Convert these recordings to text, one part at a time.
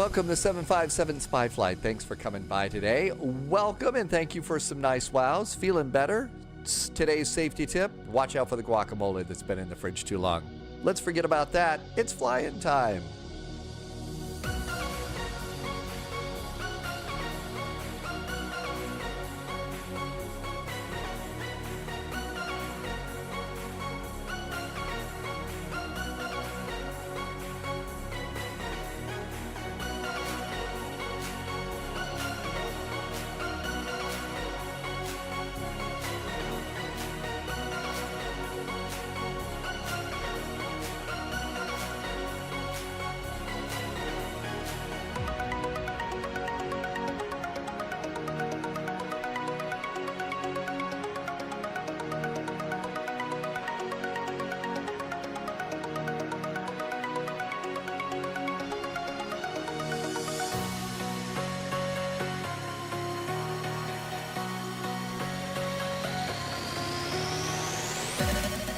Welcome to 757 Spy Flight. Thanks for coming by today. Welcome and thank you for some nice wows. Feeling better? Today's safety tip, watch out for the guacamole that's been in the fridge too long. Let's forget about that. It's fly-in time.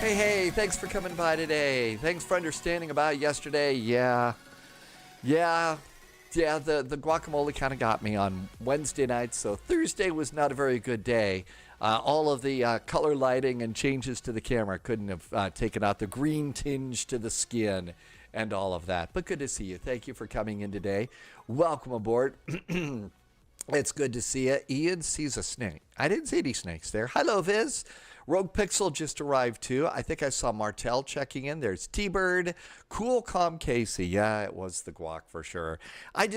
Hey, thanks for coming by today. Thanks for understanding about yesterday. Yeah, the guacamole kind of got me on Wednesday night, so Thursday was not a very good day. All of the color lighting and changes to the camera couldn't have taken out the green tinge to the skin and all of that. But good to see you. Thank you for coming in today. Welcome aboard. It's good to see you. Ian sees a snake. I didn't see any snakes there. Hello, Viz. Rogue Pixel just arrived too. I think I saw Martel checking in. There's T-Bird, Cool Calm Casey. Yeah, it was the guac for sure. There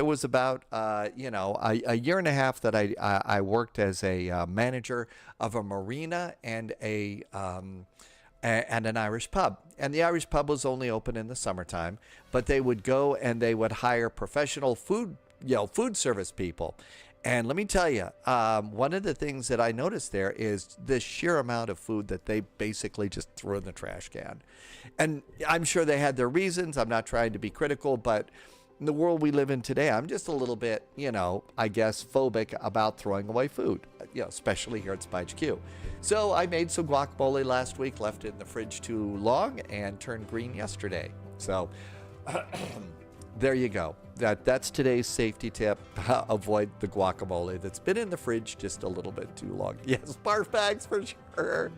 was about, a year and a half that I worked as a manager of a marina and and an Irish pub. And the Irish pub was only open in the summertime, but they would go and they would hire professional food service people. And let me tell you, one of the things that I noticed there is the sheer amount of food that they basically just threw in the trash can. And I'm sure they had their reasons. I'm not trying to be critical, but in the world we live in today, I'm just a little bit, I guess, phobic about throwing away food, especially here at Spy HQ. So I made some guacamole last week, left it in the fridge too long, and turned green yesterday. So there you go. That's today's safety tip. Avoid the guacamole that's been in the fridge just a little bit too long. Yes, barf bags for sure.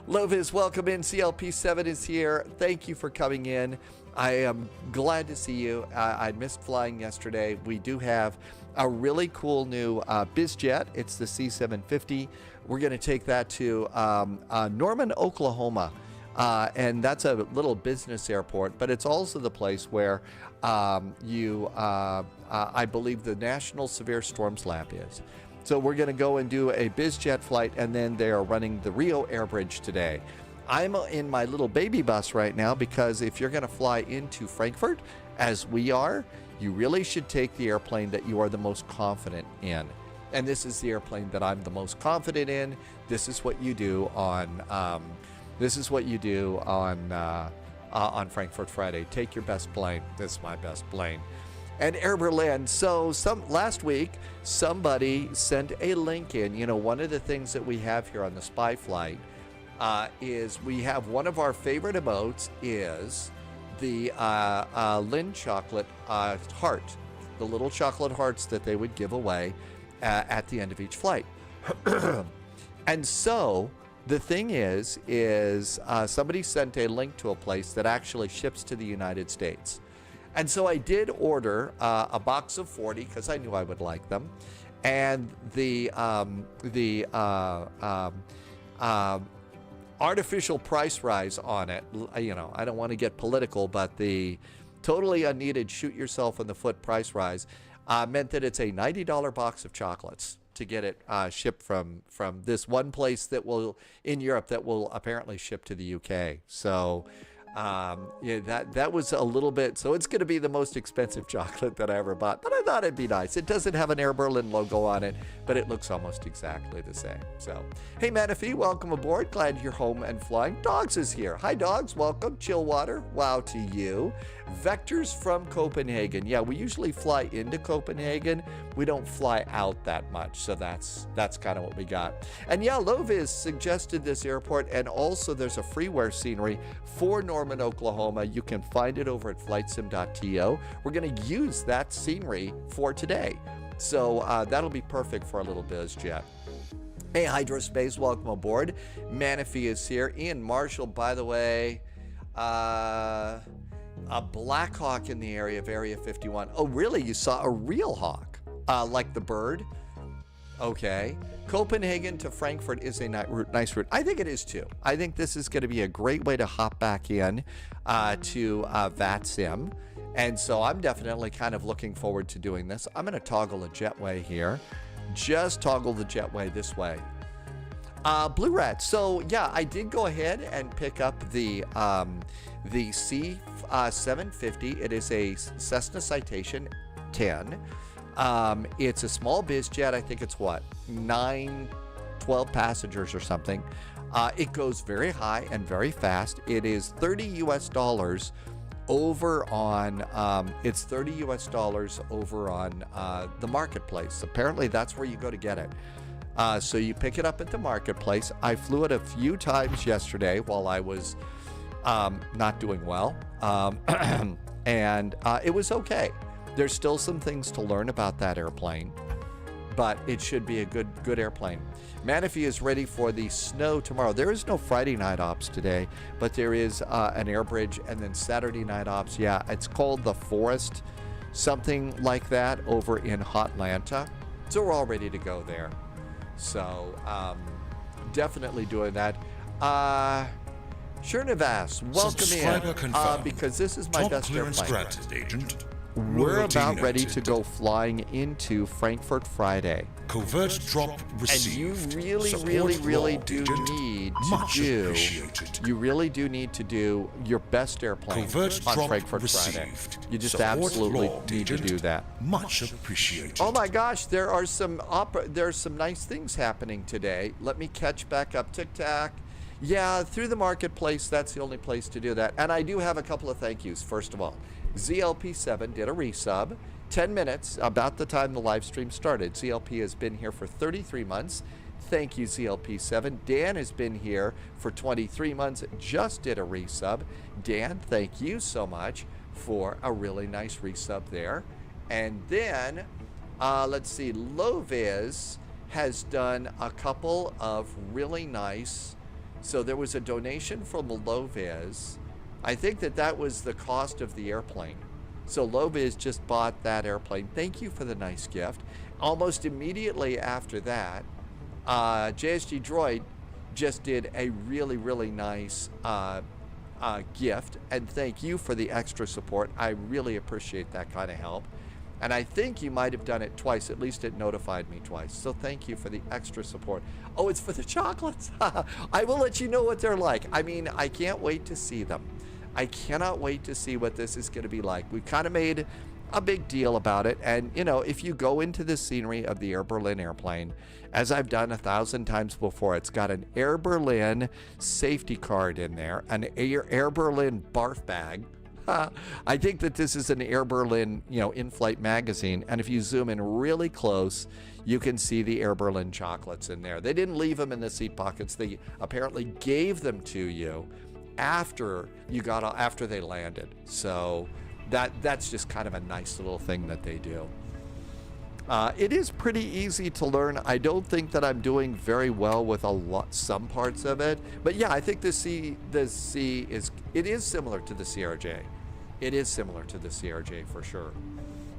Lovis, welcome in. CLP7 is here. Thank you for coming in. I am glad to see you. I missed flying yesterday. We do have a really cool new BizJet. It's the C750. We're going to take that to Norman, Oklahoma. And that's a little business airport, but it's also the place where I believe the National Severe Storms Lab is. So we're going to go and do a BizJet flight, and then they are running the Rio Airbridge today. I'm in my little baby bus right now because if you're going to fly into Frankfurt, as we are, you really should take the airplane that you are the most confident in. And this is the airplane that I'm the most confident in. This is what you do on Frankfurt Friday. Take your best plane. This is my best plane. And Air Berlin. So last week, somebody sent a link in. One of the things that we have here on the Spy Flight is we have one of our favorite emotes is the Lynn chocolate heart, the little chocolate hearts that they would give away at the end of each flight. And so the thing is somebody sent a link to a place that actually ships to the United States. And so I did order a box of 40 because I knew I would like them. And the artificial price rise on it, I don't want to get political, but the totally unneeded shoot yourself in the foot price rise meant that it's a $90 box of chocolates to get it shipped from this one place in Europe that will apparently ship to the UK. So that was a little bit, so it's going to be the most expensive chocolate that I ever bought, but I thought it'd be nice. It doesn't have an Air Berlin logo on it, but it looks almost exactly the same. So, hey Manafee, welcome aboard. Glad you're home and flying. Dogs is here. Hi Dogs, welcome. Chillwater, wow to you. Vectors from Copenhagen. Yeah, we usually fly into Copenhagen. We don't fly out that much, so that's kind of what we got. And yeah, Loviz suggested this airport, and also there's a freeware scenery for Norman Norman, Oklahoma. You can find it over at flightsim.to. We're going to use that scenery for today. So that'll be perfect for a little biz jet. Hey, Hydrospace, welcome aboard. Manafee is here. Ian Marshall, by the way. A Black Hawk in the area of Area 51. Oh, really? You saw a real hawk? Like the bird? Okay. Copenhagen to Frankfurt is a nice route. I think it is too. I think this is going to be a great way to hop back in to VATSIM. And so I'm definitely kind of looking forward to doing this. I'm going to toggle a jetway here. Just toggle the jetway this way. Blue Rat. So yeah, I did go ahead and pick up the C750. It is a Cessna Citation 10. It's a small biz jet. I think it's what, 12 passengers or something. It goes very high and very fast. It is $30 US over on it's $30 US over on the marketplace. Apparently that's where you go to get it. So you pick it up at the marketplace. I flew it a few times yesterday while I was not doing well, and it was okay. There's still some things to learn about that airplane, but it should be a good airplane. Manafee is ready for the snow tomorrow. There is no Friday night ops today, but there is an Airbridge, and then Saturday night ops. Yeah, it's called the Forest, something like that, over in Hotlanta. So we're all ready to go there. So definitely doing that. Shernivas, welcome in, because this is my best airplane. We're about ready to go flying into Frankfurt Friday. Covert drop received. And you really do need to do your best airplane on Frankfurt Friday. You just absolutely need to do that. Much appreciated. Oh my gosh, there's some nice things happening today. Let me catch back up. Tic-tac. Yeah, through the marketplace, that's the only place to do that. And I do have a couple of thank yous. First of all, ZLP7 did a resub, 10 minutes about the time the live stream started. ZLP has been here for 33 months. Thank you, ZLP7. Dan has been here for 23 months, just did a resub. Dan, thank you so much for a really nice resub there. And then, let's see, Loviz has done a couple of really nice. So there was a donation from Loviz. I think that was the cost of the airplane. So Loviz just bought that airplane. Thank you for the nice gift. Almost immediately after that, JSG Droid just did a really nice gift. And thank you for the extra support. I really appreciate that kind of help. And I think you might have done it twice. At least it notified me twice. So thank you for the extra support. Oh, it's for the chocolates. I will let you know what they're like. I mean, I can't wait to see them. I cannot wait to see what this is going to be like. We kind of made a big deal about it. And, you know, if you go into the scenery of the Air Berlin airplane, as I've done 1,000 times before, it's got an Air Berlin safety card in there, an Air Berlin barf bag. I think that this is an Air Berlin, in-flight magazine. And if you zoom in really close, you can see the Air Berlin chocolates in there. They didn't leave them in the seat pockets. They apparently gave them to you after they landed. So that's just kind of a nice little thing that they do. It is pretty easy to learn. I don't think that I'm doing very well with some parts of it, but yeah, I think the C is similar to the CRJ. It is similar to the CRJ for sure.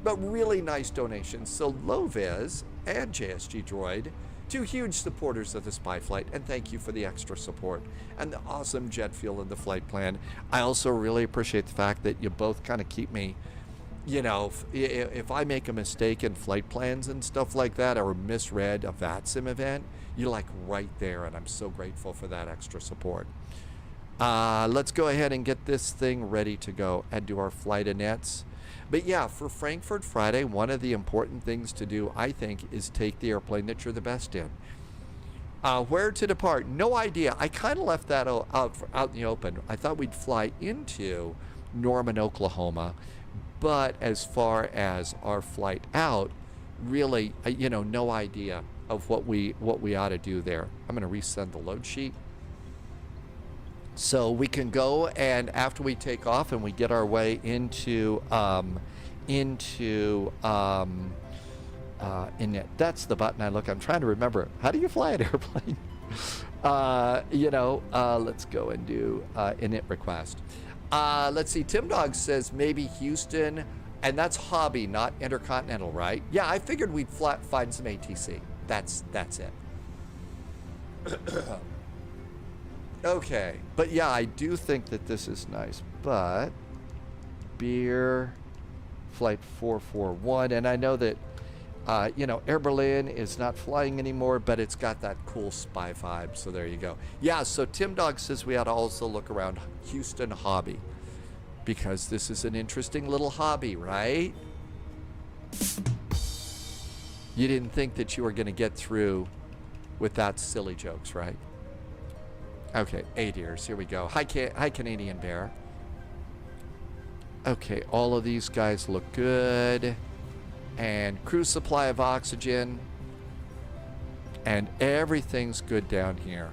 But really nice donations. So Loviz and JSG Droid, two huge supporters of the Spy Flight, and thank you for the extra support and the awesome jet fuel and the flight plan. I also really appreciate the fact that you both kind of keep me, if I make a mistake in flight plans and stuff like that, or misread a VATSIM event, you're like right there, and I'm so grateful for that extra support. Let's go ahead and get this thing ready to go and do our flight nets. But yeah, for Frankfurt Friday, one of the important things to do, I think, is take the airplane that you're the best in. Where to depart? No idea. I kind of left that out in the open. I thought we'd fly into Norman, Oklahoma. But as far as our flight out, really, no idea of what we ought to do there. I'm going to resend the load sheet. So we can go, and after we take off and we get our way into that's the button I look. I'm trying to remember. How do you fly an airplane? Let's go and do init request. Let's see. Tim Dog says maybe Houston, and that's hobby, not intercontinental, right? Yeah, I figured we'd find some ATC. That's it. Okay, but yeah, I do think that this is nice. But beer, flight 441, and I know that Air Berlin is not flying anymore, but it's got that cool spy vibe. So there you go. Yeah, so Tim Dog says we ought to also look around Houston hobby, because this is an interesting little hobby, right? You didn't think that you were going to get through without silly jokes, right? Okay, 8 years. Here we go. Hi, Canadian Bear. Okay, all of these guys look good. And crew supply of oxygen. And everything's good down here.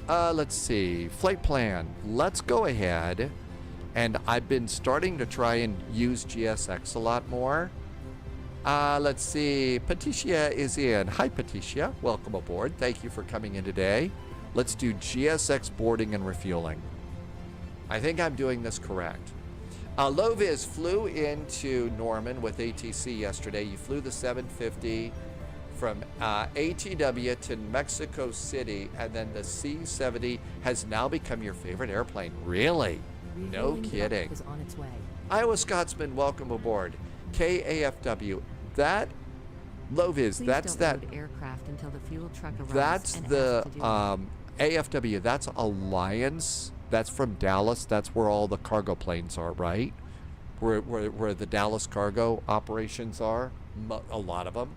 Let's see. Flight plan. Let's go ahead. And I've been starting to try and use GSX a lot more. Let's see. Patricia is in. Hi, Patricia. Welcome aboard. Thank you for coming in today. Let's do GSX boarding and refueling. I think I'm doing this correct. Loviz flew into Norman with ATC yesterday. You flew the 750 from ATW to Mexico City, and then the C-70 has now become your favorite airplane. Really? No kidding. Is on its way. Iowa Scotsman, welcome aboard. KAFW. That, Loviz, Please that's don't that. load aircraft until the fuel truck arrives. That's and the ask to do it. AFW. That's Alliance. That's from Dallas. That's where all the cargo planes are, right? Where the Dallas cargo operations are. A lot of them.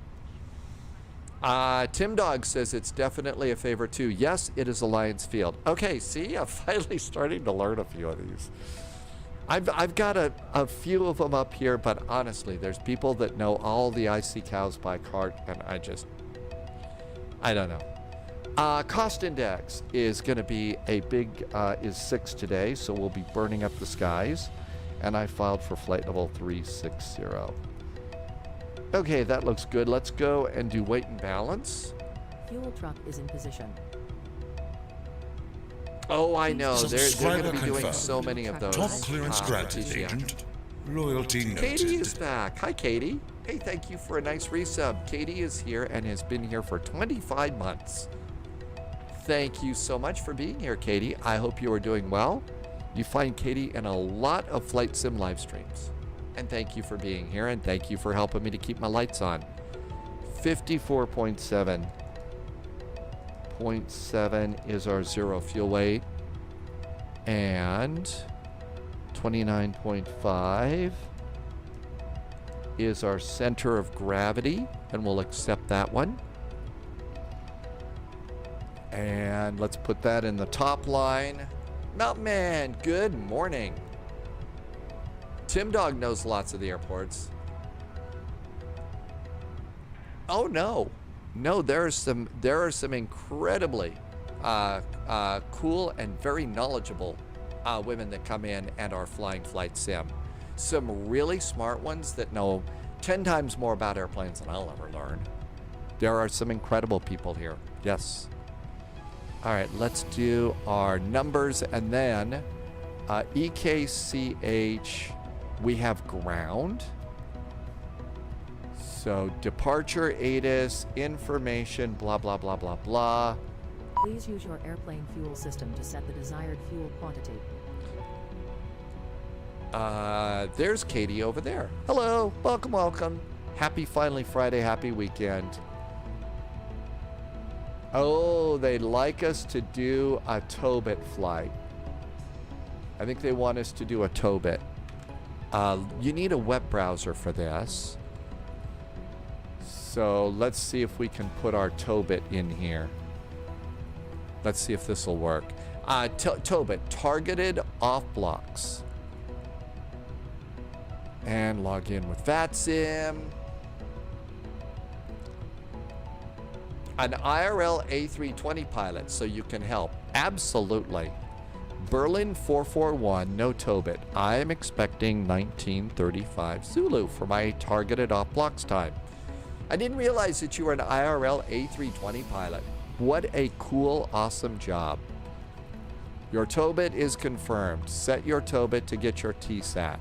Tim Dog says it's definitely a favorite too. Yes, it is Alliance Field. Okay, see, I'm finally starting to learn a few of these. I've got a few of them up here, but honestly, there's people that know all the IC cows by heart, and I don't know. Cost index is going to be is 6 today, so we'll be burning up the skies. And I filed for flight level 360. Okay, that looks good. Let's go and do weight and balance. Fuel truck is in position. Oh, I know. They're going Subscriber to be doing confirmed. so many of those. Top clearance granted, Patricia. agent. Loyalty Katie noted. is back. Hi, Katie. Hey, thank you for a nice resub. Katie is here and has been here for 25 months. Thank you so much for being here, Katie. I hope you are doing well. You find Katie in a lot of Flight Sim live streams. And thank you for being here, and thank you for helping me to keep my lights on. 54.7. 0.7 is our zero fuel weight. And 29.5 is our center of gravity, and we'll accept that one. And let's put that in the top line. Mountain Man, good morning. Tim Dog knows lots of the airports. Oh no, there are some incredibly cool and very knowledgeable women that come in and are flying flight sim. Some really smart ones that know 10 times more about airplanes than I'll ever learn. There are some incredible people here. Yes. All right, let's do our numbers, and then EKCH, we have ground. So departure, ATIS, information, blah, blah, blah, blah, blah. Please use your airplane fuel system to set the desired fuel quantity. There's Katie over there. Hello, welcome, welcome. Happy finally Friday, happy weekend. Oh, they'd like us to do a Tobit flight. I think they want us to do a Tobit. You need a web browser for this. So let's see if we can put our Tobit in here. Let's see if this will work. Tobit, targeted off blocks. And log in with VATSIM. An IRL A320 pilot, so you can help. Absolutely. Berlin 441, no Tobit. I am expecting 1935 Zulu for my targeted off blocks time. I didn't realize that you were an IRL A320 pilot. What a cool, awesome job. Your Tobit is confirmed. Set your Tobit to get your TSAT.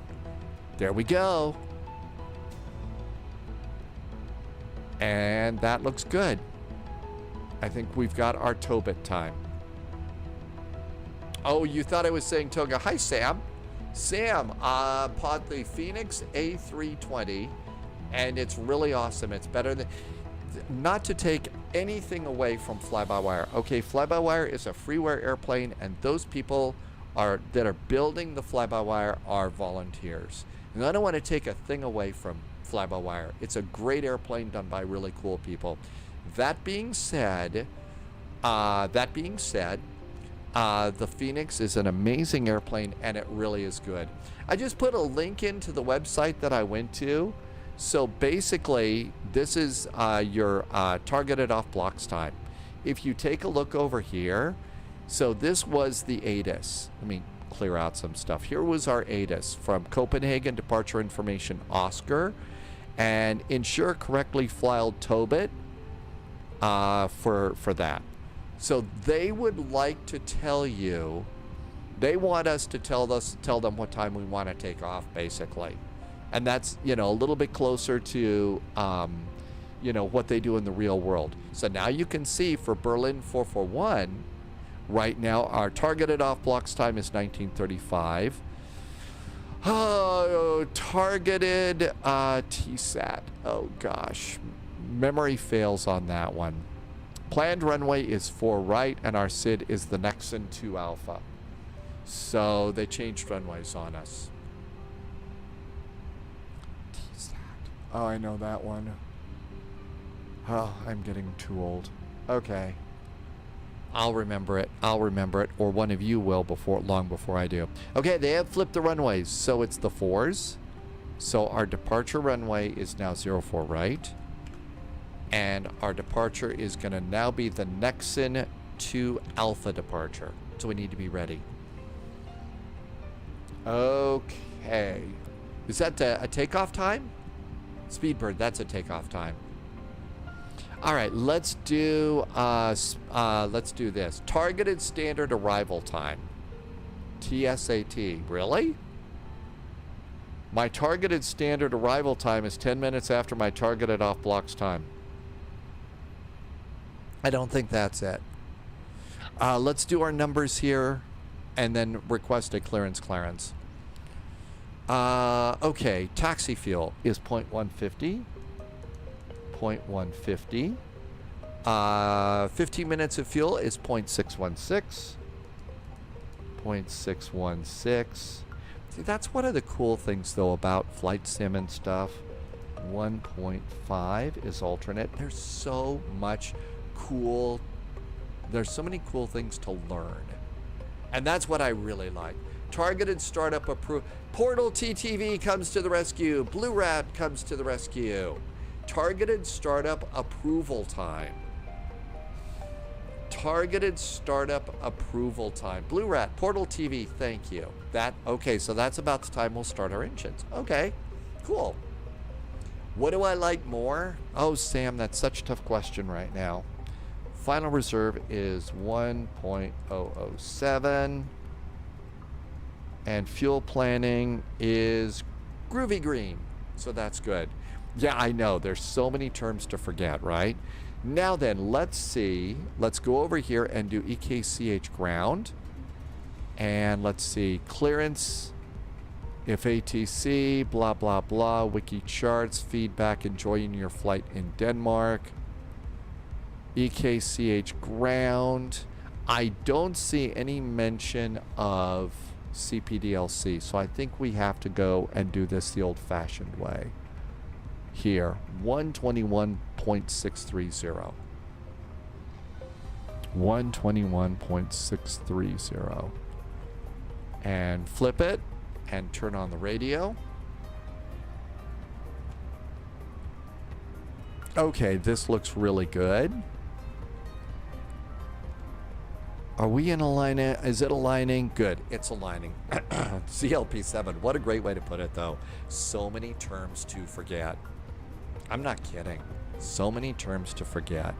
There we go. And that looks good. I think we've got our Tobit time. Oh, you thought I was saying Toga. Hi, Sam. Sam, bought the Phoenix A320, and it's really awesome. It's better than... Not to take anything away from fly-by-wire. Okay, fly-by-wire is a freeware airplane, and those people that are building the fly-by-wire are volunteers. And I don't want to take a thing away from fly-by-wire. It's a great airplane done by really cool people. That being said, the Phoenix is an amazing airplane, and it really is good. I just put a link into the website that I went to. So basically, this is your targeted off blocks time. If you take a look over here, so this was the ATIS. Let me clear out some stuff. Here was our ATIS from Copenhagen Departure Information Oscar, and ensure correctly filed Tobit for that. So they would like to tell you, they want us to tell them what time we want to take off, basically. And that's, a little bit closer to, what they do in the real world. So now you can see for Berlin 441, right now our targeted off blocks time is 1935. Oh, targeted TSAT. Oh, gosh. Memory fails on that one. Planned runway is 4 right, and our SID is the Nexon 2 Alpha. So they changed runways on us. TSAT. Oh, I know that one. Oh, I'm getting too old. Okay. I'll remember it. Or one of you will long before I do. Okay, they have flipped the runways, so it's the 4s. So our departure runway is now 04 right. And our departure is going to now be the Nexon 2 Alpha departure. So we need to be ready. Okay. Is that a takeoff time? Speedbird, that's a takeoff time. All right, let's do this. Targeted standard arrival time. TSAT. Really? My targeted standard arrival time is 10 minutes after my targeted off blocks time. I don't think that's it. Let's do our numbers here and then request a clearance. Okay, taxi fuel is 0.150. 0.150. 15 minutes of fuel is 0.616. 0.616. See, that's one of the cool things, though, about flight sim and stuff. 1.5 is alternate. There's so many cool things to learn. And that's what I really like. Targeted startup approved. Portal TTV comes to the rescue. Blue Rat comes to the rescue. Targeted startup approval time. Targeted startup approval time. Blue Rat, Portal TV, thank you. Okay, so that's about the time we'll start our engines. Okay, cool. What do I like more? Oh, Sam, that's such a tough question right now. Final reserve is 1.007. And fuel planning is groovy green. So that's good. Yeah, I know. There's so many terms to forget, right? Now then, let's see. Let's go over here and do EKCH ground. And let's see. Clearance, if ATC, blah, blah, blah. Wiki charts, feedback, enjoying your flight in Denmark. EKCH ground. I don't see any mention of CPDLC, so I think we have to go and do this the old-fashioned way. Here, 121.630. 121.630. And flip it and turn on the radio. Okay, this looks really good. Are we in alignment? Is it aligning? Good. It's aligning. CLP7. What a great way to put it, though. So many terms to forget. I'm not kidding. So many terms to forget.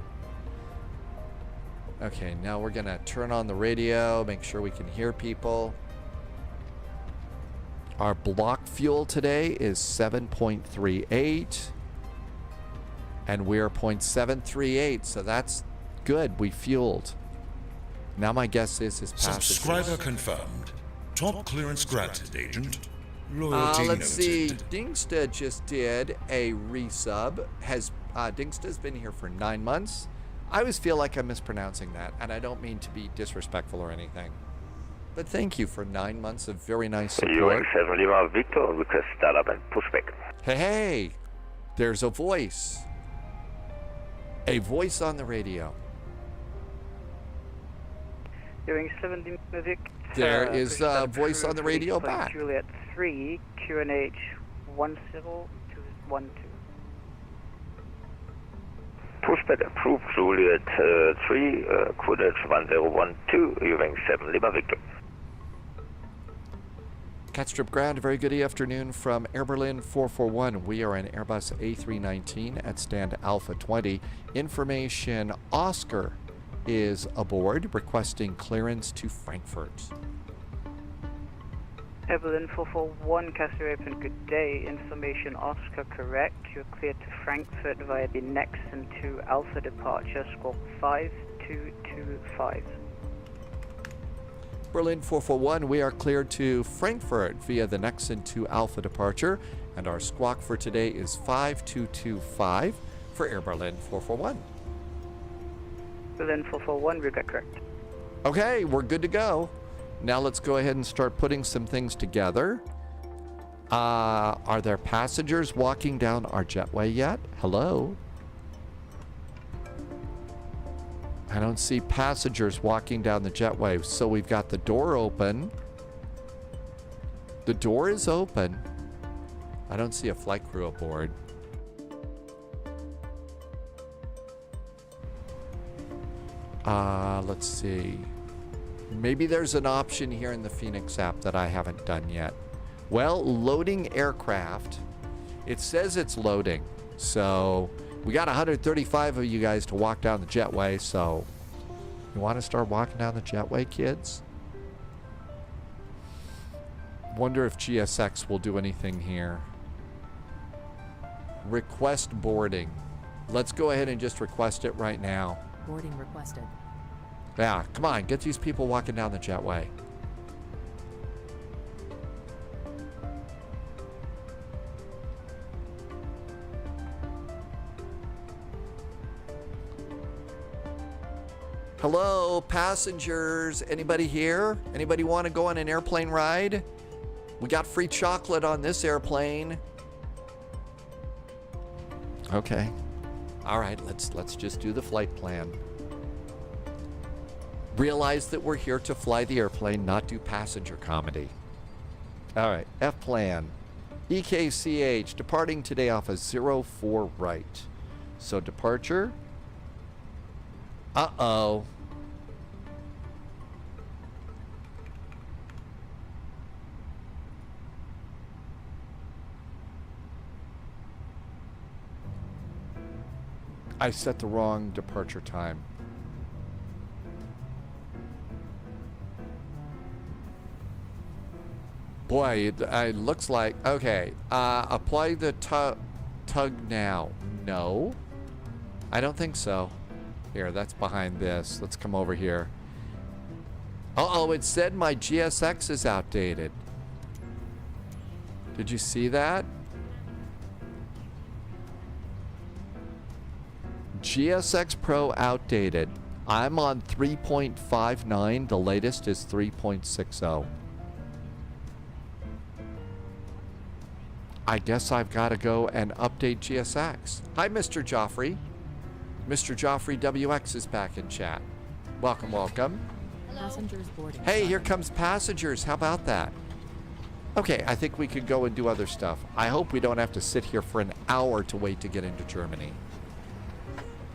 Okay, now we're going to turn on the radio, make sure we can hear people. Our block fuel today is 7.38. And we're 0.738, so that's good. We fueled. Now my guess is his passengers. Subscriber confirmed. Top clearance granted, Agent. Loyalty let's see. noted. Dingsta just did a resub. Dingsta's been here for 9 months. I always feel like I'm mispronouncing that, and I don't mean to be disrespectful or anything. But thank you for 9 months of very nice support. UX7 Lima Victor, request startup and pushback. Hey, there's a voice. A voice on the radio. Doing 70 Victor. There is a voice on the radio back. Juliet 3, QNH 10212. Pushback approved, Juliet 3, QNH 1012, UX7 Lima Victor. Catstrip Ground, a very good afternoon from Air Berlin 441. We are an Airbus A319 at stand Alpha 20. Information, Oscar is aboard, requesting clearance to Frankfurt. Evelyn 441, Castor Open, good day. Information Oscar correct. You're cleared to Frankfurt via the Nexon 2 Alpha departure, squawk 5225. Berlin 441, we are cleared to Frankfurt via the Nexon 2 Alpha departure, and our squawk for today is 5225 for Air Berlin 441. Berlin 441, we got correct. Okay, we're good to go. Now let's go ahead and start putting some things together. Are there passengers walking down our jetway yet? Hello? I don't see passengers walking down the jetway. So we've got the door open. The door is open. I don't see a flight crew aboard. Let's see. Maybe there's an option here in the Phoenix app that I haven't done yet. Well, loading aircraft. It says it's loading. So we got 135 of you guys to walk down the jetway. So you want to start walking down the jetway, kids? Wonder if GSX will do anything here. Request boarding. Let's go ahead and just request it right now. Boarding requested. Yeah, come on, get these people walking down the jetway. Hello, passengers. Anybody here? Anybody want to go on an airplane ride? We got free chocolate on this airplane. Okay. All right, let's just do the flight plan. Realize that we're here to fly the airplane, not do passenger comedy. All right, F plan. EKCH, departing today off of 04 right. So departure. Uh-oh. I set the wrong departure time. Boy, it looks like... Okay, apply the tug now. No. I don't think so. Here, that's behind this. Let's come over here. Uh-oh, it said my GSX is outdated. Did you see that? GSX Pro outdated. I'm on 3.59. The latest is 3.60. I guess I've got to go and update GSX. Hi, Mr. Joffrey. Mr. Joffrey WX is back in chat. Welcome, welcome. Passengers boarding. Hey, here comes passengers. How about that? Okay, I think we could go and do other stuff. I hope we don't have to sit here for an hour to wait to get into Germany.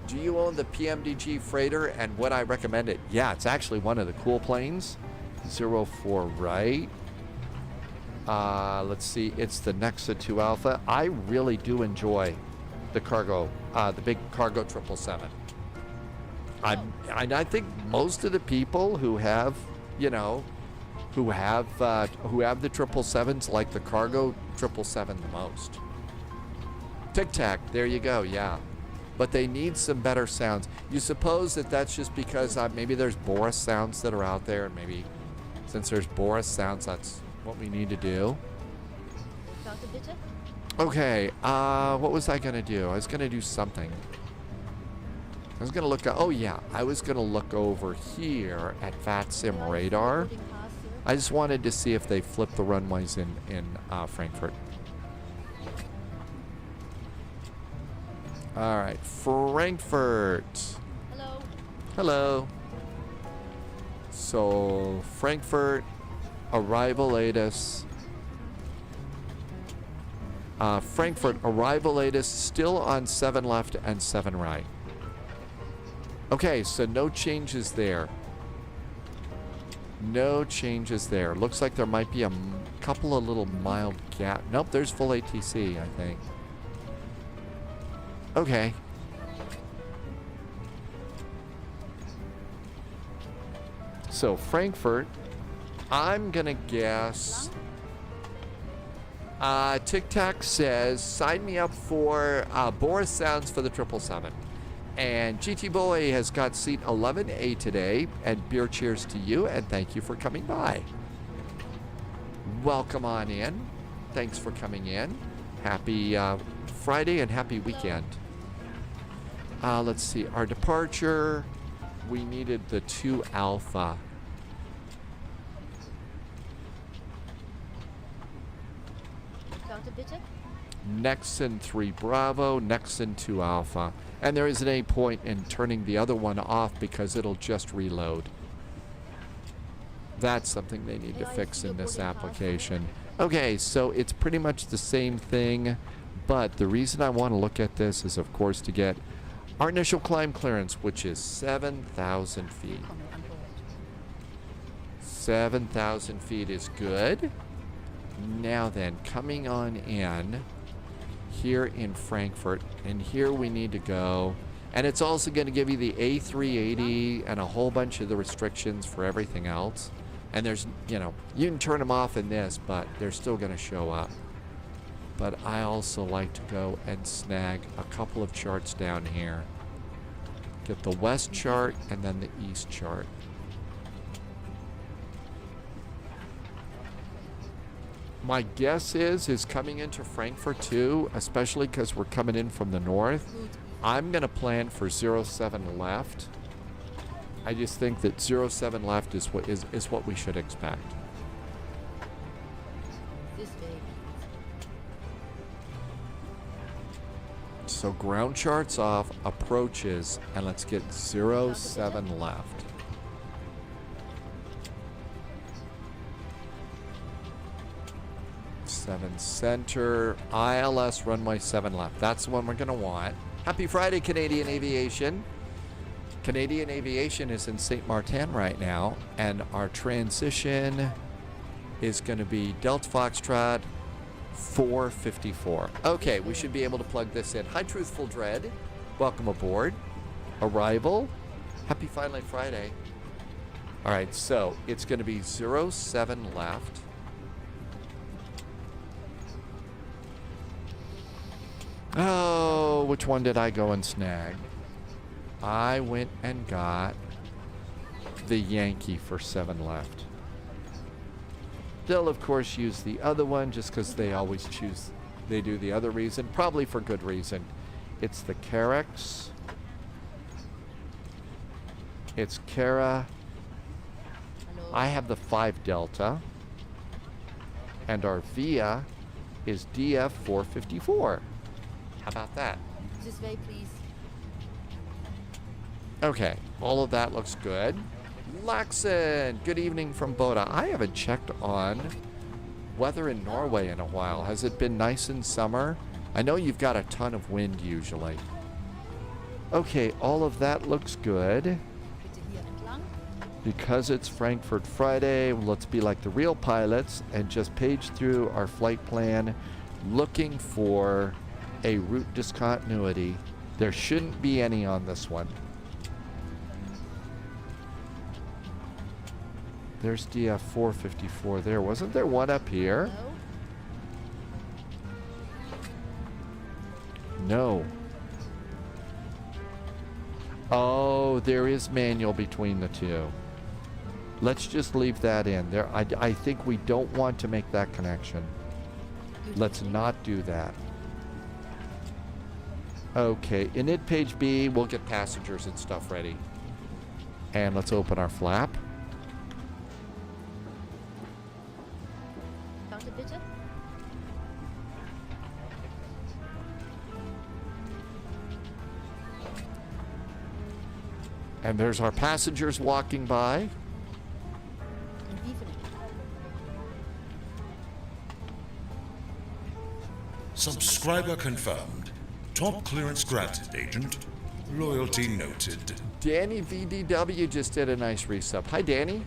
Do you own the PMDG freighter and would I recommend it? Yeah, it's actually one of the cool planes. 04 right. Let's see. It's the Nexa 2 Alpha. I really do enjoy the cargo, the big cargo 777. I think most of the people who have, you know, who have the 777s like the cargo 777 the most. Tic Tac, there you go, yeah. But they need some better sounds. You suppose that that's just because maybe there's Boris sounds that are out there, and maybe since there's Boris sounds, that's what we need to do. Okay, what was I gonna do? I was gonna do something. I was gonna look at, oh yeah, I was gonna look over here at VATSIM radar. I just wanted to see if they flip the runways in Frankfurt. All right, Frankfurt. Hello. Hello. So, Frankfurt, arrival ATIS. Frankfurt, arrival ATIS, still on 7 left and 7 right. Okay, so no changes there. No changes there. Looks like there might be a couple of little mild gap. Nope, there's full ATC, I think. Okay. So Frankfurt, I'm gonna guess. Tic Tac says, sign me up for Boris sounds for the 777. And GT Boy has got seat 11A today. And beer cheers to you, and thank you for coming by. Welcome on in. Thanks for coming in. Happy Friday and happy weekend. Let's see, our departure, we needed the 2 Alpha. Nexon 3 Bravo, Nexon 2 Alpha. And there isn't any point in turning the other one off because it'll just reload. That's something they need to fix in this application. Okay, so it's pretty much the same thing, but the reason I want to look at this is, of course, to get our initial climb clearance, which is 7,000 feet. 7,000 feet is good. Now then, coming on in here in Frankfurt, and here we need to go. And it's also going to give you the A380 and a whole bunch of the restrictions for everything else. And there's, you know, you can turn them off in this, but they're still going to show up. But I also like to go and snag a couple of charts down here. Get the west chart and then the east chart. My guess is coming into Frankfurt too, especially because we're coming in from the north. I'm going to plan for 07 left. I just think that 07 left is what we should expect. So ground charts off, approaches, and let's get 07 left. Seven center, ILS runway 7 left. That's the one we're gonna want. Happy Friday, Canadian Aviation. Canadian Aviation is in St. Martin right now, and our transition is gonna be Delta Foxtrot 454. Okay, we should be able to plug this in. Hi, Truthful Dread. Welcome aboard. Arrival. Happy Finally Friday. All right, so it's gonna be 07 left. Oh, which one did I go and snag? I went and got the Yankee for 7 left. They'll, of course, use the other one just because they always choose, they do the other reason, probably for good reason. It's the Carex. It's Cara. I have the 5 Delta. And our VIA is DF 454. How about that? This way, please. Okay, all of that looks good. Laxon, good evening from Boda. I haven't checked on weather in Norway in a while. Has it been nice in summer? I know you've got a ton of wind usually. Okay, all of that looks good. Because it's Frankfurt Friday, let's be like the real pilots and just page through our flight plan looking for a route discontinuity. There shouldn't be any on this one. There's DF 454 there. Wasn't there one up here? No. Oh, there is manual between the two. Let's just leave that in there. I think we don't want to make that connection. Let's not do that. Okay, init page B, we'll get passengers and stuff ready. And let's open our flap. And there's our passengers walking by. Subscriber confirmed. Top clearance granted, Agent. Loyalty noted. Danny VDW just did a nice resub. Hi, Danny.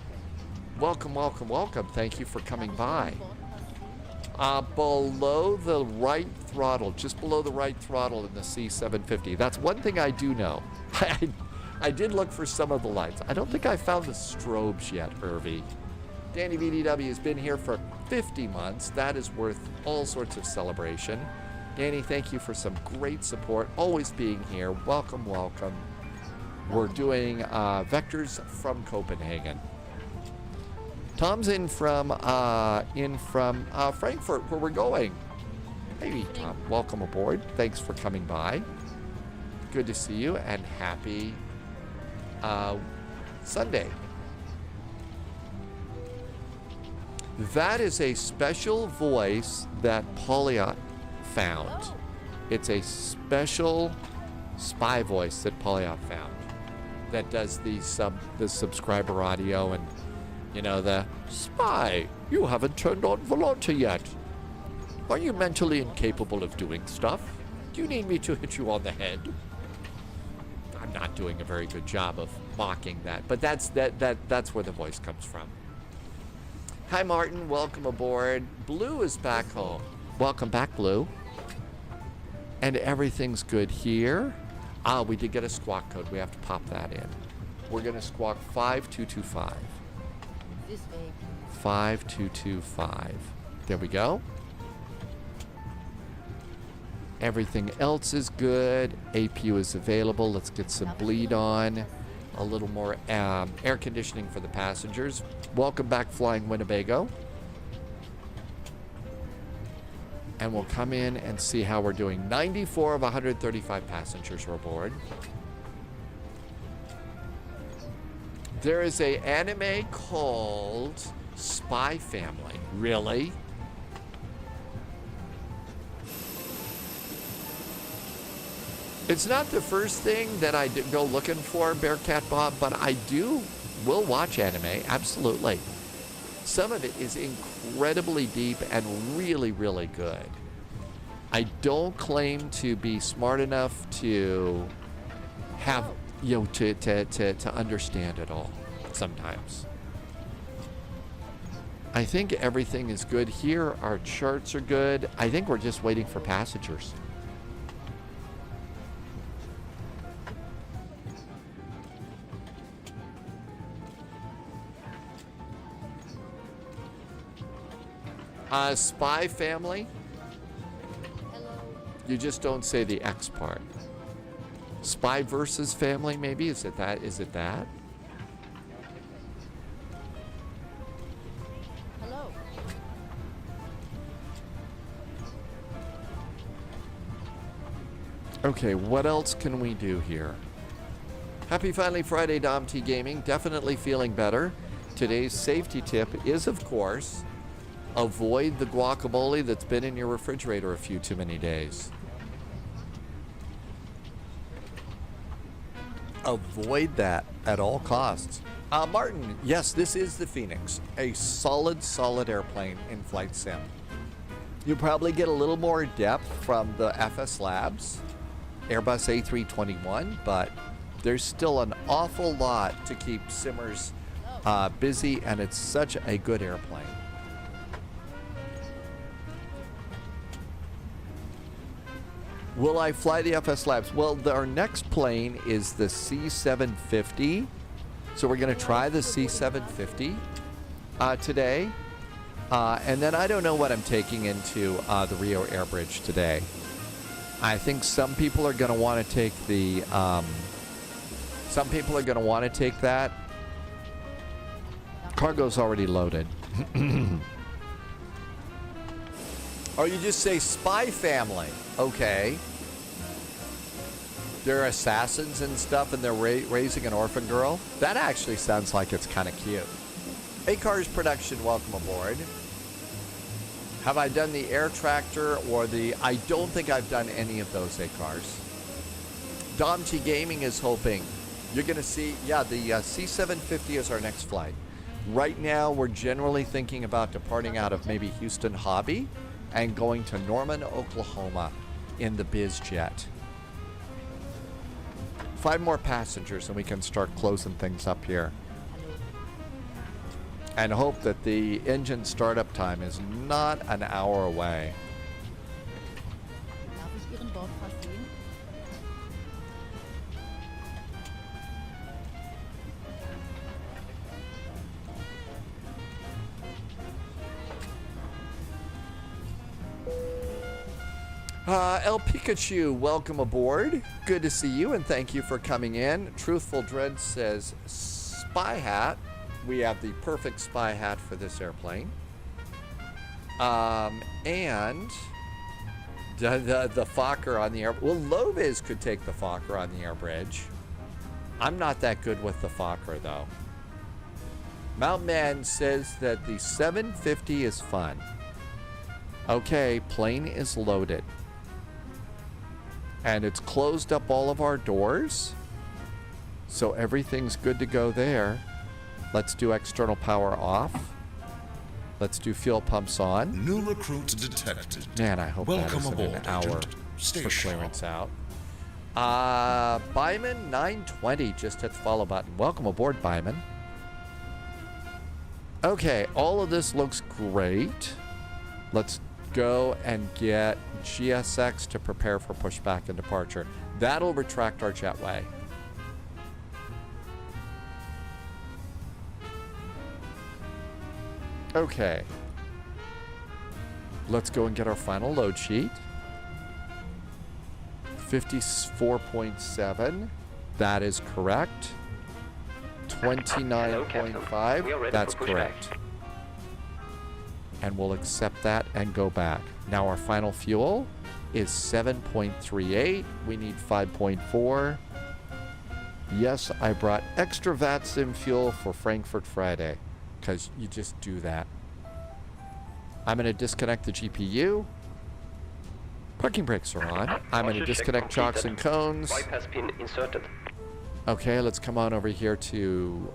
Welcome, welcome, welcome. Thank you for coming by. Below the right throttle, just below the right throttle in the C750. That's one thing I do know. I did look for some of the lights. I don't think I found the strobes yet, Irvi. Danny VDW has been here for 50 months. That is worth all sorts of celebration. Danny, thank you for some great support. Always being here. Welcome, welcome. We're doing vectors from Copenhagen. Tom's in from Frankfurt, where we're going. Hey, Tom. Welcome aboard. Thanks for coming by. Good to see you, and happy Sunday. That is a special voice that Paulo found. Oh. It's a special spy voice that Paulo found that does the subscriber audio and, you know, the spy, you haven't turned on Volante yet. Are you mentally incapable of doing stuff? Do you need me to hit you on the head? I'm not doing a very good job of mocking that, but that's where the voice comes from. Hi, Martin. Welcome aboard. Blue is back home. Welcome back, Blue. And everything's good here. We did get a squawk code. We have to pop that in. We're going to squawk 5225. 5225. There we go. Everything else is good. APU is available. Let's get some bleed on. A little more air conditioning for the passengers. Welcome back, Flying Winnebago. And we'll come in and see how we're doing. 94 of 135 passengers are aboard. There is an anime called Spy Family. Really? It's not the first thing that I go looking for, Bearcat Bob, but I will watch anime, absolutely. Some of it is incredibly deep and really, really good. I don't claim to be smart enough to have, you know, to understand it all sometimes. I think everything is good here. Our charts are good. I think we're just waiting for passengers. Spy Family. Hello. You just don't say the X part. Spy versus Family, maybe? Is it that? Is it that? Hello. Okay, what else can we do here? Happy Finally Friday, Dom T Gaming. Definitely feeling better. Today's safety tip is, of course, avoid the guacamole that's been in your refrigerator a few too many days. Avoid that at all costs. Martin, yes, this is the Phoenix. A solid airplane in flight sim. You probably get a little more depth from the FS Labs, Airbus A321, but there's still an awful lot to keep simmers busy, and it's such a good airplane. Will I fly the FS Labs? Well, our next plane is the C750. So we're going to try the C750 today. And then I don't know what I'm taking into the Rio Airbridge today. I think some people are going to want to take the... some people are going to want to take that. Cargo's already loaded. Oh, you just say spy family. Okay. They're assassins and stuff, and they're raising an orphan girl. That actually sounds like it's kind of cute. ACARS Production, welcome aboard. Have I done the air tractor or the... I don't think I've done any of those ACARS. Domchi Gaming is hoping. You're going to see... Yeah, the C750 is our next flight. Right now, we're generally thinking about departing out of maybe Houston Hobby and going to Norman, Oklahoma in the biz jet. 5 more passengers and we can start closing things up here. And hope that the engine startup time is not an hour away. El Pikachu, welcome aboard. Good to see you and thank you for coming in. Truthful Dread says spy hat. We have the perfect spy hat for this airplane. And the Fokker on the air. Well, Loviz could take the Fokker on the Airbridge. I'm not that good with the Fokker though. Mount Man says that the 750 is fun. Okay, plane is loaded. And it's closed up all of our doors. So everything's good to go there. Let's do external power off. Let's do fuel pumps on. New recruits detected. Man, I hope Welcome that isn't aboard, an hour Agent. Stay for sharp. clearance out. Byman 920 just hit the follow button. Welcome aboard, Byman. Okay, all of this looks great. Let's go and get GSX to prepare for pushback and departure. That'll retract our jetway. Okay. Let's go and get our final load sheet. 54.7. That is correct. 29.5. That's correct. And we'll accept that and go back. Now our final fuel is 7.38. We need 5.4. Yes, I brought extra VATSIM fuel for Frankfurt Friday, because you just do that. I'm going to disconnect the GPU. Parking brakes are on. I'm going to disconnect chocks and cones. Has been inserted. Okay, let's come on over here to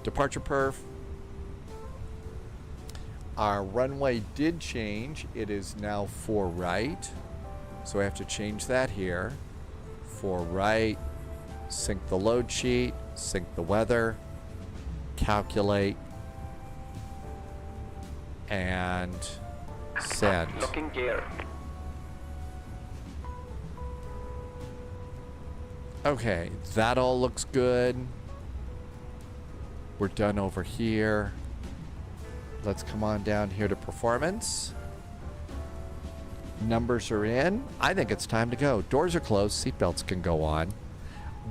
departure perf. Our runway did change. It is now 4 right. So I have to change that here. 4 right. Sync the load sheet. Sync the weather. Calculate. And send. Locking gear. Okay, that all looks good. We're done over here. Let's come on down here to performance. Numbers are in. I think it's time to go. Doors are closed. Seatbelts can go on.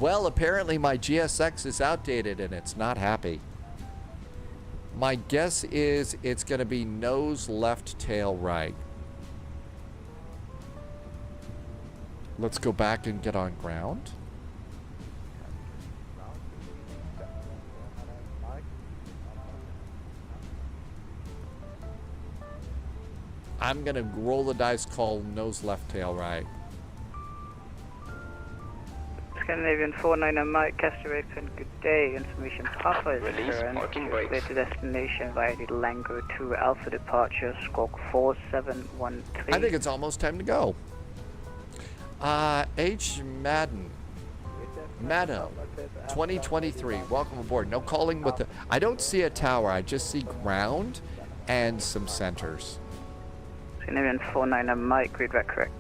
Well, apparently my GSX is outdated and it's not happy. My guess is it's going to be nose left, tail right. Let's go back and get on ground. I'm going to roll the dice, call nose left, tail right. Scandinavian 49 Mike, Castor open, good day. Information Papa is Release current. parking brakes. Clear to destination via the Lango 2 Alpha departure, squawk 4713. I think it's almost time to go. H. Madden. 2023. Welcome aboard. No calling with the... I don't see a tower. I just see ground and some centers. Scandinavian 49 Mike, read that correct.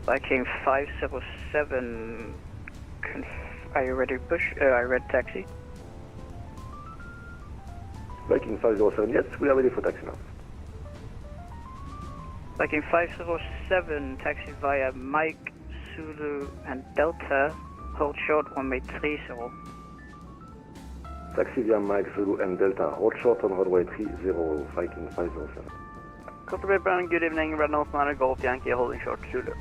Viking 507, are you ready to push? I read taxi. Viking 507, yes, we are ready for taxi now. Viking 507, taxi via Mike, Zulu and Delta, hold short runway 30. Taxi via Mike, Zulu and Delta, hold short on runway 30, Viking 507. Customer Brown, good evening, Red North 9 Golf Yankee holding short Zulu.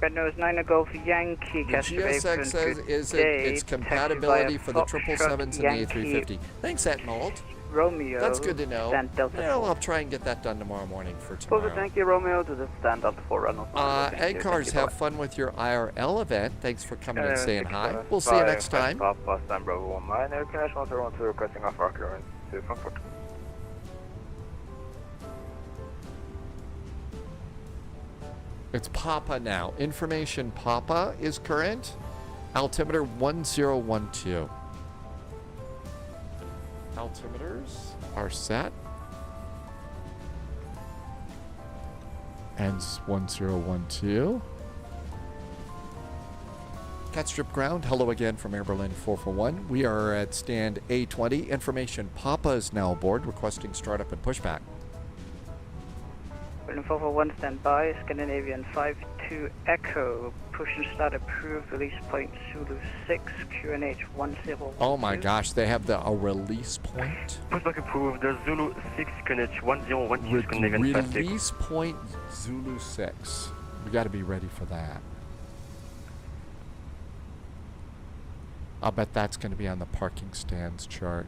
Red Nose 9 Golf Yankee, The GSX says it's compatibility for the 777s and the A350. Thanks, Etmold. Romeo. That's good to know. Stand Delta. Well, I'll try and get that done tomorrow morning for tomorrow. Thank you, Romeo, to the stand Delta 4 Red North 9. Egg cars, have fun with your IRL event. Thanks for coming and saying hi. We'll see you next time. Papa, stand Bravo 19, International 012 requesting off our clearance to Frankfurt. It's Papa now. Information Papa is current. Altimeter 1012. Altimeters are set. And 1012. Cat strip ground. Hello again from Air Berlin 441. We are at stand A20. Information Papa is now aboard, requesting startup and pushback. Berlin 441 standby, Scandinavian 52 Echo, push and start approved, release point Zulu 6, QNH 1012. Oh my gosh, they have a release point? Pushback approved, there's Zulu 6, QNH 1012, Scandinavian 52. Release point Zulu 6. We got to be ready for that. I'll bet that's going to be on the parking stands chart.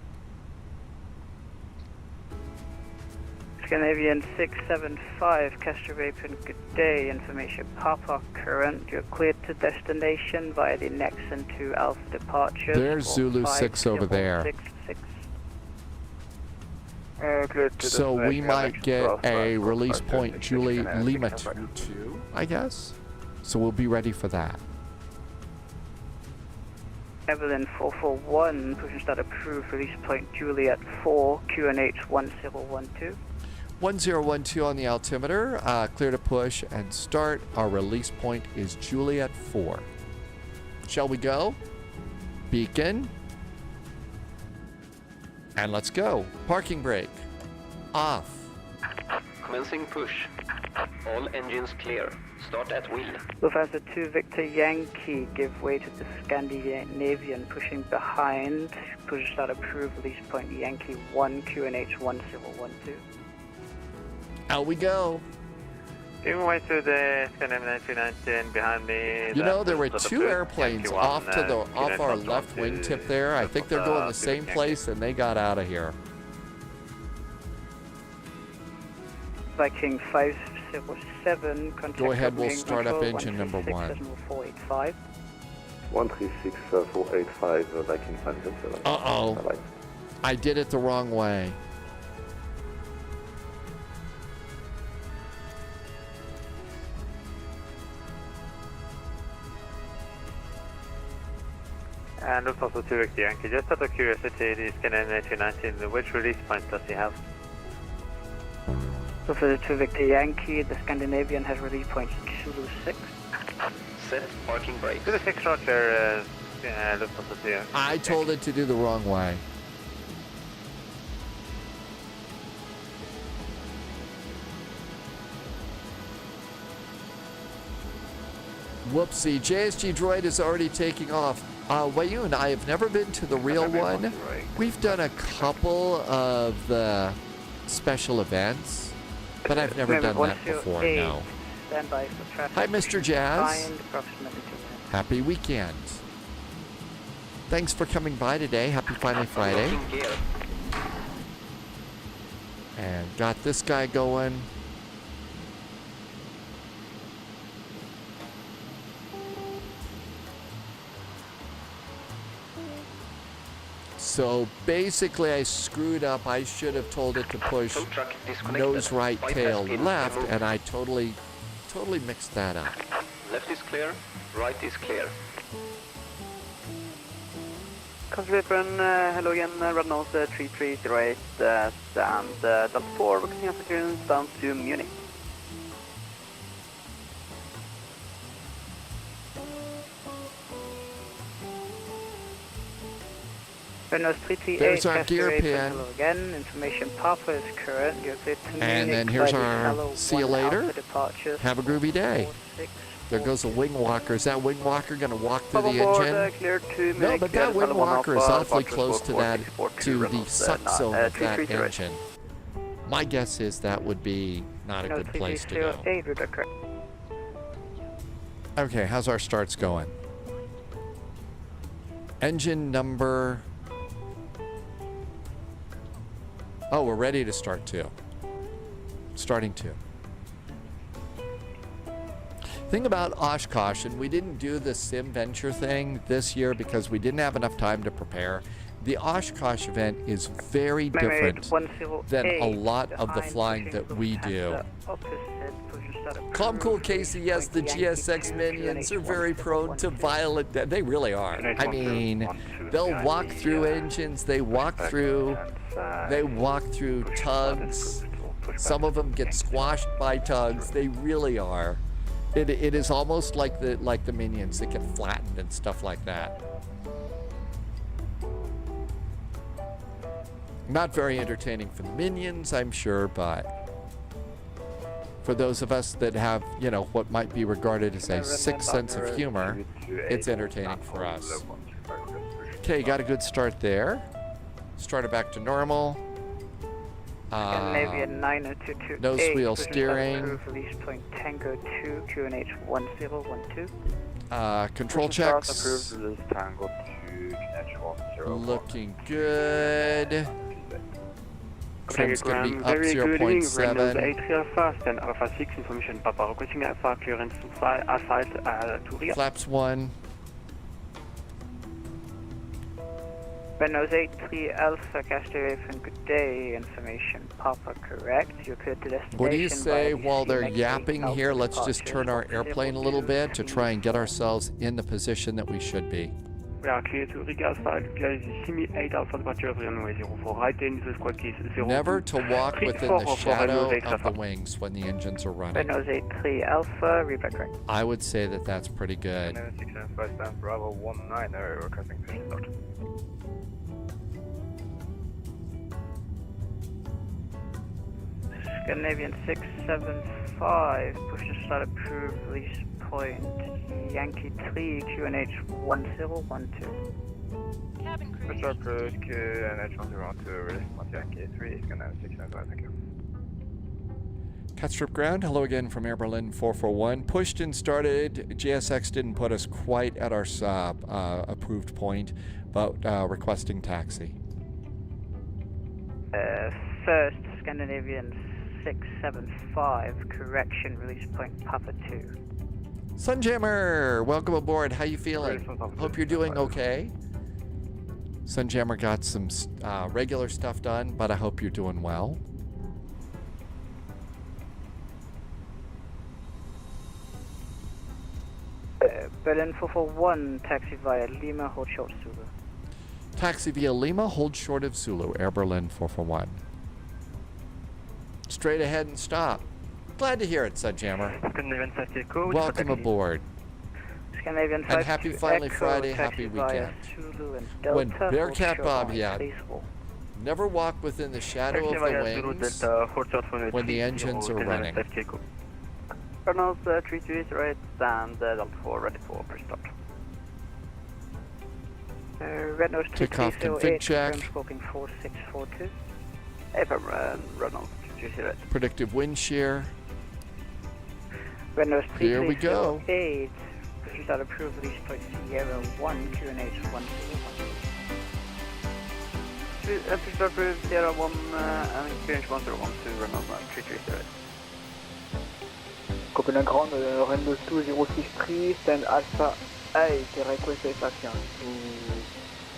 Scandinavian 675, Castro Open, good day, information Papa current, you're cleared to destination via the Nexon 2 Alpha departure. There's Zulu 6 over there. 66. So we might get a release point Julie Lima 2, I guess. So we'll be ready for that. Evelyn 441, push and start approved, release point Juliet 4, QNH 1012. 1012 on the altimeter, clear to push and start. Our release point is Juliet 4. Shall we go? Beacon. And let's go. Parking brake. Off. Commencing push. All engines clear. Start at wheel. Lufthansa 2 Victor Yankee, give way to the Scandinavian, pushing behind. Push and start approved, release point Yankee 1, QNH 1012. Out we go. Giving way to the Scandinavian 319 behind me. You know, there were two airplanes off to the off our left wingtip there. I think they're going the same place, and they got out of here. Viking 507. Go ahead, we'll start up engine number 1. 136485, Viking 507. Uh-oh. I did it the wrong way. And Lufthansa 2 Victor Yankee, just out of curiosity, the Scandinavian 319, which release point does he have? Lufthansa 2 Victor Yankee, the Scandinavian has release point Zulu 6. Set parking brake. Zulu 6 roger, Lufthansa 2. I told it to do the wrong way. Whoopsie, JSG Droid is already taking off. Wayun, I have never been to the real one. We've done a couple of the special events, but I've never done that before, no. Standby for traffic. Hi, Mr. Jazz. Approximately 2 minutes. Happy weekend. Thanks for coming by today. Happy Finally Friday. And got this guy going. So basically I screwed up. I should have told it to push Tow truck disconnected. nose right, Bypass tail pin left, removed. and I totally mixed that up. Left is clear, right is clear. Consider hello again, Red Nose 3308 and Delta 4, we're continuing for clearance down to Munich. Renault 338, There's our gear Castor pin. Hello again, information Papa is current, you're clear to Munich. And then here's Flight our Hello see you 1 later. Alpha departure, Have a groovy day. 46. There goes a wing walker. Is that wing walker going to walk through the Motherboard, engine? clear to Munich. No, but that wing walker is awfully close to that, to the Renault, suck zone of that 338. engine. My guess is that would be not a Renault good place to go. 3308, route correct. Okay, how's our starts going? Engine number... Oh, we're ready to start too. Starting to. Thing about Oshkosh, and we didn't do the Sim Venture thing this year because we didn't have enough time to prepare. The Oshkosh event is very different than a lot of the flying that we do. Calm Cool Casey, yes, the GSX minions are very prone to violent death. They really are. I mean, they'll walk through engines, they walk through tugs. Some of them get squashed by tugs. They really are. It is almost like the minions that get flattened and stuff like that. Not very entertaining for the minions, I'm sure, but for those of us that have, you know, what might be regarded as a sixth sense of humor, it's entertaining for us. Okay, got a good start there. Started back to normal. Scandinavian 9028. Nose wheel Position steering. approved, Release point Tango 2, QNH 1012. Control checks. Approved, release Tango to QNH 10. Looking good. Trim's going to be up Very good evening, 0.7. 83 Alpha, stand Alpha 6, information Papa, requesting Alpha clearance to fly aside to Rio. Flaps 1. Renault 83 Alpha, Castor Raven, good day. Information Papa correct. You're clear to destination. What do you say via while DC they're next yapping week, here? Alpha Let's just turn our departure, airplane a little bit to try and get ourselves in the position that we should be. We are clear to Riga Alpha, clear the Simi 8 Alpha departure, runway 04 right, in the squad case 02. Never to walk within the shadow of the wings when the engines are running. Renault 83 Alpha, reback correct. I would say that that's pretty good. 675 stand Bravo 19, requesting push start. Scandinavian 675, push to start approved, release point Yankee 3, QNH 1012. Push start approved, QNH 1012, release point Yankee 3, Scandinavian 675, thank you. Cut strip ground, hello again from Air Berlin 441. Pushed and started. GSX didn't put us quite at our approved point, but requesting taxi. First, Scandinavian 675, correction, release point Papa 2. Sunjammer, welcome aboard. How you feeling? Hope you're doing okay. Sunjammer got some regular stuff done, but I hope you're doing well. Berlin 441, taxi via Lima, hold short Zulu. Taxi via Lima, hold short of Zulu, Air Berlin 441. Straight ahead and stop. Glad to hear it, Sunjammer. Welcome aboard. Scandinavian And happy finally Friday, happy weekend. When Bearcat Bob, yeah. Never walk within the shadow of the wings when the engines are running. Renault 32 right, stand Delta 4 ready for push start. Renault Takeoff config check. Smoking 4642. FM Renault 32 right. Predictive wind shear. Renault Here we go. 8. Push start approved, release point Sierra 1, QNH 101. Push start approved, Sierra 1 and QNH 101 to Renault 32 right. Copenhagen, Renault 206 stand Alpha 8, request station to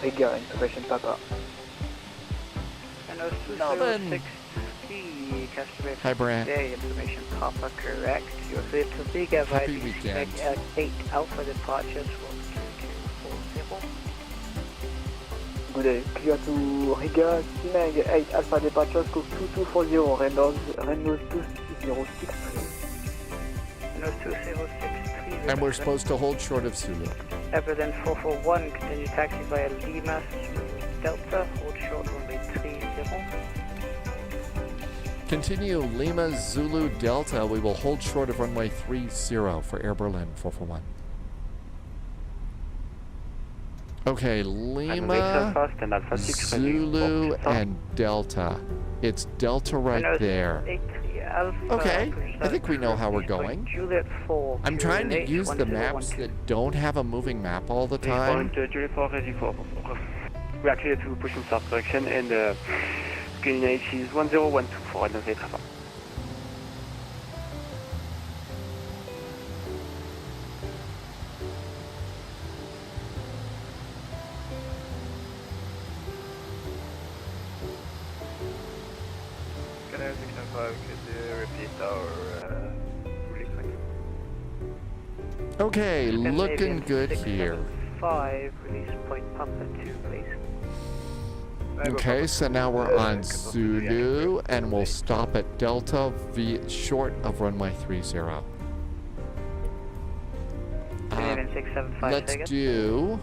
Riga, information Papa. Melbourne. 2063, Castor Hi, Brant. Day, information Papa correct. You're clear to Riga via Happy the weekend. spec 8 Alpha departures from 2240. Good day. Clear to Riga, Simeg 8 Alpha departure, scope 2240, Reynolds 2063. Reynolds 2063. And we're supposed to hold short of Zulu. Everton 441, continue taxi via Lima, Delta, hold short runway 30. Continue Lima Zulu Delta. We will hold short of runway 30 for Air Berlin 441. Okay, Lima, Zulu, and Delta. It's Delta right there. Okay, I think we know how we're going. I'm trying to use the maps that don't have a moving map all the time. We are clear to push in south direction and green H is 10124 and the traffic. Can I 695 could you repeat our release? Okay, looking good here. 5, release point Papa 2, please. Okay, so now we're on Zulu, and we'll stop at Delta short of runway 30. Let's do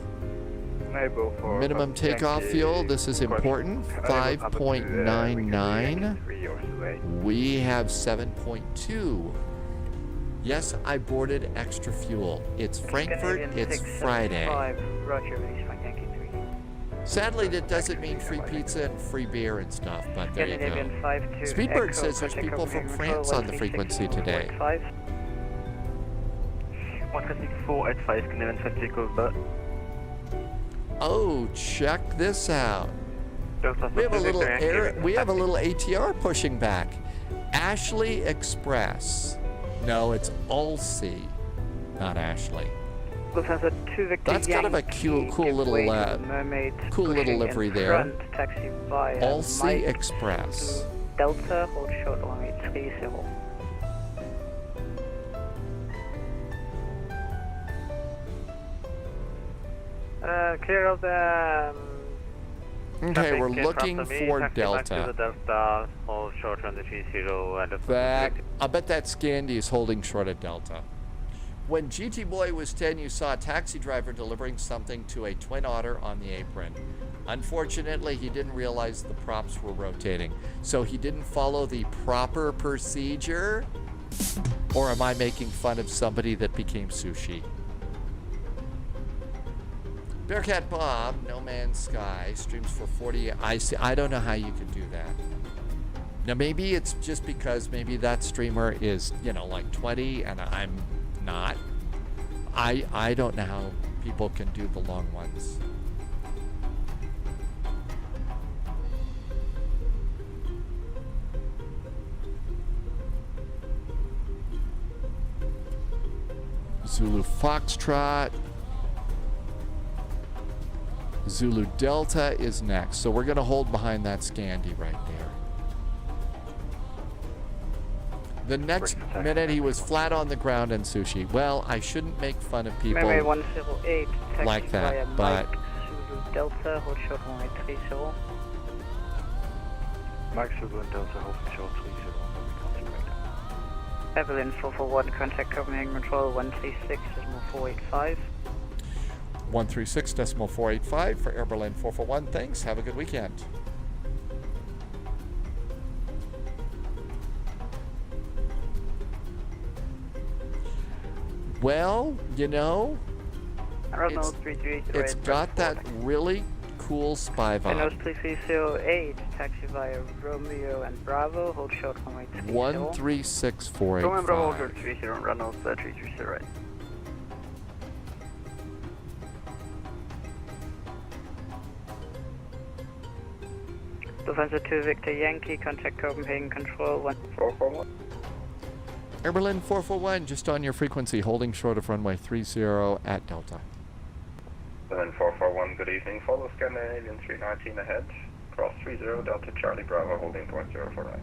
minimum takeoff fuel. This is important. 5.99. We have 7.2. Yes, I boarded extra fuel. It's Frankfurt. It's Friday. Roger, release point Yankee 3. Sadly, that doesn't mean free pizza and free beer and stuff, but there you go. Speedbird says there's people from France on the frequency today. 13485, Canadian 20 over. Oh, check this out. We have a little ATR pushing back. Ashley Express. No, it's Allsea, not Ashley. That's kind of a cool little livery there. Allsea Express. Delta, hold short runway 30. Clear of the... Okay, we're looking for Delta. Delta, hold short runway 30 and I bet that Scandi is holding short at Delta. When GT Boy was 10, you saw a taxi driver delivering something to a Twin Otter on the apron. Unfortunately, he didn't realize the props were rotating, so he didn't follow the proper procedure. Or am I making fun of somebody that became sushi? Bearcat Bob, No Man's Sky, streams for 40. I don't know how you could do that. Now, maybe it's just because maybe that streamer is, like 20 and I'm not. I don't know how people can do the long ones. Zulu Foxtrot. Zulu Delta is next. So we're going to hold behind that Scandi right there. The next minute he was flat on the ground in sushi. Well, I shouldn't make fun of people like that, but... Zulu Delta, hold short runway 30. Mike Zulu and Delta, hold short 30. Evelyn 441, contact Copenhagen Control 136.485. 136.485 for Air Berlin 441. Thanks. Have a good weekend. Well, it's got that really cool spy vibe. Reynolds 3308, taxi via Romeo and Bravo, hold short runway 30. 136.485. Romeo and Bravo, hold 30, Reynolds 3308. Lufthansa 2 Victor Yankee, contact Copenhagen Control 1441. Air Berlin 441, just on your frequency, holding short of runway 30 at Delta. Berlin 441, good evening. Follow Scandinavian 319 ahead. cross 30, Delta Charlie Bravo, holding point 04 right.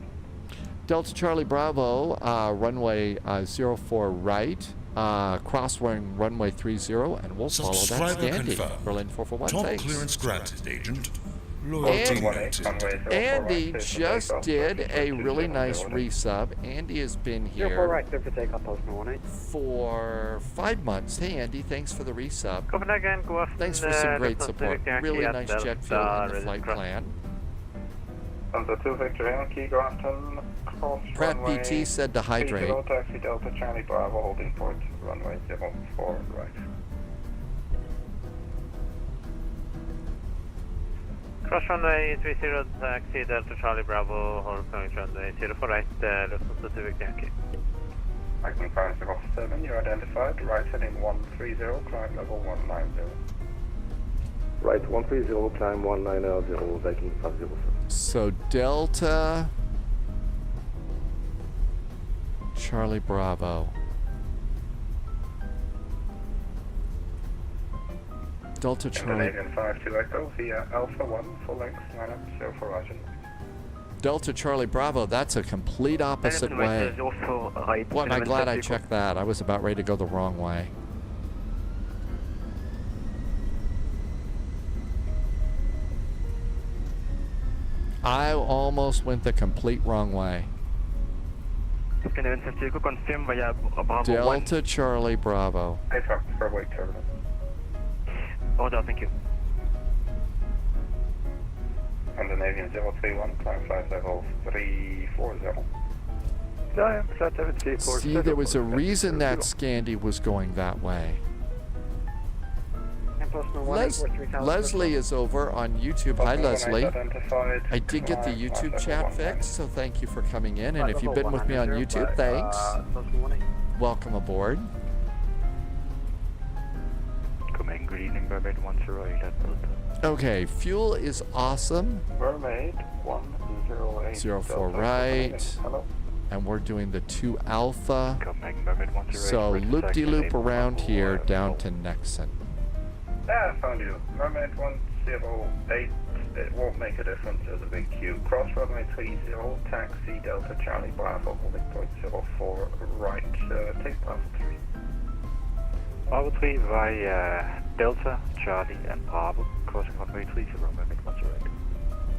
Delta Charlie Bravo, runway 04 right, crosswind runway 30, and we'll follow that Subscriber standing. confirmed. Berlin 441, Top thanks. clearance granted, Agent. Loyalty granted. Andy just did a really nice resub. Andy has been here for 5 months. Hey Andy, thanks for the resub. Copenhagen, go after. Thanks for some great support. Really nice jet fuel in the flight plan. Delta 2 Victor Yankee, Grafton, cross Pratt runway PT said to hydrate. 30, taxi Delta Charlie Bravo, holding point runway 04 right. Cross runway 30, taxi Delta Charlie Bravo, hold point runway 04 right, Delta 2 Victor Yankee. Acting 507, you're identified, right heading 130, climb level 190. Right 130, climb 190, Viking 507. So Delta Charlie Bravo. Delta Charlie. Canadian 52 Echo via Alpha 1, full length, line up 04 Roger. Delta Charlie Bravo, that's a complete opposite way. Boy, am I glad I checked that. I was about ready to go the wrong way. I almost went the complete wrong way. Delta Charlie Bravo. I talked for wake turbulence. Order, thank you. Scandinavian 031, climb flight level 340. See, there was a reason that Scandi was going that way. Leslie is over on YouTube. Hi, Leslie. I did get the YouTube chat fixed, so thank you for coming in. And if you've been with me on YouTube, thanks. Welcome aboard. Good evening, Mermaid 108. Okay, fuel is awesome. Mermaid 108. 04 right. And we're doing the 2 Alpha. So loop-de-loop around here down to Nexon. Yeah, I found you. Mermaid 108. It won't make a difference. There's a big queue. Cross runway 30, taxi Delta Charlie Bravo, holding point 04 right. Take Bravo 3. Bravo 3 via Delta, Charlie, and Bravo, crossing runway 30, Mermaid 108.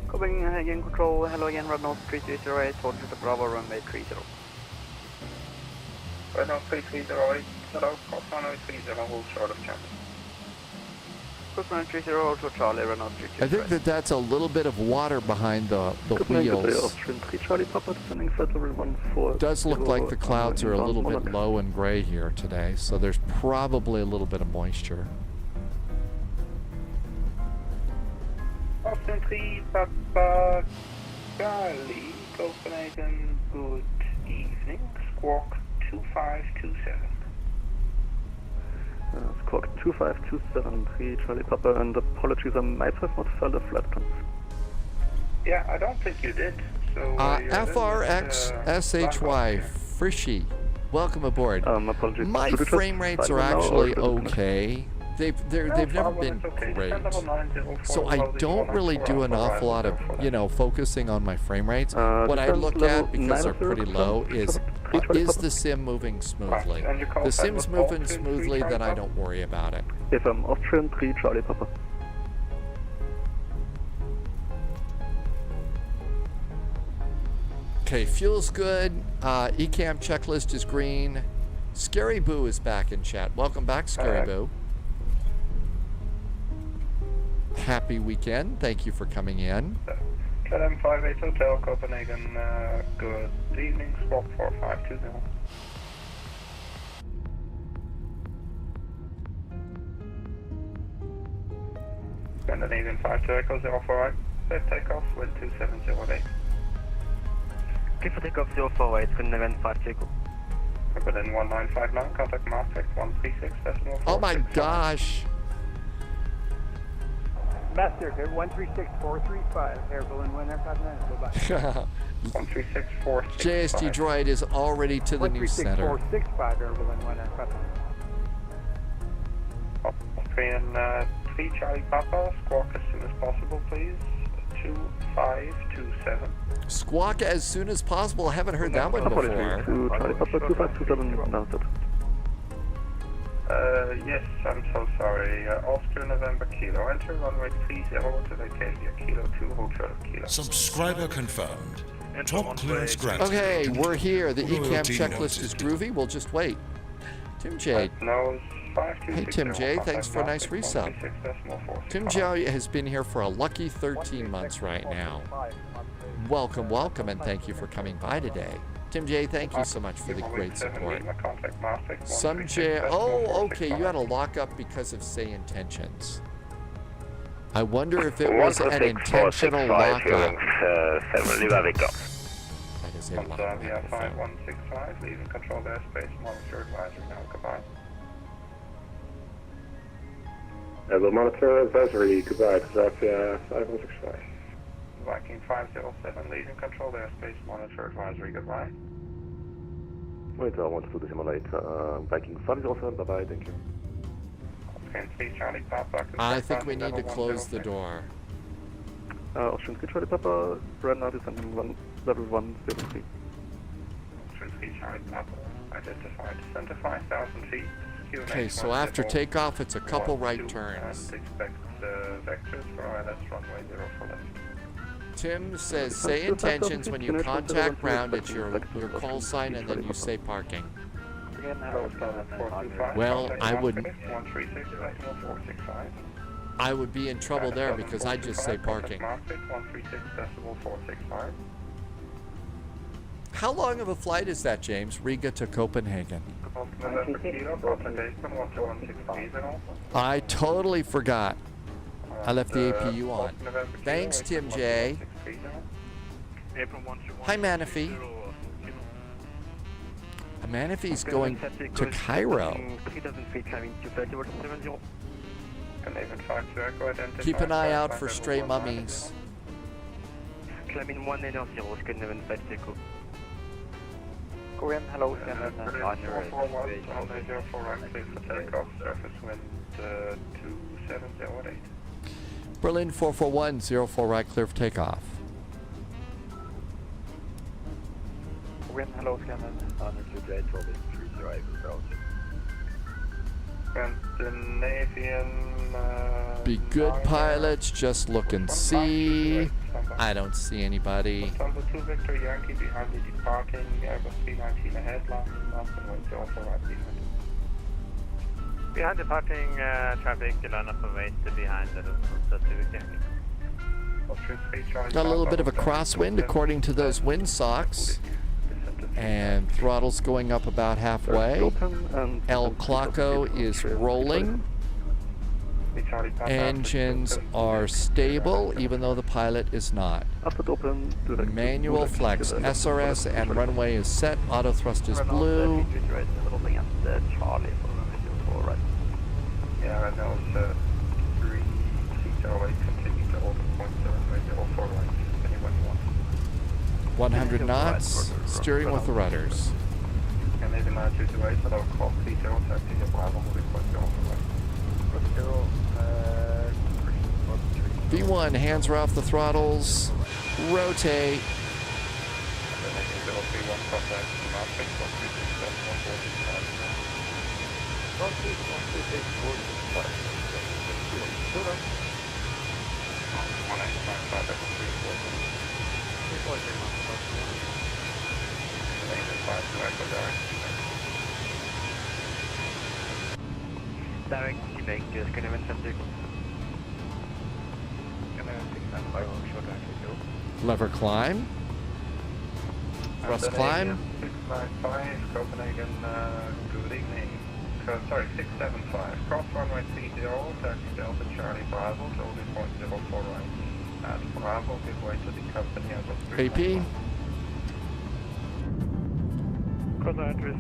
Copenhagen Control, hello again, Red North 3308, holding to the Bravo runway 30. Red North 3308, hello, cross runway 30, hold short of channel. Cross runway 30, hold short Charlie, Red North 3308. I think that's a little bit of water behind the wheels. Does look like the clouds are a little bit low and gray here today, so there's probably a little bit of moisture. Austin 3, Papa Charlie, Copenhagen, good evening, Squawk 2527. Squawk 2527, Charlie Papa, and apologies, I might have not felt a flat con. Yeah, I don't think you did. So FRXSHY, Frishy, welcome aboard. Apologies. My frame rates are actually okay. They've never been great. So I don't really do an awful lot of, focusing on my frame rates. What I look at, because they're pretty low, is the sim moving smoothly? The sim's moving smoothly, then I don't worry about it. If I'm Austrian 3, Charlie Papa. Okay, fuel's good. ECAM checklist is green. Scary Boo is back in chat. Welcome back, Scary Boo. Happy weekend. Thank you for coming in. KLM 58 Hotel, Copenhagen. Good evening. Squawk 4520. Scandinavian 52 Echo 04. Safe takeoff with 2708. Clear for takeoff 048, Scandinavian 52 Echo. Berlin 1959, contact Maastricht 136.4. Oh my gosh. Master, 136435, Air Berlin 1 aircraft 9, bye-bye. 13646. JST Droid is already to the news center. 13645, Air Berlin 1 aircraft 9. Austrian 3 Charlie Papa, squawk as soon as possible, please. 2527. Squawk as soon as possible. I haven't heard that one before. To Charlie Papa 2527 announced. Yes, I'm so sorry. Oscar November Kilo. Enter runway 30 to vacate via Kilo 2, Hotel Kilo. Subscriber confirmed. Top clearance granted. Okay, we're here. The ECAM Royalty checklist is groovy. We'll just wait. Tim J. Hey, Tim J. Thanks for a nice resub. Tim J. has been here for a lucky 13 months right now. Welcome, welcome, and thank you for coming by today. Tim J., thank you so much for the great support. Some J. Oh, okay, you had a lockup because of say intentions. I wonder if it was an intentional lockup. That is a lockup. Via 5165, leaving control airspace, monitor advisory now, goodbye. Hello, monitor advisory, goodbye, Xavia 5165. Viking 507, leaving control airspace, monitor advisory, goodbye. Wait, I want to simulate Viking 507, bye-bye, thank you. I think we need to close the door. Austrian Charlie Papa, right now descending level 103. Austrian Charlie Papa, identified, center 5,000 feet. Okay, so after takeoff, it's a couple right turns. Expect vectors for ILS runway 0 for left. Tim says, say intentions when you contact ground, it's your call sign, and then you say parking. Well, I wouldn't. I would be in trouble there because I just say parking. How long of a flight is that, James? Riga to Copenhagen. I totally forgot. I left the APU on. Thanks, Tim J. Hi, Manaphy. Manaphy's going to Cairo. Keep an eye out for stray mummies. Korean, hello, Berlin 441, 04 right, clear for takeoff. Korean, hello, Scannon, Scandinavian. Be good pilots, just look and see. I don't see anybody. Tango 2 Victor Yankee behind the departing Airbus 319 ahead, last and also right behind. Behind departing traffic, line up and wait behind the Got a little bit of a crosswind according to those wind socks. And throttle's going up about halfway. El Clocko is rolling. Engines are stable, even though the pilot is not. Manual flex. SRS and runway is set. Auto thrust is blue. Yeah, right now it's 308, continue to hold the point 0 right. Anyone you want. 100 knots, steering with the rudders. And maybe 9228, so I'll call 30, taxi to Bravo, moving point 0 right. V1, hands are off the throttles. Rotate. Direct Quebec, Scandinavian Center. Lever climb. Thrust climb. 695, Copenhagen, good evening. Sorry, 675. Cross runway 30, taxi Delta Charlie Bravo, holding point 04 right. At Bravo, give way to the company AP.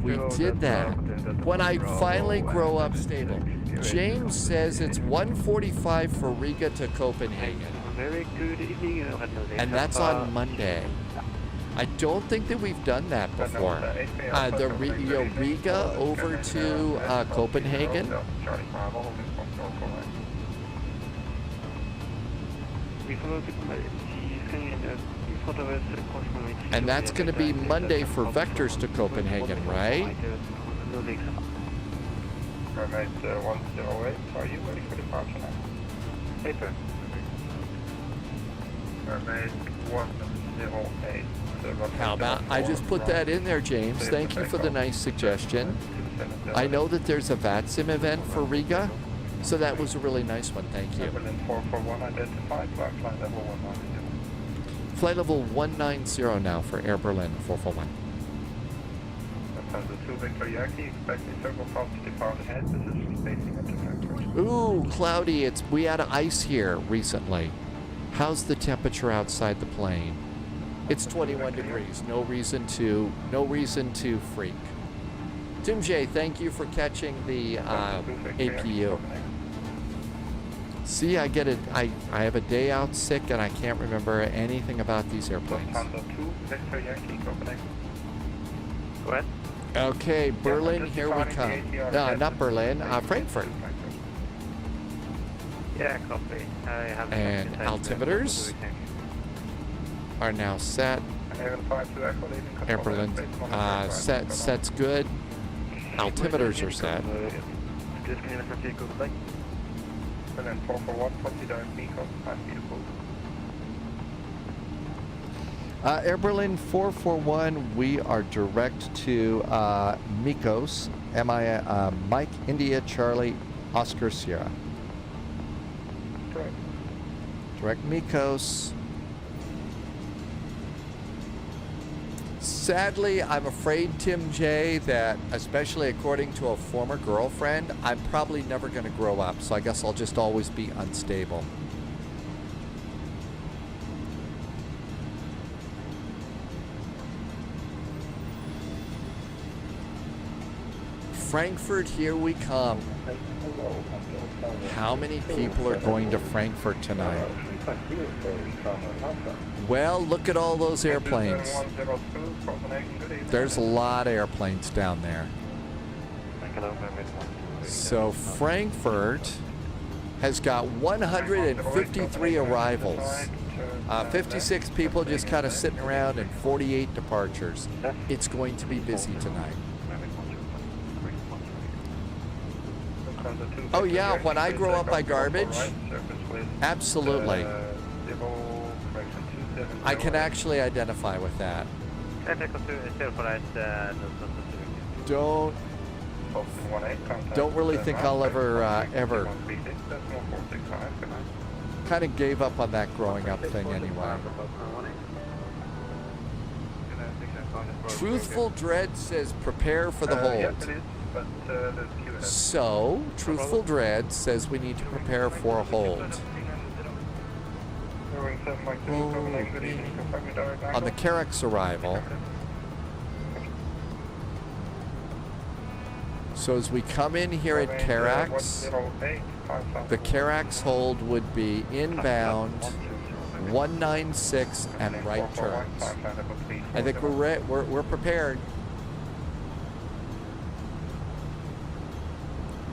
We did that. When I finally grow up stable. James says it's 1:45 for Riga to Copenhagen. Very good evening. And that's on Monday. I don't think that we've done that before. Riga over to Copenhagen. And that's going to be Monday for vectors to Copenhagen, right? Mermaid 108, are you ready for departure now? Paper. Mermaid 108. How about I just put that in there, James? Thank you for the nice suggestion. I know that there's a VATSIM event for Riga, so that was a really nice one. Thank you. Berlin 441 identified, flight level 190. Flight level 190 now for Air Berlin 441. Lufthansa 2 Victor Yankee, expecting several pods to depart ahead. This is facing into Frankfurt. Ooh, cloudy. We had ice here recently. How's the temperature outside the plane? It's 21 degrees. No reason to freak. Tim J, thank you for catching the APU. See, I get it. I have a day out sick and I can't remember anything about these airplanes. Lufthansa 2 Victor Yankee, Copenhagen. Go ahead. Okay, Berlin, here we come. No, not Berlin, Frankfurt. Yeah, copy. I have And altimeters are now set. Air Berlin set's good. Altimeters are set. Berlin 441, consider Miko, 5 feet above. Air Berlin 441, we are direct to Mikos, Mike, India, Charlie, Oscar, Sierra. Correct. Direct Mikos. Sadly, I'm afraid, Tim J, that especially according to a former girlfriend, I'm probably never going to grow up, so I guess I'll just always be unstable. Frankfurt, here we come. How many people are going to Frankfurt tonight? Well, look at all those airplanes. There's a lot of airplanes down there. So Frankfurt has got 153 arrivals. 56 people just kind of sitting around and 48 departures. It's going to be busy tonight. Oh yeah, when I grow up by garbage, absolutely. I can actually identify with that. Don't really think I'll ever kind of gave up on that growing up thing anyway. Truthful Dread says prepare for the hold. So, Truthful Dread says we need to prepare for a hold. On the KOUN's arrival. So as we come in here at KOUN's, the KOUN's hold would be inbound 196 and right turns. I think we're prepared.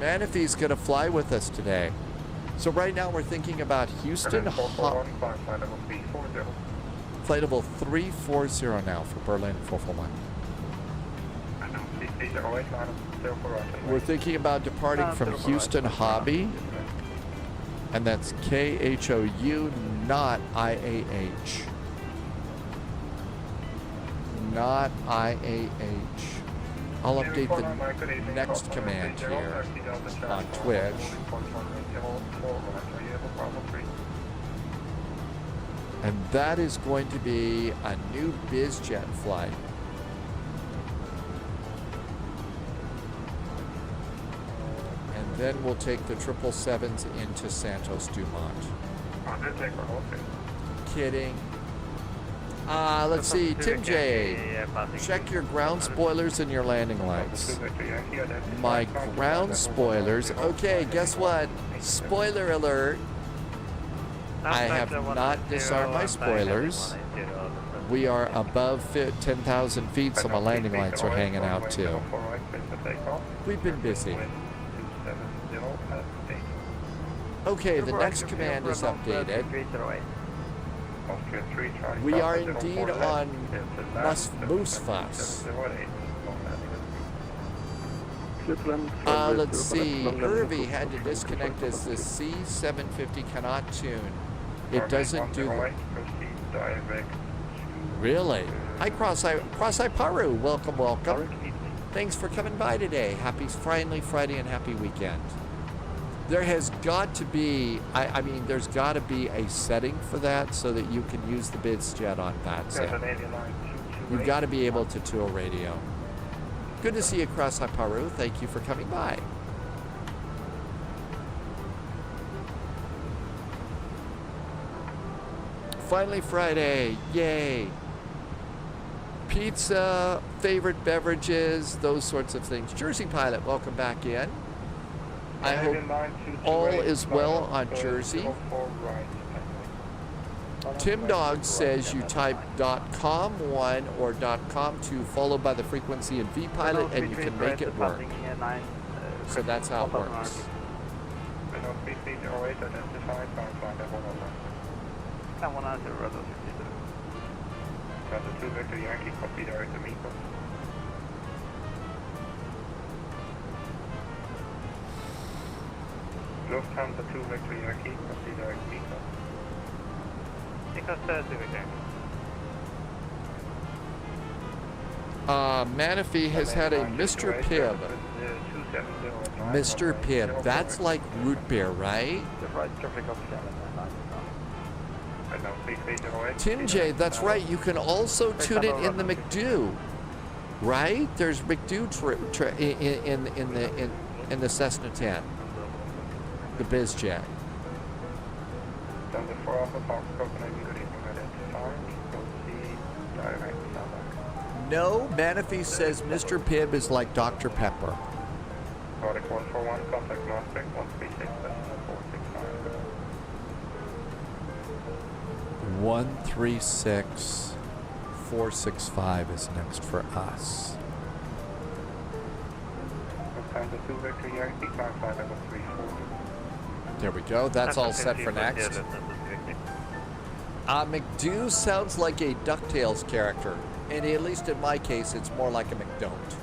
Manafee's going to fly with us today. So right now we're thinking about Houston, flight level 340 now for Berlin 441. We're thinking about departing from Houston Hobby, and that's KHOU, not IAH. Not IAH. I'll update the next command here on Twitch. And that is going to be a new BizJet flight. And then we'll take the 777s into Santos Dumont. Kidding. Let's see, Tim J, check your ground spoilers and your landing lights. My ground spoilers, okay, guess what? Spoiler alert. I have not disarmed my spoilers. We are above 10,000 feet, so my landing lights are hanging out too. We've been busy. Okay, the next command is updated. Austria 3, Charlie We Papa are 04 indeed left, on clear to land, Moosfas. 708, long landing at Clear to land. Let's see. Hervey had to disconnect as the C750 cannot tune. It doesn't do. Proceed direct. Really? Hi, Cross-Eye Paru. Welcome, welcome. Thanks for coming by today. Happy finally Friday and happy weekend. There has got to be, I mean, there's got to be a setting for that so that you can use the BizJet on VATSIM. You've got to be able to tool radio. Good to see you, Cross-Eye Paru. Thank you for coming by. Finally Friday, yay. Pizza, favorite beverages, those sorts of things. Jersey Pilot, welcome back in. I hope all is well on Jersey. Tim Dog says you type .com1 or .com2 followed by the frequency in VPilot and you can make it work. So that's how it works. Delta 2 Victor Yankee, copy direct to Miko. Lufthansa 2 Victor Yankee, copy direct to Miko. Because 2 Victor Manaphy has had a Mr. Pibb. Mr. Pibb, that's like root beer, right? Tim J, that's right. You can also tune it in the McDo, right? There's McDo in the Cessna 10, the BizJet. No, Manaphy says Mr. Pibb is like Dr. Pepper. Nordic 141, contact Maastricht 136, 469. 136-465 is next for us. There we go. That's all set for next. McDo sounds like a DuckTales character. And at least in my case, it's more like a McDon't.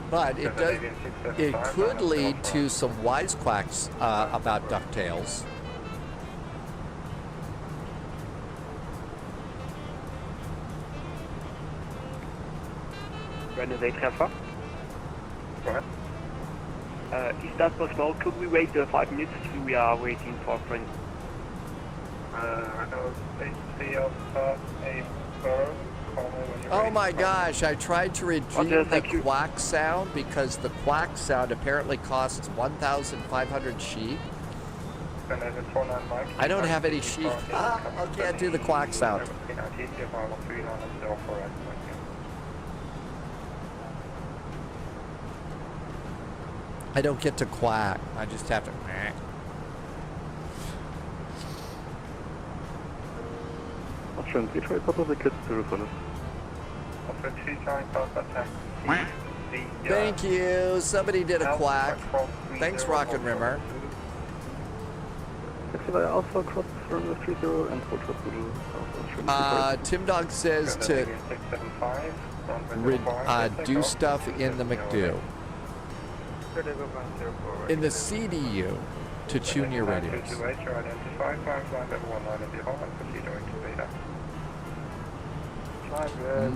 But it does. It could lead to some wisecracks about DuckTales. Renewed Treffer. Go ahead. Is that possible? Could we wait 5 minutes? We are waiting for a friend. Oh my gosh, I tried to redeem the quack sound because the quack sound apparently costs 1,500 sheep. I don't have any sheep. I can't do the quack sound. I don't get to quack. I just have to quack. Schön, Detroit, Papa, the kids to refund. Thank you. Somebody did a quack. Thanks, Rocket Rimmer. Alpha cross runway 30 and hold for Poodle. Tim Dog says to do stuff in the McDo. In the CDU to tune your radios.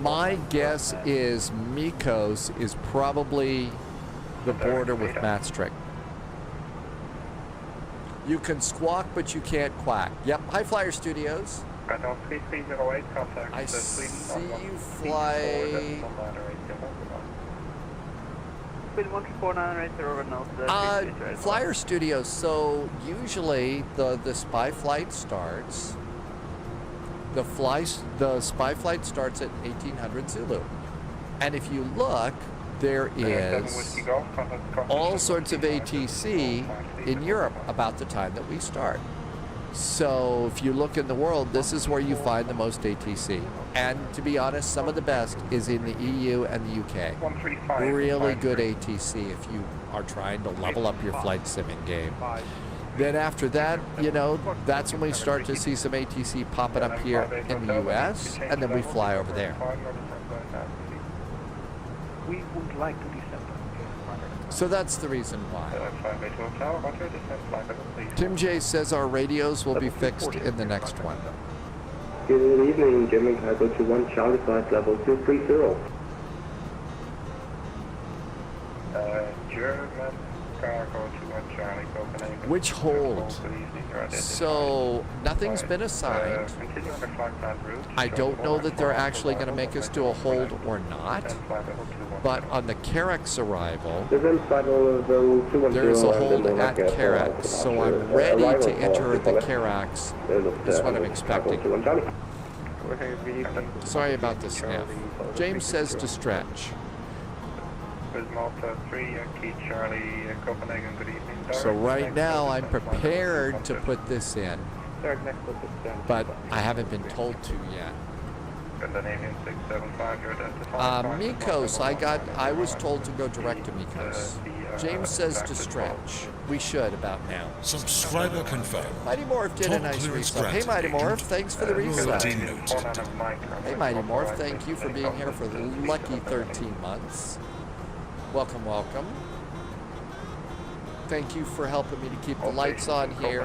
My guess is Mikos is probably the border with Maastricht. You can squawk, but you can't quack. Yep. Hi, Flyer Studios. I see you fly. Flyer Studios. So usually the spy flight starts. The spy flight starts at 1800 Zulu, and if you look, there is all sorts of ATC in Europe about the time that we start. So if you look in the world, this is where you find the most ATC. And to be honest, some of the best is in the EU and the UK. Really good ATC if you are trying to level up your flight simming game. Then after that, you know, that's when we start to see some ATC popping up here in the US, and then we fly over there. We would like to descend. So that's the reason why. Tim J says our radios will be fixed in the next one. Good evening, German cargo to 1 Charlie flight level 230. German cargo to 1 Charlie, Copenhagen. Which hold? So nothing's been assigned. I don't know that they're actually going to make us do a hold or not. But on the KOUN arrival, there's a hold at KOUN. So I'm ready to enter the KOUN. Is what I'm expecting. Sorry about the sniff. James says to stretch. So right now I'm prepared to put this in, but I haven't been told to yet. Mykonos, I was told to go direct to Mykonos. James says to stretch. We should about now. Subscriber confirmed. Mighty Morph did a nice resub. Hey Mighty Morph, thanks for the resub. Hey Mighty Morph, thank you for being here for the lucky 13 months. Welcome, welcome. Thank you for helping me to keep the lights on here.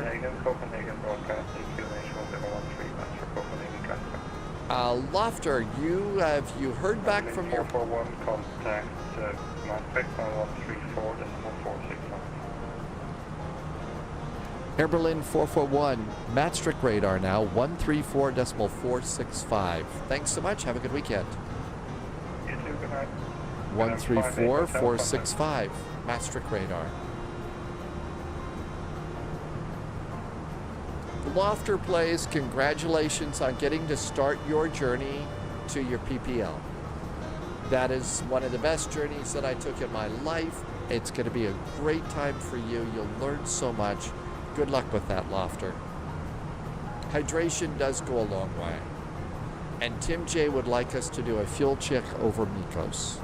Lofter, have you heard back from your... 441 contact Maastricht 134.465. Air Berlin 441, Maastricht radar now, 134.465. Thanks so much, have a good weekend. You too, good night. 134.465, Maastricht radar. Lofter plays, congratulations on getting to start your journey to your PPL. That is one of the best journeys that I took in my life. It's going to be a great time for you. You'll learn so much. Good luck with that, Lofter. Hydration does go a long way. And Tim J would like us to do a fuel check over Mykonos.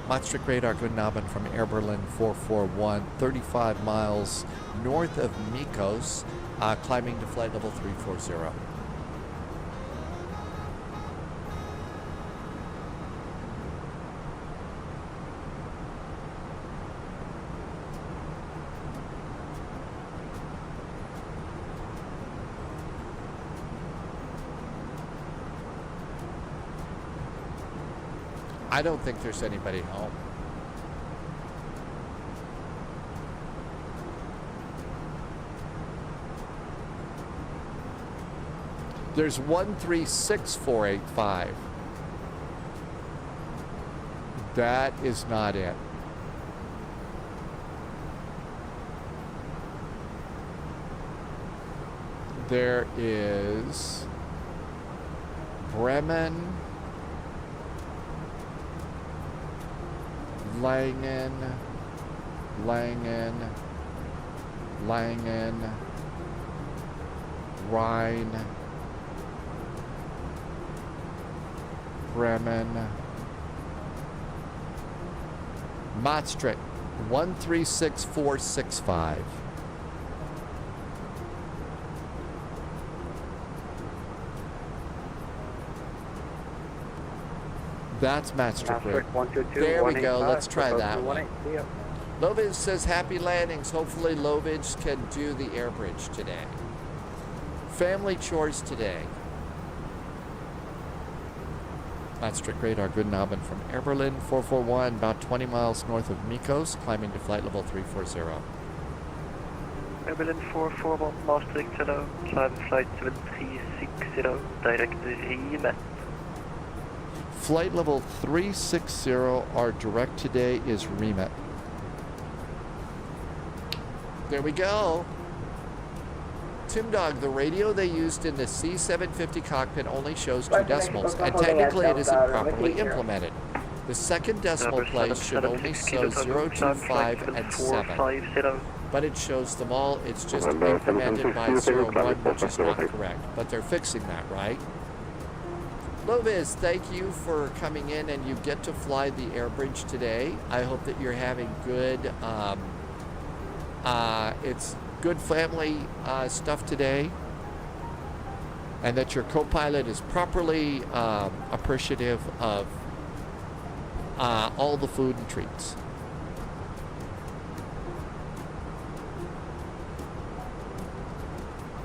Maastricht radar, Guten Abend from Air Berlin 441, 35 miles north of Mykonos, climbing to flight level 340. I don't think there's anybody home. There's 136485. That is not it. There is Bremen, Langen, Rhine, Bremen, Maastricht, 136465. That's Maastricht. There we go. Let's try that one. Loviz says happy landings. Hopefully Loviz can do the Airbridge today. Family chores today. Maastricht radar, Guten Abend from Air Berlin 441, about 20 miles north of Mykonos, climbing to flight level 340. Air Berlin 441, Maastricht, hello. Climb flight 7360, direct Riemen. Flight level 360, our direct today is Riemen. There we go. Tim Dog, the radio they used in the C750 cockpit only shows 2 decimals, and technically it isn't properly implemented. The second decimal place should only show 0, 2, 5, and 7. but it shows them all. It's just incremented by 01, which is not correct. But they're fixing that, right? Lovis, thank you for coming in, and you get to fly the Airbridge today. I hope that you're having good, it's good family stuff today, and that your co-pilot is properly appreciative of all the food and treats.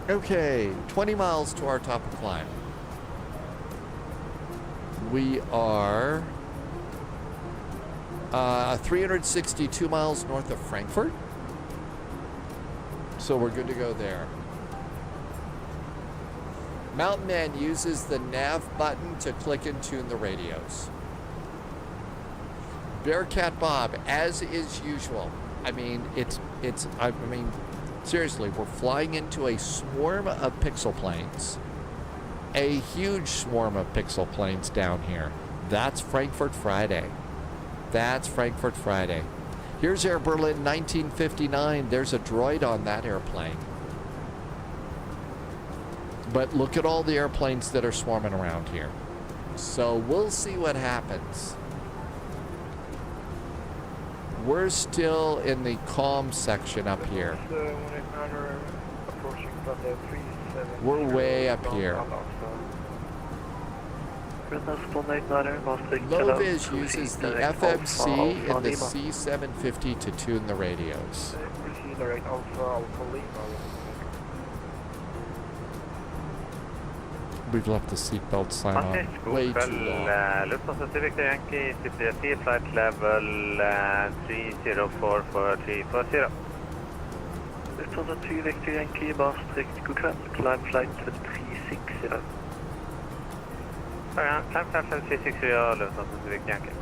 Okay, 20 miles to our top of climb. We are 362 miles north of Frankfurt. So we're good to go there. Mountain Man uses the nav button to click and tune the radios. Bearcat Bob, as is usual. I mean, seriously, we're flying into a swarm of pixel planes. A huge swarm of pixel planes down here. That's Frankfurt Friday. That's Frankfurt Friday. Here's Air Berlin 1959. There's a droid on that airplane. But look at all the airplanes that are swarming around here. So we'll see what happens. We're still in the calm section up here. We're way up here. Lovis uses the FMC in the C750 to tune the radios. We've left the seatbelt sign on way too long. Lufthansa Civic Yankee, CPSC, flight level 304 for 340. Lufthansa Civic Yankee, Maastricht, good climb flight level 360. Climb flight level 360, Lufthansa Civic Yankee.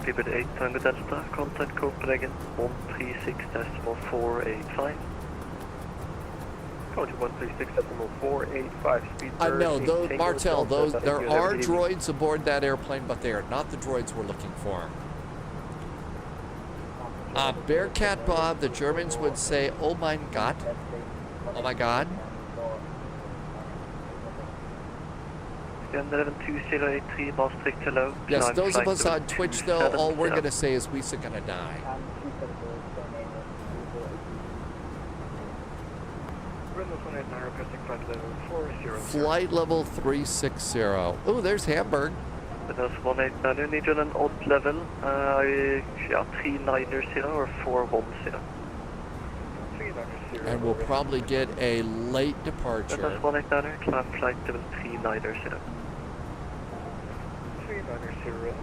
Clipper 8 Tango Delta, contact Copenhagen 136.485. Code 136.485, speed bird. No, those, Martel, there are droids aboard that airplane, but they are not the droids we're looking for. Bearcat Bob, the Germans would say, oh my God. Oh my God. 11283 Maastricht, hello. Yes, those of us on Twitch, though, all we're going to say is we're going to die. Flight level 360. Oh, there's Hamburg. That's 189. You need an odd level. 390 or 410. And we'll probably get a late departure. That's 189. Climb flight level 390. 390.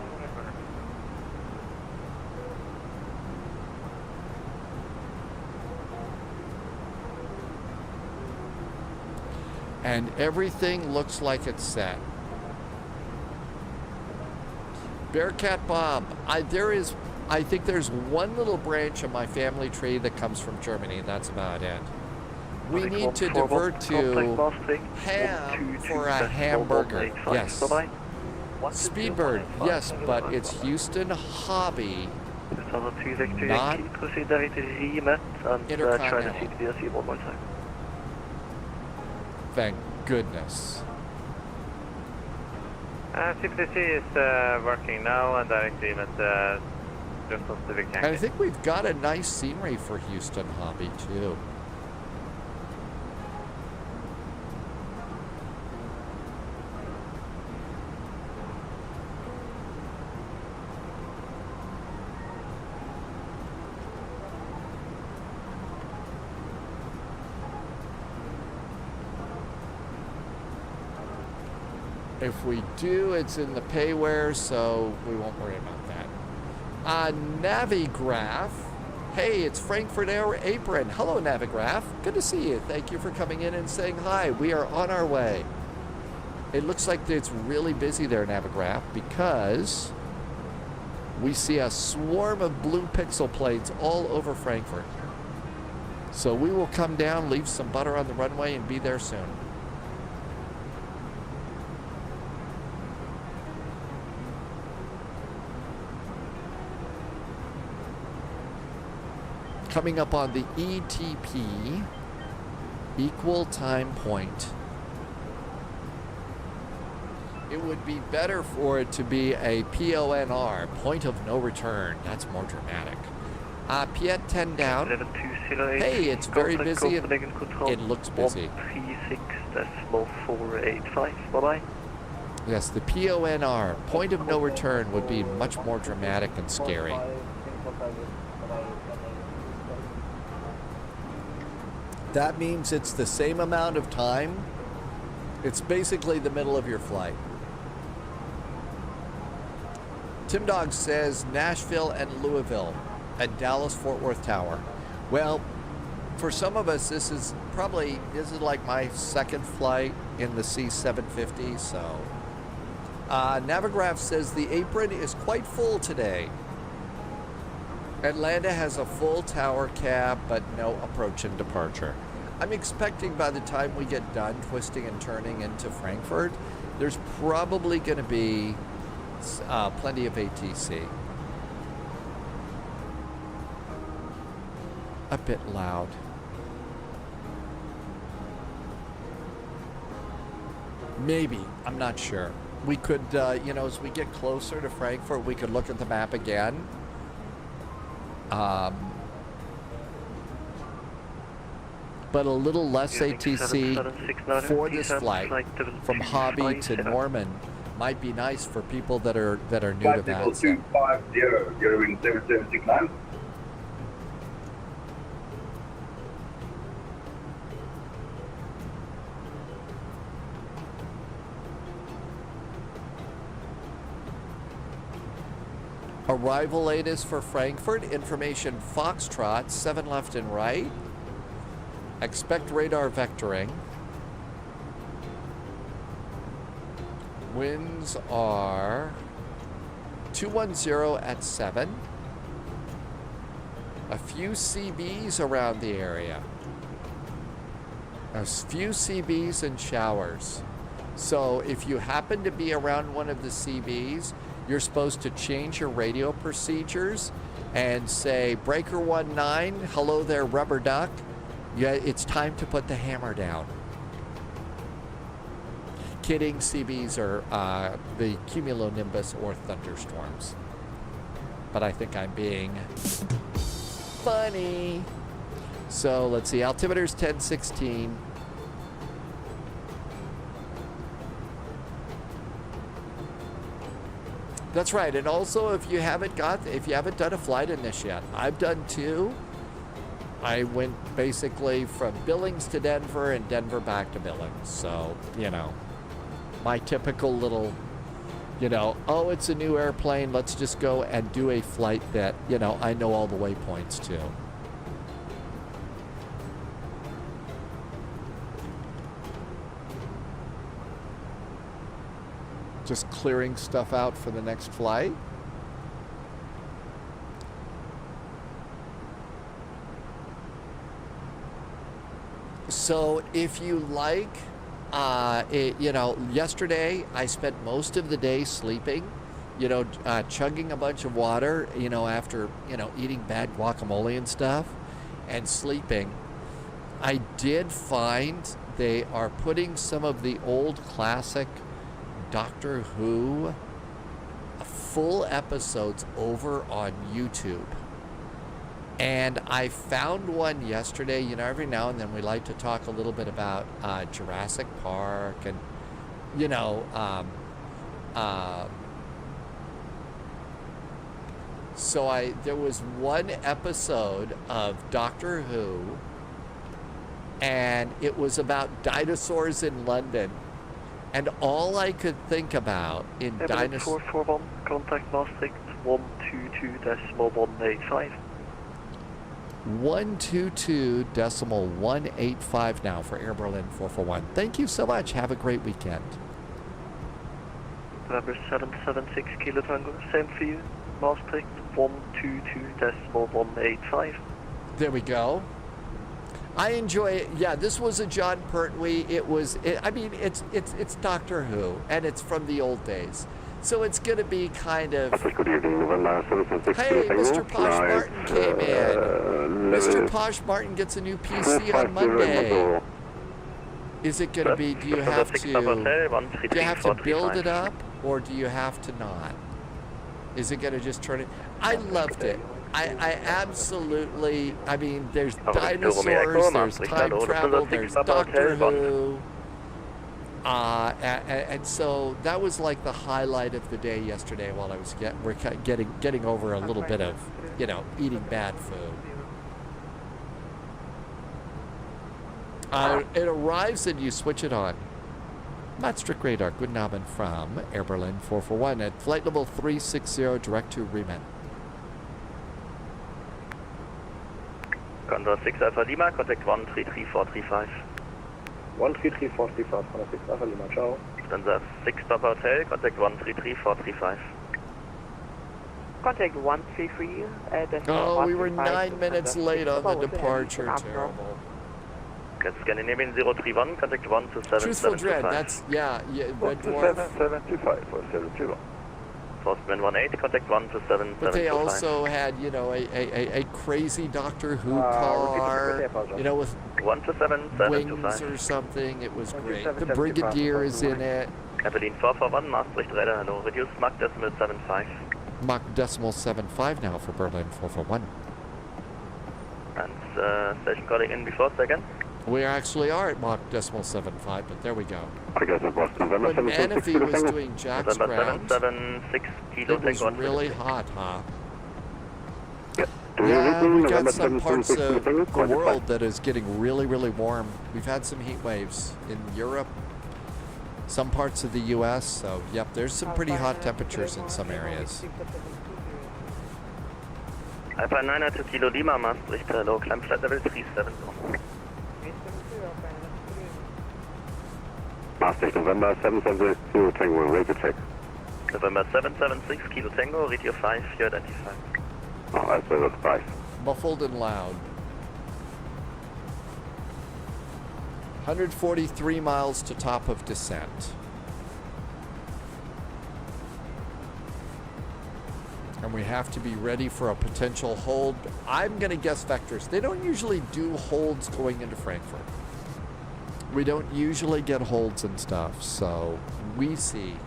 And everything looks like it's set. Bearcat Bob, I think there's one little branch of my family tree that comes from Germany, and that's about it. We need to divert to ham for a hamburger. Yes. Speedbird, yes, but it's Houston Hobby, not Intercontinental. Thank goodness. CPC is working now and direct beam at Lufthansa Civic Yankee. And I think we've got a nice scenery for Houston Hobby too. If we do, it's in the payware, so we won't worry about that. Navigraph. Hey, it's Frankfurt Apron. Hello, Navigraph. Good to see you. Thank you for coming in and saying hi. We are on our way. It looks like it's really busy there, Navigraph, because we see a swarm of blue pixel planes all over Frankfurt. So we will come down, leave some butter on the runway, and be there soon. coming up on the ETP, equal time point. It would be better for it to be a PONR, point of no return. That's more dramatic. Piet 10 down. Hey, it's very busy. It looks busy. 136.485. Bye-bye. Yes, the PONR, point of no return, would be much more dramatic and scary. That means it's the same amount of time. It's basically the middle of your flight. Tim Dog says Nashville and Louisville and Dallas Fort Worth Tower. Well, for some of us, this is like my second flight in the C-750, so. Navigraph says the apron is quite full today. Atlanta has a full tower cab, but no approach and departure. I'm expecting by the time we get done twisting and turning into Frankfurt, there's probably going to be plenty of ATC. A bit loud. Maybe, I'm not sure. We could, as we get closer to Frankfurt, we could look at the map again. But a little less ATC for this flight from Hobby to Norman might be nice for people that are new to VATSIM. 250, you're in 7769. Arrival latest for Frankfurt, information Foxtrot, 7 left and right. Expect radar vectoring. Winds are 210 at 7. A few CBs around the area. A few CBs and showers. So if you happen to be around one of the CBs, you're supposed to change your radio procedures and say, breaker 19, hello there, rubber duck. Yeah, it's time to put the hammer down. Kidding, CBs are the cumulonimbus or thunderstorms. But I think I'm being funny. So let's see, altimeter's 1016. That's right, and also if you haven't done a flight in this yet, I've done 2. I went basically from Billings to Denver and Denver back to Billings. So, my typical little, oh, it's a new airplane, let's just go and do a flight that, I know all the waypoints to. Just clearing stuff out for the next flight. So if you like, yesterday I spent most of the day sleeping, chugging a bunch of water, after, eating bad guacamole and stuff and sleeping. I did find they are putting some of the old classic Doctor Who full episodes over on YouTube. And I found one yesterday. Every now and then we like to talk a little bit about Jurassic Park and, so there was one episode of Doctor Who, and it was about dinosaurs in London. And all I could think about in dinosaurs... 441, contact Maastricht 122.185. 122.185 now for Air Berlin 441. Thank you so much. Have a great weekend. November 776 Kilo Tango, same for you. Maastricht 122.185. There we go. I enjoy it. Yeah, this was a John Pertwee. It's Doctor Who, and it's from the old days. So it's going to be kind of... Hey, Mr. Posh Martin came in. Mr. Posh Martin gets a new PC on Monday. Is it going to be, do you have to build it up, or do you have to not? Is it going to just turn it? I loved it. I absolutely, I mean, there's dinosaurs, there's time travel, there's Doctor Who. And so that was like the highlight of the day yesterday while I was getting over a little bit of, you know, eating bad food. It arrives and you switch it on. Maastricht radar, guten Abend from Air Berlin 441 at flight level 360 direct to Riemann. Condor 6 Alpha Lima, contact 133435. 133435, Condor 6 Alpha Lima, ciao. Lufthansa 6 Papa Hotel, contact 133435. Contact 133. Oh, we were 9 minutes late on the departure. Terrible. Scandinavian 031, contact 127. Truthful Dread, that's, yeah, Red Dwarf. 725 for 731. Postman 18, contact 127. But they also had, you know, a crazy Doctor Who car, you know, with wings or something. It was great. The Brigadier is in it. Evelyn 441, Maastricht radar, hello. Reduce Mach decimal 75. Mach decimal 75 now for Berlin 441. And station calling in before second. We actually are at Mach decimal 75, but there we go. I guess it was November When Menifee was doing Jack's ground, 776 kilo it was tango really hot, huh? Yeah, we got some parts of the world that is getting really, really warm. We've had some heat waves in Europe, some parts of the U.S., so yep, there's some pretty hot temperatures in some areas. Alpha 9 to Kilo Lima, Maastricht, hello, climb flight level 37. Maastricht, November 770 Tango, radio check. November 776 Kilo Tango, radio 5, you identified. Oh, that's the 5. Muffled and loud. 143 miles to top of descent. And we have to be ready for a potential hold. I'm going to guess vectors. They don't usually do holds going into Frankfurt. We don't usually get holds and stuff, so we see.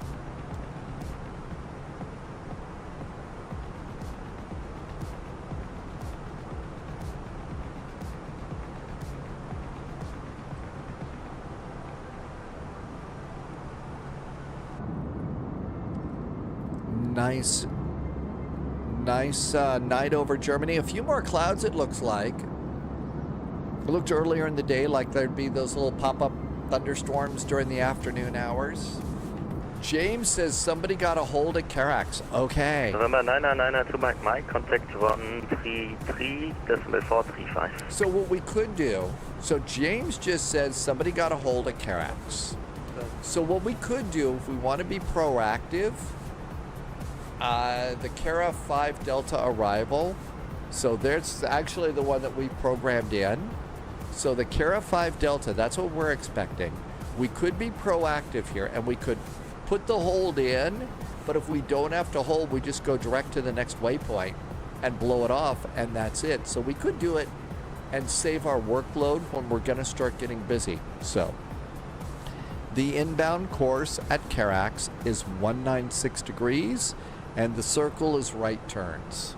Nice night over Germany. A few more clouds, it looks like. It looked earlier in the day like there'd be those little pop-up thunderstorms during the afternoon hours. James says somebody got a hold at KOUN. Okay. November 992 Mike, contact 133.435. So what we could do, so James just says somebody got a hold at KOUN. So what we could do if we want to be proactive, the Kara 5 Delta arrival, so there's actually the one that we programmed in. So the Kara 5 Delta, that's what we're expecting. We could be proactive here and we could put the hold in, but if we don't have to hold, we just go direct to the next waypoint and blow it off, and that's it. So we could do it and save our workload when we're going to start getting busy. So the inbound course at KOUN is 196 degrees, and the circle is right turns.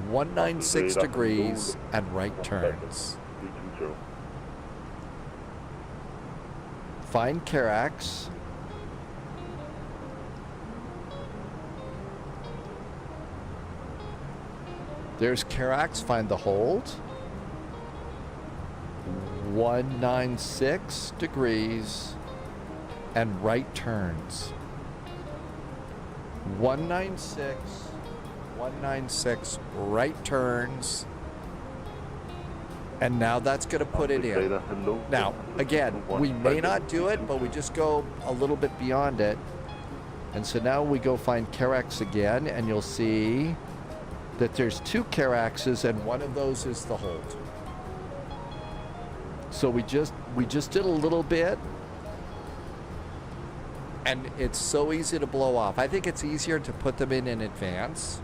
196 degrees and right turns. Find KOUN. There's KOUN, find the hold. 196 degrees and right turns. 196, right turns. And now that's going to put it in. Now, again, we may not do it, but we just go a little bit beyond it. And so now we go find KOUN again, and you'll see that there's two KOUNs, and one of those is the hold. So we just did a little bit, and it's so easy to blow off. I think it's easier to put them in advance.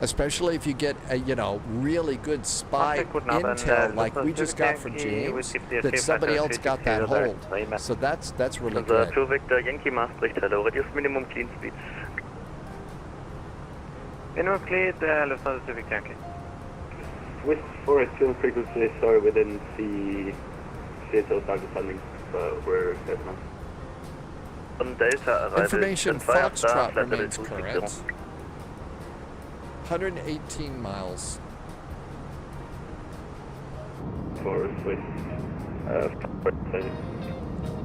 Especially if you get a, you know, really good spy intel like we just got from James, that somebody else got that hold. So that's really good. True Victor Yankee Maastricht, hello, reduce minimum clean speeds. Minimum clean, Lufthansa True Victor Yankee. With forest field frequency, sorry, we didn't see CSO target landing, but we're good now. Information Foxtrot remains current. 118 miles.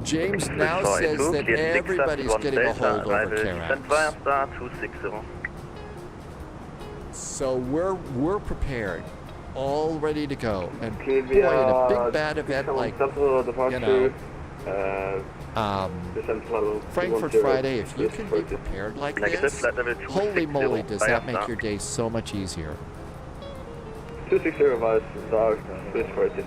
James now says that everybody's getting a hold over KOUN. So we're prepared, all ready to go. And boy, in a big bad event like, you know, Frankfurt Friday, if you can be prepared like this, holy moly, does that make your day so much easier. 260 revised, dark, Swiss 40.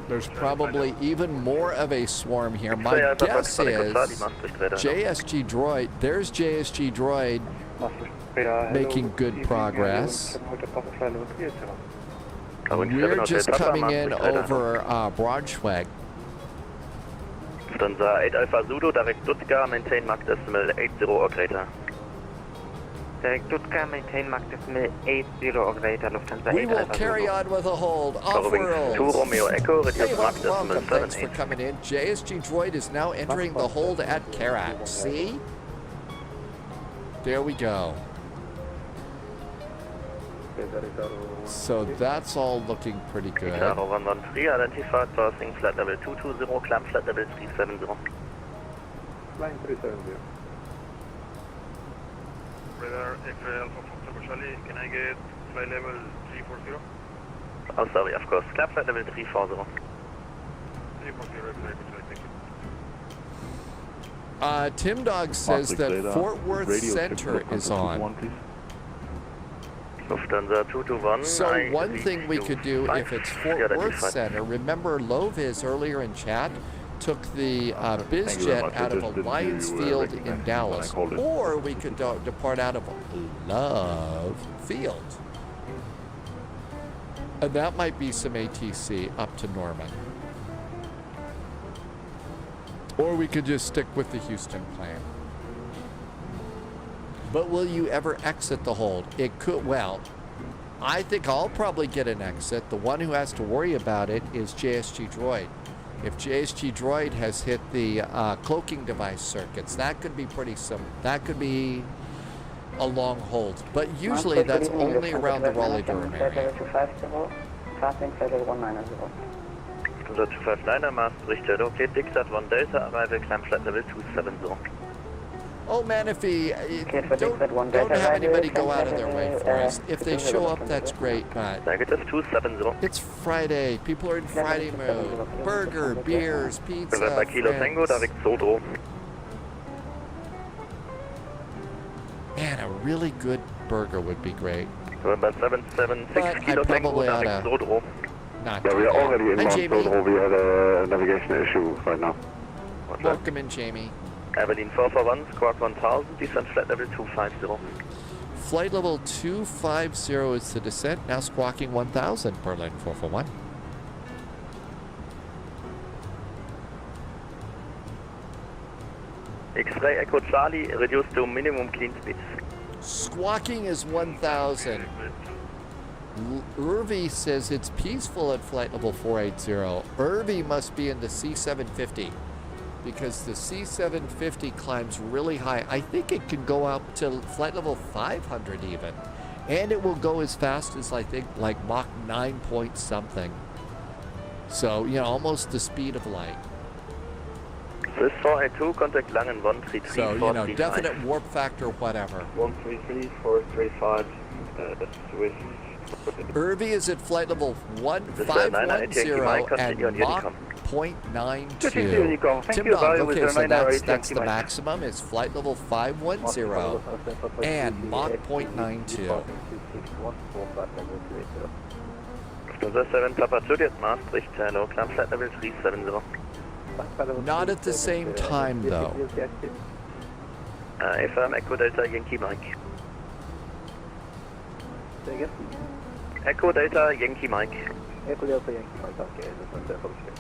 There's probably even more of a swarm here. My guess is JSG Droid, there's JSG Droid making good progress. We're just coming in over Braunschweig. Lufthansa 8 Alpha Zulu, direct Stuttgart, maintain Mach decimal 80 or greater. Direct Stuttgart, maintain Mach decimal 80 or greater, Lufthansa 8 We will carry on with a hold. Off-world. 2 Romeo Echo, reduce Hey, Mach decimal welcome. Thanks for 78. coming in. JSG Droid is now entering the hold at KAUN. See? There we go. So that's all looking pretty good. Claro, 113, identified, passing flight level 220, climb flight level 370. Flying 370. Radar FL for Charlie, can I get flight level 340? Oh, sorry, of course. Climb flight level 340. 340, Tim Dog says that Fort Worth Center is on. Lufthansa 221. So one thing we could do if it's Fort Worth Center, remember Loviz earlier in chat took the BizJet out of Alliance Field in Dallas, or we could depart out of Love Field. And that might be some ATC up to Norman. Or we could just stick with the Houston plan. But will you ever exit the hold? It could, well, I think I'll probably get an exit. The one who has to worry about it is JSG Droid. If JSG Droid has hit the cloaking device circuits, that could be that could be a long hold. But usually that's only around the Raleigh-Durham area. 259, Maastricht, okay, Dixat 1 Delta, arrival, climb flight level 270. Oh man, if don't have anybody go out of their way for us. If they show up, that's great, but it's Friday. People are in Friday mode. Burger, beers, pizza, man, a really good burger would be great. But I probably ought to not do we are that. already in Hi, Mount Jamie. Soto. We had a navigation issue right now. Welcome in, Jamie. Abilene 441, squawk 1000, descent flight level 250. Flight level 250 is the descent, now squawking 1000, Berlin 441. X-ray Echo Charlie, reduce to minimum clean speeds. Squawking is 1000. Irvi says it's peaceful at flight level 480. Irvi must be in the C750 because the C750 climbs really high. I think it can go up to flight level 500 even. And it will go as fast as I think like Mach 9 point something. So, you know, almost the speed of light. Swiss 482, contact Langen 133. So, you know, definite warp factor, whatever. 133, 435, Swiss. Irvi is at flight level 1510 and Mach 0.92. Tim Dog, okay, so that's the maximum is flight level 510 and Mach 0.92. Lufthansa 7 Papa Juliet Maastricht, hello, climb flight level 370. Not at the same time, though. Affirm Echo Delta Yankee Mike. Echo Delta Yankee Mike. Echo Delta Yankee Mike, okay, this one's Echo Delta.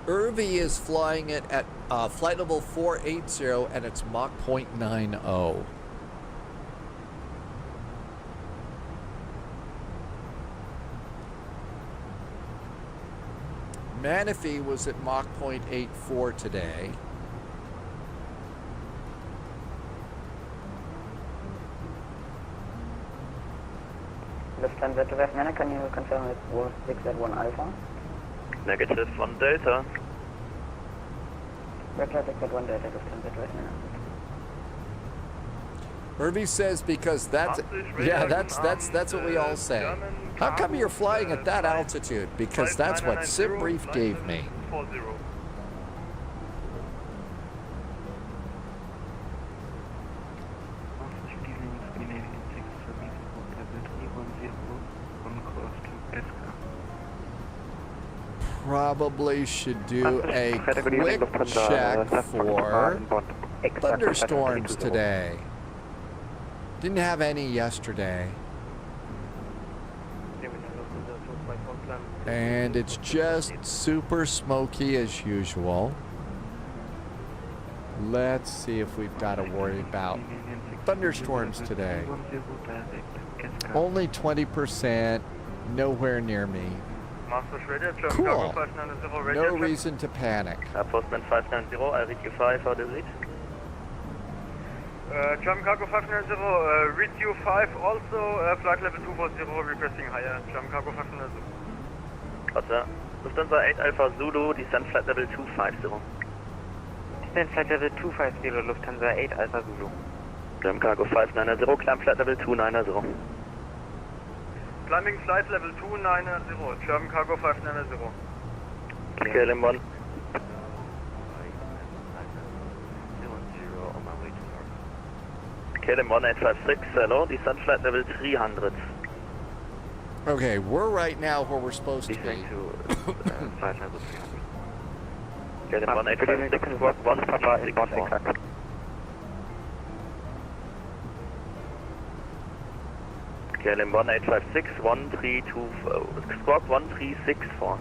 Irvi is flying it at flight level 480 and it's Mach 0.90. Manaphy was at Mach 0.84 today. Lufthansa 2 can you confirm it was 6 at 1 Alpha? Negative 1 Delta. Roger, 6 at 1 Delta, Lufthansa 2 Irvi says because that's what we all say. How come you're flying at that altitude? Because that's what SIPBrief gave me. Probably should do a quick check for thunderstorms today. Didn't have any yesterday. And it's just super smoky as usual. Let's see if we've got to worry about thunderstorms today. Only 20%, nowhere near me. Cool. No reason to panic. Postman 590, I read you 5, how does it? German Cargo 590, read you 5, also flight level 240, requesting higher. German Cargo 590. Roger. Lufthansa 8 Alpha Zulu, descent flight level 250. Descent flight level 250, Lufthansa 8 Alpha Zulu. German Cargo 590, climb flight level 290. Climbing flight level 290, German Cargo 590. KLM 1. KLM 1856, hello, descent flight level 300. Okay, we're right now where we're supposed to be. KLM 1856, squawk 1364. KLM 1856, 1324, squawk 1364.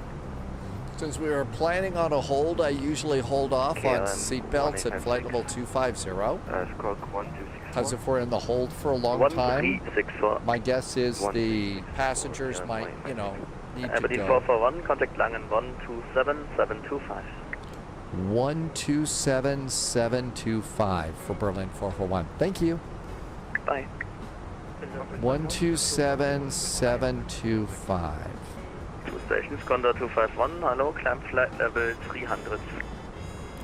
Since we were planning on a hold, I usually hold off on seatbelts at flight level 250. Squawk 1264. Because if we're in the hold for a long time, my guess is the passengers might, you know, need to go. 441, contact Langen 127725. 127725 for Berlin 441. Thank you. Bye. 127725. Two stations, Condor 251, hello, climb flight level 300.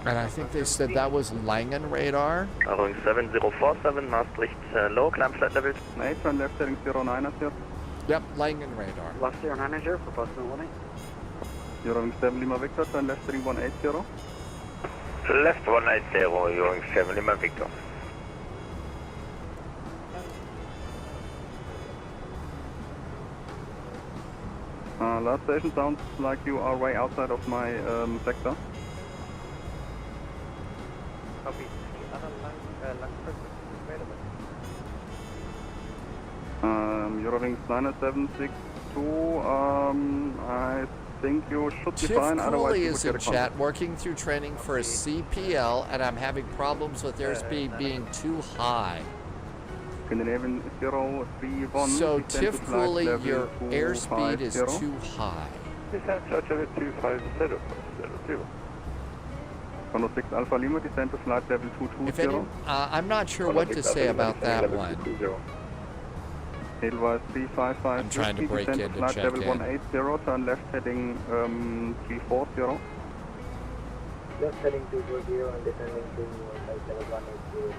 And I think they said that was Langen radar. Arrowing 7047, Maastricht, low, climb flight level. 8, turn left heading 090. Yep, Langen radar. Left 090 for Boston 18. Arrowing 7 Lima Victor, turn left heading 180. Left 180, Arrowing 7 Lima Victor. Last station sounds like you are way outside of my sector. Copy. The other Langford available. Eurowings 9762, I think you should be fine, Tiff otherwise Cooley you would is get in a chat, contact. working through training for a CPL, and I'm having problems with airspeed being too high. Scandinavian 031. So descend to Tiff flight Cooley, level your airspeed is 250. too high. Descent touch level 250, 00. Condor 6 Alpha Lima, descend to flight level 220. I'm not sure what to say about that one. Edelweiss 355. I'm trying to break in to flight check level in. 180, turn left heading 340. Just heading 240 and descending to flight level 180.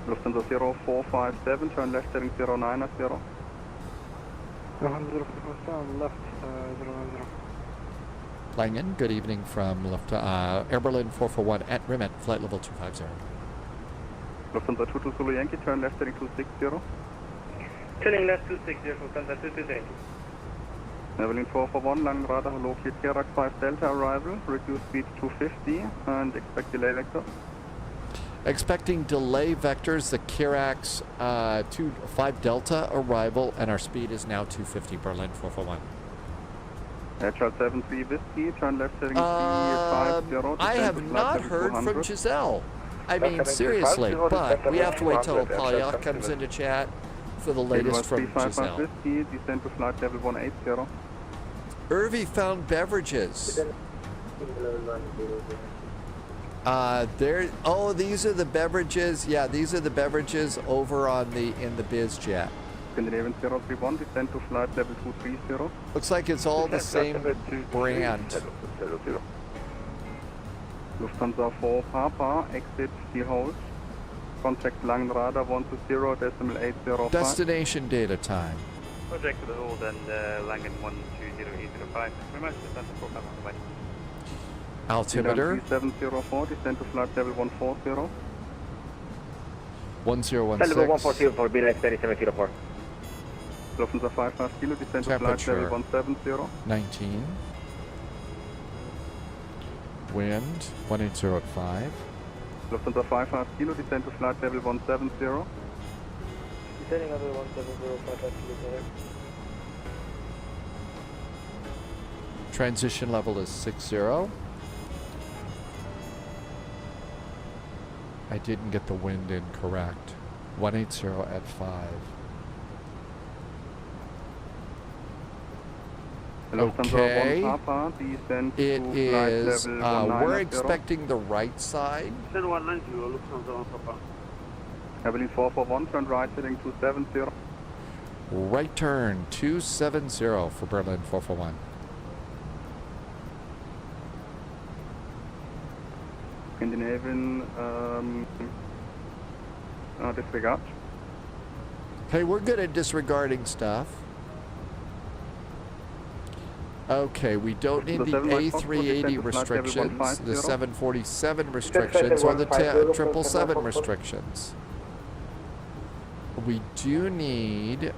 Lufthansa 0457, turn left heading 090. left 090. Flying in, good evening from Air Berlin 441 at Rimet, flight level 250. Lufthansa 22 Zulu Yankee, turn left heading 260. Turning left 260, Lufthansa 22 Yankee. Berlin 441, Lang radar, hello, clear KRAX 5 Delta arrival, reduce speed 250 and expect delay vector. Expecting delay vectors, the KRAX 5 Delta arrival, and our speed is now 250, Berlin 441. Charles 73 Whiskey, turn left heading 350. I have not heard from Giselle. I mean, seriously, but we have to wait till Paulo comes into chat for the latest from Giselle. Whiskey, descend to flight level 180. Irvi found beverages. These are the beverages. Yeah, these are the beverages over on in the biz jet. Scandinavian 031, descend to flight level 230. Looks like it's all the same brand. Lufthansa 4 Papa, exit the hold. Contact Lang radar 120.805. Destination data time. Project to the hold and Langen 120.805. Remember, descent to program on the way. Altimeter 3704, descend to flight level 140. 1016. Level 140 for BLX 3704. Lufthansa 55 kilo, descend to flight level 170. 19. Wind 1805. Lufthansa 55 kilo, descend to flight level 170. Descending over 170, 55 kilo. Transition level is 60. I didn't get the wind in correct. 180 at 5. Okay. It is, we're expecting the right side. Berlin 441, turn right heading 270. Right turn 270 for Berlin 441. Scandinavian disregard. Hey, we're good at disregarding stuff. Okay, we don't need the A380 restrictions, the 747 restrictions, or the 777 restrictions. We do need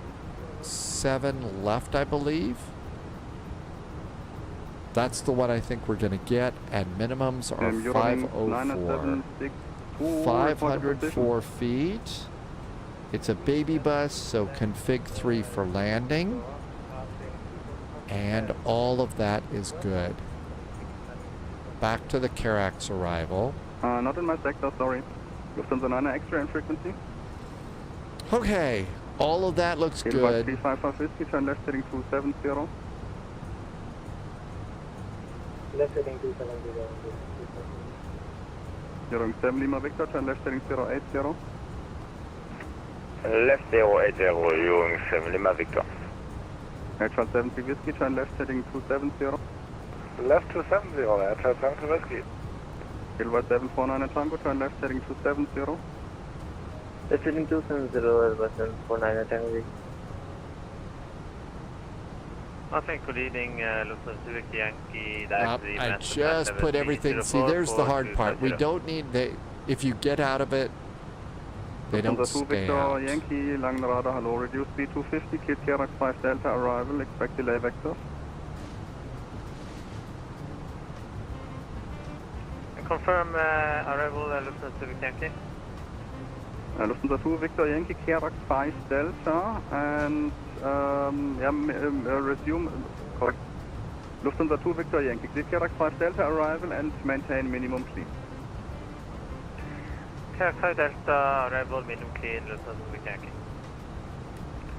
7 left, I believe. That's the one I think we're going to get, and minimums are 504. 504 feet. It's a baby bus, so config 3 for landing. And all of that is good. Back to the KRAX arrival. Not in my sector, sorry. Lufthansa 9 X-ray and frequency. Okay, all of that looks good. 355 Whiskey, turn left heading 270. Left heading 270. You're 7 Lima Victor, turn left heading 080. Left 080, you're 7 Lima Victor. Charles 70 Whiskey, turn left heading 270. Left 270, Charles 70 Whiskey. Silver 749 Tango, turn left heading 270. Left heading 270, Silver 749 Tango. Nothing, good evening, Lufthansa Civic Yankee. I just put everything, see there's the hard part. We don't need, if you get out of it, they don't stay out. Yankee, Lang radar, hello, reduce speed 250, clear KRAX 5 Delta arrival, expect delay vector. Confirm arrival, Lufthansa Civic Yankee. Lufthansa 2 Victor Yankee, KRAX 5 Delta, and resume, correct. Lufthansa 2 Victor Yankee, clear KRAX 5 Delta arrival and maintain minimum clean. KRAX 5 Delta arrival, minimum clean, Lufthansa Civic Yankee.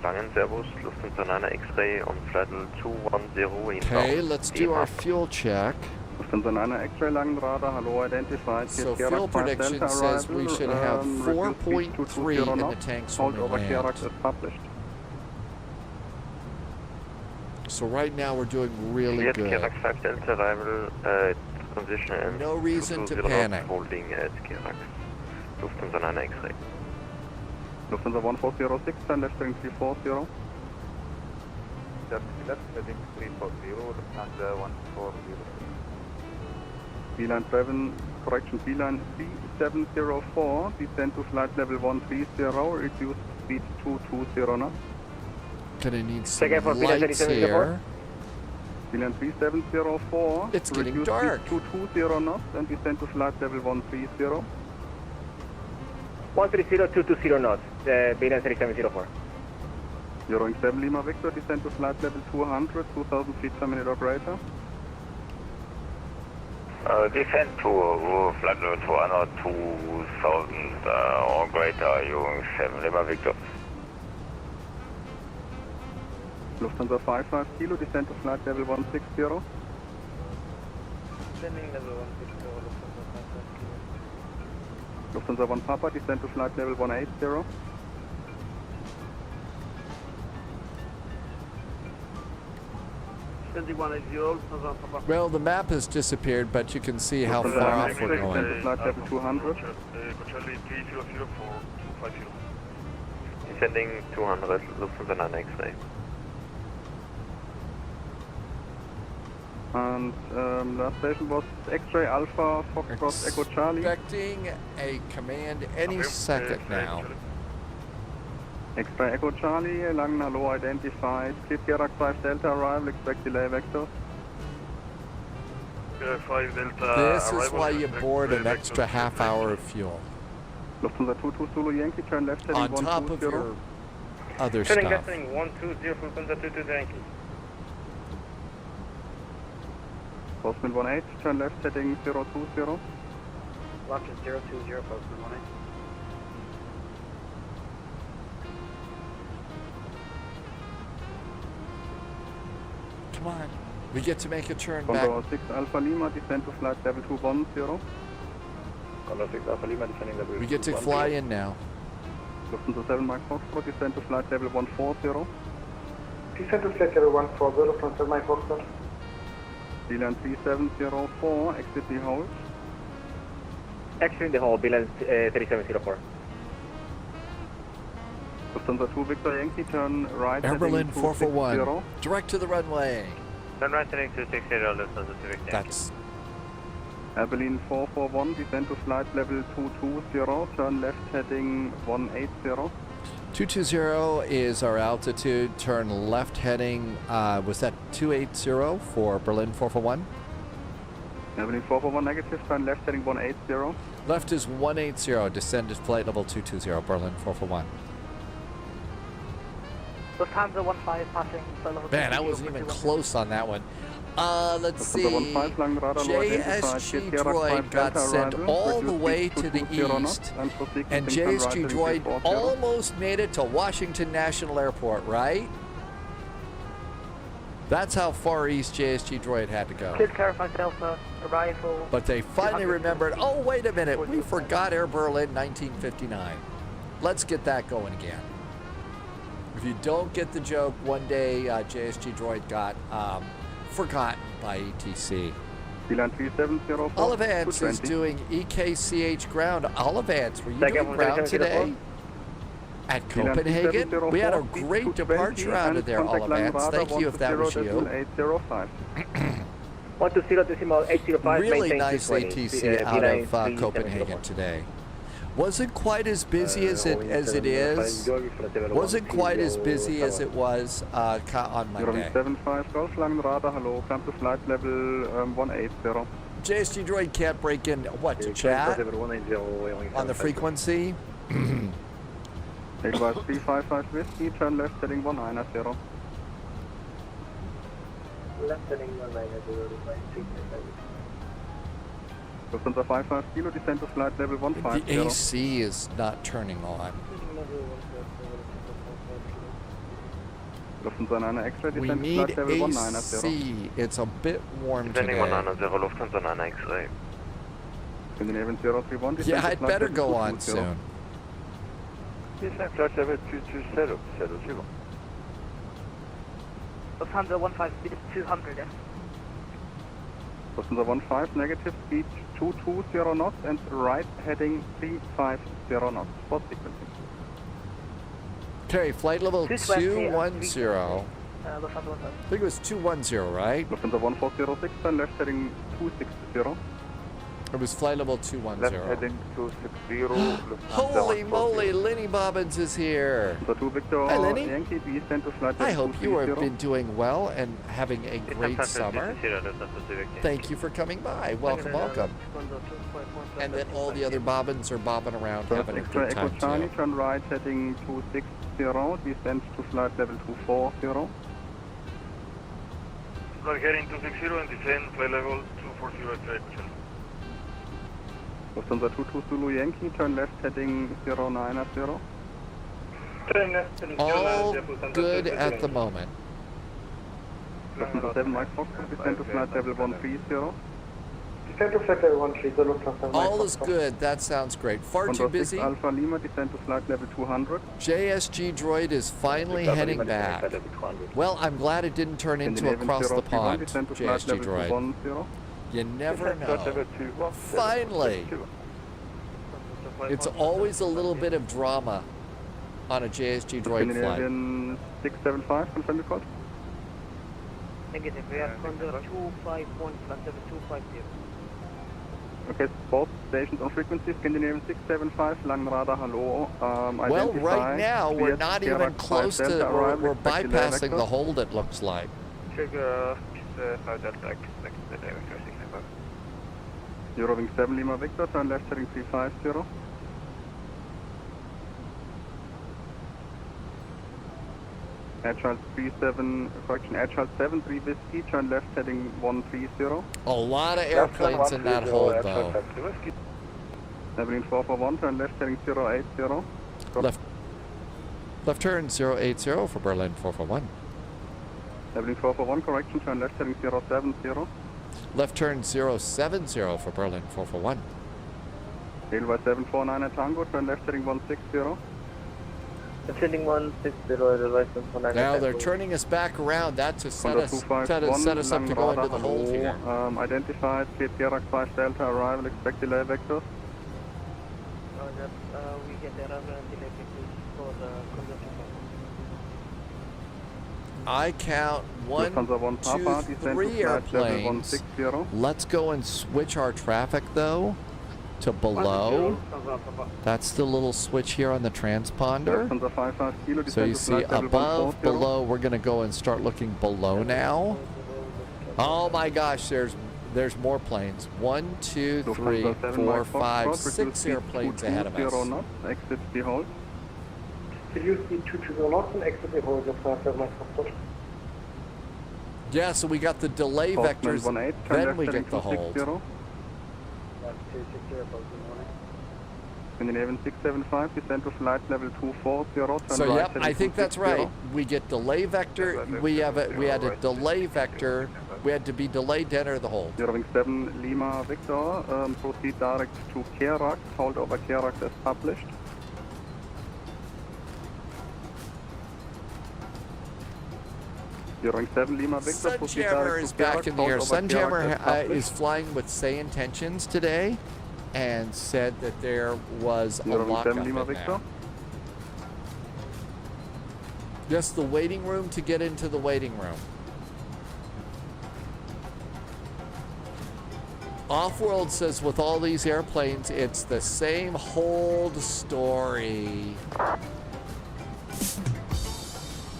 Langen Servus, Lufthansa 9 X-ray on flight 210 inbound. Okay, let's do our fuel check. Lufthansa 9 X-ray Lang radar, hello, identified. So fuel prediction says we should have 4.3 in the tanks when we land. So right now we're doing really good. KRAX 5 Delta arrival, transition and no reason to panic. Holding at KRAX. Lufthansa 9 X-ray. Lufthansa 1406, turn left heading 340. left, heading 340, Lufthansa 140. Beeline 7, correction, Beeline 3704, descend to flight level 130, reduce speed 220 knots. Gonna need some lights here. Beeline 3704, it's getting reduce dark. Speed 220 knots and descend to flight level 130. 130, 220 knots, Beeline 3704. Eurowing 7 Lima Victor, descend to flight level 200, 2000 feet per minute operator. Descend to flight level 200, 2000 or greater, Eurowing 7 Lima Victor. Lufthansa 55 Kilo, descend to flight level 160. Descending level 160, Lufthansa 1 Papa, descend to flight level 180. Well, the map has disappeared, but you can see how far off we're going. Flight level 200. Descending 200, Lufthansa 9 X-ray. And last station was X-ray Alpha Foxtrot Echo Charlie. Expecting a command any second now. X-ray Echo Charlie, Langen hello identified. Clear Sierra 5 Delta arrival, expect delay vector. 5 Delta. This is why you board an extra half hour of fuel. Lufthansa 22 Zulu Yankee, turn left heading on top of your other stuff. Turning left heading 120 from Lufthansa 22 Yankee. Postman 18, turn left heading 020. Left is 020, Postman 18. Come on. We get to make a turn Condor back. 6 Alpha Lima, descend to flight level 210. Condor 6 Alpha Lima, descending level 210. We get to fly in now. Lufthansa 7 Mike Foxtrot, descend to flight level 140. Descend to flight level 140, Lufthansa Mike Foxtrot. Beeline 3704, exit the hold. Exiting the hole, Beeline 3704. Lufthansa 2 Victor Yankee, turn right. Air Berlin 441, 260. direct to the runway. Turn right heading 260, Lufthansa 2 Victor Yankee. That's Air Berlin 441, descend to flight level 220, turn left heading 180. 220 is our altitude. Turn left heading, was that 280 for Berlin 441? Air Berlin 441 negative, turn left heading 180. Left is 180, descend to flight level 220, Berlin 441. Lufthansa 15 passing flight level. Man, I wasn't even close on that one. Let's see. JSG Droid got sent all the way to the east, and JSG Droid almost made it to Washington National Airport, right? That's how far east JSG Droid had to go. Please clarify Delta arrival. But they finally remembered, oh, wait a minute, we forgot Air Berlin 1959. Let's get that going again. If you don't get the joke, one day JSG Droid got forgotten by ETC. Olivance is doing EKCH ground. Olivance, were you doing ground today? At Copenhagen? We had a great departure out of there, Olivance. Thank you if that was you. 120.805. Really nice ATC out of Copenhagen today. Wasn't quite as busy as it is. Wasn't quite as busy as it was on Monday. 75 Golf Langen radar, hello, climb to flight level 180. JSG Droid can't break in, what, to chat? On the frequency? It was 355 Whiskey, turn left heading 190. Left heading 190. Lufthansa 55 Kilo, descend to flight level 150. The AC is not turning on. Lufthansa 9 X-ray, We descend to need flight level AC. 190. It's a bit warm Descending today. 190, Lufthansa 9 X-ray. Scandinavian 031, descend Yeah, to I'd flight better level go on 220. soon. Descend flight level 220, c'est suivant. Lufthansa 15 speed is 200. Lufthansa 15 negative, speed 220 knots and right heading 350 knots. Spot sequencing. Okay, flight level 210. I think it was 210, right? Lufthansa 1406, turn left heading 260. It was flight level 210. Left heading 260. Holy moly, Lenny Bobbins is here. So 2 Victor Hi, Lenny. Yankee, descend to flight I level hope you have 230. been doing well and having a great summer. Thank you for coming by. Welcome, welcome. And that all the other Bobbins are bobbing around having a good time Echo Charlie, too. turn right heading 260, descend to flight level 240. Flight heading 260 and descend flight level 240 at Echo Charlie. Lufthansa 22 Zulu Yankee, turn left heading 090. Turn left heading All good at the moment. Lufthansa 7 Mike Fox, descend to flight level 130. Descend to flight level 130, Lufthansa. All is good. That sounds great. Far too busy. Alpha Lima, descend to flight level 200. JSG Droid is finally heading back. Well, I'm glad it didn't turn into across the pond, JSG Droid. You never know. Finally! It's always a little bit of drama on a JSG Droid flight. 675, confirm your code. Negative, we are under 251, flight level 250. Okay, both stations on frequency, Scandinavian 675, Langradar, hello. Well, right now, we're not even close to, we're bypassing the hold, it looks like. Trigger, no Delta, Euroving 7 Lima Victor, turn left heading 350. Agile 37, correction, Agile 73 Whiskey, turn left heading 130. A lot of airplanes in that hold, though. Evelyn 441, turn left heading 080. Left turn 080 for Berlin 441. Evelyn 441, correction, turn left heading 070. Left turn 070 for Berlin 441. Railway 749 at Tango, turn left heading 160. Ascending 160, Railway 749. Now they're turning us back around. That to set us up to go into the hold here. Identified, Sierra 5 Delta, arrival, expect delay vectors. We get the arrival and delay vectors for the consumption. I count 1, 2, 3 airplanes. Let's go and switch our traffic though to below. That's the little switch here on the transponder. So you see above, below. We're going to go and start looking below now. Oh my gosh, there's more planes. 1, 2, 3, 4, 5, 6 airplanes ahead of us. Exit the hold. Did you see 220 knots and exit the hold of Mike Fox? Yeah, so we got the delay vectors, then we get the hold. Scandinavian 675, descend to flight level 240. So yep, I think that's right. We get delay vector. We had a delay vector. We had to be delayed to enter the hold. Euroving 7 Lima Victor, proceed direct to KOUN. Hold over KOUN as published. Euroving 7 Lima Victor, Sunjammer is back in the air. Sunjammer is flying with say intentions today, and said that there was a lockup in there. Just the waiting room to get into the waiting room. Offworld says with all these airplanes, it's the same hold story.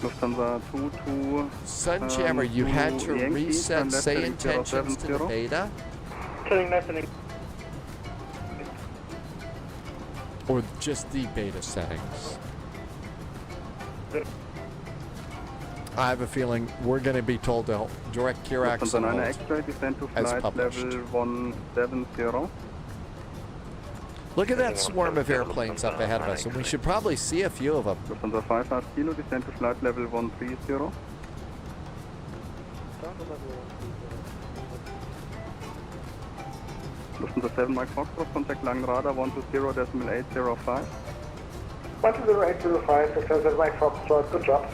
Lufthansa 22. Sunjammer, you had to reset say intentions to the beta? Or just the beta settings? I have a feeling we're going to be told to direct Kirax as published. Look at that swarm of airplanes up ahead of us, and we should probably see a few of them. Lufthansa 55 Kilo, descend to flight level 130. Lufthansa 7 Mike Foxtrot, contact Langradar 120.805. 120.805, Lufthansa Mike Foxtrot, good job.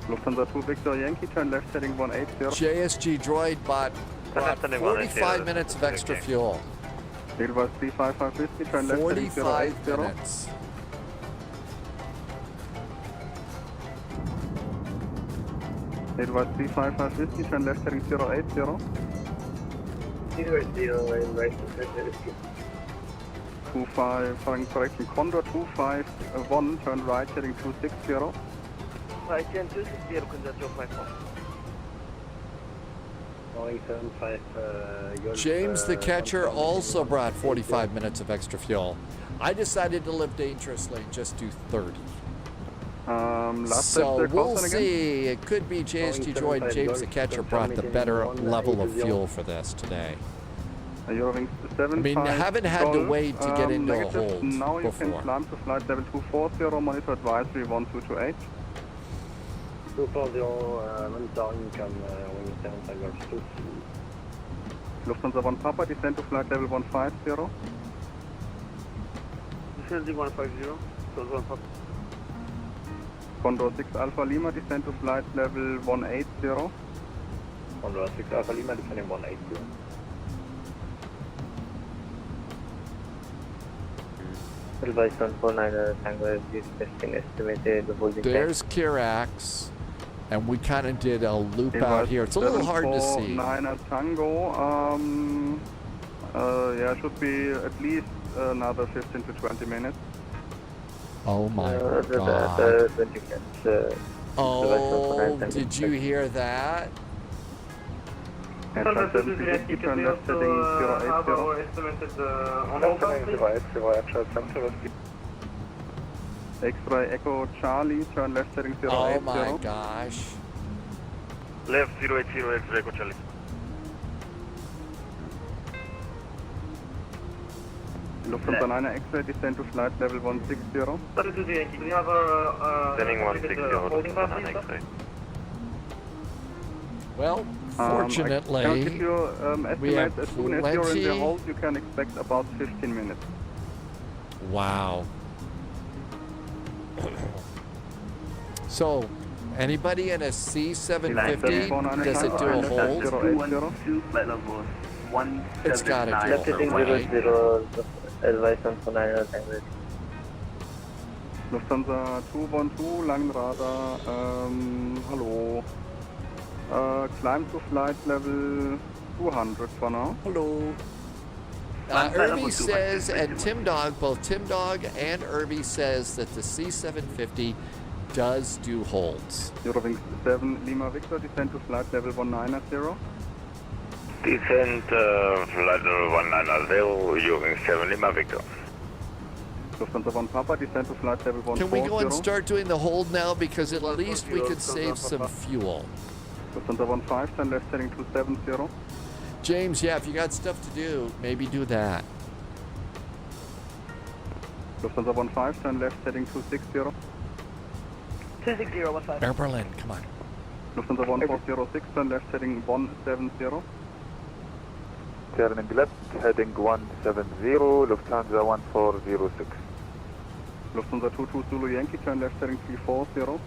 Lufthansa 2 Victor Yankee, turn left heading 180. JSG Droid brought 45 minutes of extra fuel. Railway 355 Whiskey, turn left heading 45 minutes. Advice 355 Whiskey, turn left heading 080. 080, right, 25, following correction, Condor 251, turn right heading 260. Right, 260, conjunction 51. James the Catcher also brought 45 minutes of extra fuel. I decided to live dangerously, just do 30. So we'll see. It could be JST Joy and James the Catcher brought the better level of fuel for this today. I mean, I haven't had to wait to get into a hold now you can before. climb to flight level 240, monitor advisory 1228. 240, monitor income, wing 75 yards 2. Lufthansa 1 Papa, descend to flight level 150. Descending 150, close 1 Papa. Condor 6 Alpha Lima, descend to flight level 180. Condor 6 Alpha Lima, descending 180. Advice 149 Tango is testing estimated holding. There's Kirax, and we kind of did a loop out here. It's a little hard to see. 9 Tango, yeah, should be at least another 15 to 20 minutes. Oh my God. 20 minutes. Oh, did you hear that? Headshot 750, turn left heading 080. X-ray Echo Charlie, turn left heading 080. Oh my gosh. Left 080, X-ray Echo Charlie. Lufthansa 9 X-ray, descend to flight level 160. We have our Descending 160, Lufthansa 9 X-ray. Well, fortunately, I can give you we have estimates as soon as you're in the plenty. hold, you can expect about 15 minutes. Wow. So, anybody in a C750, does it do a hold? It's got to do Left a heading hold, right? 00, advice 149 Tango. Lufthansa 212, Langradar, hello. Climb to flight level 200 for now. Hello. Irby says, and Tim Dog, both Tim Dog and Irby says that the C750 does do holds. Eurowings 7 Lima Victor, descend to flight level 190. Descend flight level 190, Eurowings 7 Lima Victor. Lufthansa 1 Papa, descend to flight level 140. Can we go and start doing the hold now? Because at least we could save some fuel. Lufthansa 15, turn left heading 270. James, yeah, if you got stuff to do, maybe do that. Lufthansa 15, turn left heading 260. 260, Air Berlin, come on. Lufthansa 1406, turn left heading 170. Turning left, heading 170, Lufthansa 1406. Lufthansa 22 Zulu Yankee, turn left heading 340.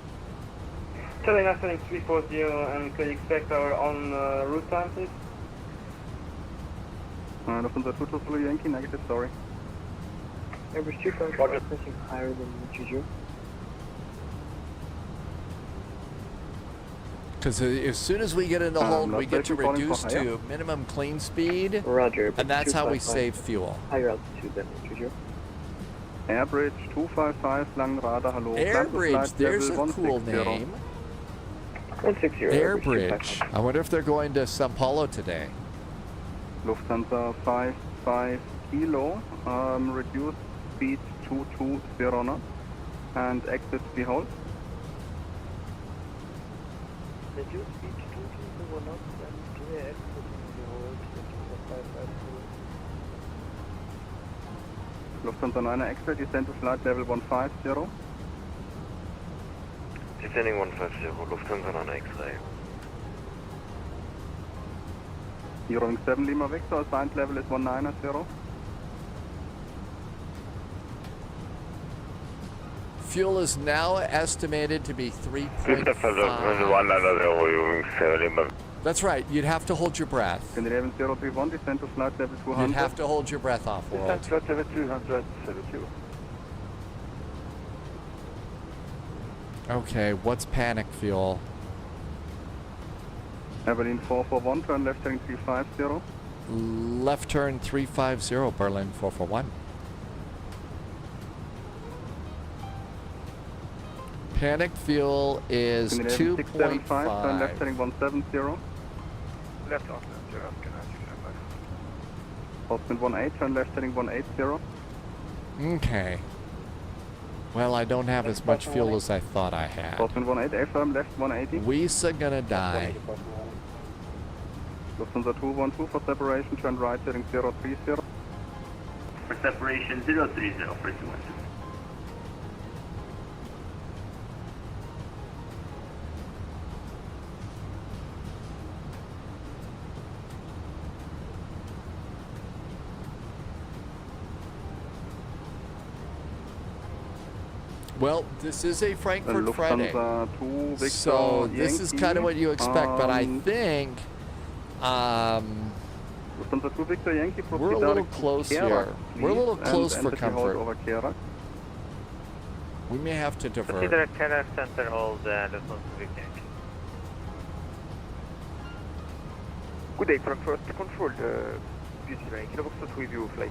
Telling us heading 340, and can you expect our on route time, please? Lufthansa 22 Zulu Yankee, negative, sorry. Airbus 255, pushing higher than usual. Because as soon as we get in the hold, we get to reduce to minimum clean speed. Roger. And that's how we save fuel. Higher altitude than usual. Airbridge 255, Langradar, hello. Airbridge, there's a cool name. 160. Airbridge. I wonder if they're going to Sao Paulo today. Lufthansa 55 Kilo, reduce speed 220 knots and exit the hold. Reduce speed 220 knots and exit the hold. Lufthansa 9 X-ray, descend to flight level 150. Descending 150, Lufthansa 9 X-ray. Eurowings 7 Lima Victor, assigned level is 190. Fuel is now estimated to be 3.5. That's right. You'd have to hold your breath. Scandinavian 031, descend to flight level 200. You'd have to hold your breath off, world. Descend flight level 272. Okay, what's panic fuel? Berlin 441, turn left heading 350. Left turn 350, Berlin 441. Panic fuel is 2.5. Turn left heading 170. Left off, left, Austin 18, turn left heading 180. Okay. Well, I don't have as much fuel as I thought I had. Austin 18, firm left 180. We's gonna die. Lufthansa 212 for separation, turn right heading 030. For separation 030 for 212. Well, this is a Frankfurt Friday, 2, Victor, so this is kind of what you expect, but I think Lufthansa 2, Victor, Yankee, we're a little close here. We're a little close for comfort. We may have to divert. Consider Kerak Center hold Lufthansa Victor. Good day, Frankfurt control. Flight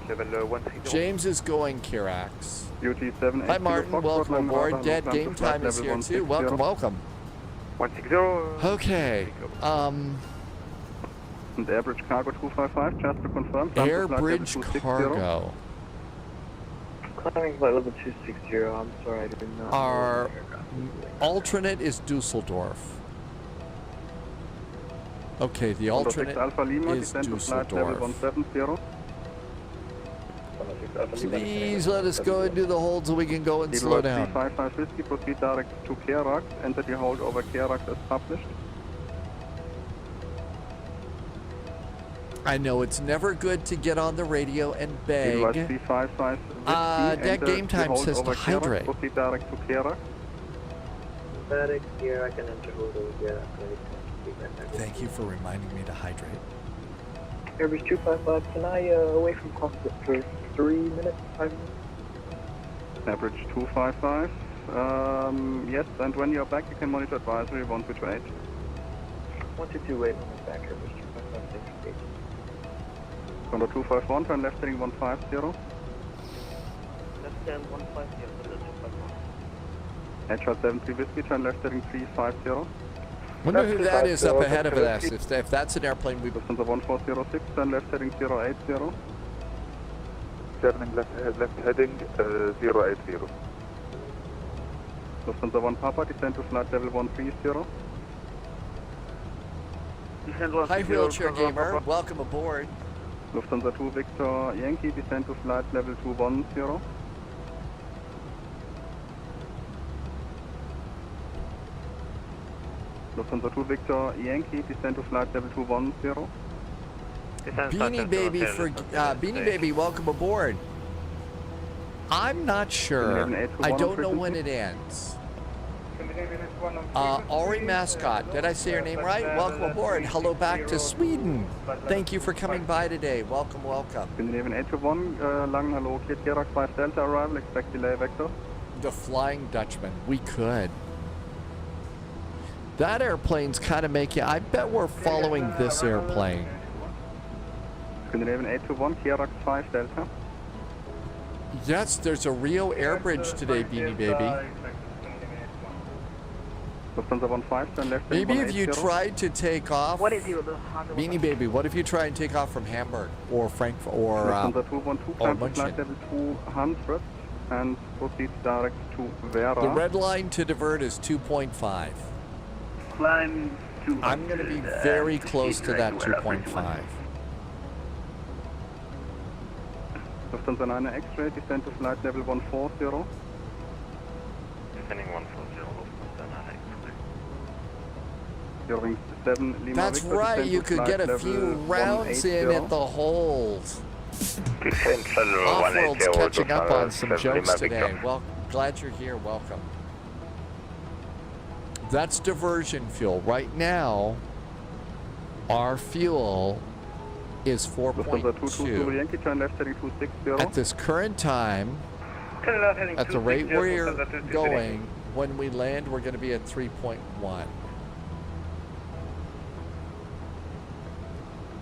level 130. James is going Kirax. UT7. Hi Martin, welcome aboard. Dead Game Time is here too. Welcome, welcome. 160. Okay. And Airbridge Cargo 255, just to confirm. Airbridge Cargo. Climbing flight level 260. I'm sorry, I didn't know. Our alternate is Dusseldorf. Okay, the alternate is Dusseldorf. Please let us go and do the hold so we can go and slow down. 355 Whiskey, proceed direct to Kerax. Enter the hold over Kerax as published. I know it's never good to get on the radio and beg. That game time says to hydrate. Proceed direct to Kerax. Here, I can enter hold over Kerax. Thank you for reminding me to hydrate. Airbus 255, can I away from cockpit for 3 minutes, 5 minutes? Average 255. Yes, and when you're back, you can monitor advisory 1 to 8. 1 to 2, wait, I'm back, Airbus 255, thank you. Condor 251, turn left heading 150. Left hand 150, Headshot 73 Whiskey, turn left heading 350. Wonder who that is up ahead of us. If that's an airplane, we... Lufthansa 1406, turn left heading 080. Turning left heading 080. Lufthansa 1 Papa, descend to flight level 130. Hi, Wheelchair Gamer. Welcome aboard. Lufthansa 2 Victor Yankee, descend to flight level 210. Lufthansa 2 Victor Yankee, descend to flight level 210. Beanie Baby Beanie Baby, welcome aboard. I'm not sure. I don't know when it ends. Ari Mascot, did I say your name right? Welcome aboard. Hello back to Sweden. Thank you for coming by today. Welcome, welcome. Scandinavian 821, Lang, hello, clear Kerax 5 Delta arrival, expect delay vector. The Flying Dutchman, we could. That airplane's kind of making, I bet we're following this airplane. Scandinavian 821, Kerax 5 Delta. Yes, there's a Rio Airbridge today, Beanie Baby. Lufthansa 15, turn left. Maybe if you tried to take off, Beanie Baby, what if you try and take off from Hamburg or Frankfurt or Lufthansa 212, climb to flight level 200 and proceed direct to Vera. The red line to divert is 2.5. Climb 200. I'm going to be very close to that 2.5. Lufthansa 9 X-ray, descend to flight level 140. Descending 140, Lufthansa 9 X-ray. You're 7 Lima That's Victor, right, you could get a few rounds in at the holes. Off-world's catching up on some jokes today. Well, glad you're here. Welcome. That's diversion fuel. Right now, our fuel is 4.2. At this current time, at the rate we're going, when we land, we're going to be at 3.1.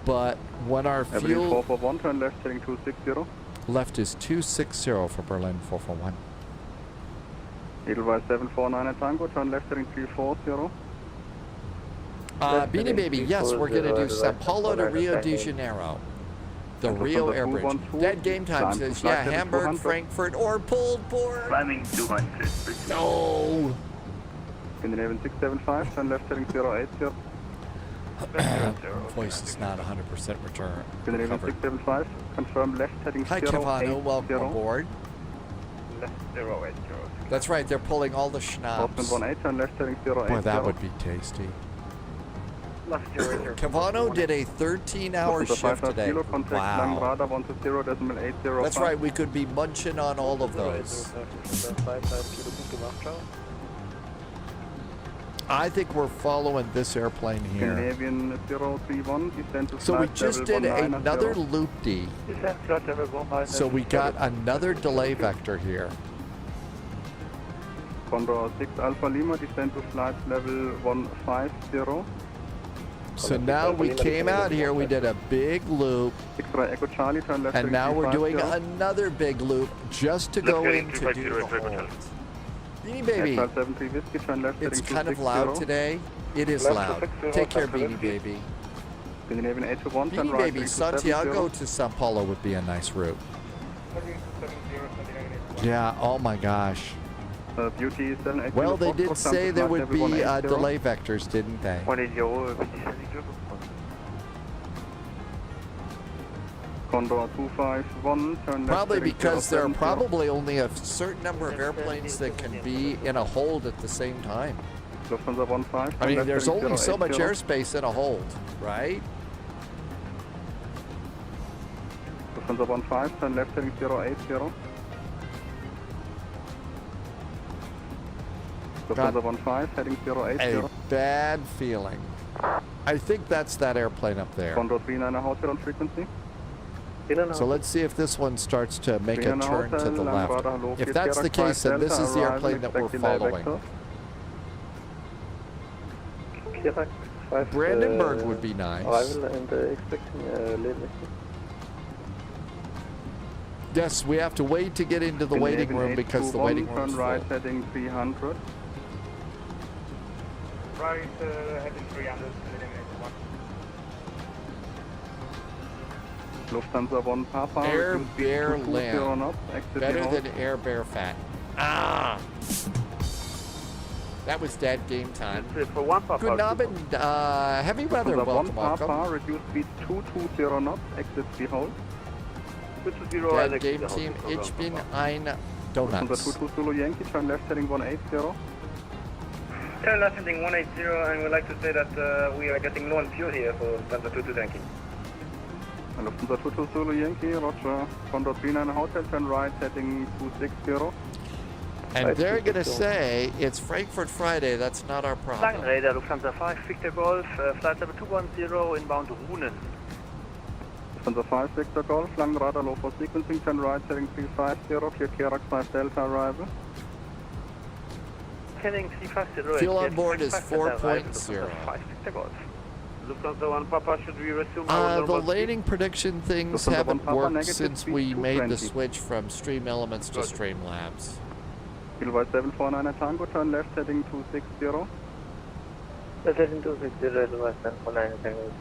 But when our Berlin fuel 441, turn left heading 260. left is 260 for Berlin 441. Edelweiss 749 Tango, turn left heading 340. Beanie Baby, yes, we're going to do Sao Paulo to Rio de Janeiro. The Rio Airbridge. Dead game time says, yeah, Hamburg, Frankfurt, or pulled port. Climbing 200. No. Scandinavian 675, turn left heading 080. Voice is not 100% return. Scandinavian recovered. 675, confirm left heading 080. Hi, Kevano, welcome aboard. Left 080. That's right, they're pulling all the schnapps. Boston 18, turn left heading 080. Boy, that would be tasty. Left 080. Kevano did a 13-hour shift today. Wow. That's right, we could be munching on all of those. I think we're following this airplane here. Scandinavian 031, descend to So we flight just level did 190. another loop-D. So we got another delay vector here. Condor 6 Alpha Lima, descend to flight level 150. So now we came out here, we did a big loop, X-ray Echo Charlie, turn left and now we're doing another big loop just to go in to do the hold. Beanie Baby, it's kind of loud today. It is loud. Take care, Beanie Baby. Beanie Baby, Santiago to Sao Paulo would be a nice route. Yeah, oh my gosh. Beauty 780. Well, they did say there would be delay vectors, didn't they? Condor 251, turn left. Probably because there are probably only a certain number of airplanes that can be in a hold at the same time. I mean, there's only so much airspace in a hold, right? Lufthansa 15, turn left heading 080. Lufthansa 15, heading 080. A bad feeling. I think that's that airplane up there. Condor 39 hotel on frequency. So let's see if this one starts to make a turn to the left. If that's the case, then this is the airplane that we're following. Brandenburg would be nice. Yes, we have to wait to get into the waiting room because the waiting room's full. Right heading 300. Right heading 300. Lufthansa 1 Papa. Air Bear Lamb. Better than Air Bear Fat. Ah! That was dead game time. For 1 Papa. Good Abend, heavy weather, welcome, welcome. Papa, reduce speed 220 knots, exit behold. Dead game team, ich bin ein Donuts. 22 Zulu Yankee, turn left heading 180. Turn left heading 180, and we'd like to say that we are getting low on fuel here for Lufthansa 22 Yankee. Lufthansa 22 Zulu Yankee, roger. Condor 39 hotel, turn right heading 260. And they're going to say it's Frankfurt Friday, that's not our problem. Radar, Lufthansa 5, Victor Golf, flight level 210, inbound Runen. Lufthansa 5, Victor Golf, Langradar, low for sequencing, turn right heading 350, clear Kerax 5 Delta arrival. Heading 350. Fuel on board is 4.0. 5, Victor Golf. Lufthansa 1 Papa, should we resume the landing prediction things haven't worked since we made the switch from Stream Elements to Streamlabs. Edelweiss 749 Tango, turn left heading 260. Left heading 260, Edelweiss 749 Tango.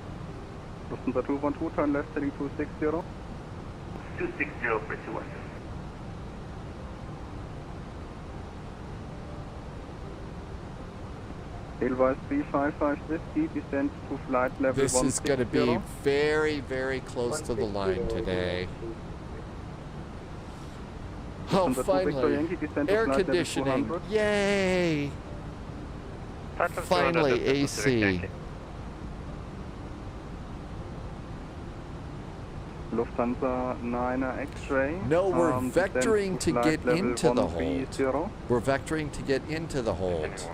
Lufthansa 212, turn left heading 260. 260 for 212. Edelweiss 355 Whiskey, descend to flight level 160. This is going to be very, very close to the line today. Oh, finally, air conditioning, yay! Finally, AC. Lufthansa 9 X-ray. No, we're vectoring to get into the hold. We're vectoring to get into the hold.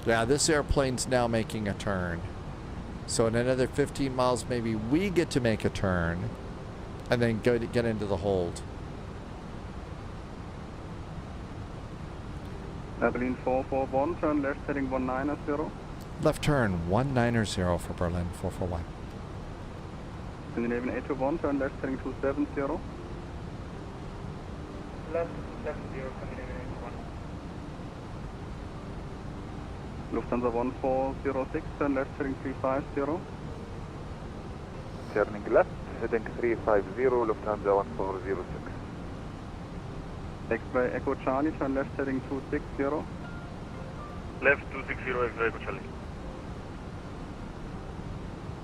Yeah, this airplane's now making a turn. So in another 15 miles, maybe we get to make a turn and then go to get into the hold. Air Berlin 441, turn left heading 190. Left turn 190 for Berlin 441. Scandinavian 821, turn left heading 270. Left 270, Scandinavian 81. Lufthansa 1406, turn left heading 350. Turning left, heading 350, Lufthansa 1406. X-ray Echo Charlie, turn left heading 260. Left 260, X-ray Echo Charlie.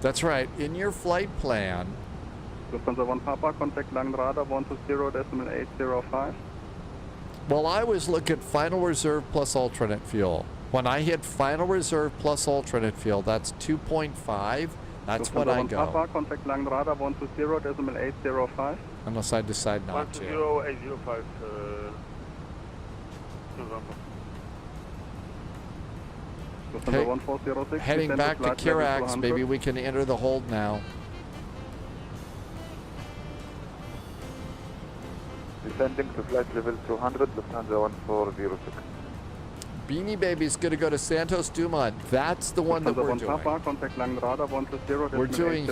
That's right. In your flight plan. Lufthansa 1 Papa, contact Langenradar 120.805. Well, I was looking at final reserve plus alternate fuel. When I hit final reserve plus alternate fuel, that's 2.5. That's when I go. Papa, contact Langenradar 120.805. Unless I decide not to. 120.805. Lufthansa 1406. Heading back to Kirax, maybe we can enter the hold now. Descending to flight level 200, Lufthansa 1406. Beanie Baby's going to go to Santos Dumont. That's the one that we're doing. Papa, contact Langenradar 120.805. We're doing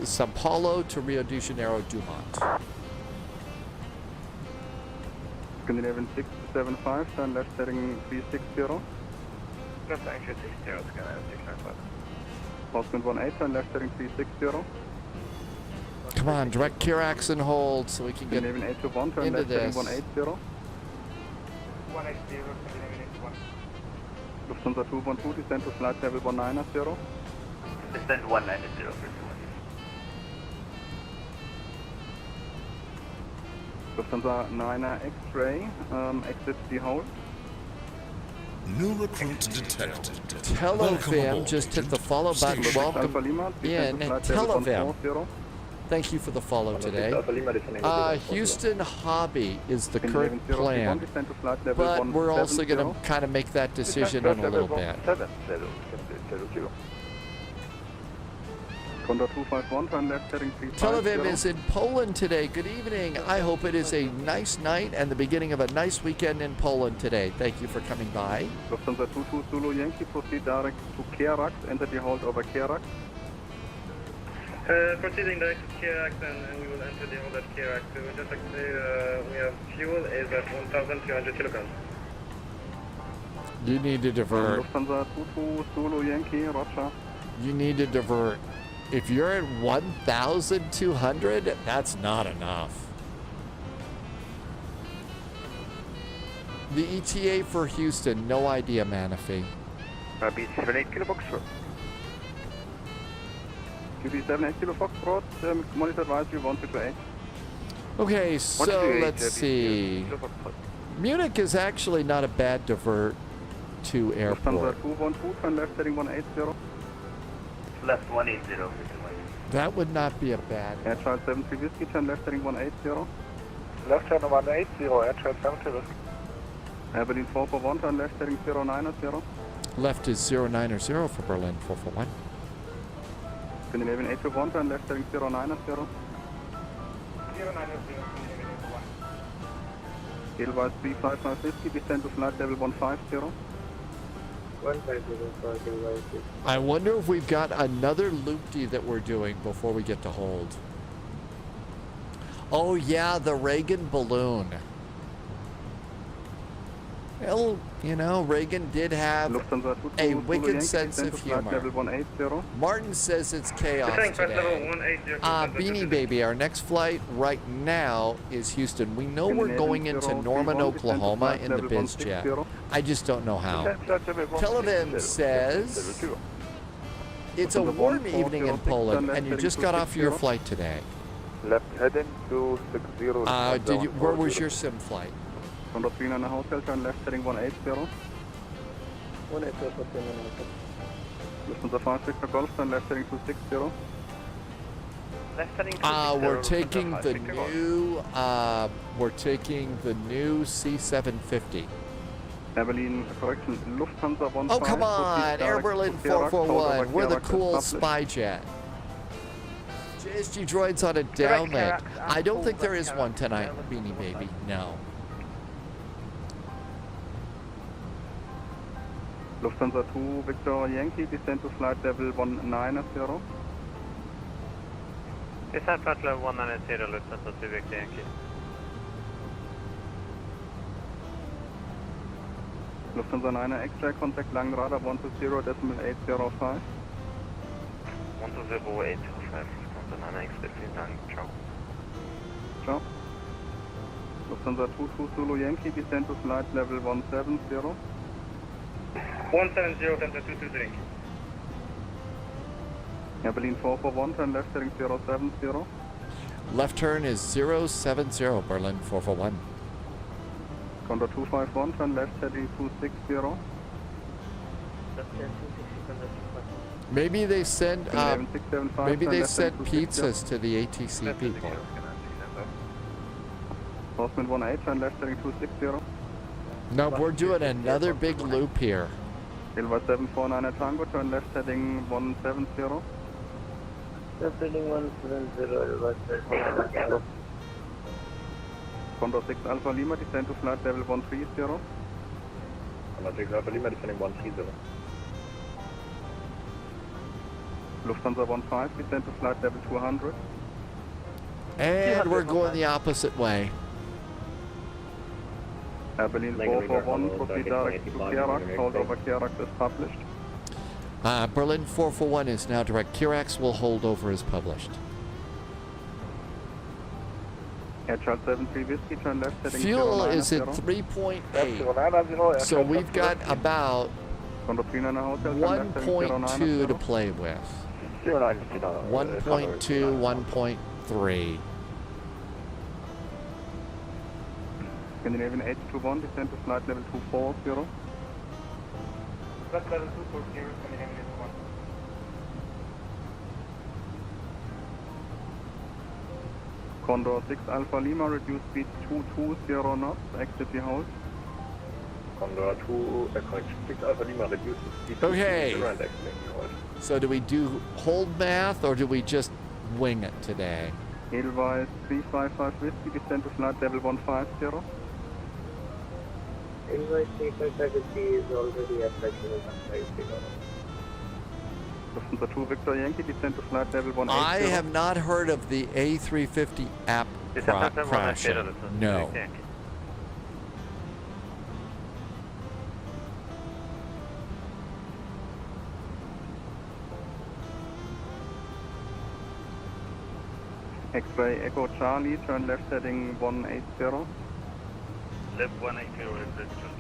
Sao Paulo to Rio de Janeiro Dumont. Scandinavian 675, turn left heading 360. Left anchor 60, Scandinavian 695. Postwind 18, turn left heading 360. Come on, direct Kirax and hold so we can get Scandinavian 821, turn into left heading this. 180. 180, Scandinavian 81. Lufthansa 212, descend to flight level 190. Descend 190, 51. Lufthansa 9er X-ray, exit the hold. New recruit detected. Telovim just hit the follow button. Welcome in. Telovim. Thank you for the follow today. Houston Hobby is the current plan, but we're also going to kind of make that decision in a little bit. Condor 251, turn left heading 350. Telovim is in Poland today. Good evening. I hope it is a nice night and the beginning of a nice weekend in Poland today. Thank you for coming by. Lufthansa 22 Zulu Yankee, proceed direct to Kirax, enter the hold over Kirax. Proceeding direct to KOUN and we will enter the hold at KOUN. So just like to say, we have fuel is at 1,200 kilograms. You need to divert. Lufthansa 22 Zulu Yankee, roger. You need to divert. If you're at 1,200, that's not enough. The ETA for Houston, no idea, Manafee. Beat 78 kilo Foxtrot. QD78 kilo Foxtrot, monitor advisory 128. Okay, so let's see. Munich is actually not a bad divert to airport. Lufthansa 212, turn left heading 180. Left 180. That would not be a bad. Air Child 73 Whiskey, turn left heading 180. Left turn 180, Air Child 73 Whiskey. Air Berlin 441, turn left heading 090. Left is 090 for Berlin 441. Scandinavian 821, turn left heading 090. 090, Scandinavian 81. Edelweiss 355 Whiskey, descend to flight level 150. 150, I wonder if we've got another loop-de that we're doing before we get to hold. Oh yeah, the Reagan balloon. Well, you know, Reagan did have a wicked sense of humor. Martin says it's chaos today. Beanie Baby, our next flight right now is Houston. We know we're going into Norman, Oklahoma in the biz jet. I just don't know how. Telovim says it's a warm evening in Poland and you just got off your flight today. Left heading to 60. Where was your sim flight? Condor 39 hotel, turn left heading 180. 180, Lufthansa 5 Victor Golf, turn left heading 260. Left heading 260. We're taking the new C750. Air Berlin, correction, Lufthansa 15. Oh, come on, Air Berlin 441. We're the cool spy jet. JSG droids on a downlink. I don't think there is one tonight, Beanie Baby. No. Lufthansa 2 Victor Yankee, descend to flight level 190. Descend flight level 190, Lufthansa 2 Victor Yankee. Lufthansa 9 X-ray, contact Lang radar 120.805. 120.805, Lufthansa 9 X-ray, vielen Dank, ciao. Ciao. Lufthansa 22 Zulu Yankee, descend to flight level 170. 170, Lufthansa 223. Air Berlin 441, turn left heading 070. Left turn is 070, Berlin 441. Condor 251, turn left heading 260. Maybe they send maybe they sent pizzas to the ATC people. Horseman 18, turn left heading 260. No, we're doing another big loop here. Ilva 749 Tango, turn left heading 170. Left heading 170, Ilva 749. Condor 6 Alpha Lima, descend to flight level 130. Condor 6 Alpha Lima, descending 130. Lufthansa 15, descend to flight level 200. And we're going the opposite way. Air Berlin 441, proceed direct to KOUN, hold over KOUN as published. Berlin 441 is now direct. KOUN will hold over as published. Air Charles 73 Whiskey, turn left heading Fuel is at 3.8. So we've got about 1.2 to play with. 1.2, 1.3. Scandinavian 821, descend to flight level 240. Flight level 240, Scandinavian 821. Condor 6 Alpha Lima, reduce speed 220 knots, exit the hold. Condor 2, correct, 6 Alpha Lima, reduce speed Okay. 220 and exit the hold. So do we do hold math or do we just wing it today? Edelweiss 355 Whiskey, descend to flight level 150. Edelweiss 355 Whiskey is already at flight level 150. Lufthansa 2 Victor Yankee, descend to flight level 180. I have not heard of the A350 app crashing. No. X-ray Echo Charlie, turn left heading 180. Left 180 is registered.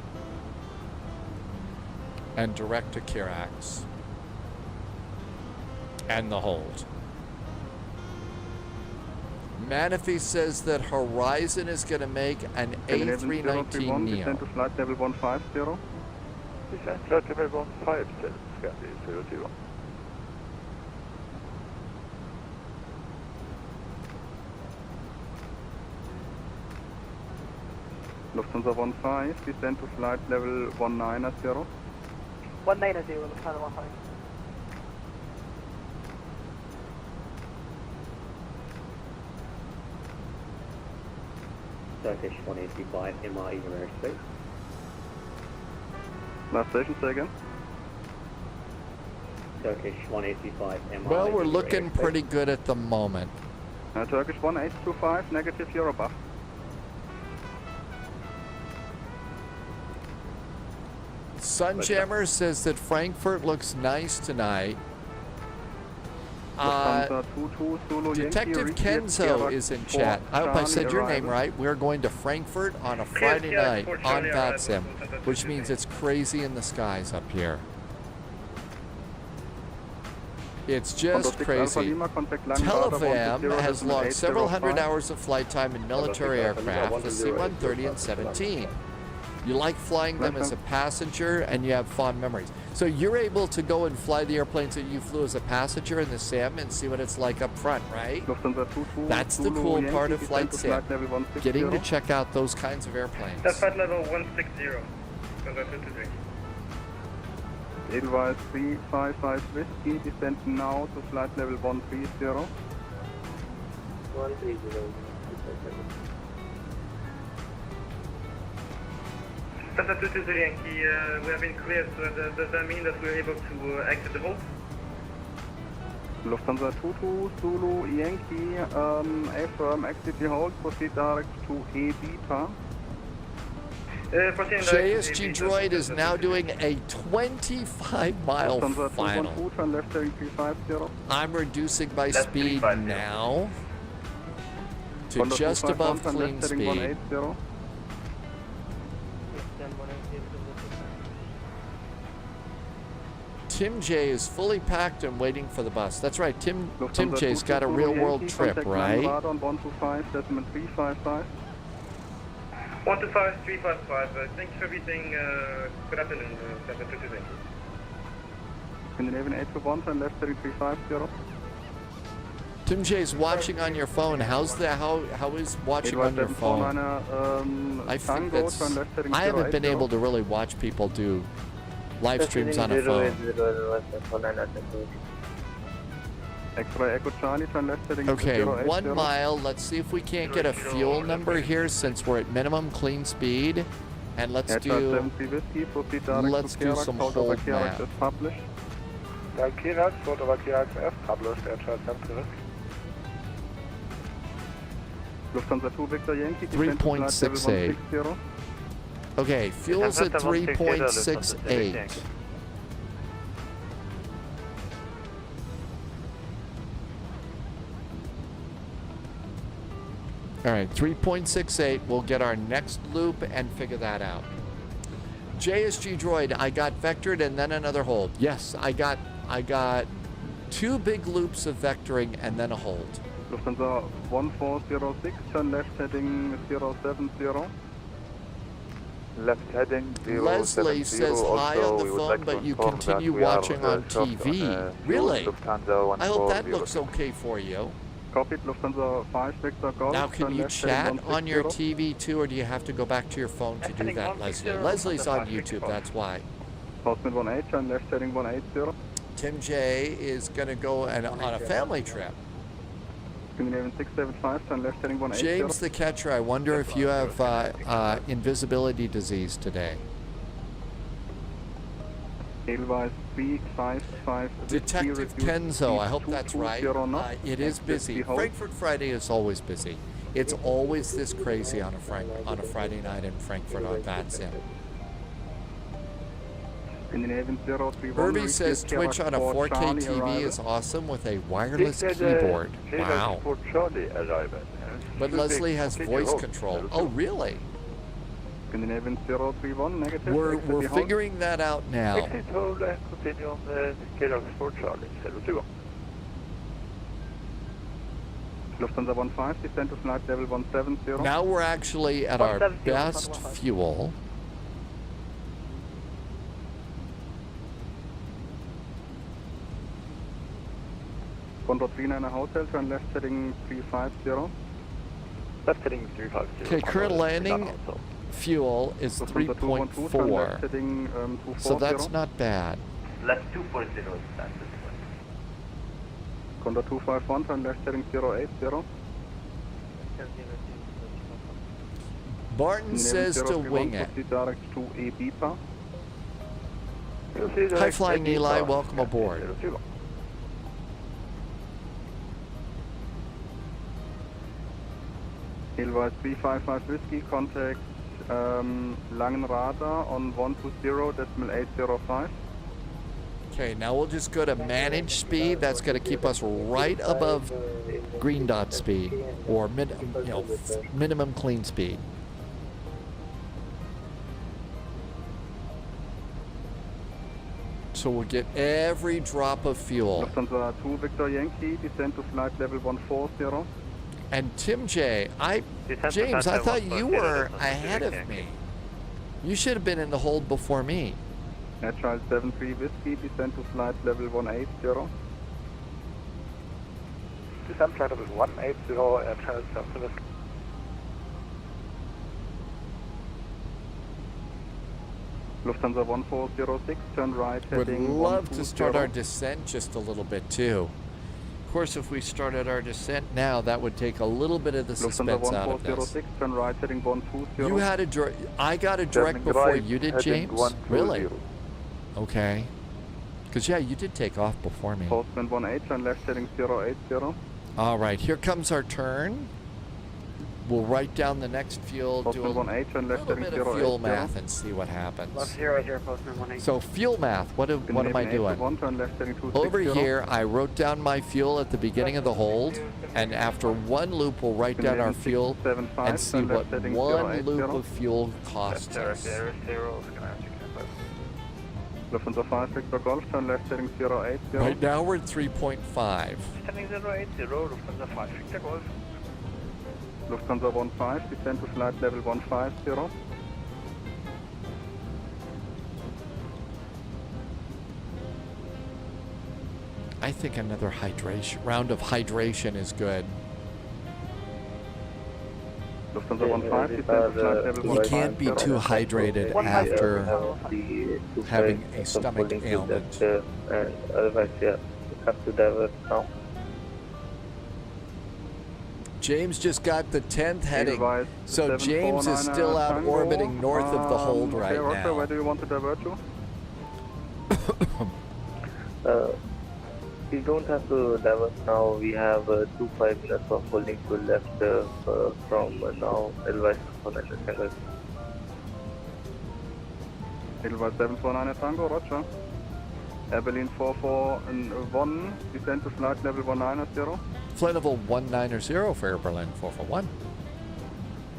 And direct to KOUN. And the hold. Manify says that Horizon is going to make an A319 Neo. Descend to flight level 150. Descend flight level 150, Scandi 02. Lufthansa 15, descend to flight level 190. 190, Lufthansa 15. Turkish 185, MI in airspace. Last station, say again. Turkish 185, MI. Well, we're looking pretty good at the moment. Turkish 1825, negative, you're above. Sunjammer says that Frankfurt looks nice tonight. Detective Kenzo is in chat. I hope I said your name right. We're going to Frankfurt on a Friday night on VATSIM, which means it's crazy in the skies up here. It's just crazy. Televam has logged several hundred hours of flight time in military aircraft, the C-130 and 17. You like flying them as a passenger and you have fond memories. So you're able to go and fly the airplanes that you flew as a passenger in the sim and see what it's like up front, right? That's the cool part of flight sim, getting to check out those kinds of airplanes. That's flight level 160. Edelweiss 355 Whiskey, descend now to flight level 130. 130. Delta 220 Yankee, we have been cleared, so does that mean that we're able to exit the hold? Lufthansa 22 Zulu Yankee, affirm exit the hold, proceed direct to EDDF. JSG Droid is now doing a 25-mile final. I'm reducing my speed now to just above clean speed. Tim J is fully packed and waiting for the bus. That's right, Tim J's got a real-world trip, right? 125-355. Thanks for everything. Good afternoon, Delta 220. Scandinavian 821, turn left heading 350. Tim J's watching on your phone. How is watching on your phone? I think that's. I haven't been able to really watch people do live streams on a phone. X-ray Echo Charlie, turn left heading Okay, 080. 1 mile. Let's see if we can't get a fuel number here since we're at minimum clean speed. And let's do some hold map. Lufthansa 2 Victor Yankee, 3.68. Okay, fuel's at 3.68. All right, 3.68. We'll get our next loop and figure that out. JSG Droid, I got vectored and then another hold. Yes, I got 2 big loops of vectoring and then a hold. Lufthansa 1406, turn left heading 070. Left heading 070. Leslie says hi on the phone, but you continue watching on TV. Really? I hope that looks okay for you. Copied, Lufthansa 5 Victor Golf. Now, can you chat on your TV too, or do you have to go back to your phone to do that, Leslie? Leslie's on YouTube, that's why. Postman 18, turn left heading 180. Tim J is going to go on a family trip. Scandinavian 675, turn left heading 180. James the Catcher, I wonder if you have invisibility disease today. Edelweiss 355. Detective Kenzo, I hope that's right. It is busy. Frankfurt Friday is always busy. It's always this crazy on a Friday night in Frankfurt on VATSIM. Irby says Twitch on a 4K TV is awesome with a wireless keyboard. Wow. But Leslie has voice control. Oh, really? Scandinavian 031, negative. We're figuring that out now. Exit hold and continue on the for Charlie, 02. Lufthansa 15, descend to flight level 170. Now we're actually at our best fuel. Control 39 hotel, turn left heading 350. Left heading 350. Okay, current landing fuel is 3.4. So that's not bad. Left 240, that's it. Control 251, turn left heading 080. Barton says to wing it. Direct to EDDF. Hi, Flying Eli, welcome aboard. Edelweiss 355 Whiskey, contact Langenradar on 120.805. Okay, now we'll just go to manage speed. That's going to keep us right above green dot speed, or minimum clean speed. So we'll get every drop of fuel. Lufthansa 2 Victor Yankee, descend to flight level 140. And Tim J, James, I thought you were ahead of me. You should have been in the hold before me. Natural 73 Whiskey, descend to flight level 180. Descend flight level 180, Natural 73 Whiskey. Lufthansa 1406, turn right heading. Would love to start our descent just a little bit too. Of course, if we started our descent now, that would take a little bit of the suspense out of this. 1406, turn right, heading 120. You had a I got a direct before you did, James? Really? Okay. Because, yeah, you did take off before me. Postman 18, turn left, heading 080. All right, here comes our turn. We'll write down the next fuel, do a little bit of fuel math, and see what happens. Left 080, Postman 18. So fuel math, what am I doing? Over here, I wrote down my fuel at the beginning of the hold, and after one loop, we'll write down our fuel and see what one loop of fuel costs us. Lufthansa 5, Victor Golf, turn left, heading 080. Right now, we're at 3.5. Heading 080, Lufthansa 5, Victor Golf. Lufthansa 15, descend to flight level 150. I think another round of hydration is good. Lufthansa 15, descend to flight level 150. You can't be too hydrated after having a stomach ailment. Otherwise, yeah, you have to divert now. James just got the 10th heading, so James is still out orbiting north of the hold right now. Where do you want to divert to? We don't have to divert now. We have 2-5 minutes of holding fuel left from now. Advice for 9 Tango. Advice 749 Tango, roger. Air Berlin 441, descend to flight level 190. Flight level 190 for Air Berlin 441.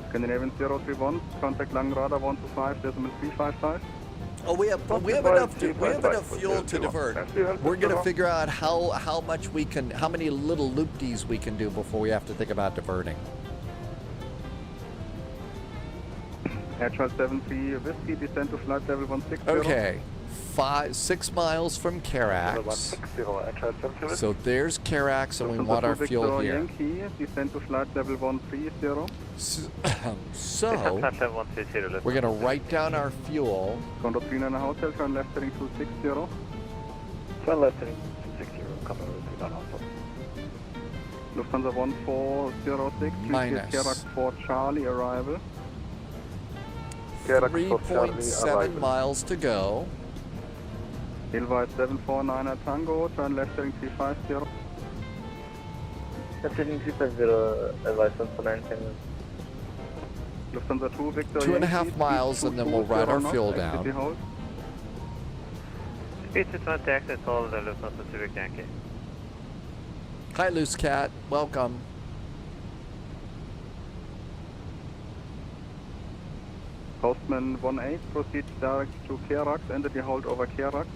Scandinavian 031, contact Langrada 125.355. Oh, we have enough fuel to divert. We're gonna figure out how much we can, how many little loop-dees we can do before we have to think about diverting. Air Charles 73 Whiskey, descend to flight level 160. Okay. 6 miles from KOUN. So there's KOUN, and we want our fuel here. Yankee, descend to flight level 130. So we're going to write down our fuel. Condor 39 Hotel, turn left heading 260. Turn left heading 260, come over to that hotel. Lufthansa 1406, minus KOUN 4 Charlie, arrival. 3.7 miles to go. Advice 749 at Tango, turn left heading 350. Left heading 350, advice 149 Tango. Lufthansa 2 Victor 2.5 miles, and then we'll write our fuel down. Speed to 20, exit hold, Lufthansa 2 Victor Yankee. Hi, Loose Cat. Welcome. Postman 18, proceed direct to KOUN, enter the hold over KOUN.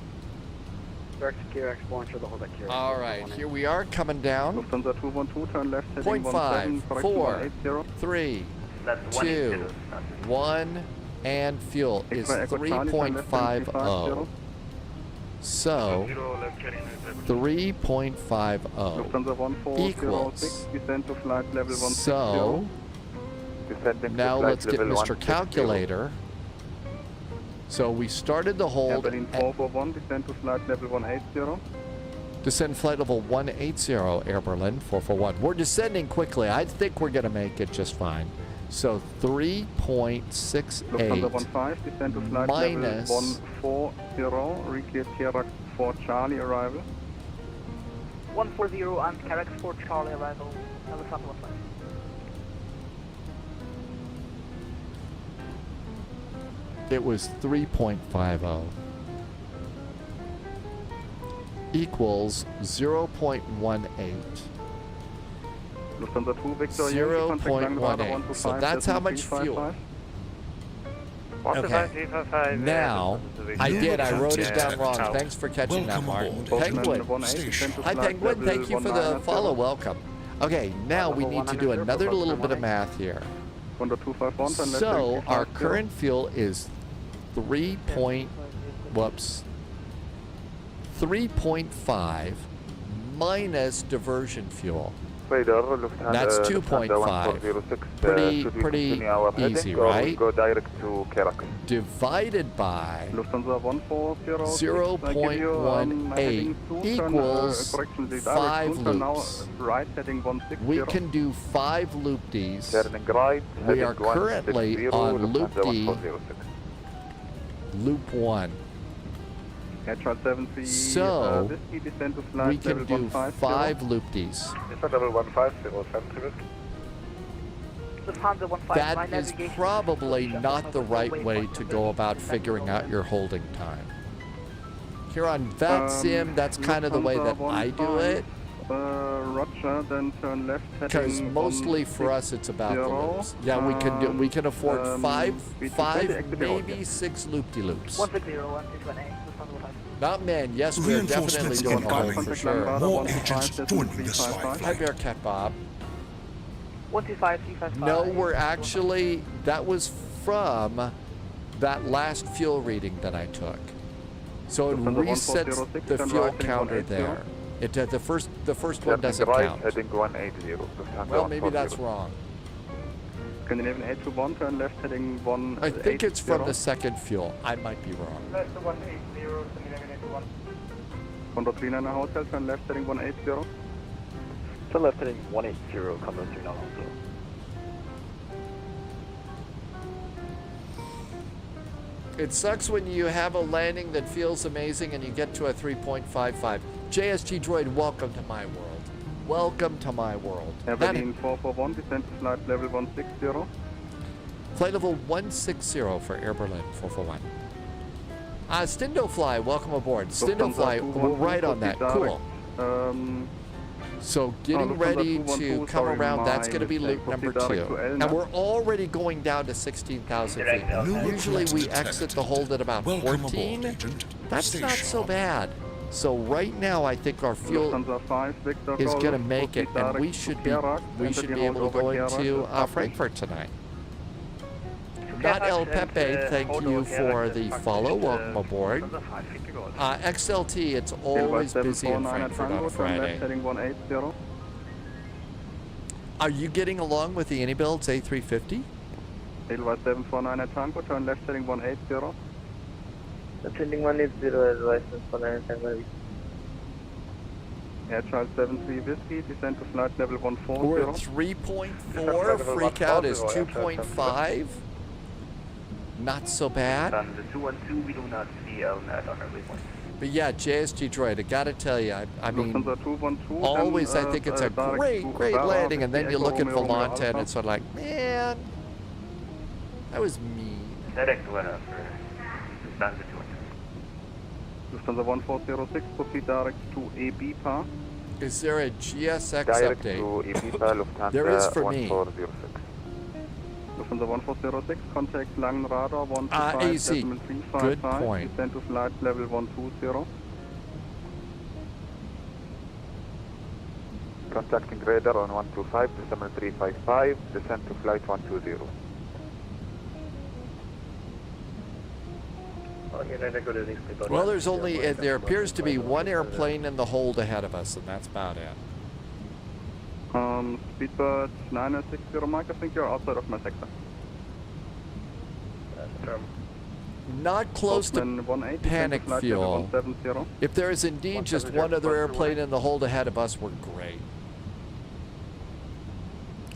Direct to KOUN, launch the hold at KOUN. All right, here we are coming down. Lufthansa 212, turn left heading 0.5, 4, 3, 2, 1, and fuel is 3.50. So 3.50 equals. So now let's get Mr. Calculator. So we started the hold. Berlin 441, descend to flight level 180. Descend flight level 180, Air Berlin 441. We're descending quickly. I think we're going to make it just fine. So 3.68 minus 140, reclear KOUN 4 Charlie, arrival. 140 and KOUN 4 Charlie, arrival. Another sample of flight. It was 3.50 equals 0.18. Lufthansa 2 Victor 0.18. So that's how much fuel. Okay. Now, I wrote it down wrong. Thanks for catching that, Martin. Penguin. Hi, Penguin. Thank you for the follow. Welcome. Okay, now we need to do another little bit of math here. So our current fuel is 3.5 minus diversion fuel. That's 2.5. Pretty easy, right? Go direct to KOUN. Divided by Lufthansa 140, 0.18 equals 5 loops. Right heading 160. We can do 5 loop-Ds. Turning right. We are currently on loop-D, loop 1. So, we can do 5 loop-Ds. That is probably not the right way to go about figuring out your holding time. Here on VATSIM, that's kind of the way that I do it. Roger, then turn left. Because mostly for us, it's about the loops. Yeah, we can afford 5, maybe 6 loop-de-loops. 160, Not men. Yes, we're definitely doing a hold for sure. More agents joining the slide Hi, Bearcat Bob. 125, 355. No, we're actually, that was from that last fuel reading that I took. So it resets the fuel counter there. It the first one doesn't count. Heading 180. Well, maybe that's wrong. Scandinavian 821, turn left heading 180. I think it's from the second fuel. I might be wrong. Left 180, Scandinavian 821. Condor 39 hotel, turn left heading 180. Turn left heading 180, Condor 39 hotel. It sucks when you have a landing that feels amazing and you get to a 3.55. JSG Droid, welcome to my world. Welcome to my world. Aberdeen 441, descent to flight level 160. Flight level 160 for Air Berlin 441. Stindofly, welcome aboard. Stindofly, we're right on that. Cool. So getting ready to come around, that's going to be loop number 2. And we're already going down to 16,000 feet. Usually we exit the hold at about 14. That's not so bad. So right now I think our fuel is going to make it, and we should be able to go into Frankfurt tonight. Not El Pepe, thank you for the follow. Welcome aboard. XLT, it's always busy in Frankfurt on a Friday. Are you getting along with the AnyBuilds A350? Edelweiss 749 at Tango, turn left heading 180. Ascending 180, Edelweiss 749 at Tango. Air Child 73 Whiskey, descend to flight level 140. We're at 3.4, freak out is 2.5. Not so bad. The 212, we do not see net on every point. But yeah, JSG Droid, I gotta tell you, I mean, always I think it's a great landing, and then you look at Volante and it's sort of like, man, that was mean. Direct winner for Lufthansa 212. Lufthansa 1406, proceed direct to AB PA. Is there a GSX direct update? To AB PA, Lufthansa there is for me. 1406. Lufthansa 1406, contact Langenradar 125.355. Good point. Descend to flight level 120. Contacting radar on 125.355, descend to flight 120. Well, there appears to be one airplane in the hold ahead of us, and that's about it. Speedbird 960, Mike, I think you're outside of my sector. Not close to panic fuel. If there is indeed just one other airplane in the hold ahead of us, we're great.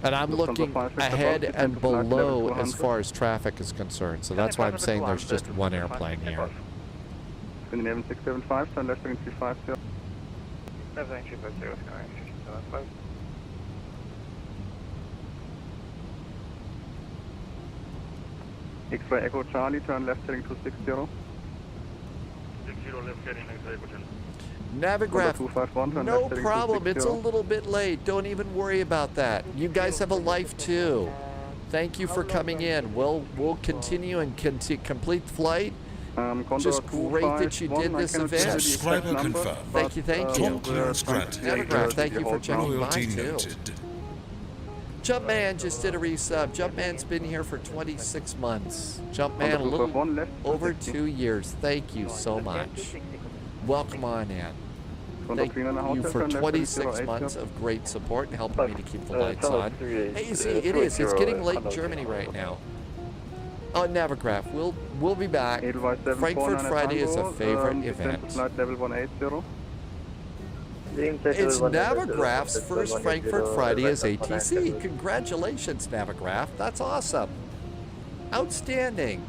And I'm looking ahead and below as far as traffic is concerned, so that's why I'm saying there's just one airplane here. Scandinavian 675, turn left 350. Left 350, X-ray Echo Charlie, turn left heading 260. 60 left heading X-ray Echo Charlie. Navigraph, no problem, it's a little bit late, don't even worry about that. You guys have a life too. Thank you for coming in. We'll continue and complete flight. Just great that you did this event. Subscriber confirmed. Thank you. Top clearance granted. Navigraph, thank you for checking by Loyalty too. noted. Jumpman just did a resub. Jumpman's been here for 26 months. Jumpman, a little over 2 years. Thank you so much. Welcome on in. Thank you for 26 months of great support and helping me to keep the lights on. Hey, see, it is. It's getting late in Germany right now. On Navigraph, we'll be back. Frankfurt Friday is a favorite event. Flight level 180. It's Navigraph's first Frankfurt Friday as ATC. Congratulations, Navigraph. That's awesome. Outstanding.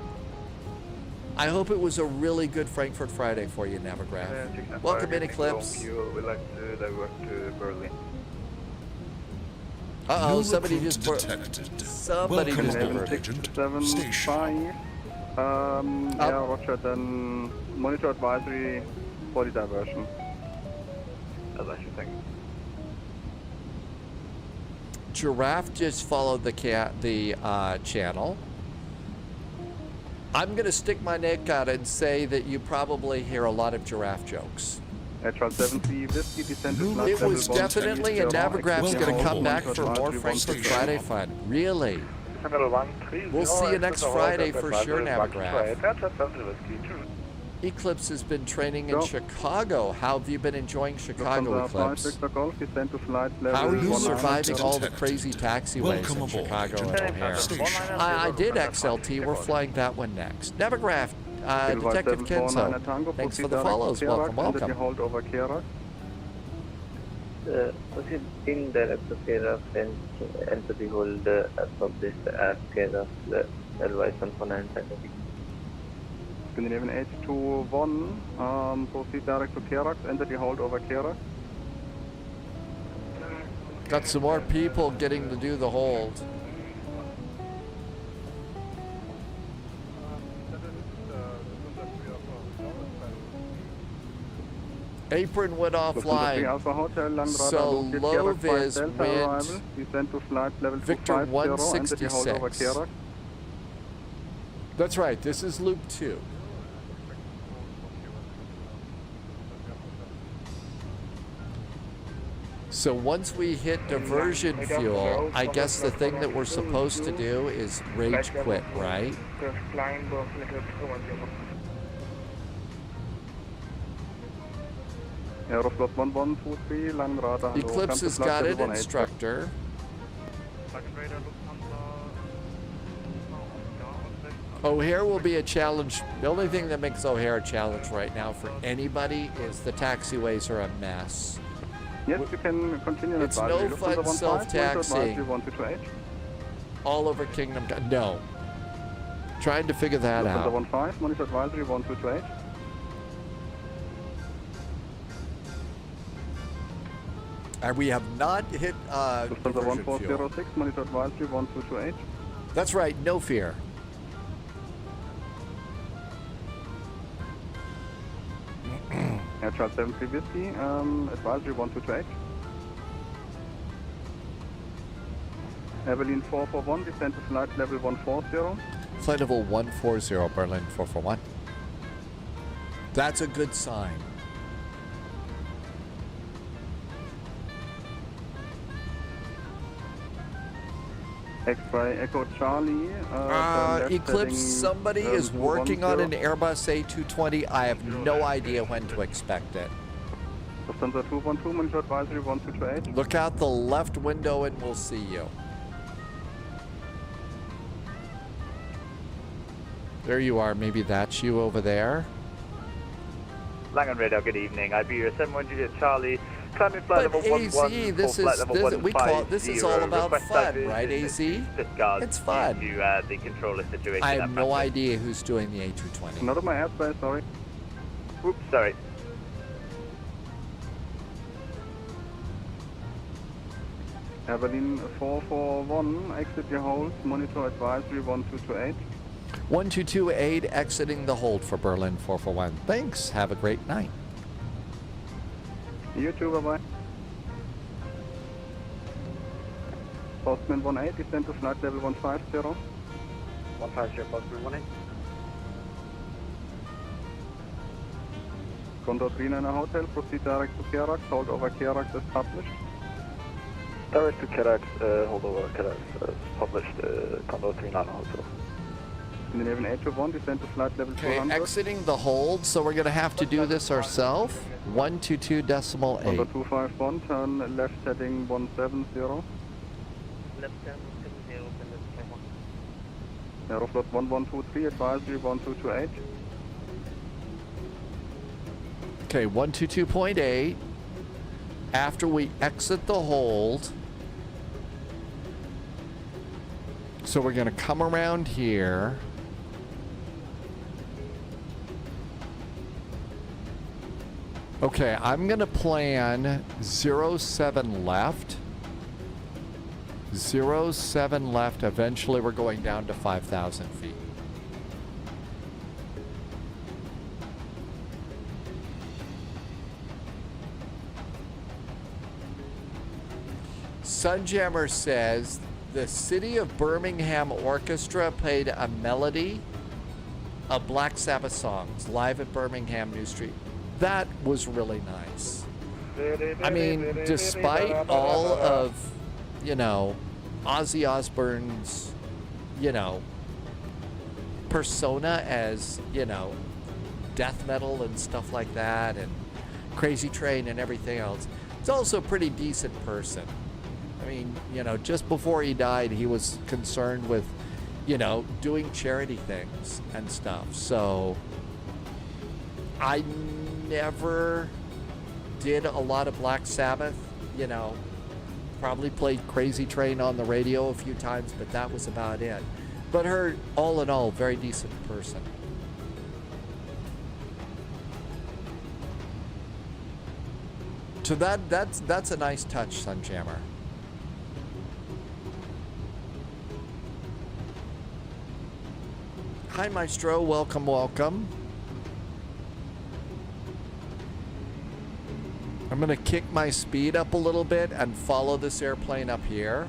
I hope it was a really good Frankfurt Friday for you, Navigraph. Welcome in, Eclipse. We'd like to divert to Berlin. Uh-oh, somebody just detected. Somebody just diverted. 775. Yeah, roger, then monitor advisory for the diversion. Giraffe just followed the channel. I'm going to stick my neck out and say that you probably hear a lot of giraffe jokes. It was definitely, and Navigraph's going to come back for more Frankfurt Friday fun. Really? We'll see you next Friday for sure, Navigraph. Eclipse has been training in Chicago. How have you been enjoying Chicago, Eclipse? How are you surviving all the crazy taxiways in Chicago and O'Hare? I did XLT. We're flying that one next. Navigraph, Detective Kenzo. Thanks for the follows. Welcome, welcome. Proceed in direct to care of and enter the hold as published as care of the advice component and Scandinavian 821, proceed direct to Kerax, enter the hold over Kerax. Got some more people getting to do the hold. Apron went offline, so low vis wind, Victor 166. That's right, this is loop 2. So once we hit diversion fuel, I guess the thing that we're supposed to do is rage quit, right? Eclipse has got an instructor. O'Hare will be a challenge. The only thing that makes O'Hare a challenge right now for anybody is the taxiways are a mess. Yes, you can continue. It's no fun self-taxiing all over Kingdom. No. Trying to figure that out. 15, monitor advisory 1228. And we have not hit diversion fuel. 1406, monitor advisory 1228. That's right, no fear. Air Charles 7350, advisory 1228. Evelyn 441, descend to flight level 140. Flight level 140, Berlin 441. That's a good sign. X-ray Echo Charlie. Eclipse, somebody is working on an Airbus A220. I have no idea when to expect it. Lufthansa 212, monitor advisory 1228. Look out the left window and we'll see you. There you are. Maybe that's you over there. Langan Radar, good evening. Iberia 71 Juliet Charlie. Climbing flight level 11 this is all about fun, right, AZ? It's fun. The controller situation. I have no idea who's doing the A220. Not on my airspace, sorry. Oops, sorry. Evelyn 441, exit your hold, monitor advisory 1228. 1228, exiting the hold for Berlin 441. Thanks, have a great night. You too, bye-bye. Postman 18, descend to flight level 150. 150, Postman 18. Condor 39 Hotel, proceed direct to Kerax, hold over Kerax as published. Direct to Kerax, hold over Kerax as published, Condor 39 Hotel. Scandinavian 821, descend to flight level 200. Okay, exiting the hold, so we're going to have to do this ourselves. 122.8. Number 251, turn left heading 170. Left turn 70, Aeroflot 1123, advisory 1228. Okay, 122.8. After we exit the hold, so we're going to come around here. Okay, I'm going to plan 07 left. 07 left. Eventually, we're going down to 5,000 feet. Sunjammer says the City of Birmingham Orchestra played a melody of Black Sabbath songs live at Birmingham New Street. That was really nice. I mean, despite all of, you know, Ozzy Osbourne's, you know, persona as, you know, death metal and stuff like that, and Crazy Train and everything else, he's also a pretty decent person. I mean, you know, just before he died, he was concerned with, you know, doing charity things and stuff. So I never did a lot of Black Sabbath, you know, probably played Crazy Train on the radio a few times, but that was about it. But her, all in all, very decent person. So that's a nice touch, Sunjammer. Hi, Maestro. Welcome, welcome. I'm going to kick my speed up a little bit and follow this airplane up here.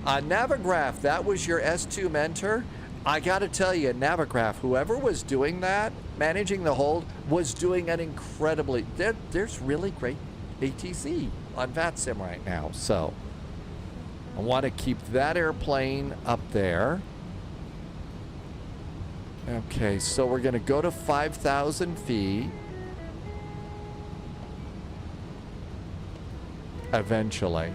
Navigraph, that was your S2 mentor. I got to tell you, Navigraph, whoever was doing that, managing the hold, was doing an incredibly... There's really great ATC on VATSIM right now. So I want to keep that airplane up there. Okay, so we're going to go to 5,000 feet. Eventually.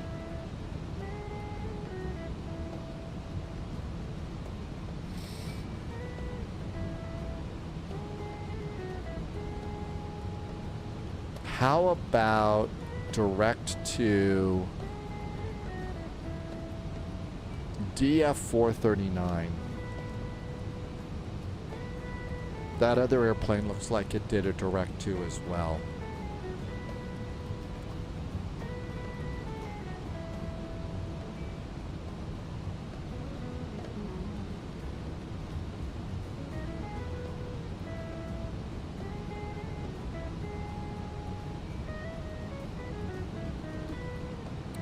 How about direct to DF 439? That other airplane looks like it did a direct to as well.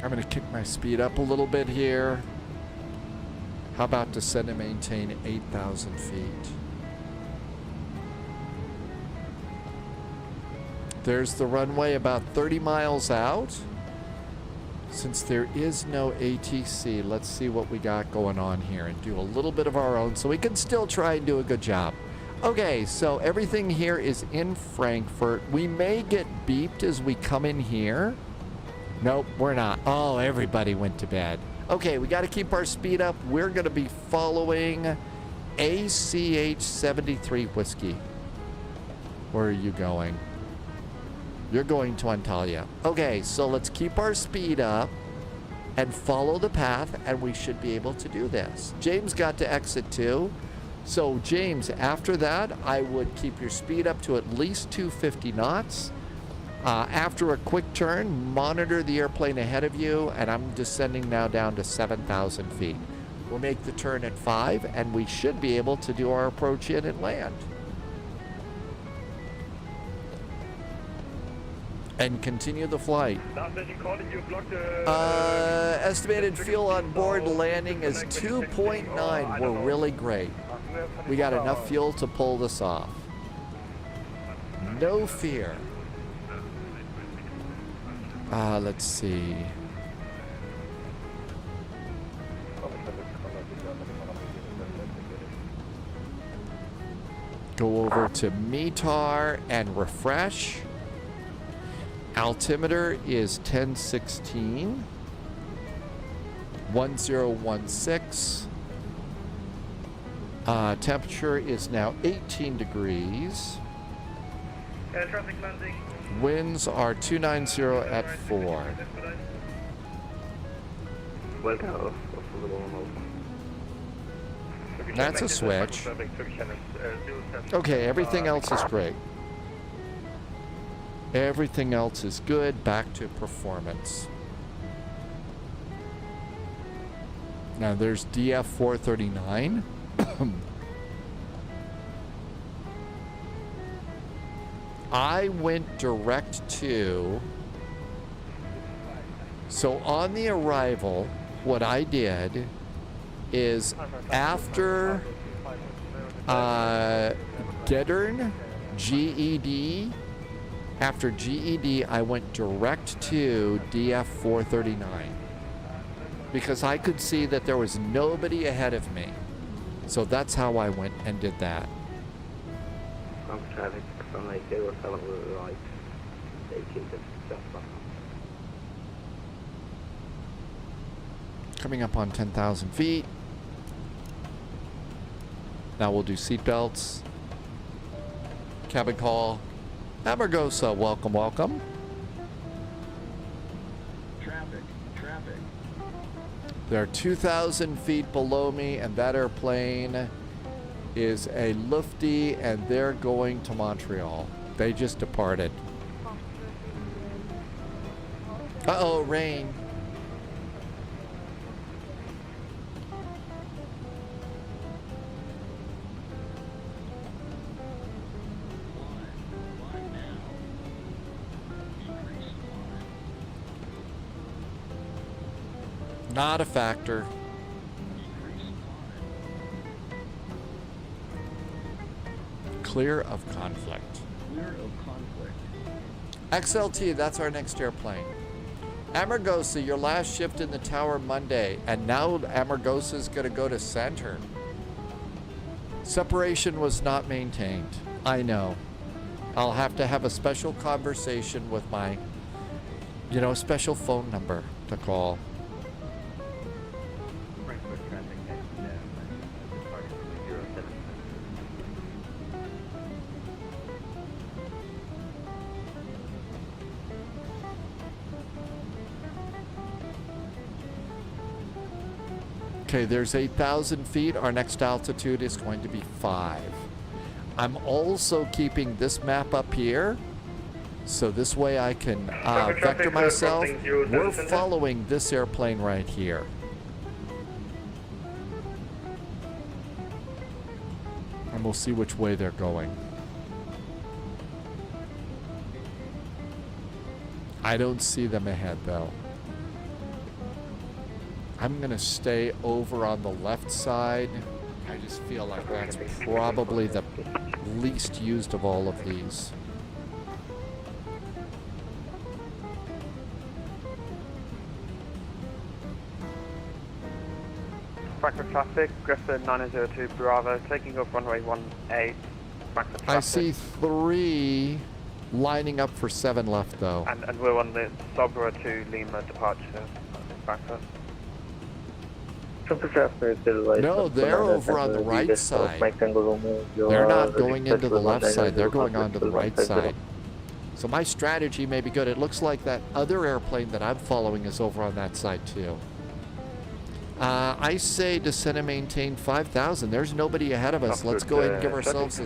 I'm going to kick my speed up a little bit here. How about descend and maintain 8,000 feet? There's the runway about 30 miles out. Since there is no ATC, let's see what we got going on here and do a little bit of our own so we can still try and do a good job. Okay, so everything here is in Frankfurt. We may get beeped as we come in here. Nope, we're not. Oh, everybody went to bed. Okay, we got to keep our speed up. We're going to be following ACH 73 Whiskey. Where are you going? You're going to Antalya. Okay, so let's keep our speed up and follow the path, and we should be able to do this. James got to exit too. So James, after that, I would keep your speed up to at least 250 knots. After a quick turn, monitor the airplane ahead of you, and I'm descending now down to 7,000 feet. We'll make the turn at 5, and we should be able to do our approach in and land. And continue the flight. Estimated fuel on board landing is 2.9. We're really great. We got enough fuel to pull this off. No fear. Let's see. Go over to METAR and refresh. Altimeter is 1016. 1016. Temperature is now 18 degrees. Traffic landing. Winds are 290 at 4. That's a switch. Okay, everything else is great. Everything else is good. Back to performance. Now there's DF 439. I went direct to, so on the arrival, what I did is after Gettern, GED, after GED, I went direct to DF 439 because I could see that there was nobody ahead of me. So that's how I went and did that. Traffic from 07 right, 18 to Coming up on 10,000 feet. Now we'll do seat belts. Cabin call. Amargosa, welcome, welcome. Traffic. They're 2,000 feet below me, and that airplane is a Lufty, and they're going to Montreal. They just departed. Uh-oh, rain. Not a factor. Clear of conflict. XLT, that's our next airplane. Amargosa, your last shift in the tower Monday, and now Amargosa is going to go to center. Separation was not maintained. I know. I'll have to have a special conversation with my, special phone number to call. Okay, there's 8,000 feet. Our next altitude is going to be 5. I'm also keeping this map up here, so this way I can vector myself. We're following this airplane right here. And we'll see which way they're going. I don't see them ahead, though. I'm going to stay over on the left side. I just feel like that's probably the least used of all of these. Frankfurt traffic, Griffin 902 Bravo, taking off runway 18. Frankfurt traffic. I see 3 lining up for 7 left, though. And we're on the Sabra to Lima departure, Frankfurt. No, they're over on the right side. They're not going into the left side. They're going onto the right side. So my strategy may be good. It looks like that other airplane that I'm following is over on that side too. I say descend and maintain 5,000. There's nobody ahead of us. Let's go ahead and give ourselves a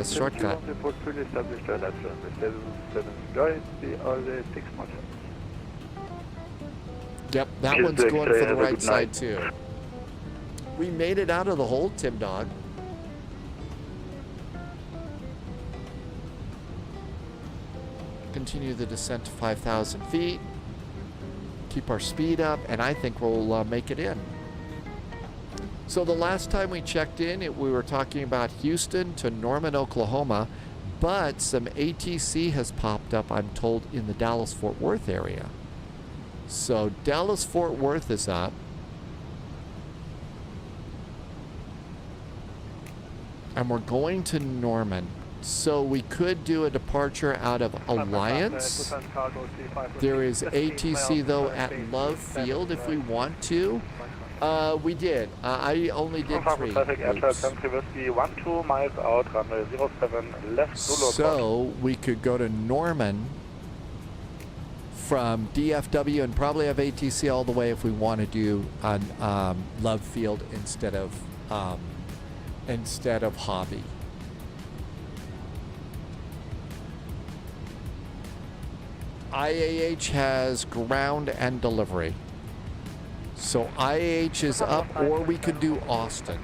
shortcut. Yep, that one's going for the right side too. We made it out of the hole, Tim Dog. Continue the descent to 5,000 feet. Keep our speed up, and I think we'll make it in. So the last time we checked in, we were talking about Houston to Norman, Oklahoma, but some ATC has popped up, I'm told, in the Dallas-Fort Worth area. So Dallas-Fort Worth is up. And we're going to Norman. So we could do a departure out of Alliance. There is ATC though at Love Field if we want to. We did. I only did 3 loops. 12 miles out, runway 07 left. So we could go to Norman from DFW and probably have ATC all the way if we want to do on Love Field instead of Hobby. IAH has ground and delivery. So IAH is up, or we could do Austin.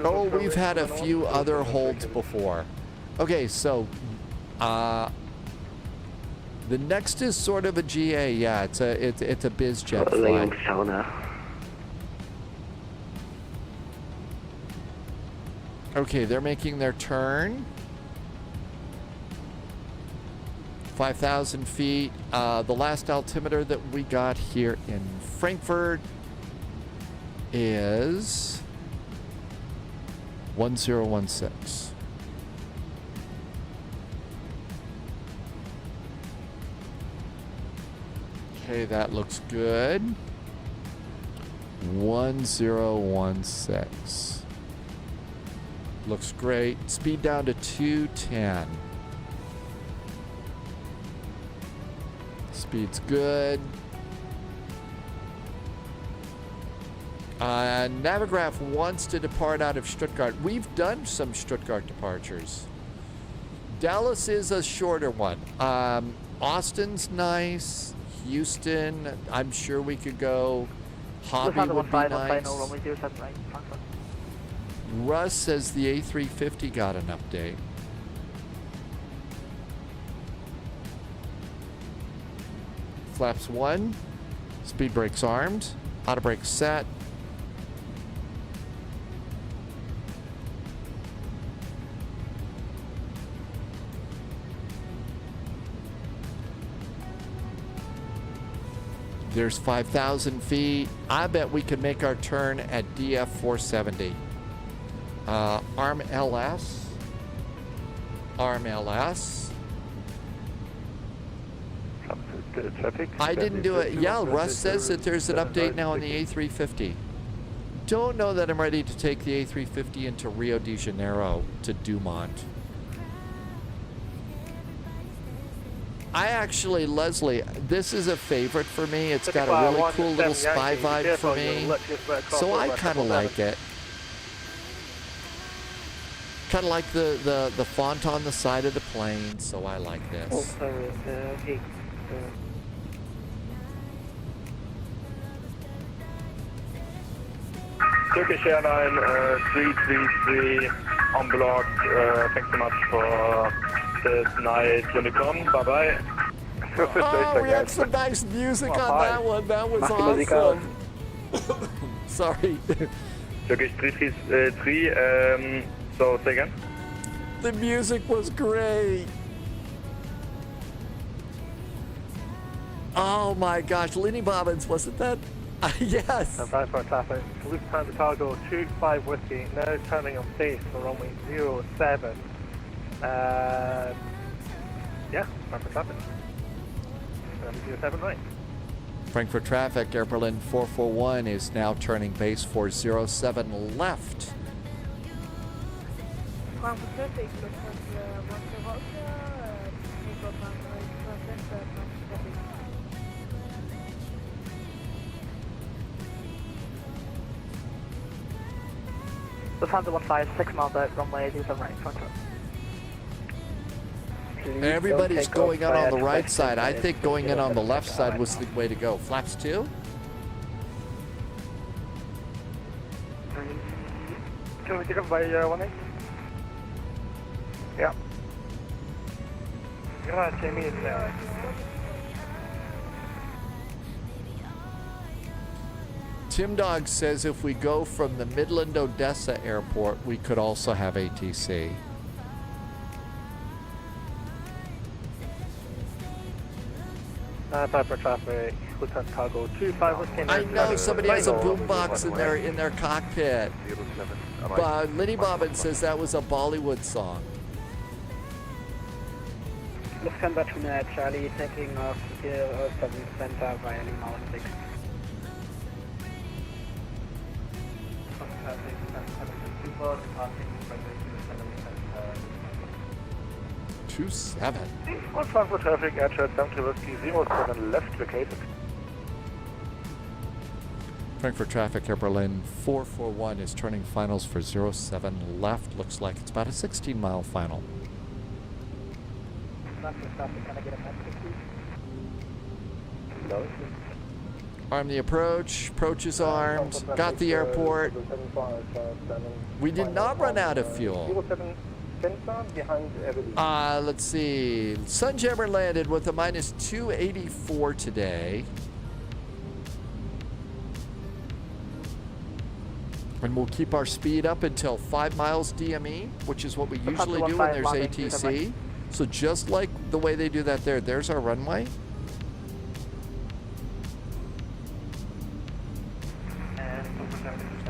Oh, we've had a few other holds before. Okay, so the next is sort of a GA. Yeah, it's a biz jet flight. Okay, they're making their turn. 5,000 feet. The last altimeter that we got here in Frankfurt is 1016. Okay, that looks good. 1016. Looks great. Speed down to 210. Speed's good. Navigraph wants to depart out of Stuttgart. We've done some Stuttgart departures. Dallas is a shorter one. Austin's nice. Houston, I'm sure we could go. Hobby would be nice. Russ says the A350 got an update. Flaps 1. Speed brakes armed. Auto brake set. There's 5,000 feet. I bet we could make our turn at DF 470. Arm LS. Arm LS. I didn't do it. Yeah, Russ says that there's an update now on the A350. Don't know that I'm ready to take the A350 into Rio de Janeiro to Dumont. I actually, Leslie, this is a favorite for me. It's got a really cool little spy vibe for me. So I kind of like it. Kind of like the font on the side of the plane, so I like this. Turkish Airline 333 on block. Thanks so much for this night unicorn. Bye bye. Oh, we had some nice music on that one. That was awesome. Sorry. Turkish 333. So say again. The music was great. Oh my gosh, Lenny Bobbins, wasn't that? Yes. Advance for traffic. Lufthansa Cargo 25 Whiskey, now turning on base for runway 07. Yeah, Frankfurt traffic. 07 right. Frankfurt traffic, Air Berlin 441 is now turning base for 07 left. Frankfurt traffic, Lufthansa 15, 6 miles out, runway 07 right, Frankfurt. Everybody's going in on the right side. I think going in on the left side was the way to go. Flaps 2? Can we take off by 18? Yeah. Grazie mille. Tim Dog says if we go from the Midland Odessa airport, we could also have ATC. Frankfurt traffic, Hotel Cargo 25 Whiskey. I know somebody has a boombox in their cockpit. Liddy Bobbin says that was a Bollywood song. Lufthansa Tuna Charlie taking off here 7 Center via Lima 6. 27. On Frankfurt traffic, Airchart 70 Whiskey 07 left vacated. Frankfurt traffic, Air Berlin 441 is turning finals for 07 left. Looks like it's about a 16-mile final. Frankfurt traffic, can I get a message, please? No. Arm the approach. Approach is armed. Got the airport. We did not run out of fuel. Let's see. Sunjammer landed with a minus 284 today. And we'll keep our speed up until 5 miles DME, which is what we usually do when there's ATC. So just like the way they do that there's our runway.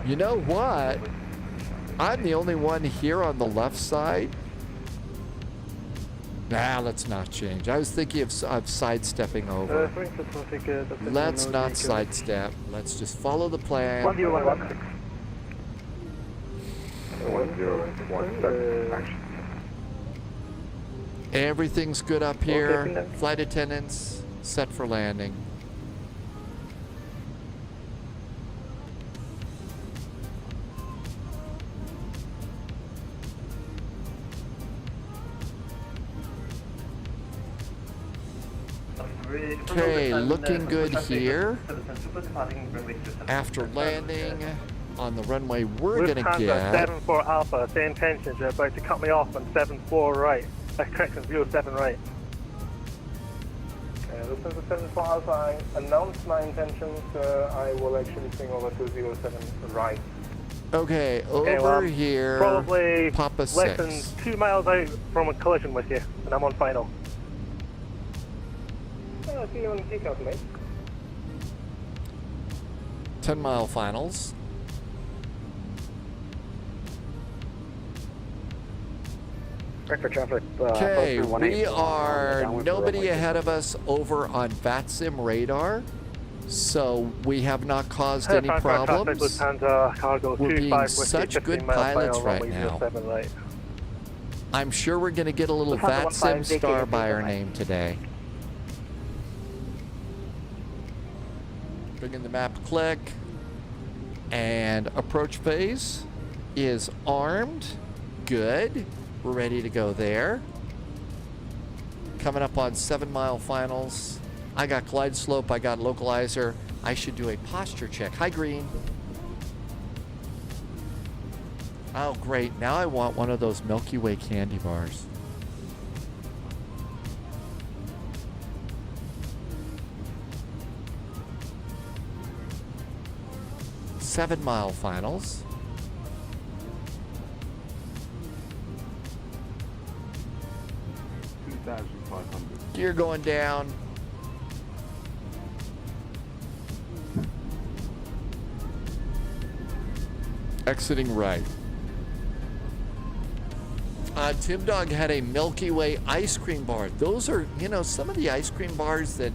You know what? I'm the only one here on the left side. Nah, let's not change. I was thinking of sidestepping over. Let's not sidestep. Let's just follow the plan. 1017 action. Everything's good up here. Flight attendants set for landing. Okay, looking good here. After landing on the runway, we're going to get... 74 Alpha, same intentions. They're about to cut me off on 74 right. Correction, 07 right. Lufthansa 74 Alpha, I announced my intentions. I will actually swing over to 07 right. Okay, over here, probably Papa less 6. than 2 miles out from a collision with you, and I'm on final. See you on takeout, mate. 10-mile finals. Okay, we are nobody ahead of us over on VATSIM radar, so we have not caused any problems. We're being such good pilots right now. I'm sure we're going to get a little VATSIM star by our name today. Bring in the map click, and approach phase is armed. Good. We're ready to go there. Coming up on 7-mile finals. I got glide slope, I got localizer. I should do a posture check. Hi, Green. Oh, great. Now I want one of those Milky Way candy bars. Seven-mile finals. Gear going down. Exiting right. Tim Dog had a Milky Way ice cream bar. Those are, some of the ice cream bars that,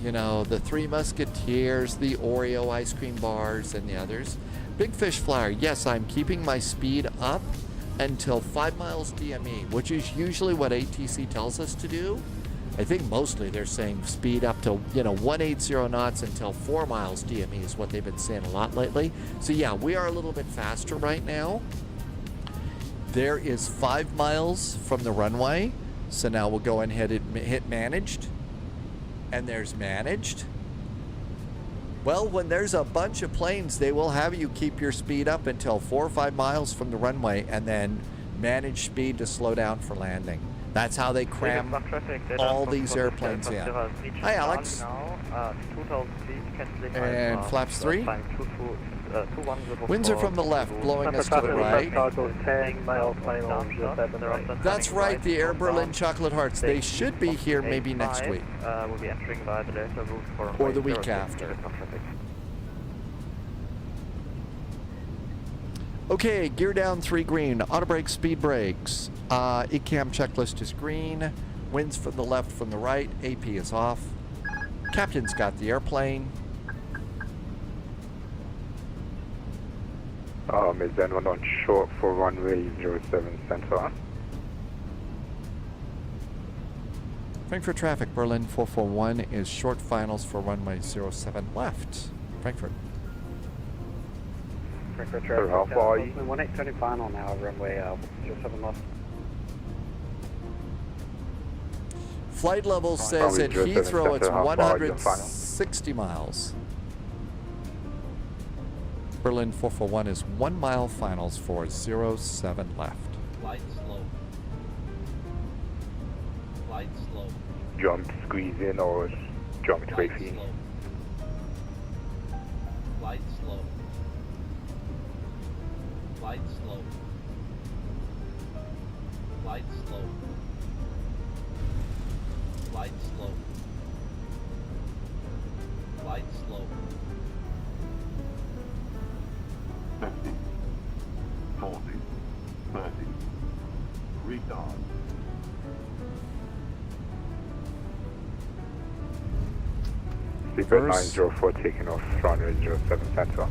the Three Musketeers, the Oreo ice cream bars, and the others. Big Fish Flyer. Yes, I'm keeping my speed up until 5 miles DME, which is usually what ATC tells us to do. I think mostly they're saying speed up to, 180 knots until 4 miles DME is what they've been saying a lot lately. So yeah, we are a little bit faster right now. There is 5 miles from the runway. So now we'll go ahead and hit managed. And there's managed. Well, when there's a bunch of planes, they will have you keep your speed up until 4 or 5 miles from the runway and then manage speed to slow down for landing. That's how they cram all these airplanes in. Hi, Alex. And flaps 3. Winds are from the left, blowing us to the right. Cargo 10 miles final, 07 right. That's right, the Air Berlin Chocolate Hearts. They should be here maybe next week. We'll be entering via the later route for Or the week after. Okay, gear down 3 green. Auto brakes, speed brakes. ECAM checklist is green. Winds from the left, from the right. AP is off. Captain's got the airplane. Is anyone on short for runway 07 center? Frankfurt traffic, Berlin 441 is short finals for runway 07 left. Frankfurt. Frankfurt traffic, how far are you? 18 turning final now, runway 07 left. Flight level says at Heathrow it's 160 miles. Berlin 441 is 1 mile finals for 07 left. Flight slow. Flight slow. Jump, squeeze in, or jump to Flight AFE? slow. Flight slow. Flight slow. Flight slow. Flight slow. Flight slow. 50, 40, 30, retard. Seabird 904 taking off runway 07 center.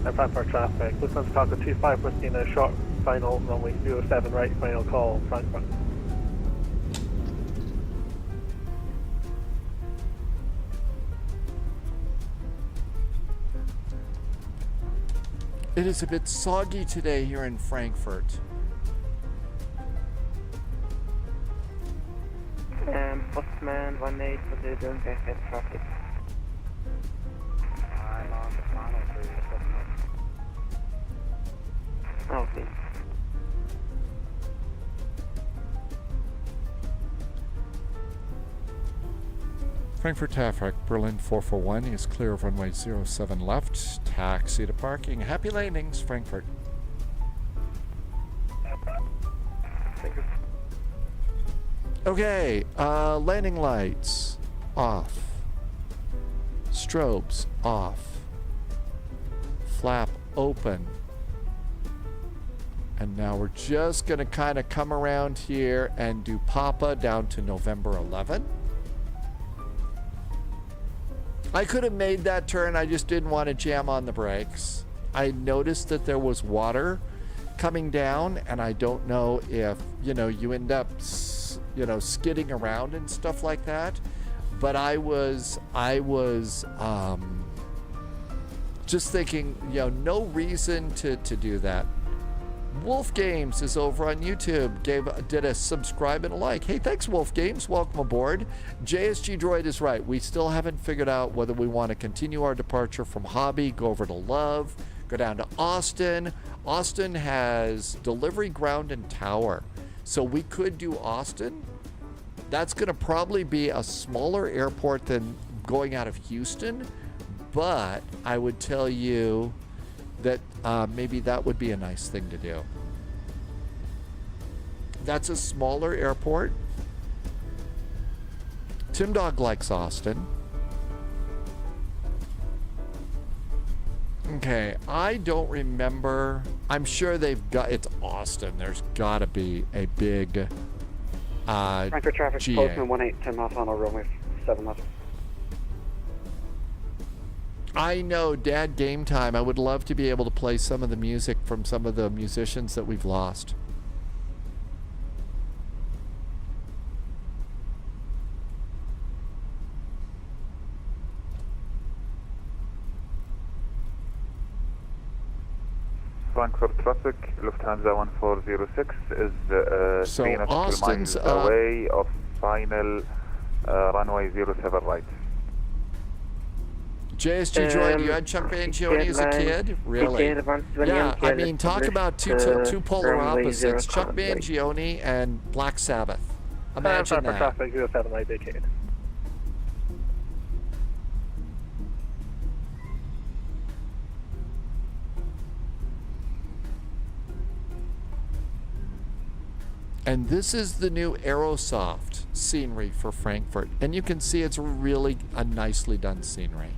And Frankfurt traffic, Lufthansa Cargo 25 Whiskey in a short final, runway 07 right, final call, Frankfurt. It is a bit soggy today here in Frankfurt. Postman 18, what are you doing back at traffic? I'm on the final for 07 left. Okay. Frankfurt traffic, Berlin 441 is clear of runway 07 left. Taxi to parking. Happy landings, Frankfurt. Thank you. Okay, landing lights off. Strobes off. Flap open. And now we're just going to kind of come around here and do Papa down to November 11. I could have made that turn, I just didn't want to jam on the brakes. I noticed that there was water coming down, and I don't know if, you end up, skidding around and stuff like that. But I was just thinking, no reason to do that. Wolf Games is over on YouTube. Did a subscribe and a like. Hey, thanks, Wolf Games. Welcome aboard. JSG Droid is right. We still haven't figured out whether we want to continue our departure from Hobby, go over to Love, go down to Austin. Austin has delivery, ground, and tower. So we could do Austin. That's going to probably be a smaller airport than going out of Houston. But I would tell you that maybe that would be a nice thing to do. That's a smaller airport. Tim Dog likes Austin. Okay, I don't remember. I'm sure it's Austin. There's got to be a big Frankfurt traffic, GA. Postman 18, 10 miles final, runway 7 left. I know, Dad, game time. I would love to be able to play some of the music from some of the musicians that we've lost. Frankfurt traffic, Lufthansa 1406 is So 3 nautical Austin's miles away of final runway 07 right. JSG Droid, you had Chuck Mangione as a kid? Really? Yeah, I mean, talk about two polar opposites. Chuck Mangione and Black Sabbath. Imagine for that. traffic 07 right vacated. And this is the new Aerosoft scenery for Frankfurt. And you can see it's really a nicely done scenery.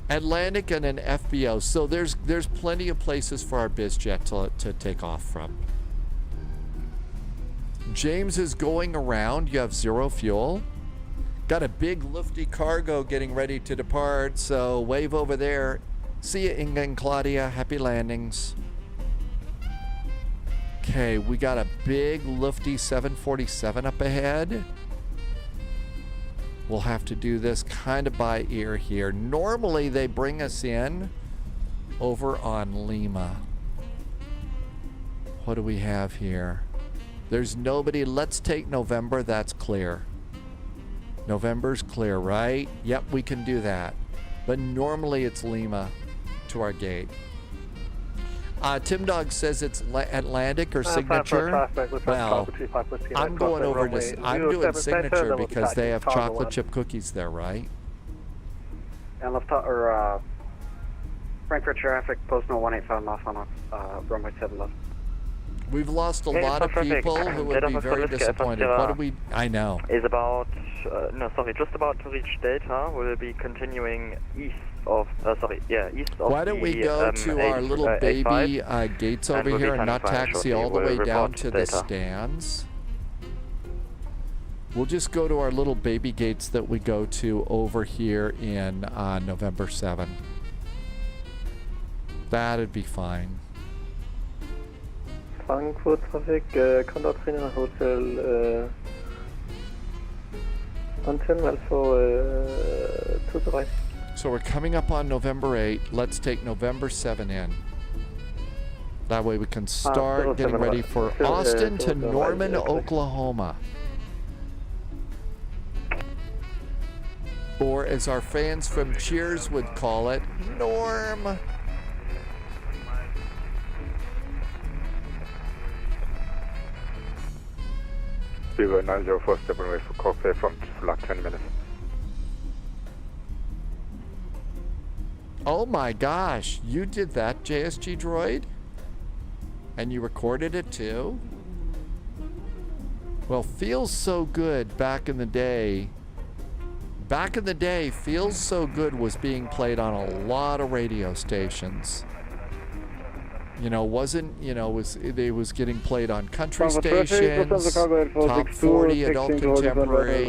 Atlantic and an FBO. So there's plenty of places for our BizJet to take off from. James is going around. You have 0 fuel. Got a big lofty cargo getting ready to depart. So wave over there. See you, Inga and Claudia. Happy landings. Okay, we got a big lofty 747 up ahead. We'll have to do this kind of by ear here. Normally they bring us in over on Lima. What do we have here? There's nobody. Let's take November. That's clear. November's clear, right? Yep, we can do that. But normally it's Lima to our gate. Tim Dog says it's Atlantic or Signature. Well, I'm going over to. I'm doing Signature because they have chocolate chip cookies there, right? And Frankfurt traffic, post 185 off on runway 7 left. We've lost a lot of people who would be very disappointed. What do we? I know. Is about just about to reach Delta. We'll be continuing east of east of. Why don't we go to our little baby gates over here and not taxi all the way down to the stands? We'll just go to our little baby gates that we go to over here in November 7. That'd be fine. Frankfurt traffic, contact trainer hotel Anton Alpha 23. So we're coming up on November 8. Let's take November 7 in. That way we can start getting ready for Austin to Norman, Oklahoma. Or as our fans from Cheers would call it, Norm. Speedway 904 stepping away for cockpit from flight 10 minutes. Oh my gosh, you did that, JSG droid? And you recorded it too? Well, Feels So Good back in the day. Back in the day, Feels So Good was being played on a lot of radio stations. You know, it was getting played on country stations, top 40 adult contemporary.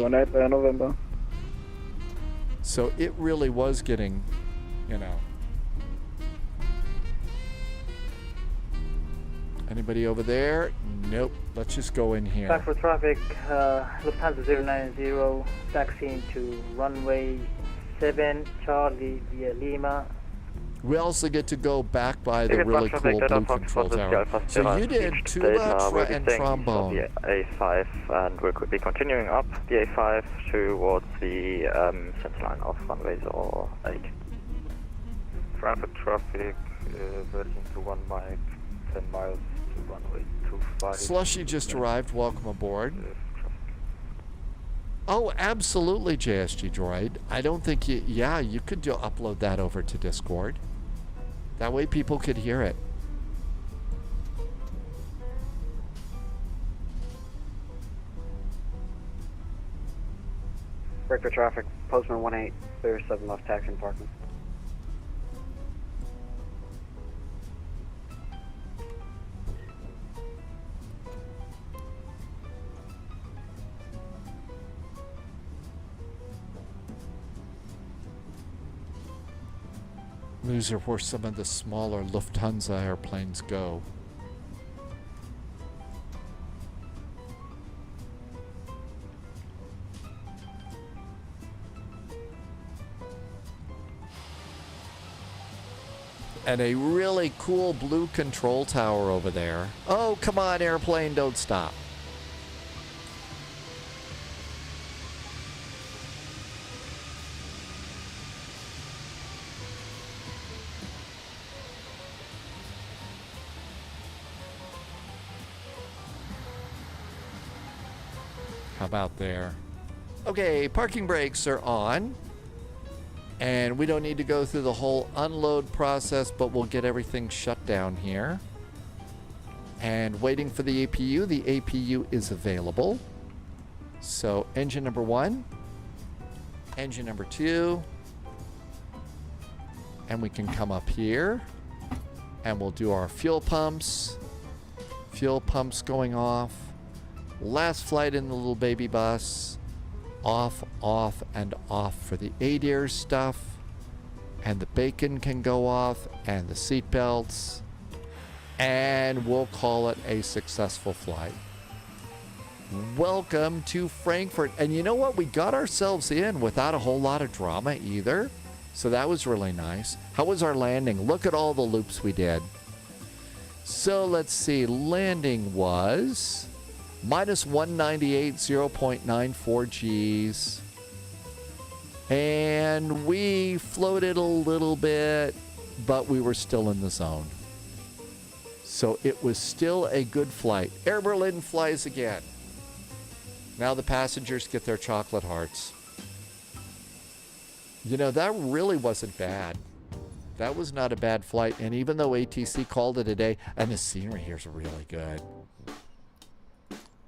So it really was getting, Anybody over there? Nope. Let's just go in here. Frankfurt traffic, Lufthansa 090, taxiing to runway 7, Charlie via Lima. We also get to go back by the really cool blue control tower. So you did tuba and trombone. The A5, and we'll be continuing up the A5 towards the center line of runway 08. Frankfurt traffic, verging to 1 mile, 10 miles to runway 25. Slushy just arrived. Welcome aboard. Oh, absolutely, JSG Droid. I don't think you could upload that over to Discord. That way people could hear it. Frankfurt traffic, Postman 18, clear 7 left, taxi and parking. These are where some of the smaller Lufthansa airplanes go. And a really cool blue control tower over there. Oh, come on, airplane, don't stop. How about there? Okay, parking brakes are on. And we don't need to go through the whole unload process, but we'll get everything shut down here. And waiting for the APU. The APU is available. So engine number 1. Engine number 2. And we can come up here. And we'll do our fuel pumps. Fuel pumps going off. Last flight in the little baby bus. Off, off, and off for the ADIR stuff. And the bacon can go off. And the seat belts. And we'll call it a successful flight. Welcome to Frankfurt. And you know what? We got ourselves in without a whole lot of drama either. So that was really nice. How was our landing? Look at all the loops we did. So let's see. Landing was minus 198, 0.94 Gs. And we floated a little bit, but we were still in the zone. So it was still a good flight. Air Berlin flies again. Now the passengers get their chocolate hearts. You know, that really wasn't bad. That was not a bad flight. And even though ATC called it a day, and the scenery here is really good.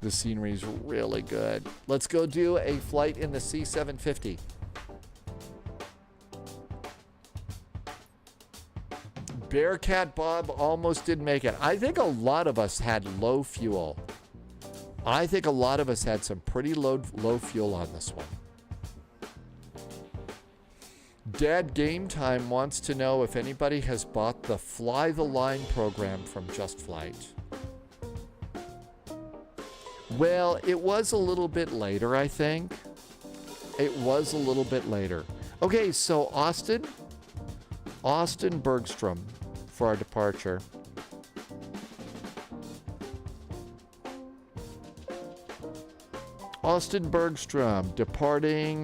The scenery is really good. Let's go do a flight in the C750. Bearcat Bob almost didn't make it. I think a lot of us had low fuel. I think a lot of us had some pretty low fuel on this one. Dad Game Time wants to know if anybody has bought the Fly the Line program from Just Flight. Well, it was a little bit later, I think. It was a little bit later. Okay, so Austin Bergstrom for our departure. Austin Bergstrom departing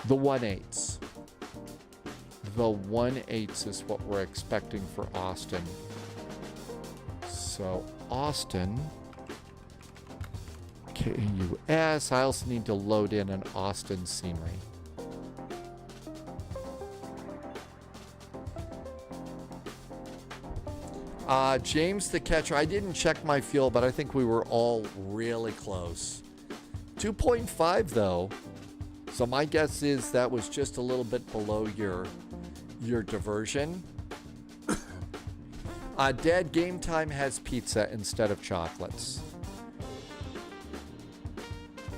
the 1-8s. The 1-8s is what we're expecting for Austin. So Austin, KUS. I also need to load in an Austin scenery. James the Catcher. I didn't check my fuel, but I think we were all really close. 2.5 though. So my guess is that was just a little bit below your diversion. Dad Game Time has pizza instead of chocolates.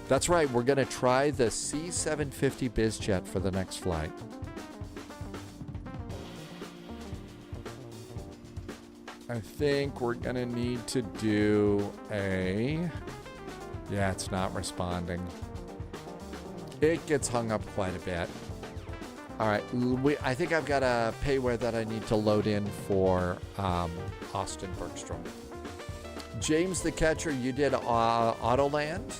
That's right. We're going to try the C750 BizJet for the next flight. I think we're going to need to do a... Yeah, it's not responding. It gets hung up quite a bit. All right, I think I've got a payware that I need to load in for Austin Bergstrom. James the Catcher, you did Autoland.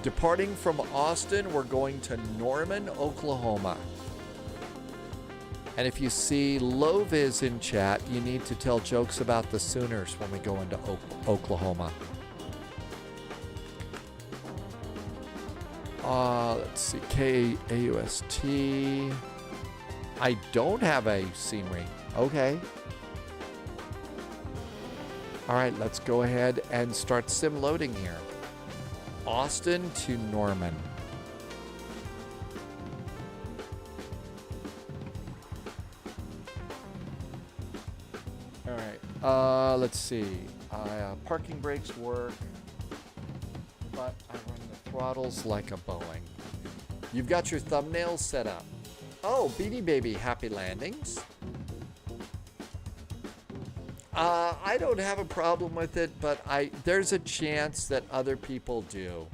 Departing from Austin, we're going to Norman, Oklahoma. And if you see Loviz in chat, you need to tell jokes about the Sooners when we go into Oklahoma. Let's see, KAUST. I don't have a scenery. Okay. All right, let's go ahead and start sim loading here. Austin to Norman. All right, let's see. Parking brakes work, but I run the throttles like a Boeing. You've got your thumbnails set up. Oh, Beanie Baby, happy landings. I don't have a problem with it, but there's a chance that other people do.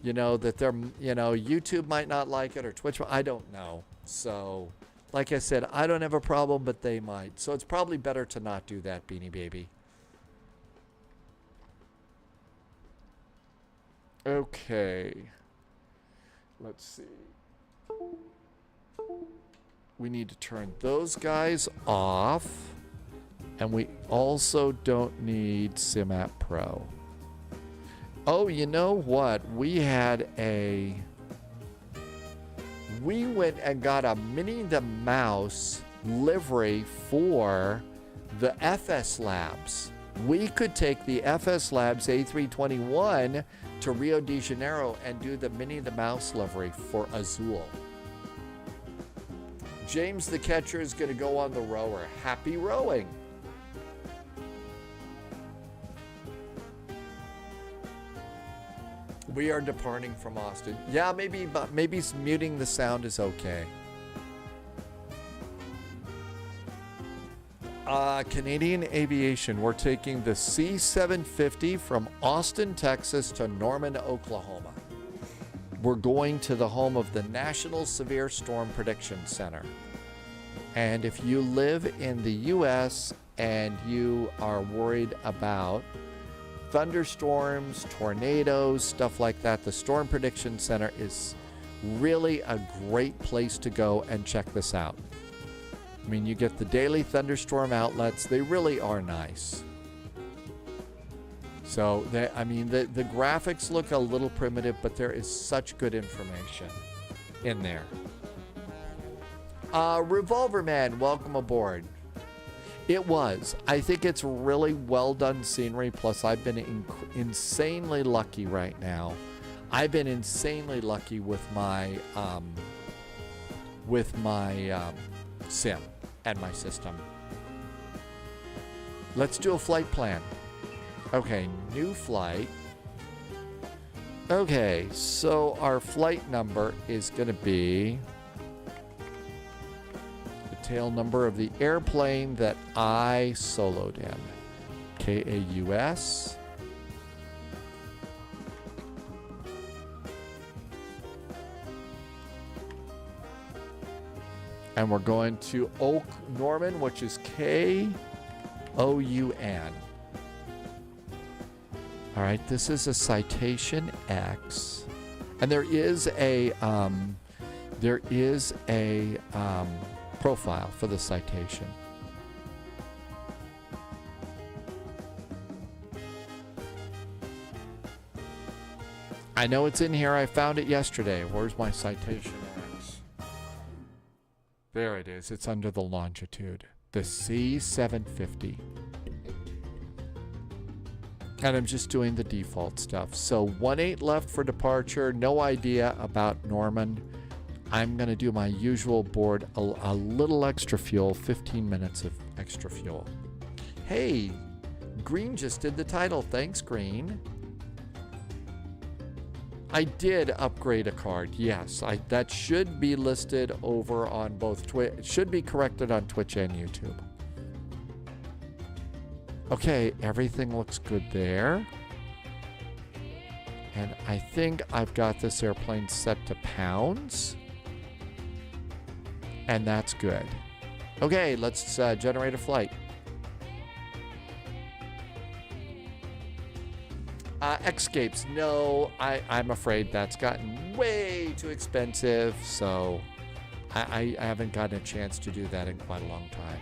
You know, that YouTube might not like it or Twitch, I don't know. So, like I said, I don't have a problem, but they might. So it's probably better to not do that, Beanie Baby. Okay. Let's see. We need to turn those guys off. And we also don't need SimApp Pro. Oh, you know what? We went and got a Minnie the Mouse livery for the FS Labs. We could take the FS Labs A321 to Rio de Janeiro and do the Minnie the Mouse livery for Azul. James the catcher is going to go on the rower. Happy rowing. We are departing from Austin. Yeah, maybe muting the sound is okay. Canadian Aviation, we're taking the C-750 from Austin, Texas to Norman, Oklahoma. We're going to the home of the National Severe Storm Prediction Center. And if you live in the U.S. and you are worried about thunderstorms, tornadoes, stuff like that, the Storm Prediction Center is really a great place to go and check this out. I mean, you get the daily thunderstorm outlets. They really are nice. So, the graphics look a little primitive, but there is such good information in there. Revolver Man, welcome aboard. It was. I think it's really well done scenery. Plus, I've been insanely lucky right now. I've been insanely lucky with my sim and my system. Let's do a flight plan. Okay, new flight. Okay, so our flight number is going to be the tail number of the airplane that I soloed in. KAUS. And we're going to Oak Norman, which is KOUN. All right, this is a Citation X. And there is a profile for the citation. I know it's in here. I found it yesterday. Where's my Citation X? There it is. It's under the longitude. The C-750. And I'm just doing the default stuff. So 18 left for departure. No idea about Norman. I'm going to do my usual board. A little extra fuel. 15 minutes of extra fuel. Hey, Green just did the title. Thanks, Green. I did upgrade a card. Yes, that should be listed over on both Twitch. It should be corrected on Twitch and YouTube. Okay, everything looks good there. And I think I've got this airplane set to pounds. And that's good. Okay, let's generate a flight. Escapes. No, I'm afraid that's gotten way too expensive. So I haven't gotten a chance to do that in quite a long time.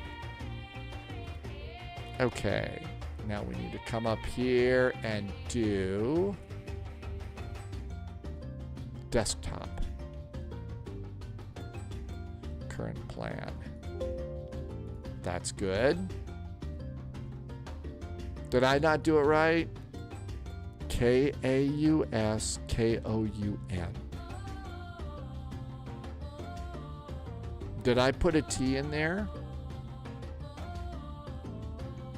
Okay, now we need to come up here and do desktop. Current plan. That's good. Did I not do it right? KAUSKOUN. Did I put a T in there?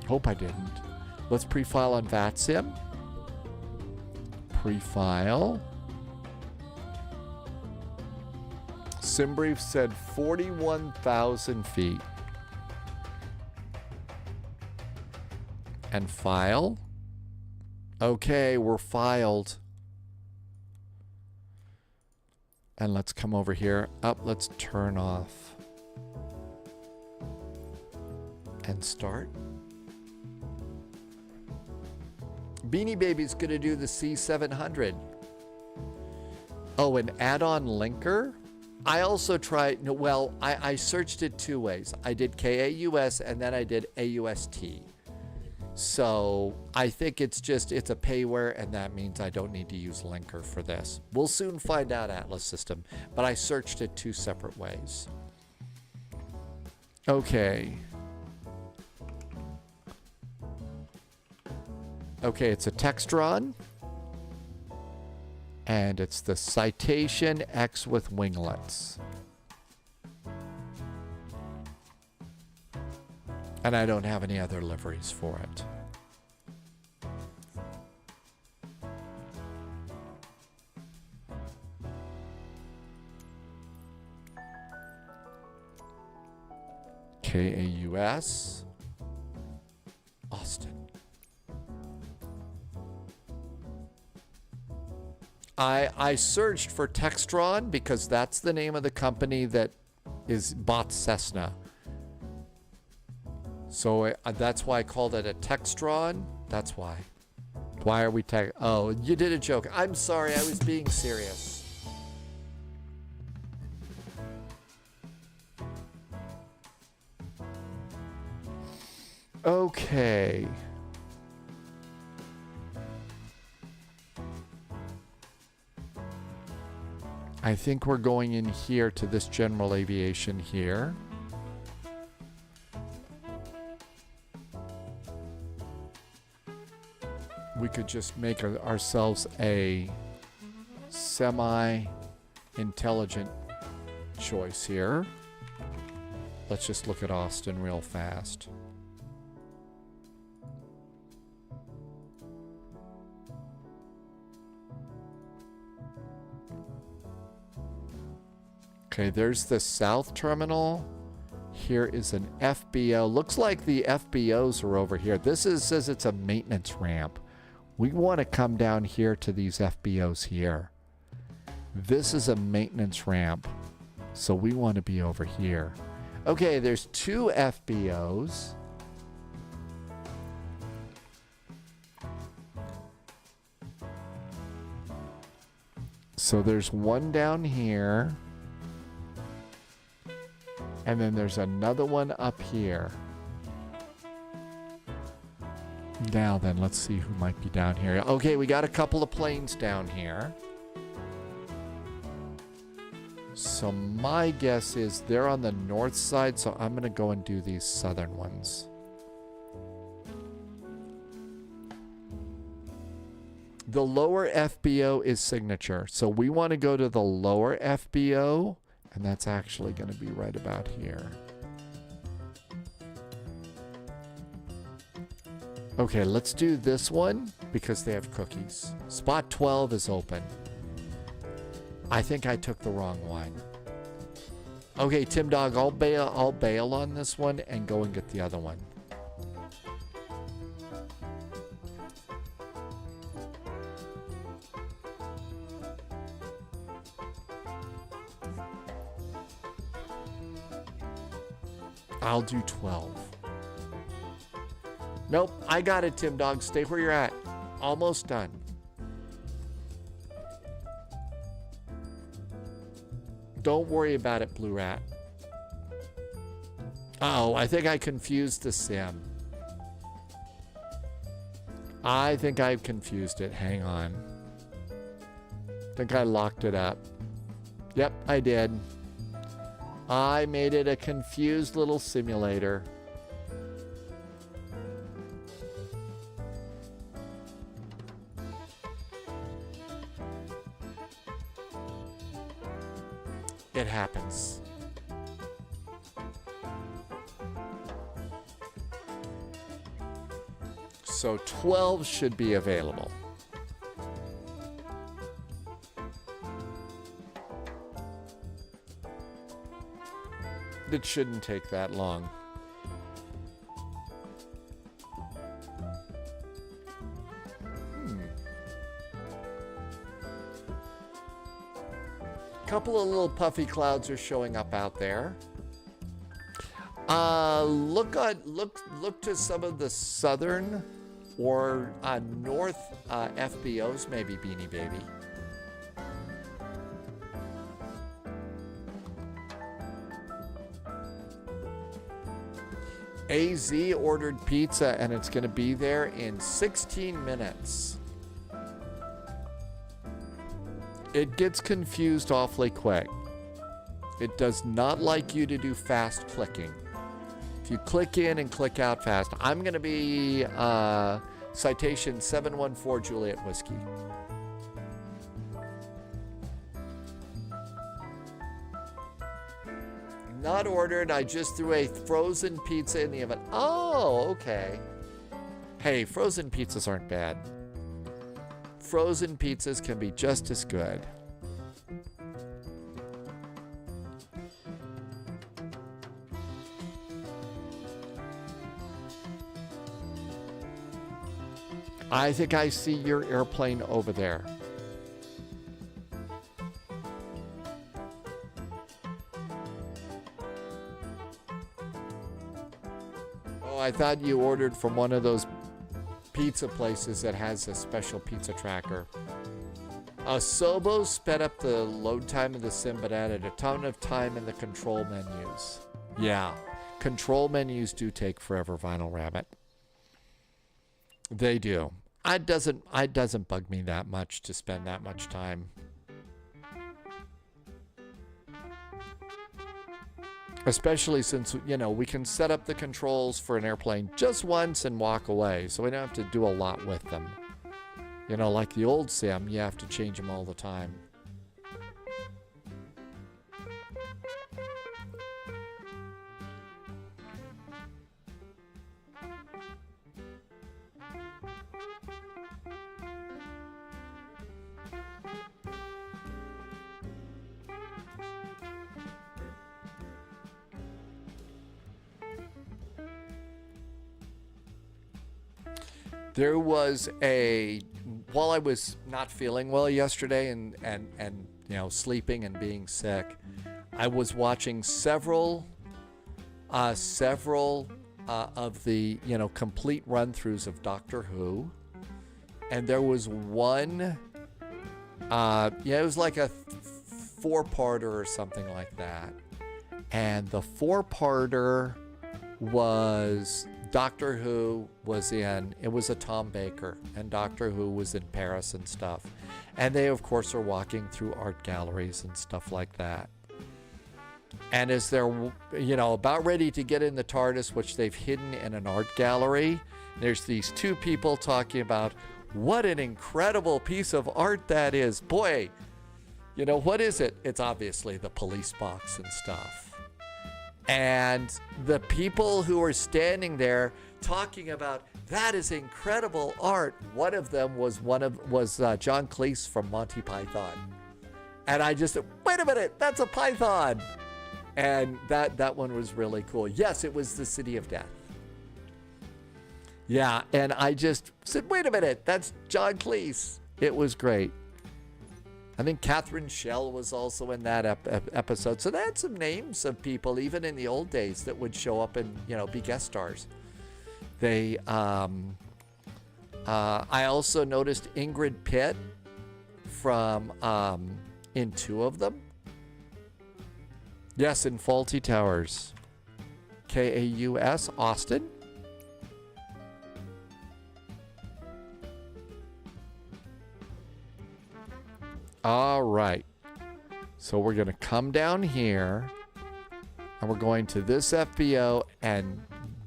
Hope I didn't. Let's pre-file on VATSIM. Pre-file. SimBrief said 41,000 feet. And file. Okay, we're filed. And let's come over here. Let's turn off. And start. Beanie Baby's gonna do the C700. Oh, an add-on linker? I also tried, no, well, I searched it two ways. I did KAUS and then I did AUST. So I think it's a payware, and that means I don't need to use Linker for this. We'll soon find out, Atlas System, but I searched it two separate ways. Okay. Okay, it's a Textron. And it's the Citation X with winglets. And I don't have any other liveries for it. KAUS, Austin. I searched for Textron because that's the name of the company that bought Cessna. So that's why I called it a Textron. That's why. Why are we Oh, you did a joke. I'm sorry. I was being serious. Okay. I think we're going in here to this general aviation here. We could just make ourselves a semi-intelligent choice here. Let's just look at Austin real fast. Okay, there's the south terminal. Here is an FBO. Looks like the FBOs are over here. This says it's a maintenance ramp. We want to come down here to these FBOs here. This is a maintenance ramp, so we want to be over here. Okay, there's two FBOs. So there's one down here. And then there's another one up here. Now then, let's see who might be down here. Okay, we got a couple of planes down here. So my guess is they're on the north side, so I'm going to go and do these southern ones. The lower FBO is signature, so we want to go to the lower FBO. And that's actually going to be right about here. Okay, let's do this one because they have cookies. Spot 12 is open. I think I took the wrong one. Okay, Tim Dog, I'll bail on this one and go and get the other one. I'll do 12. Nope, I got it, Tim Dog. Stay where you're at. Almost done. Don't worry about it, Blue Rat. Uh-oh, I think I confused the sim. I think I've confused it. Hang on. I think I locked it up. Yep, I did. I made it a confused little simulator. It happens. So 12 should be available. It shouldn't take that long. Couple of little puffy clouds are showing up out there. Look to some of the southern or north FBOs, maybe, Beanie Baby. AZ ordered pizza and it's going to be there in 16 minutes. It gets confused awfully quick. It does not like you to do fast clicking. If you click in and click out fast, I'm going to be citation 714 Juliet Whiskey. Not ordered. I just threw a frozen pizza in the oven. Oh, okay. Hey, frozen pizzas aren't bad. Frozen pizzas can be just as good. I think I see your airplane over there. Oh, I thought you ordered from one of those pizza places that has a special pizza tracker. Sobo sped up the load time of the sim, but added a ton of time in the control menus. Yeah, control menus do take forever, Vinyl Rabbit. They do. It doesn't bug me that much to spend that much time. Especially since, you know, we can set up the controls for an airplane just once and walk away, so we don't have to do a lot with them. You know, like the old sim, you have to change them all the time. There was while I was not feeling well yesterday and you know, sleeping and being sick, I was watching several of the, you know, complete run-throughs of Doctor Who, and there was one, it was like a four-parter or something like that, and the four-parter was Doctor Who was in, it was a Tom Baker, and Doctor Who was in Paris and stuff. And they, of course, are walking through art galleries and stuff like that. And as they're, you know, about ready to get in the TARDIS, which they've hidden in an art gallery, there's these two people talking about what an incredible piece of art that is. Boy, you know, what is it? It's obviously the police box and stuff. And the people who were standing there talking about that is incredible art. One of them was John Cleese from Monty Python, and I just said, wait a minute, that's a python, and that one was really cool. Yes, it was the City of Death. Yeah, and I just said, wait a minute, that's John Cleese. It was great. I think Catherine Schell was also in that episode. So they had some names of people, even in the old days, that would show up and, you know, be guest stars. They, I also noticed Ingrid Pitt from, in two of them. Yes, in Faulty Towers. KAUS, Austin. All right, so we're going to come down here, and we're going to this FBO, and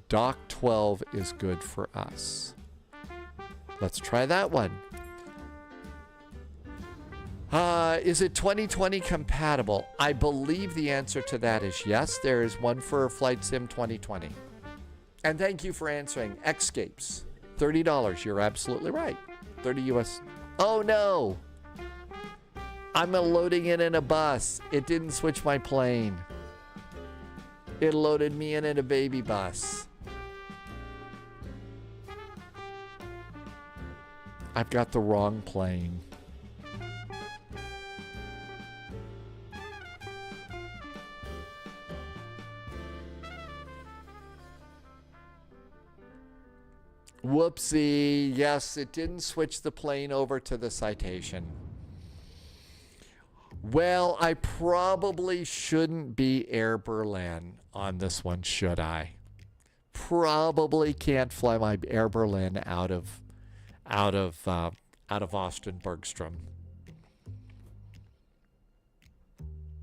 Dock 12 is good for us. Let's try that one. Is it 2020 compatible? I believe the answer to that is yes. There is one for Flight Sim 2020. And thank you for answering. Xscapes, $30. You're absolutely right. 30 US. Oh, no. I'm loading it in a bus. It didn't switch my plane. It loaded me in a baby bus. I've got the wrong plane. Whoopsie. Yes, it didn't switch the plane over to the citation. Well, I probably shouldn't be Air Berlin on this one, should I? probably can't fly my Air Berlin out of Austin Bergstrom.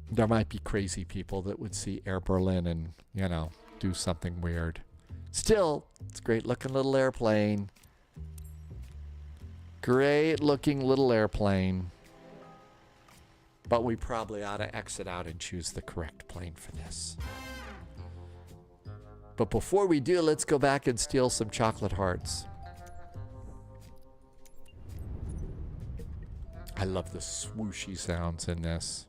There might be crazy people that would see Air Berlin and, you know, do something weird. Still, it's a great looking little airplane. Great looking little airplane. But we probably ought to exit out and choose the correct plane for this. But before we do, let's go back and steal some chocolate hearts. I love the swooshy sounds in this.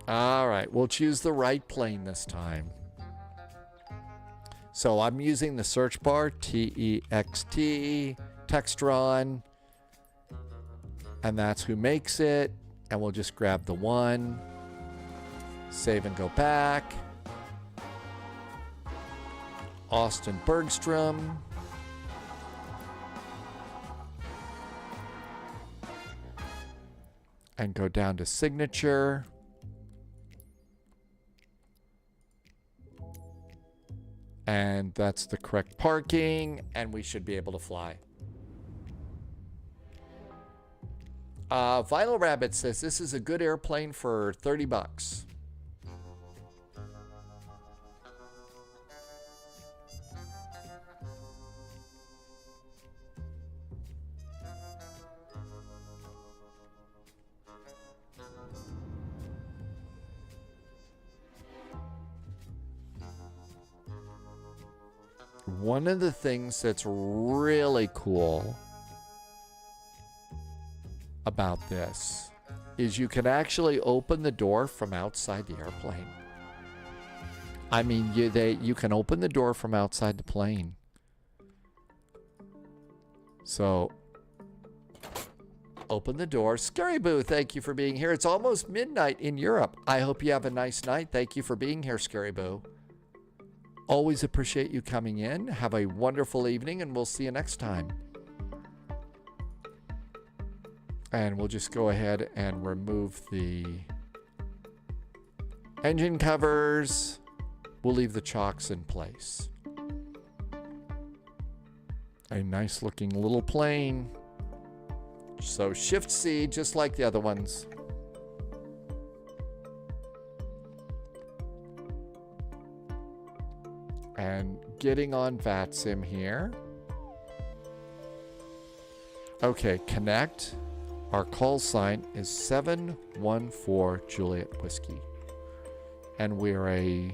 All right, we'll choose the right plane this time. So I'm using the search bar, TEXT, Textron, and that's who makes it. And we'll just grab the one, save and go back. Austin Bergstrom. And go down to signature. And that's the correct parking, and we should be able to fly. Vinyl Rabbit says this is a good airplane for 30 bucks. One of the things that's really cool about this is you can actually open the door from outside the airplane. I mean, you can open the door from outside the plane. So, open the door. Scary Boo, thank you for being here. It's almost midnight in Europe. I hope you have a nice night. Thank you for being here, Scary Boo. Always appreciate you coming in. Have a wonderful evening, and we'll see you next time. And we'll just go ahead and remove the engine covers. We'll leave the chocks in place. A nice looking little plane. So Shift C, just like the other ones. And getting on VATSIM here. Okay, connect. Our call sign is 714 Juliet Whiskey. And we're a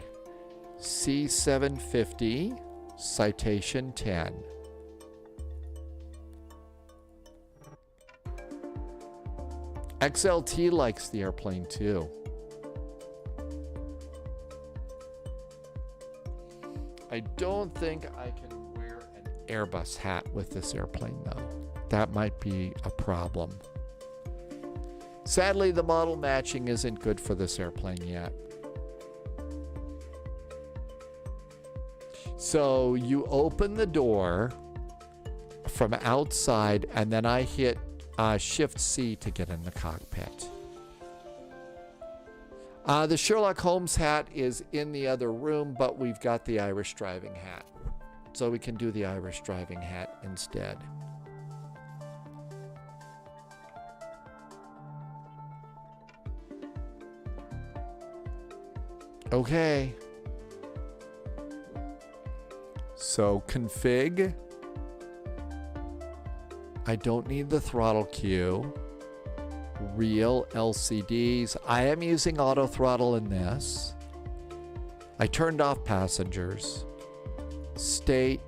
C750 Citation 10. XLT likes the airplane too. I don't think I can wear an Airbus hat with this airplane though. That might be a problem. Sadly, the model matching isn't good for this airplane yet. So you open the door from outside, and then I hit Shift C to get in the cockpit. The Sherlock Holmes hat is in the other room, but we've got the Irish driving hat. So we can do the Irish driving hat instead. Okay. So config. I don't need the throttle cue. Real LCDs. I am using auto throttle in this. I turned off passengers. State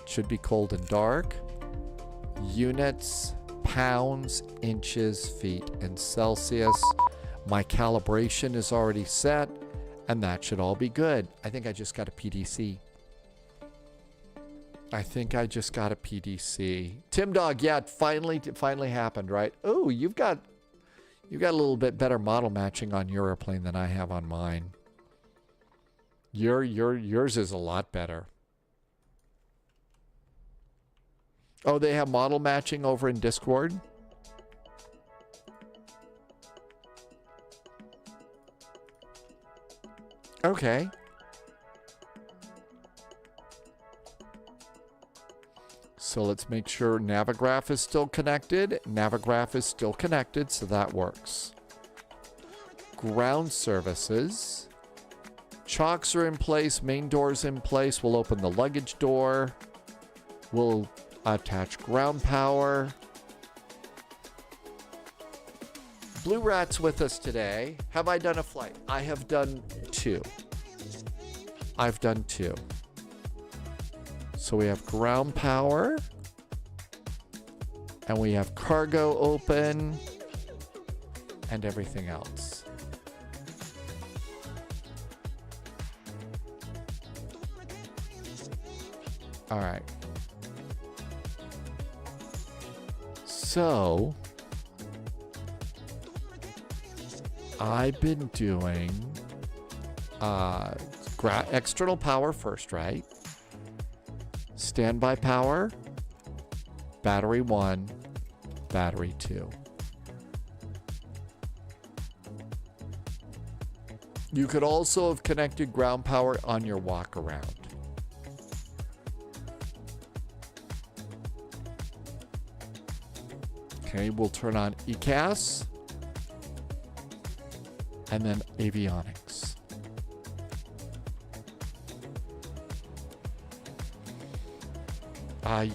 should be cold and dark. Units, pounds, inches, feet, and Celsius. My calibration is already set, and that should all be good. I think I just got a PDC. Tim Dog, yeah, it finally happened, right? Oh, you've got a little bit better model matching on your airplane than I have on mine. Yours is a lot better. Oh, they have model matching over in Discord? Okay. So let's make sure Navigraph is still connected. Navigraph is still connected, so that works. Ground services. Chocks are in place. Main door's in place. We'll open the luggage door. We'll attach ground power. Blue Rat's with us today. Have I done a flight? I have done 2. I've done 2. So we have ground power. And we have cargo open. And everything else. All right. So I've been doing external power first, right? Standby power, battery 1, battery 2. You could also have connected ground power on your walk around. Okay, we'll turn on EKCH and then avionics.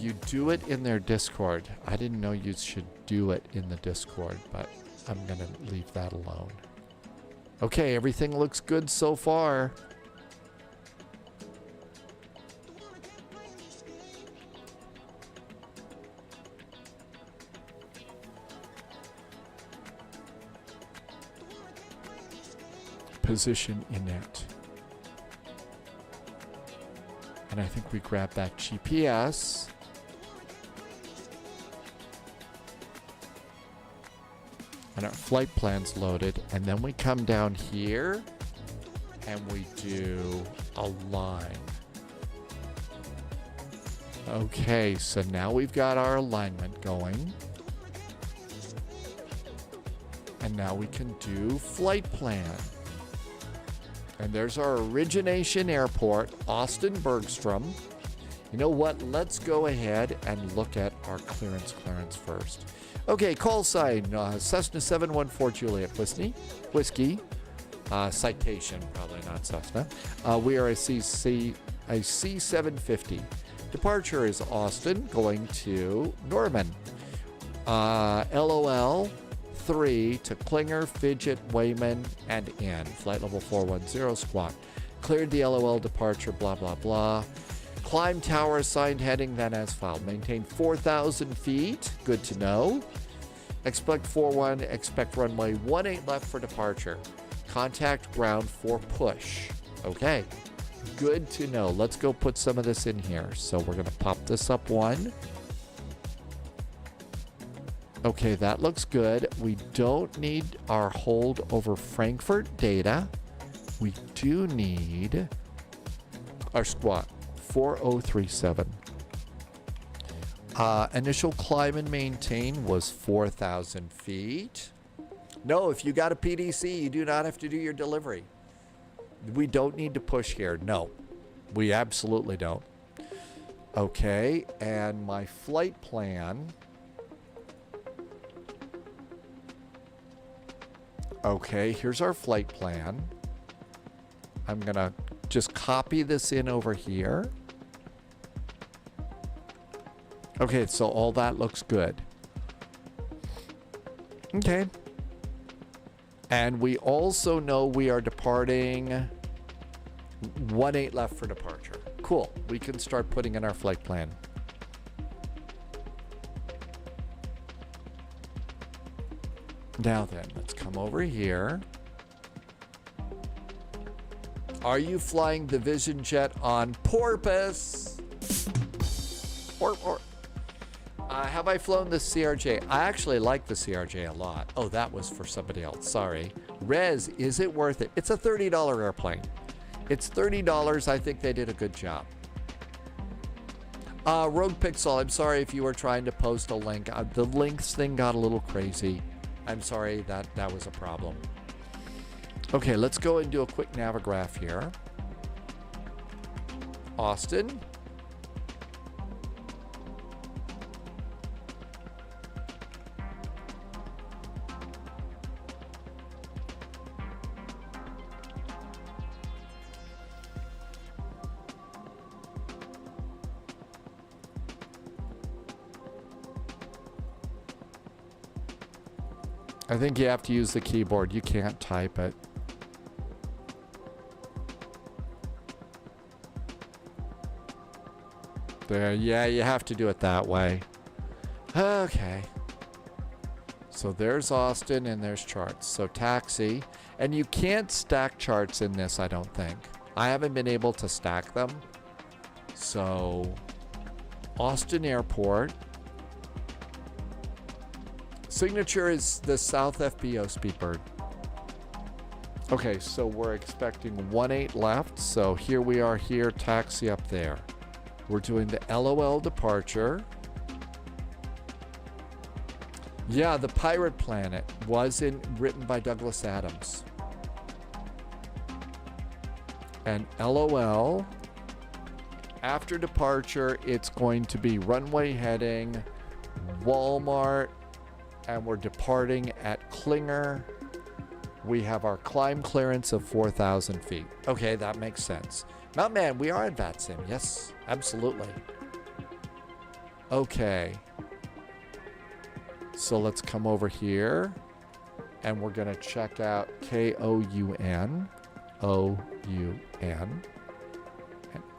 You do it in their Discord. I didn't know you should do it in the Discord, but I'm going to leave that alone. Okay, everything looks good so far. Position init. And I think we grab that GPS. And our flight plan's loaded. And then we come down here and we do a line. Okay, so now we've got our alignment going. And now we can do flight plan. And there's our origination airport, Austin Bergstrom. You know what? Let's go ahead and look at our clearance first. Okay, call sign Cessna 714 Juliet Whiskey. Citation, probably not Cessna. We are a C750. Departure is Austin, going to Norman. LOL 3 to Klinger, Fidget, Wayman, and in. Flight level 410 squawk. Cleared the LOL departure, blah, blah, blah. Climb tower, assigned heading, then as filed. Maintain 4,000 feet. Good to know. Expect 41, expect runway 18 left for departure. Contact ground for push. Okay. Good to know. Let's go put some of this in here. So we're going to pop this up 1. Okay, that looks good. We don't need our hold over Frankfurt data. We do need our squat, 4037. Initial climb and maintain was 4,000 feet. No, if you got a PDC, you do not have to do your delivery. We don't need to push here. No, we absolutely don't. Okay, and my flight plan. Okay, here's our flight plan. I'm going to just copy this in over here. Okay, so all that looks good. Okay. And we also know we are departing 18 left for departure. Cool. We can start putting in our flight plan. Now then, let's come over here. Are you flying the Vision Jet on Porpoise? Or have I flown the CRJ? I actually like the CRJ a lot. Oh, that was for somebody else. Sorry. Rez, is it worth it? It's a $30 airplane. It's $30. I think they did a good job. Rogue Pixel, I'm sorry if you were trying to post a link. The links thing got a little crazy. I'm sorry that was a problem. Okay, let's go and do a quick navigraph here. Austin. I think you have to use the keyboard. You can't type it. There, yeah, you have to do it that way. Okay. So there's Austin and there's charts. So taxi. And you can't stack charts in this, I don't think. I haven't been able to stack them. So Austin Airport. Signature is the South FBO Speedbird. Okay, so we're expecting 18 left. So here we are here, taxi up there. We're doing the LOL departure. Yeah, the Pirate Planet was written by Douglas Adams. And LOL, after departure, it's going to be runway heading, Walmart, and we're departing at Klinger. We have our climb clearance of 4,000 feet. Okay, that makes sense. Mountain Man, we are at VATSIM. Yes, absolutely. Okay. So let's come over here and we're going to check out KOUN. OUN. And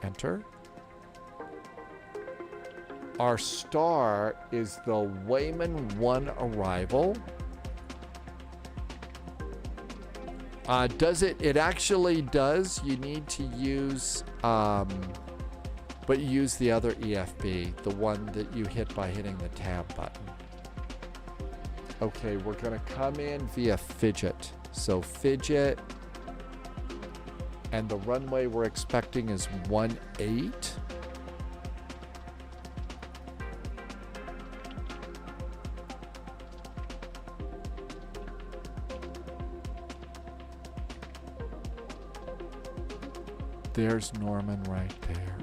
enter. Our star is the Wayman 1 arrival. Does it? It actually does. You need to use, but you use the other EFB, the one that you hit by hitting the tab button. Okay, we're gonna come in via Fidget. So Fidget, and the runway we're expecting is 18. There's Norman right there.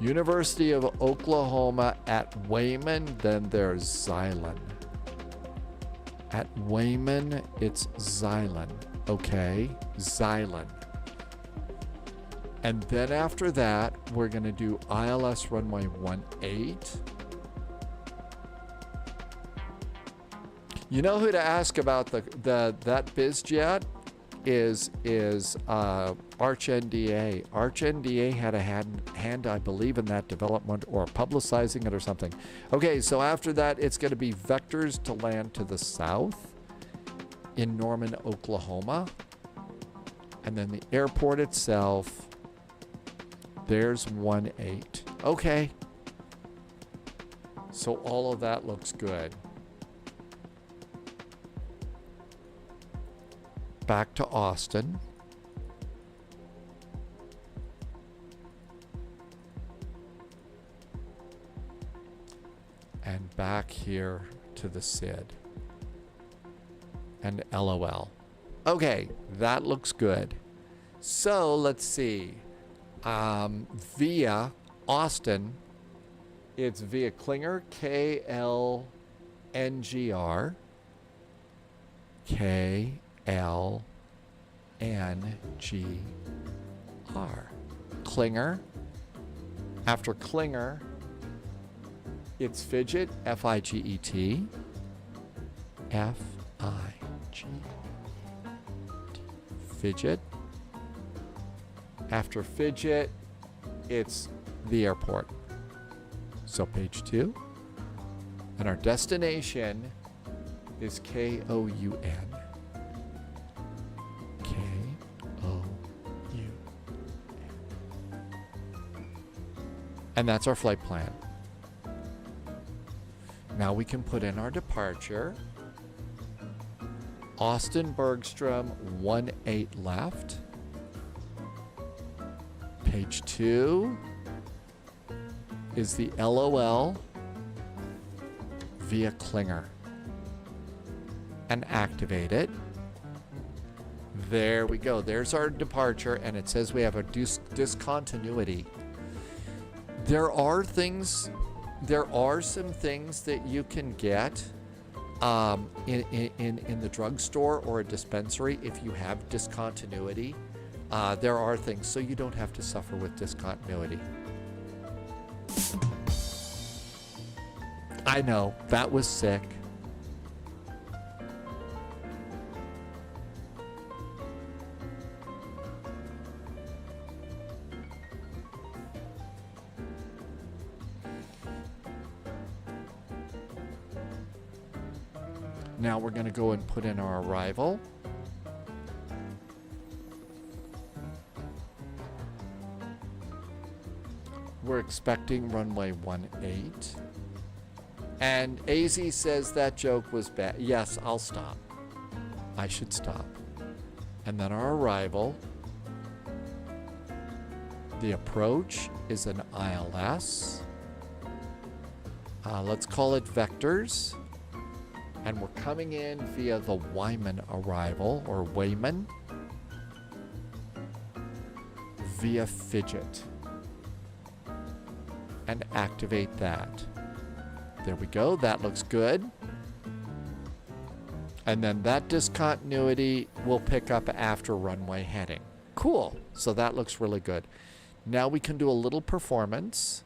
University of Oklahoma at Wayman, then there's Xylan. At Wayman, it's Xylan. Okay, Xylan. And then after that, we're going to do ILS runway 18. You know who to ask about that BizJet is ArchNDA. ArchNDA had a hand, I believe, in that development or publicizing it or something. Okay, so after that, it's going to be vectors to land to the south in Norman, Oklahoma. And then the airport itself, there's 18. Okay. So all of that looks good. Back to Austin. And back here to the SID. And LOL. Okay, that looks good. So let's see. Via Austin, it's via Klinger, KLNGR. KLNGR. Klinger. After Klinger, it's Fidget, FIGET. FIGET. Fidget. After Fidget, it's the airport. So page 2. And our destination is KOUN. KOUN. And that's our flight plan. Now we can put in our departure. Austin Bergstrom, 18 left. Page 2 is the LOL via Klinger. and activate it. There we go. There's our departure, and it says we have a discontinuity. There are some things that you can get in the drugstore or a dispensary if you have discontinuity. There are things, so you don't have to suffer with discontinuity. I know, that was sick. Now we're going to go and put in our arrival. We're expecting runway 18. And AZ says that joke was bad. Yes, I'll stop. I should stop. And then our arrival. The approach is an ILS. Let's call it vectors. And we're coming in via the Wyman arrival, or Wayman, via Fidget. And activate that. There we go, that looks good. And then that discontinuity will pick up after runway heading. Cool, so that looks really good. Now we can do a little performance.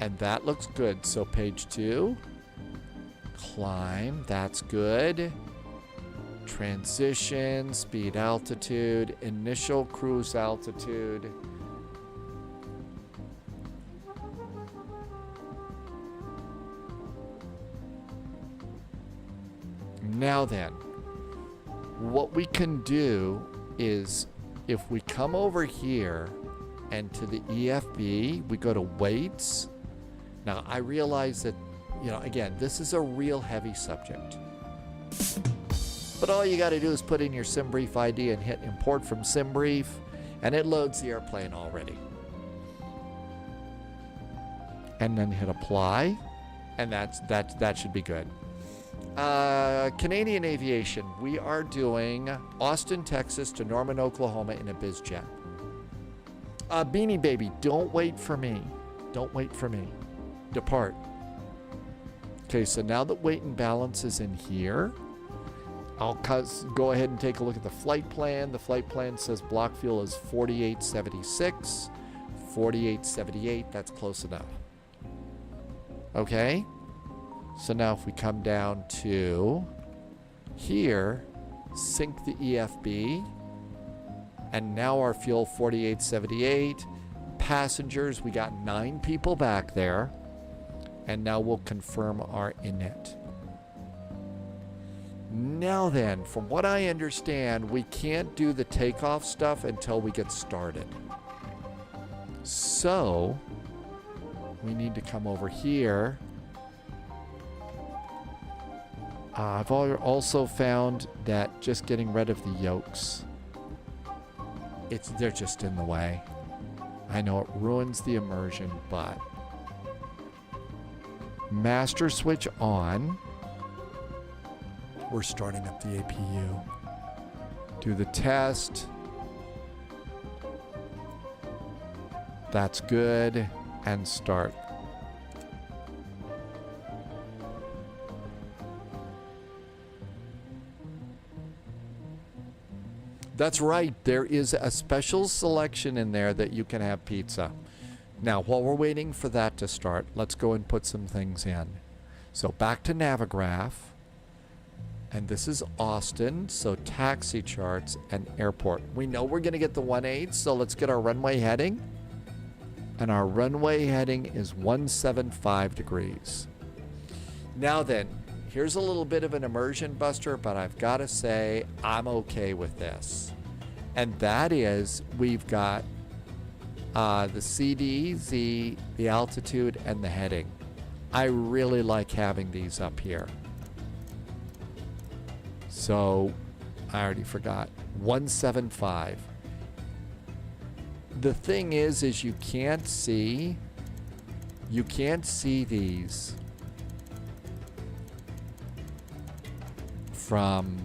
And that looks good. So page 2. Climb, that's good. Transition, speed, altitude, initial cruise altitude. Now then, what we can do is if we come over here and to the EFB, we go to weights. Now, I realize that, you know, again, this is a real heavy subject. But all you got to do is put in your SimBrief ID and hit import from SimBrief, and it loads the airplane already. And then hit apply, and that should be good. Canadian Aviation, we are doing Austin, Texas to Norman, Oklahoma in a BizJet. Beanie Baby, don't wait for me. Don't wait for me. Depart. Okay, so now that weight and balance is in here, I'll go ahead and take a look at the flight plan. The flight plan says block fuel is 4876, 4878. That's close enough. Okay. So now if we come down to here, sync the EFB, and now our fuel 4878. Passengers, we got 9 people back there. And now we'll confirm our init. Now then, from what I understand, we can't do the takeoff stuff until we get started. So, we need to come over here. I've also found that just getting rid of the yokes, they're just in the way. I know it ruins the immersion, but master switch on. We're starting up the APU. Do the test. That's good. And start. That's right. There is a special selection in there that you can have pizza. Now, while we're waiting for that to start, let's go and put some things in. So back to Navigraph. And this is Austin, so taxi charts and airport. We know we're going to get the 18, so let's get our runway heading. And our runway heading is 175 degrees. Now then, here's a little bit of an immersion buster, but I've got to say I'm okay with this. And that is, we've got the CD, Z, the altitude, and the heading. I really like having these up here. So, I already forgot. 175. The thing is you can't see You can't see these from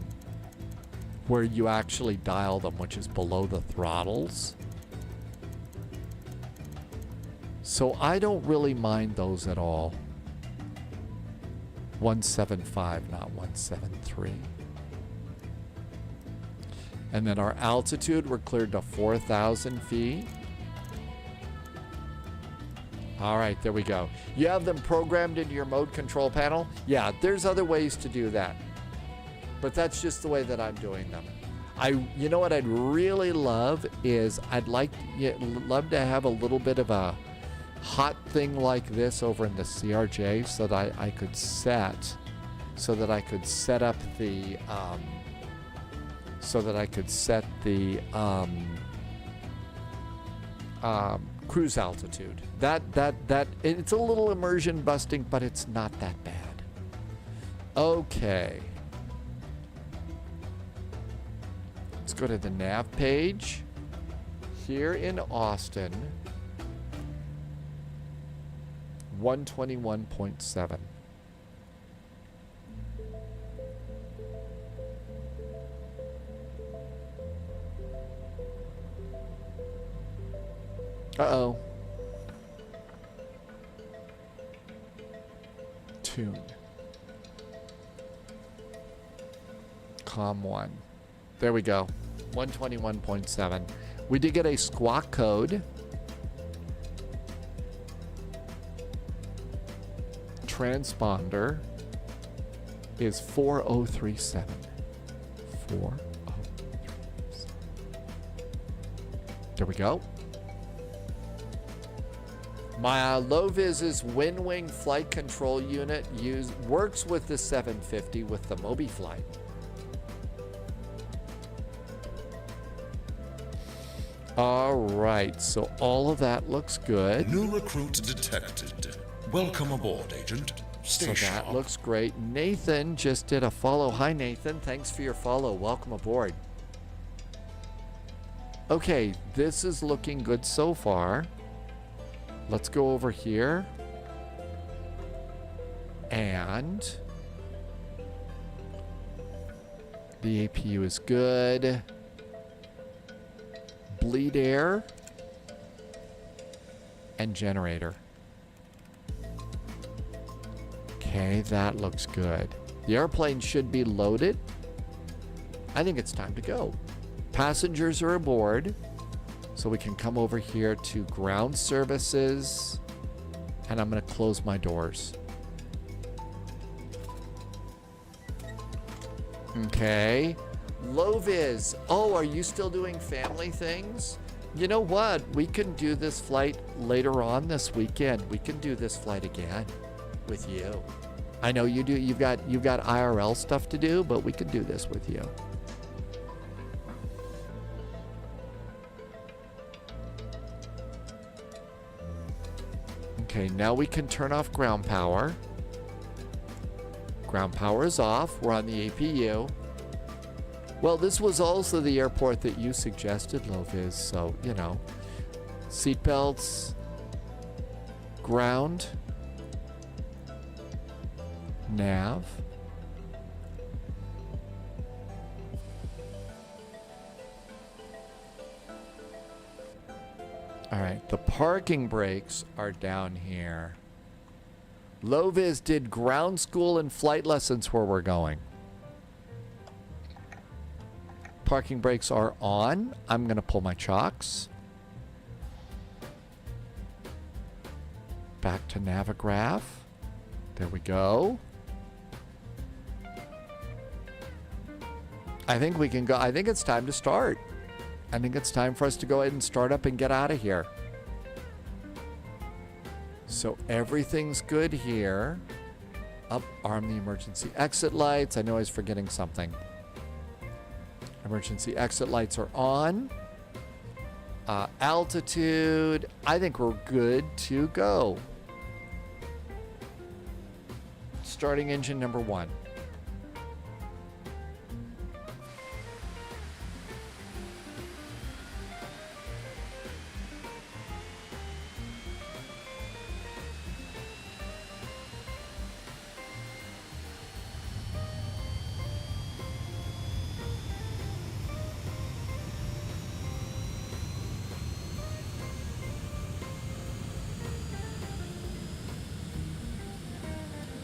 where you actually dial them, which is below the throttles. So I don't really mind those at all. 175, not 173. And then our altitude, we're cleared to 4,000 feet. All right, there we go. You have them programmed into your mode control panel? Yeah, there's other ways to do that. But that's just the way that I'm doing them. You know what I'd really love is love to have a little bit of a hot thing like this over in the CRJ so that I could set up the cruise altitude. That it's a little immersion busting, but it's not that bad. Okay. Let's go to the nav page. Here in Austin, 121.7. Uh-oh. Tune. COM1. There we go. 121.7. We did get a squawk code. Transponder is 4037. 4037. There we go. My low-vis's WinWing flight control unit works with the 750 with the MobiFlight. All right, so all of that looks good. New recruit detected. Welcome aboard, Agent. Stay sharp. That looks great. Nathan just did a follow. Hi, Nathan. Thanks for your follow. Welcome aboard. Okay, this is looking good so far. Let's go over here. And the APU is good. Bleed air and generator. Okay, that looks good. The airplane should be loaded. I think it's time to go. Passengers are aboard. So we can come over here to ground services. And I'm going to close my doors. Okay. Low-vis. Oh, are you still doing family things? You know what? We can do this flight later on this weekend. We can do this flight again with you. I know you do. You've got IRL stuff to do, but we can do this with you. Okay, now we can turn off ground power. Ground power is off. We're on the APU. Well, this was also the airport that you suggested, Low-vis, so, you know. Seatbelts. Ground. Nav. All right, the parking brakes are down here. Low-vis did ground school and flight lessons where we're going. Parking brakes are on. I'm going to pull my chocks. Back to Navigraph. There we go. I think we can go. I think it's time to start. I think it's time for us to go ahead and start up and get out of here. So everything's good here. Up, arm the emergency exit lights. I know I was forgetting something. Emergency exit lights are on. Altitude. I think we're good to go. Starting engine number 1.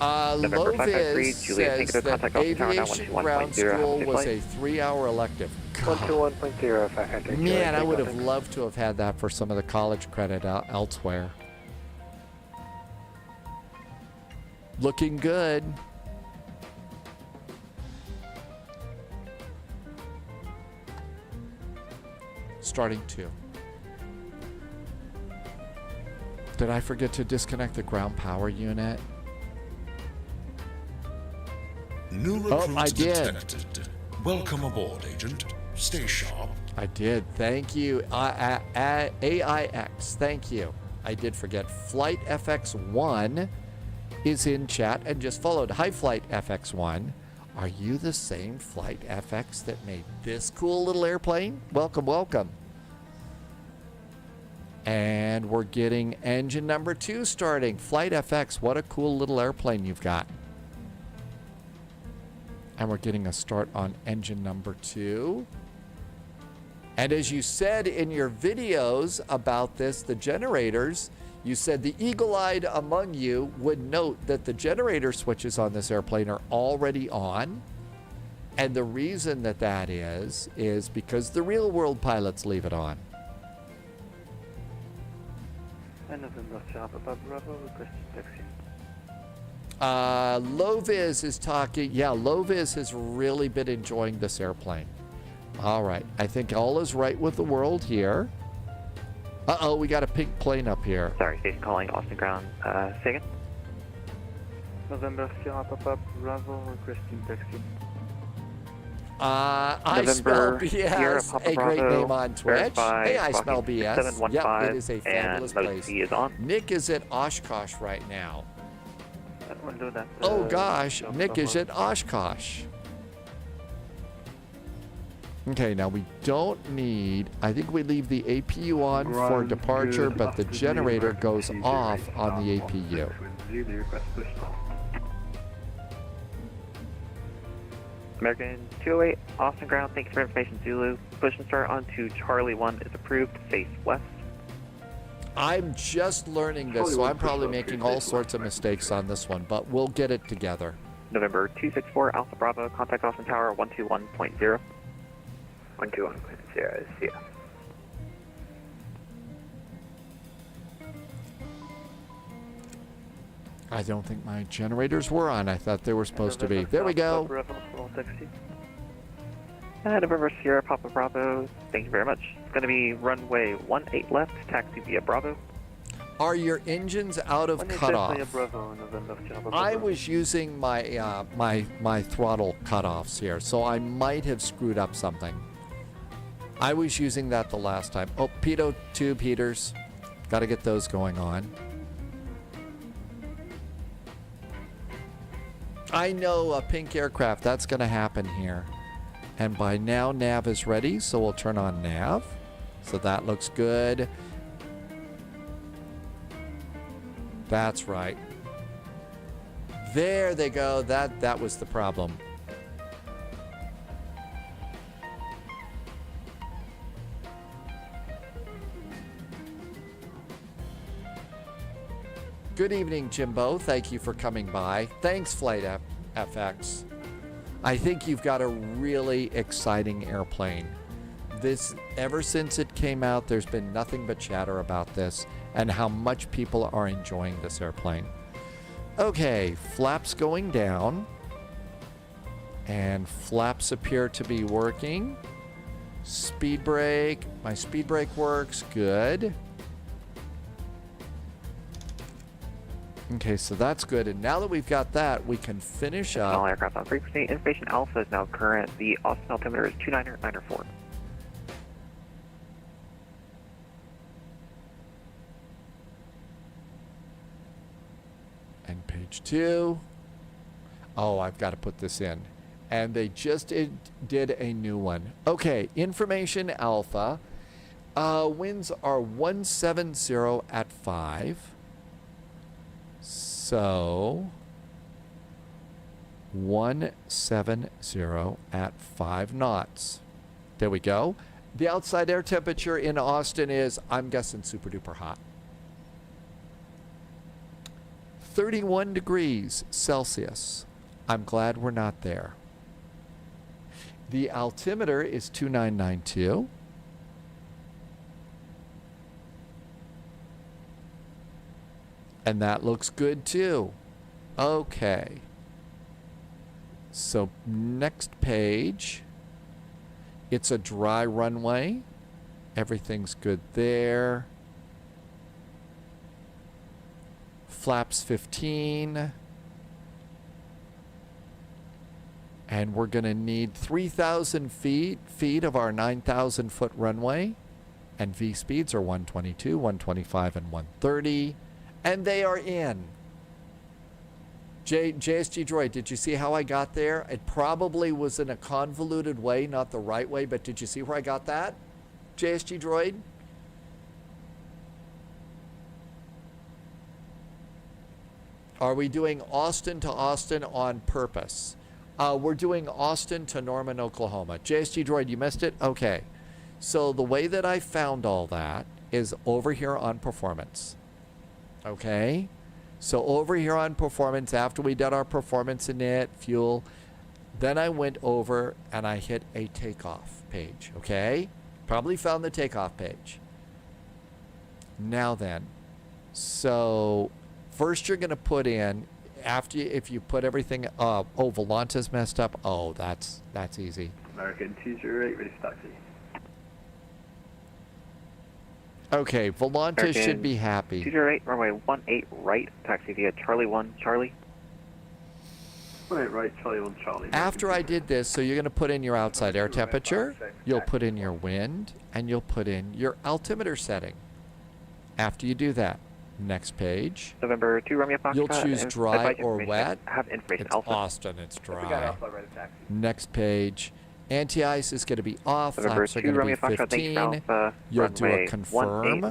November 553, Loviz Juliet, says Tango, that contact Austin Tower now, aviation ground 121.0, have a school safe was flight. a 3-hour elective. God. 121.0, if I had to. Man, I would have loved to have had that for some of the college credit elsewhere. Looking good. Starting 2. Did I forget to disconnect the ground power unit? New recruits I did. detected. Welcome aboard, Agent. Stay sharp. I did. Thank you. AIX. Thank you. I did forget. Flight FX1 is in chat and just followed. Hi, Flight FX1. Are you the same Flight FX that made this cool little airplane? Welcome, welcome. And we're getting engine number 2 starting. Flight FX, what a cool little airplane you've got. And we're getting a start on engine number 2. And as you said in your videos about this, the generators, you said the eagle-eyed among you would note that the generator switches on this airplane are already on. And the reason that that is because the real-world pilots leave it on. November Sierra Bravo, requesting taxi. Loviz is talking. Yeah, Loviz has really been enjoying this airplane. All right. I think all is right with the world here. Uh-oh, we got a pink plane up here. Sorry, station calling Austin ground. Say again? November Sierra Bravo, requesting taxi. I smell BS, a great name on Twitch. Hey, I smell BS. Yep, it is a fabulous place. Is on. Nick is at Oshkosh right now. We'll do that. Oh gosh, Nick is at Oshkosh. Okay, now we don't need, I think we leave the APU on for departure, but the generator goes off on the APU. American 208, Austin ground, thank you for information, Zulu. Push and start onto Charlie 1 is approved, face west. I'm just learning this, so I'm probably making all sorts of mistakes on this one, but we'll get it together. November 264, Alpha Bravo, contact Austin Tower 121.0. 121.0, see ya. I don't think my generators were on. I thought they were supposed to be. There we go. November Sierra Papa Bravo, thank you very much. It's going to be runway 18 left, taxi via Bravo. Are your engines out of cutoff? I was using my my throttle cutoffs here, so I might have screwed up something. I was using that the last time. Oh, pitot tube heaters. Got to get those going on. I know a pink aircraft. That's going to happen here. And by now, nav is ready, so we'll turn on nav. So that looks good. That's right. There they go. That was the problem. Good evening, Jimbo. Thank you for coming by. Thanks, Flight FX. I think you've got a really exciting airplane. This, ever since it came out, there's been nothing but chatter about this and how much people are enjoying this airplane. Okay, flaps going down. And flaps appear to be working. Speed brake. My speed brake works. Good. Okay, so that's good. And now that we've got that, we can finish up. All aircraft on frequency. Information Alpha is now current. The Austin altimeter is 29994. And page 2. Oh, I've got to put this in. And they just did a new one. Okay, Information Alpha. Winds are 170 at 5. So 170 at 5 knots. There we go. The outside air temperature in Austin is, I'm guessing, super duper hot. 31 degrees Celsius. I'm glad we're not there. The altimeter is 2992. And that looks good too. Okay. So next page. It's a dry runway. Everything's good there. Flaps 15. And we're going to need 3,000 feet of our 9,000 foot runway. And V speeds are 122, 125, and 130. And they are in. JSG Droid, did you see how I got there? It probably was in a convoluted way, not the right way, but did you see where I got that? JSG Droid? Are we doing Austin to Austin on purpose? We're doing Austin to Norman, Oklahoma. JSG Droid, you missed it? Okay. So the way that I found all that is over here on performance. Okay? So over here on performance, after we did our performance init, fuel, then I went over and I hit a takeoff page. Okay? Probably found the takeoff page. Now then, so first you're going to put in, if you put everything up, oh, Volanta's messed up. Oh, that's easy. American 208, ready for taxi. Okay, Volanta should be happy. 208, runway 18 right, taxi via Charlie 1, Charlie. 18 right, Charlie 1, Charlie. After I did this, so you're going to put in your outside air temperature, you'll put in your wind, and you'll put in your altimeter setting. After you do that, next page, November 2, Romeo Foxtrot. You'll choose dry or wet. Have information It's Alpha. Austin, it's dry. Next page, anti-ice is going to be off, flaps are going to be 15. You'll do a confirm,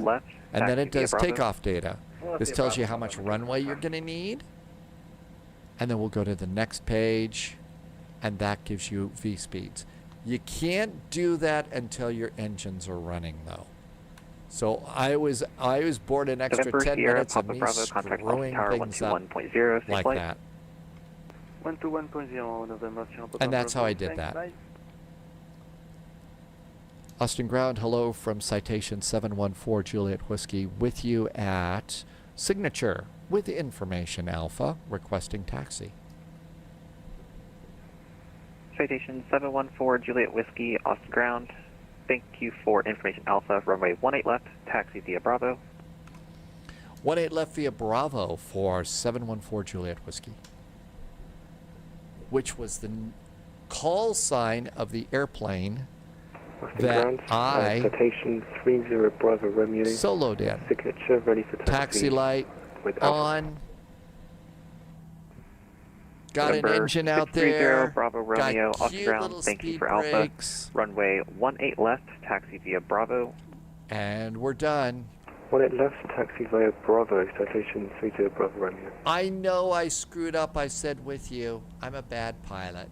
and then it does takeoff data. This tells you how much runway you're going to need. And then we'll go to the next page, and that gives you V speeds. You can't do that until your engines are running, though. So I was bored an extra November 10 Sierra, minutes of Papa me Bravo, contact screwing Tower things up 121.0, like flight. that. 121.0 November Sierra, And that's how I did that. Austin Ground, hello from Citation 714 Juliet Whiskey, with you at Signature with Information Alpha, requesting taxi. Citation 714 Juliet Whiskey, Austin Ground. Thank you for information Alpha, runway 18 left, taxi via Bravo. 18 left via Bravo for 714 Juliet Whiskey, which was the call sign of the airplane that I Citation 30 Bravo Romeo. soloed in. Signature ready for Taxi light on. Got an engine out there. Bravo Romeo, got Austin cute Ground. little Thank you speed for Alpha. brakes. Runway 18 left, taxi via Bravo. And we're done. 18 left, taxi via Bravo. Citation 30 Bravo Romeo. I know I screwed up. I said with you. I'm a bad pilot.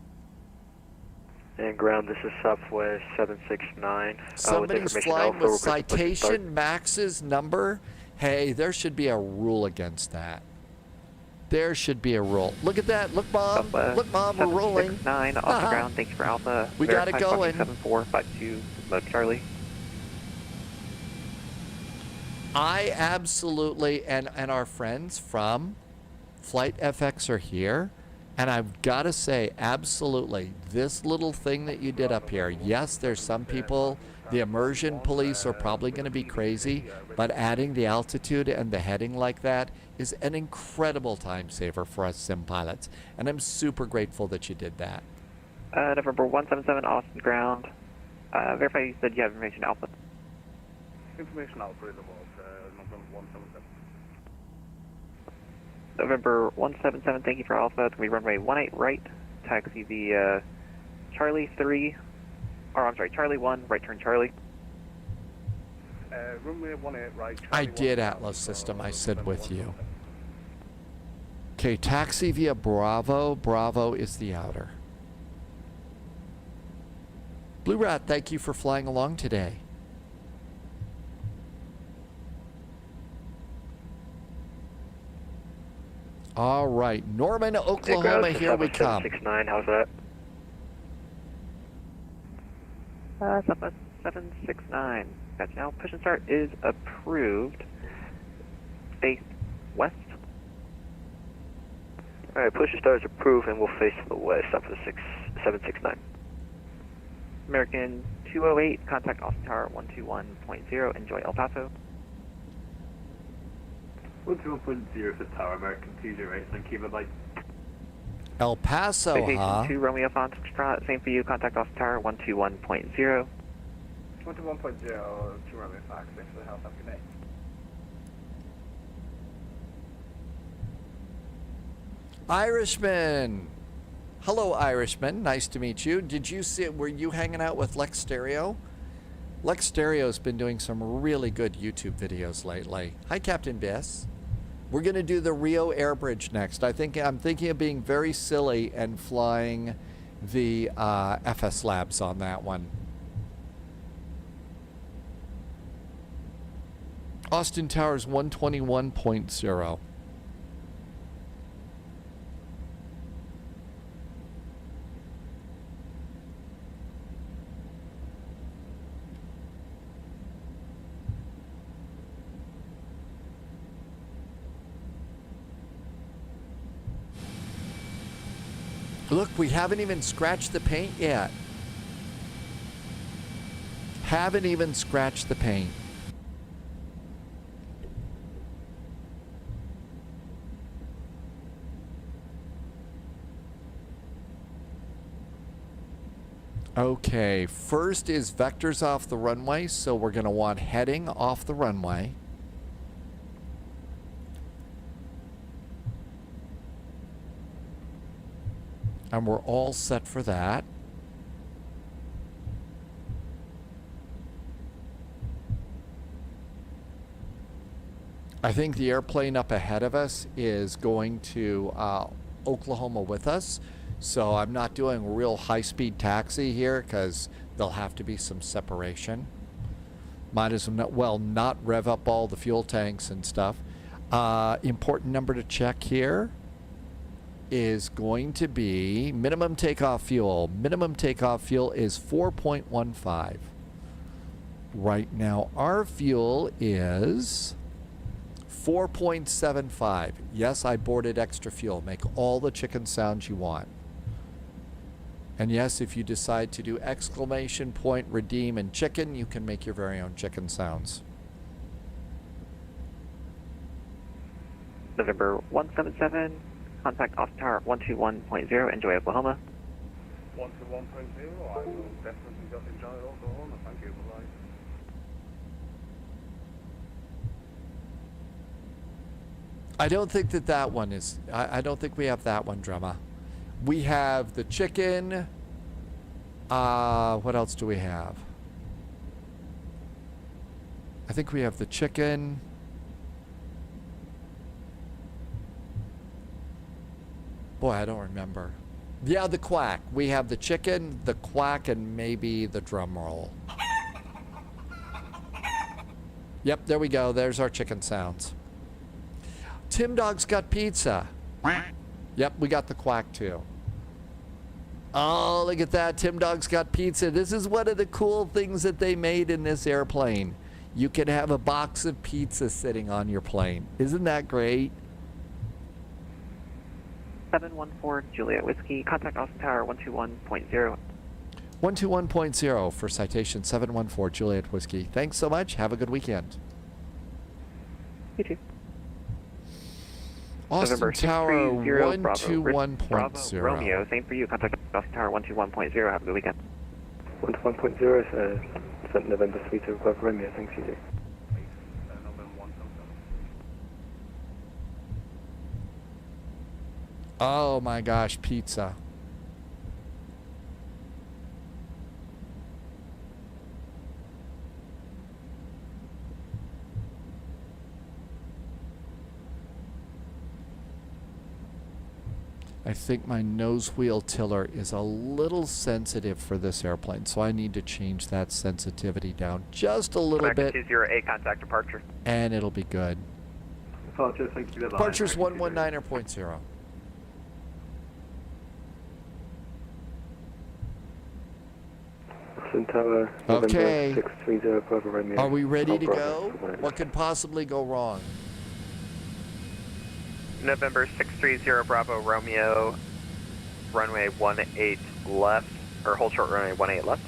And ground, this is Southwest 769. Somebody's flying with Citation Max's number. Hey, there should be a rule against that. There should be a rule. Look at that. Look, Mom. Look, Mom, we're rolling. 769, Austin Ground. Thank you for Alpha. We got it going. 7452, mode Charlie. I absolutely, and our friends from Flight FX are here. And I've got to say, absolutely, this little thing that you did up here, yes, there's some people, the immersion police are probably going to be crazy, but adding the altitude and the heading like that is an incredible time saver for us sim pilots. And I'm super grateful that you did that. November 177, Austin Ground. Verify you said you have information Alpha. Information Alpha is about November 177. November 177, thank you for Alpha. It's going to be runway 18 right, taxi via Charlie 3, or I'm sorry, Charlie 1, right turn Charlie. Runway 18 right. I did, Atlas System. I said with you. Okay, taxi via Bravo. Bravo is the outer. Blue Rat, thank you for flying along today. All right, Norman, Oklahoma, here we come. 769, how's that? Southwest 769. Gotcha. Now, push and start is approved. Face west. Alright, push and start is approved and we'll face to the west up to 769. American 208, contact Austin Tower 121.0. Enjoy El Paso. 121.0 for Tower, American 208, thank you, bye-bye. El Paso, Citation huh? 2 Romeo Foxtrot, same for you, contact Austin Tower 121.0. 21.0 to Romeo Fox, thanks for the help, have a good night. Irishman. Hello, Irishman. Nice to meet you. Did you see, were you hanging out with Lex Stereo? Lex Stereo's been doing some really good YouTube videos lately. Hi, Captain Biss. We're going to do the Rio Airbridge next. I'm thinking of being very silly and flying the FS Labs on that one. Austin Towers 121.0. Look, we haven't even scratched the paint yet. Haven't even scratched the paint. Okay, first is vectors off the runway, so we're going to want heading off the runway. And we're all set for that. I think the airplane up ahead of us is going to Oklahoma with us. So I'm not doing a real high-speed taxi here because there'll have to be some separation. Might as well not rev up all the fuel tanks and stuff. Important number to check here is going to be minimum takeoff fuel. Minimum takeoff fuel is 4.15. Right now our fuel is 4.75. Yes, I boarded extra fuel. Make all the chicken sounds you want. And yes, if you decide to do exclamation point, redeem, and chicken, you can make your very own chicken sounds. November 177, contact Austin Tower 121.0, enjoy Oklahoma. 121.0, I will definitely enjoy Oklahoma, thank you, bye-bye. I don't think that one is, I don't think we have that one, Drama. We have the chicken. What else do we have? I think we have the chicken. Boy, I don't remember. Yeah, the quack. We have the chicken, the quack, and maybe the drum roll. Yep, there we go. There's our chicken sounds. Tim Dog's got pizza. Yep, we got the quack too. Oh, look at that. Tim Dog's got pizza. This is one of the cool things that they made in this airplane. You can have a box of pizza sitting on your plane. Isn't that great? 714 Juliet Whiskey, contact Austin Tower 121.0. 121.0 for citation 714 Juliet Whiskey. Thanks so much. Have a good weekend. You too. Austin November Tower 121.0. Romeo, same for you. Contact Austin Tower 121.0. Have a good weekend. 121.0 is November 3 to Bravo Romeo, thanks you do. Oh my gosh, pizza. I think my nose wheel tiller is a little sensitive for this airplane, so I need to change that sensitivity down just a little bit. 20 contact departure. And it'll be good. departure, thank you. Bye-bye. Departure's 119.0. Tower, Okay. November 630 Bravo Romeo. Are we ready to Bravo. go? What could possibly go wrong? November 630 Bravo Romeo, runway 18 left, or hold short runway 18 left.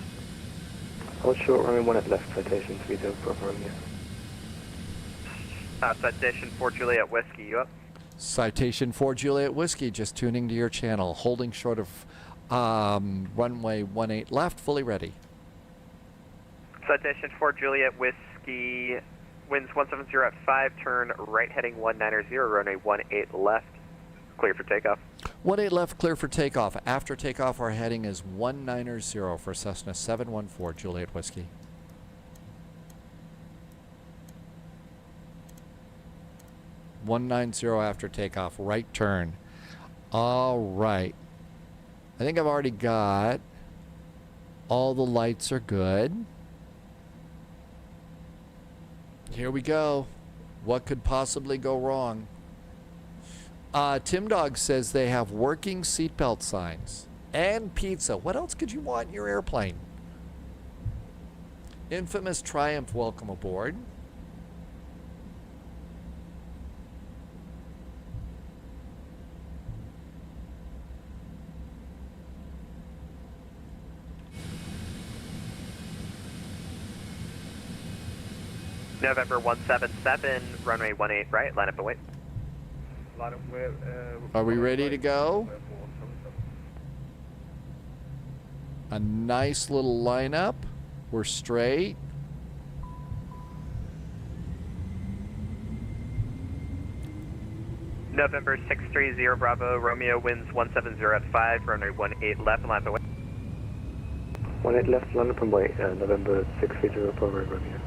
Hold short runway 18 left, citation 30 Bravo Romeo. Citation 4 Juliet Whiskey, you up? Citation 4 Juliet Whiskey, just tuning to your channel. Holding short of runway 18 left, fully ready. Citation 4 Juliet Whiskey, winds 170 at 5, turn right heading 190, runway 18 left, clear for takeoff. 18 left, clear for takeoff. After takeoff, our heading is 190 for Cessna 714 Juliet Whiskey. (190) after takeoff, right turn. All right. I think I've already got all the lights are good. Here we go. What could possibly go wrong? Tim Dog says they have working seatbelt signs and pizza. What else could you want in your airplane? Infamous Triumph, welcome aboard. November 177, runway 18 right, line up and wait. Line up, wait. Are we ready to go? A nice little lineup. We're straight. November 630 Bravo Romeo, winds 170 at 5, runway 18 left, line up and wait. 18 left, line up and wait, November 630 Bravo Romeo.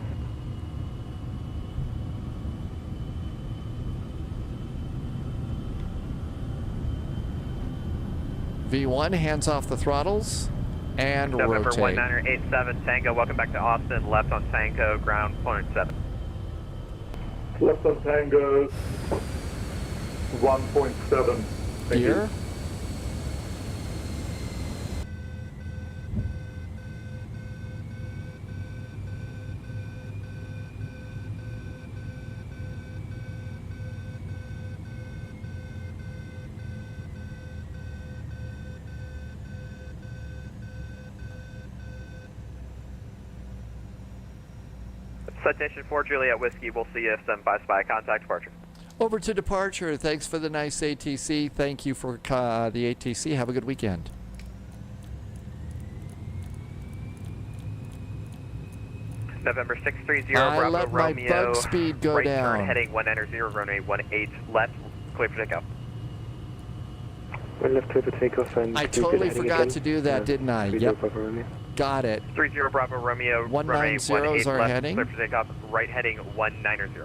V1, hands off the throttles, and November rotate. 1987 Tango, welcome back to Austin, left on Tango, ground 0.7. Left on Tango, 1.7. Here. Citation 4 Juliet Whiskey, we'll see you stand by spy contact departure. Over to departure. Thanks for the nice ATC. Thank you for the ATC. Have a good weekend. November 630 I Bravo let my Romeo, bug speed go right down. turn heading 190, runway 18 left, clear for takeoff. One left, clear for takeoff and... I totally forgot to do that, didn't I? Yep. Got it. 30 Bravo Romeo, runway 190 is 18 our left, heading. clear for takeoff, right heading 190.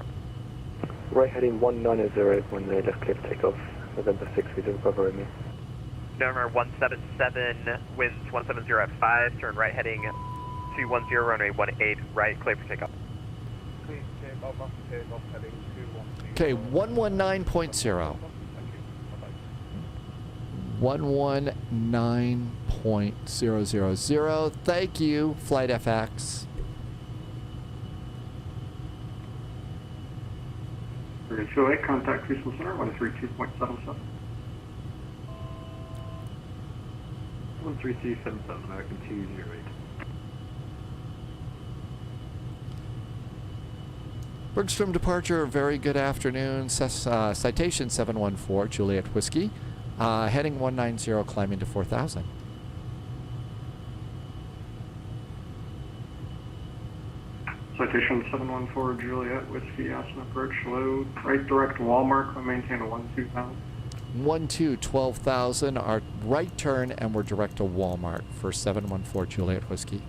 Right heading 190, when they left clear for takeoff, November 630 Bravo Romeo. November 177, winds 170 at 5, turn right heading 210, runway 18 right, clear for takeoff. Please take off after takeoff, heading 210. Okay, 119.0. 119.000. Thank you, Flight FX. Show 8, contact Crucible Center, 132.77. 13277, American 208. Bergstrom departure, very good afternoon. Citation 714, Juliet Whiskey. Heading 190, climbing to 4,000. Citation 714 Juliet Whiskey, Aspen approach, low, right direct wall mark, we maintain a 12,000. 12,000, our right turn, and we're direct to Walmart for 714 Juliet Whiskey.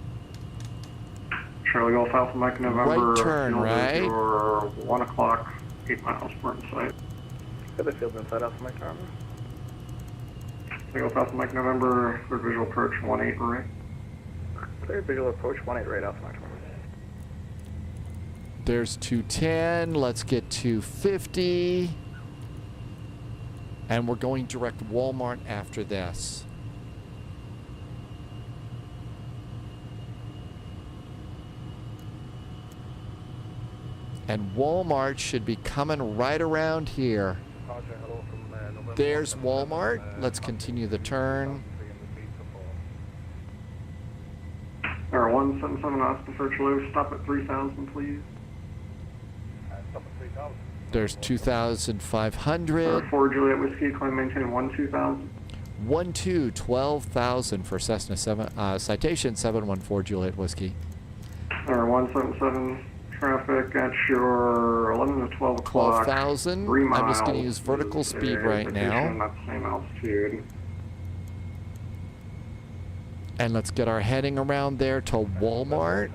Charlie Golf Alpha Mike November. Right turn, right? Or 1 o'clock, 8 miles, port in sight. Got the field inside Alpha Mike November. Charlie Golf Alpha Mike November, clear visual approach 18 right. Clear visual approach 18 right, Alpha Mike November. There's 210. Let's get 250. And we're going direct Walmart after this. And Walmart should be coming right around here. There's Walmart. Let's continue the turn. 177 Austin for Charlie. Stop at 3,000, please. Stop at 3,000. There's 2,500. 4 Juliet Whiskey, climb maintain 12,000. 12,000 for Cessna 7, citation 714 Juliet Whiskey. 177 traffic at your 11 to 12 o'clock. 12,000. 3 miles. I'm just going to use vertical speed right now. At the same altitude. And let's get our heading around there to Walmart.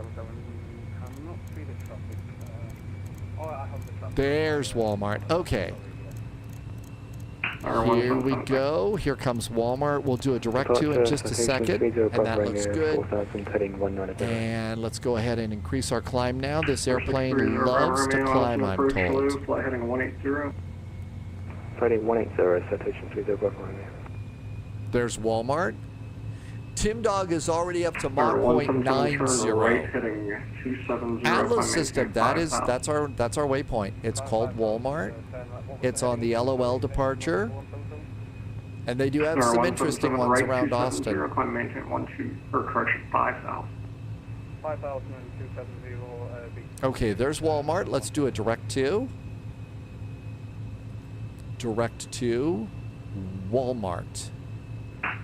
There's Walmart. Okay. Here we go. Here comes Walmart. We'll do a direct to in just a second. And that looks good. And let's go ahead and increase our climb now. This airplane loves to climb, I'm told. Flight heading 180. Flight 180, citation 30 There's Walmart. Tim Dog is already up to Mach 0.90. Atlas system, that's our waypoint. It's called Walmart. It's on the LOL departure. And they do have some interesting ones around Austin. 5,000. 5,270. Okay, there's Walmart. Let's do a direct to. Direct to Walmart.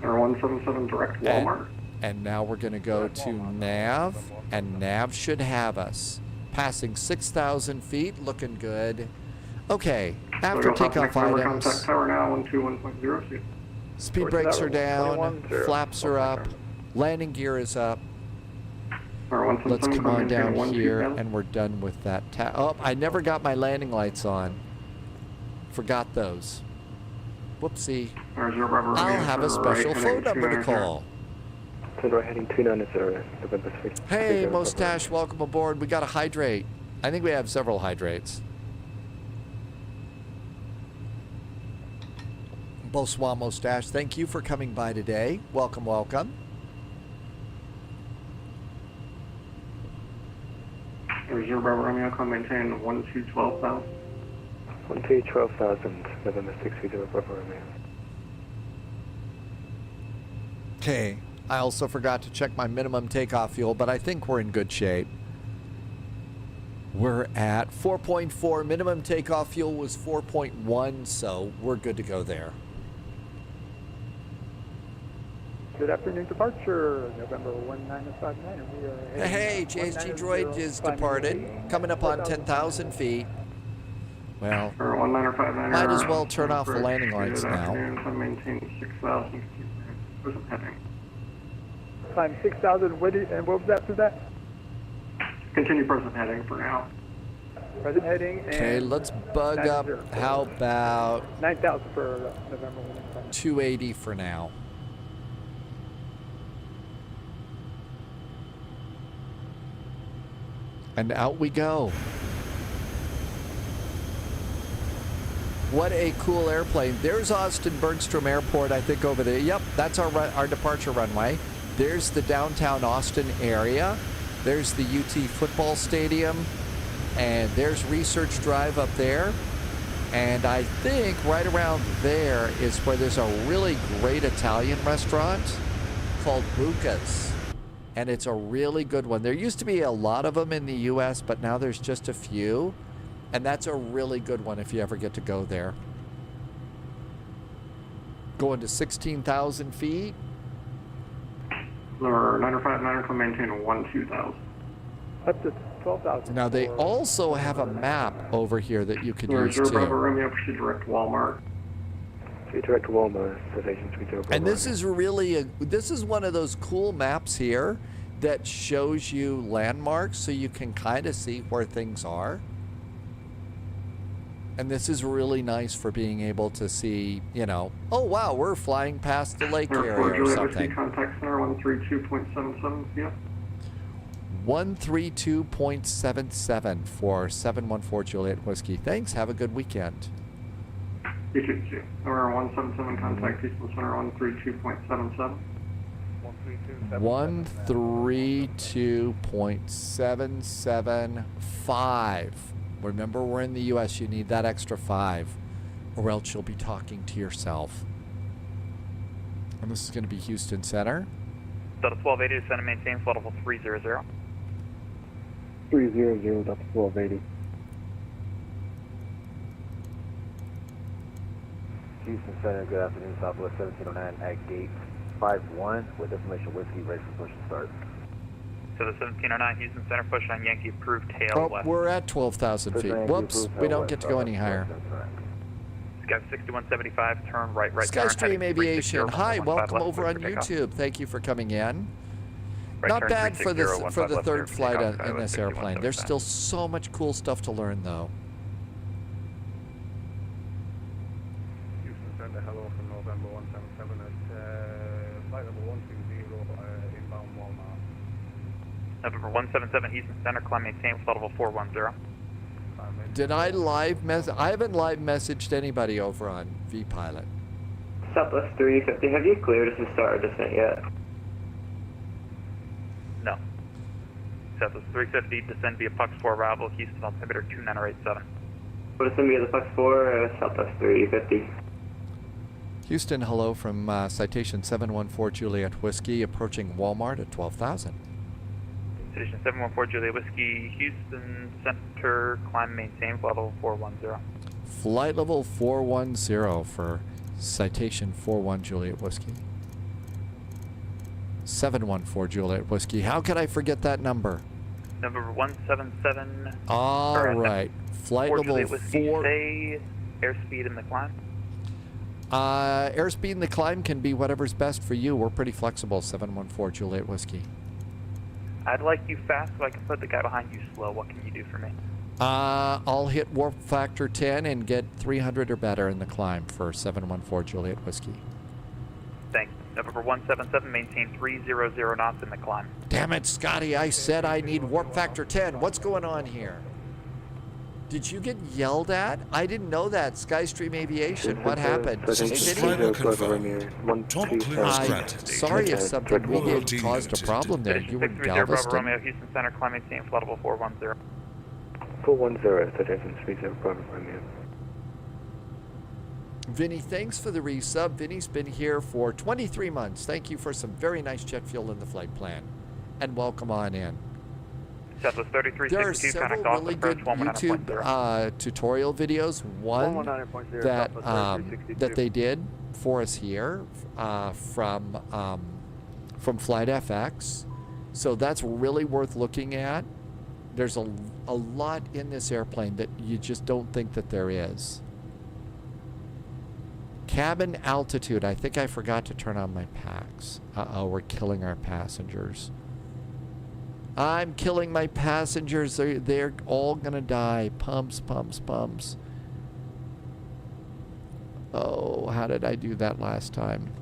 177 direct Walmart. And now we're going to go to Nav, and Nav should have us. Passing 6,000 feet, looking good. Okay, after takeoff items, tower now, 121.0. speed brakes are down, flaps are up, landing gear is up. Let's come on down here, and we're done with that. Oh, I never got my landing lights on. Forgot those. Whoopsie. I'll have a special phone number to call. Heading 290, Hey, Mustache, welcome aboard. We got a hydrate. I think we have several hydrates. Bonsoir, Mustache. Thank you for coming by today. Welcome, welcome. Reserve Romeo, come maintain 12,000. 12,000, November 630 Bravo Romeo. Okay, I also forgot to check my minimum takeoff fuel, but I think we're in good shape. We're at 4.4. Minimum takeoff fuel was 4.1, so we're good to go there. Good afternoon, departure, November 1959. We are hey, JSG Droid is departed, coming up on 10,000 feet. Well, might as well turn off the landing lights now. Maintain 6,000. Climb 6,000, and what was that for that? Continue present heading for now. Present heading. Okay, let's bug up. How about 9,000 for November 280 for now? And out we go. What a cool airplane. There's Austin Bergstrom Airport, I think, over there. Yep, that's our departure runway. There's the downtown Austin area. There's the UT football stadium. And there's Research Drive up there. And I think right around there is where there's a really great Italian restaurant called Buca's. And it's a really good one. There used to be a lot of them in the U.S., but now there's just a few. And that's a really good one if you ever get to go there. Going to 16,000 feet. 959 can maintain 12,000. Up to 12,000. Now they also have a map over here that you can use too. Romeo, proceed direct Walmart. Direct Walmart, and this is really this is one of those cool maps here that shows you landmarks so you can kind of see where things are. And this is really nice for being able to see, you know, oh wow, we're flying past the lake area or something. Contact center 132.77, yeah. 132.77 for 714 Juliet Whiskey. Thanks. Have a good weekend. EKCH. Air 177 contact Eastern Center 132.77. 132.775. Remember, we're in the U.S. You need that extra 5, or else you'll be talking to yourself. And this is going to be Houston Center. Delta 1280, descend and maintain flight level 300. 300, Delta 1280. Houston Center, good afternoon, Southwest 1709 at gate 51 with information whiskey, ready for push and start. So the 1709 Houston Center, push on Yankee, approved tail Oh, west. we're at 12,000 feet. Whoops, we don't get to go any higher. Sky 6175, turn right, Skystream Aviation. Hi, welcome left, over on YouTube. Thank you for coming in. Not bad for the third flight in this airplane. There's still so much cool stuff to learn, though. Houston Center, hello from November 177 at flight level 120, inbound Walmart. November 177 Houston Center, climb maintain flight level 410. Did I live message? I haven't live messaged anybody over on vPilot. Southwest 350, have you cleared us to start our descent yet? No. Southwest 350, descend via Pux 4 arrival, Houston altimeter 29087. What is going to be the Pux 4, Southwest 350? Houston, hello from Citation 714 Juliet Whiskey, approaching Walmart at 12,000. Citation 714 Juliet Whiskey, Houston Center, climb maintain flight level 410. Flight level 410 for Citation 41 Juliet Whiskey. 714 Juliet Whiskey. How could I forget that number? Number 177. All right. Flight level Juliet Whiskey, 4. say airspeed in the climb. Airspeed in the climb can be whatever's best for you. We're pretty flexible. 714 Juliet Whiskey. I'd like you fast so I can put the guy behind you slow. What can you do for me? I'll hit warp factor 10 and get 300 or better in the climb for 714 Juliet Whiskey. Thanks. November 177, maintain 300 knots in the climb. Damn it, Scotty. I said I need warp factor 10. What's going on here? Did you get yelled at? I didn't know that. Skystream Aviation. What happened? Sorry if something we did caused a problem there. You were in Galveston. Romeo, Houston Center, climb maintain flight level 410. 410, Citation 30 Bravo Romeo. Vinny, thanks for the resub. Vinny's been here for 23 months. Thank you for some very nice jet fuel in the flight plan. And welcome on in. Southwest 3362, there are several really good YouTube tutorial videos. One that that they did for us here from FlightFX. So that's really worth looking at. There's a lot in this airplane that you just don't think that there is. Cabin altitude. I think I forgot to turn on my packs. Uh-oh, we're killing our passengers. I'm killing my passengers. They're all going to die. Pumps, pumps, pumps. Oh, how did I do that last time?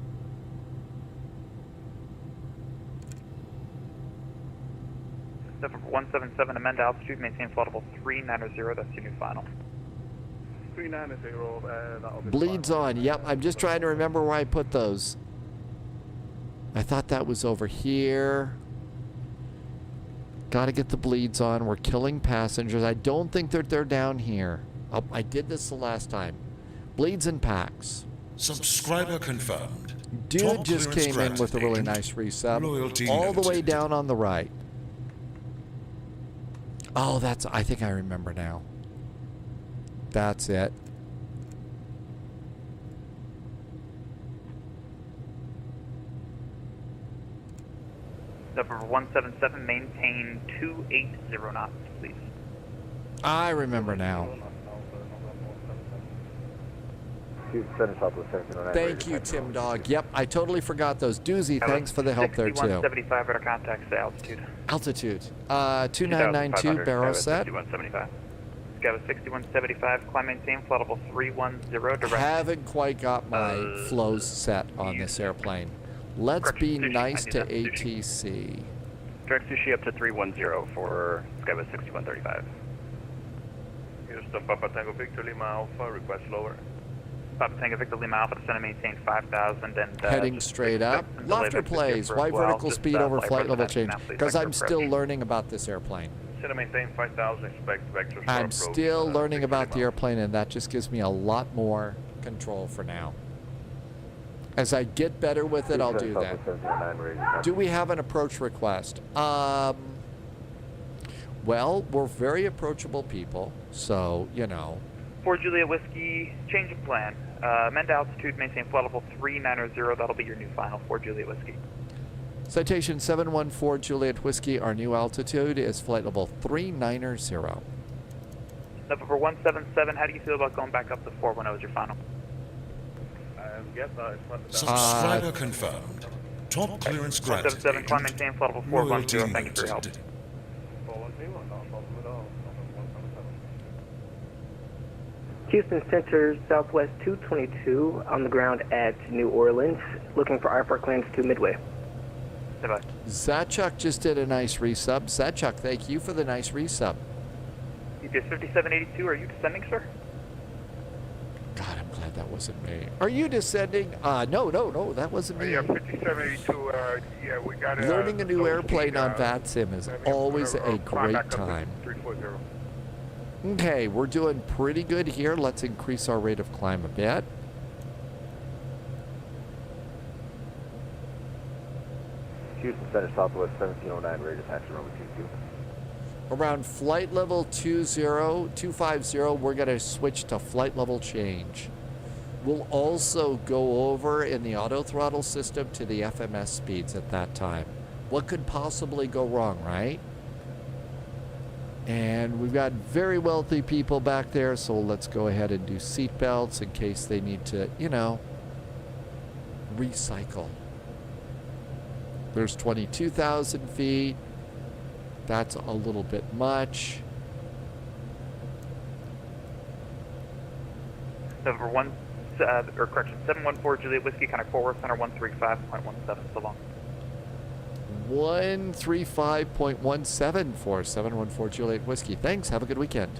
November 177, amend altitude, maintain flight level 390. That's your new final. 390, that'll be Bleeds on. Yep, I'm just trying to remember where I put those. I thought that was over here. Got to get the bleeds on. We're killing passengers. I don't think that they're down here. Oh, I did this the last time. Bleeds and packs. Subscriber confirmed. Dude just came in with a really nice resub. All the way down on the right. Oh, I think I remember now. That's it. Number 177, maintain 280 knots, please. I remember now. Thank you, Tim Dog. Yep, I totally forgot those. Doozy, thanks for the help there, too. 6175 at contact, say altitude. Altitude. 2992, barrel set. 6175. Scout 6175, climb maintain, flight level 310, direct. Haven't quite got my flows set on this airplane. Let's be nice to ATC. Direct sushi up to 310 for Skywest 6135. Houston, Papa Tango Victor Lima Alpha, request lower. Papa Tango Victor Lima Alpha, descend and maintain 5,000 and Heading straight up. Lofter plays. Why vertical speed over flight level change? Because I'm still learning about this airplane. Descend and maintain 5,000, expect vectors. I'm still learning about the airplane, and that just gives me a lot more control for now. As I get better with it, I'll do that. Do we have an approach request? Well, we're very approachable people, so, you know. 4 Juliet Whiskey, change of plan. Amend altitude, maintain flight level 390. That'll be your new final 4 Juliet Whiskey. Citation 714 Juliet Whiskey, our new altitude is flight level 390. November 177, how do you feel about going back up to 410 as your final? Yes, Subscriber confirmed. Top clearance granted. 177, climb maintain flight level 410. Thank you for your help. Houston Center, Southwest 222, on the ground at New Orleans, looking for IFR clearance to Midway. Bye-bye. Zatchuk just did a nice resub. Zatchuk, thank you for the nice resub. EPS 5782, are you descending, sir? God, I'm glad that wasn't me. Are you descending? No, that wasn't me. Yeah, 5782, yeah, we got Learning a new airplane on VATSIM is always a great time. 340. Okay, we're doing pretty good here. Let's increase our rate of climb a bit. Houston Center, Southwest 1709, ready to taxi runway 22. Around flight level 250, we're going to switch to flight level change. We'll also go over in the auto throttle system to the FMS speeds at that time. What could possibly go wrong, right? And we've got very wealthy people back there, so let's go ahead and do seat belts in case they need to, you know, recycle. There's 22,000 feet. That's a little bit much. Number 714 Juliet Whiskey, kind of forward center 135.17, so long. 135.17 for 714 Juliet Whiskey. Thanks. Have a good weekend.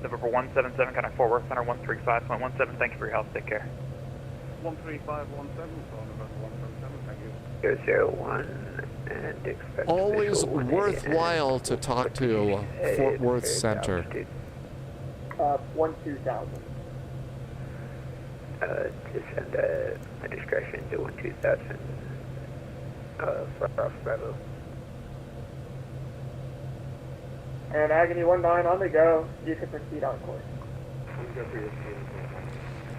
November 177, kind of forward center 135.17. Thank you for your help. Take care. 13517, so November 177, thank you. 001 and expect Always worthwhile to talk to Fort Worth Center. 12000. Descend at discretion to 12000. Bravo. And Agony 19 on the go. You can proceed on course.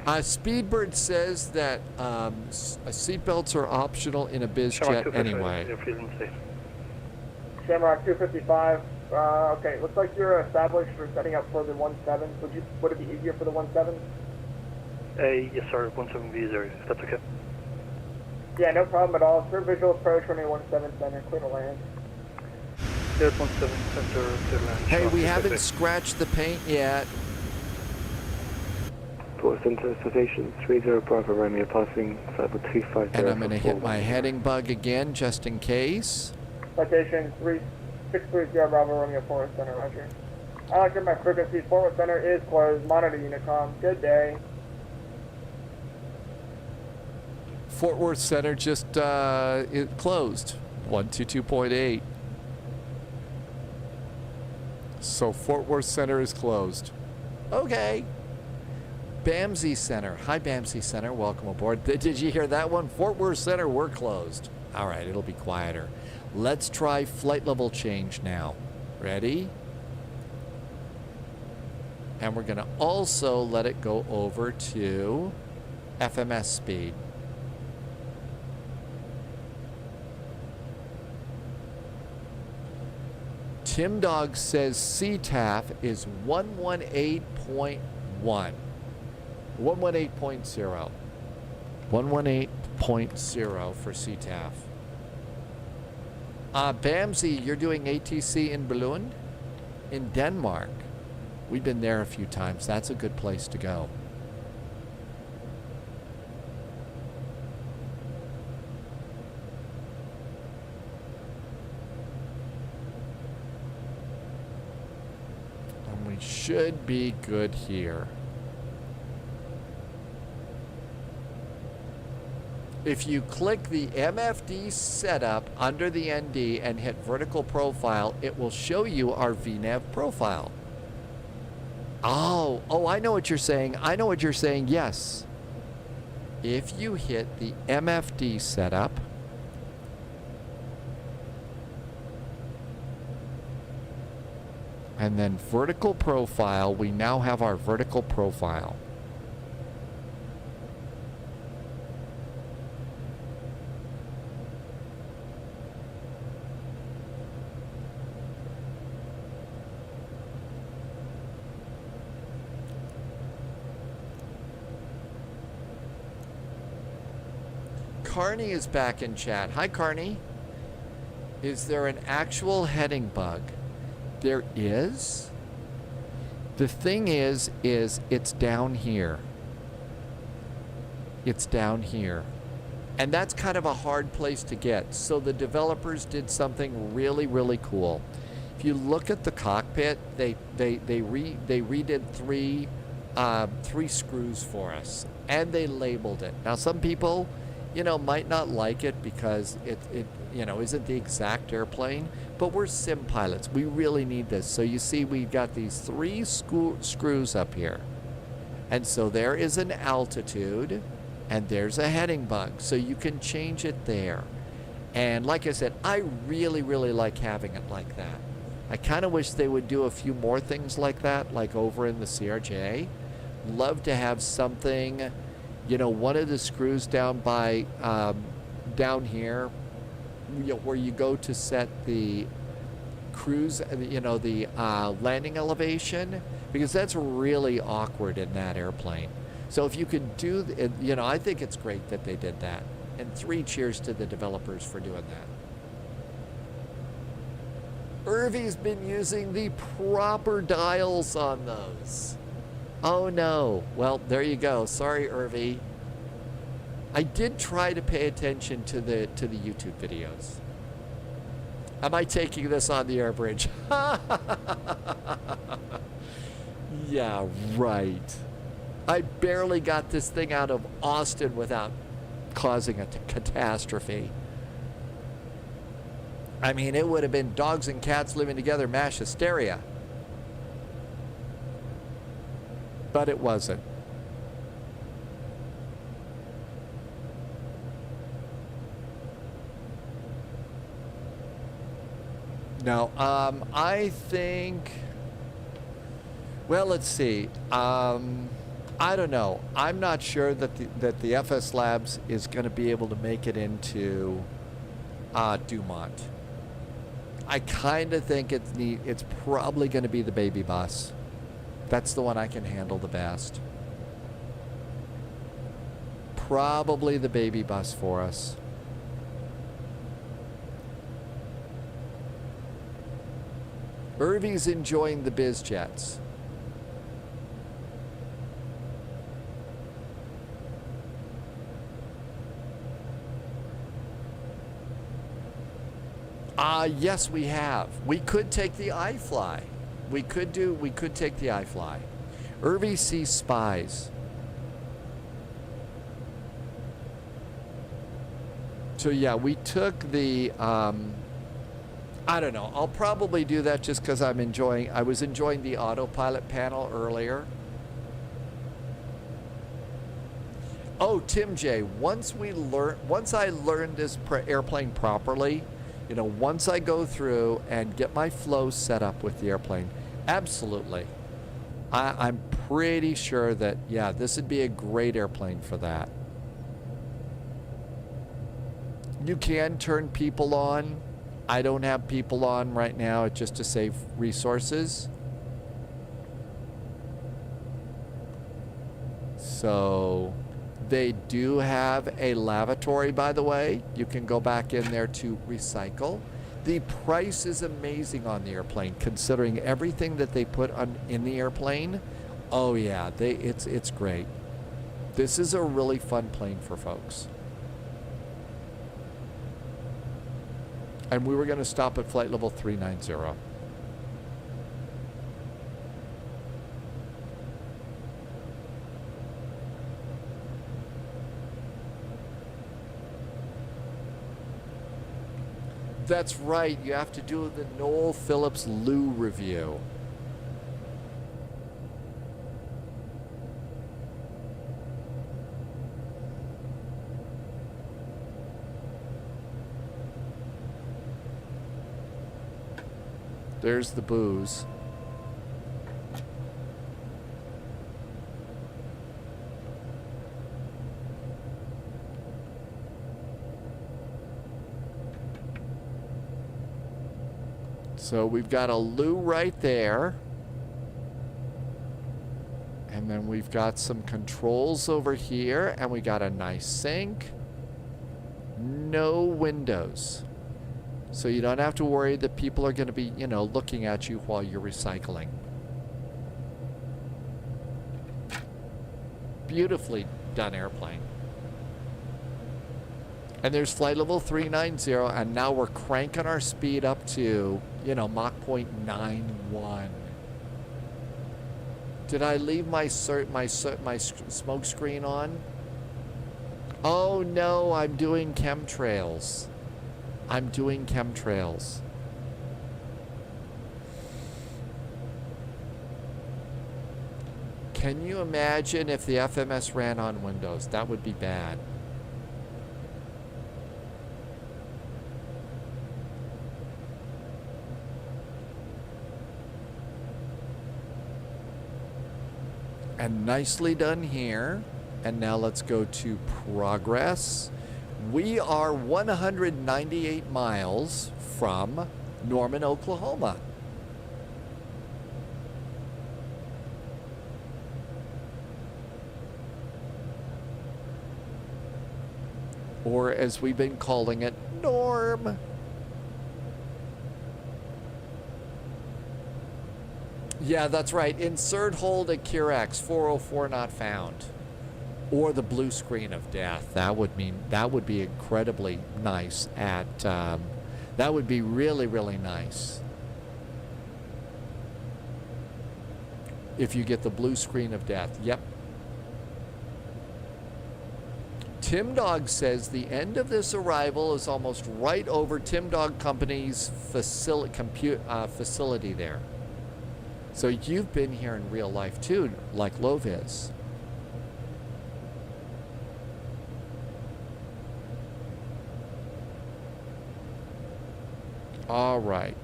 Speedbird says that seatbelts are optional in a biz jet anyway. Shamrock 255. Okay, looks like you're established for setting up for the 17. Would it be easier for the 17? Yes, sir. 17 be easier, if that's okay. Yeah, no problem at all. Sir, visual approach, runway 17 center, clear to land. Yes, 17 center, clear to land. Hey, we haven't scratched the paint yet. Fort Center Station 30 Bravo Romeo passing flight 250. And I'm going to hit my heading bug again just in case. Citation 3630 Bravo Romeo Forward Center, roger. I like my frequency. Forward Center is closed. Monitor Unicom. Good day. Fort Worth Center just it closed. 122.8. So Fort Worth Center is closed. Okay. Bamsey Center. Hi, Bamsey Center. Welcome aboard. Did you hear that one? Fort Worth Center, we're closed. All right, it'll be quieter. Let's try flight level change now. Ready? And we're going to also let it go over to FMS speed. Tim Dog says CTAF is 118.1. 118.0. 118.0 for CTAF. Bamsey, you're doing ATC in Billund? In Denmark. We've been there a few times. That's a good place to go. should be good here. If you click the MFD setup under the ND and hit vertical profile, it will show you our VNAV profile. Oh, I know what you're saying. I know what you're saying. Yes. If you hit the MFD setup, and then vertical profile, we now have our vertical profile. Carney is back in chat. Hi, Carney. Is there an actual heading bug? There is. The thing is it's down here. It's down here. And that's kind of a hard place to get. So the developers did something really, really cool. If you look at the cockpit, they redid three screws for us, and they labeled it. Now some people, you know, might not like it because it you know, isn't the exact airplane, but we're sim pilots. We really need this. So you see we've got these three screws up here. And so there is an altitude and there's a heading bug. So you can change it there. And like I said, I really, really like having it like that. I kind of wish they would do a few more things like that, like over in the CRJ. Love to have something, you know, one of the screws down by, down here, you know, where you go to set the cruise, you know, the landing elevation, because that's really awkward in that airplane. So if you could do, you know, I think it's great that they did that. And 3 cheers to the developers for doing that. Irvy's been using the proper dials on those. Oh no. Well, there you go. Sorry, Irvy. I did try to pay attention to the YouTube videos. Am I taking this on the Airbridge? Yeah, right. I barely got this thing out of Austin without causing a catastrophe. I mean, it would have been dogs and cats living together, mass hysteria. But it wasn't. No, I think, well, let's see. I don't know. I'm not sure that the FS Labs is going to be able to make it into Dumont. I kind of think it's probably going to be the baby bus. That's the one I can handle the best. Probably the baby bus for us. Irvy's enjoying the biz jets. Yes, we have. We could take the iFly. We could take the iFly. Irvy sees spies. So yeah, we took the I don't know. I'll probably do that just because I was enjoying the autopilot panel earlier. Oh, Tim J, once I learned this airplane properly, you know, once I go through and get my flow set up with the airplane, absolutely. I'm pretty sure that, yeah, this would be a great airplane for that. You can turn people on. I don't have people on right now just to save resources. So they do have a lavatory, by the way. You can go back in there to recycle. The price is amazing on the airplane, considering everything that they put in the airplane. Oh yeah, it's great. This is a really fun plane for folks. And we were going to stop at flight level 390. That's right. You have to do the Noel Phillips Lou review. There's the booze. So we've got a loo right there. And then we've got some controls over here. And we got a nice sink. No windows. So you don't have to worry that people are going to be, you know, looking at you while you're recycling. Beautifully done airplane. And there's flight level 390, and now we're cranking our speed up to, you know, Mach 0.91. Did I leave my smoke screen on? Oh no, I'm doing chemtrails. I'm doing chemtrails. Can you imagine if the FMS ran on Windows? That would be bad. And nicely done here. And now let's go to progress. We are 198 miles from Norman, Oklahoma. Or as we've been calling it, Norm. Yeah, that's right. Insert hold at Curex 404 not found. Or the blue screen of death. That would be incredibly nice at that would be really, really nice. If you get the blue screen of death. Yep. Tim Dog says the end of this arrival is almost right over Tim Dog Company's facility there. So you've been here in real life too, like Loviz. All right.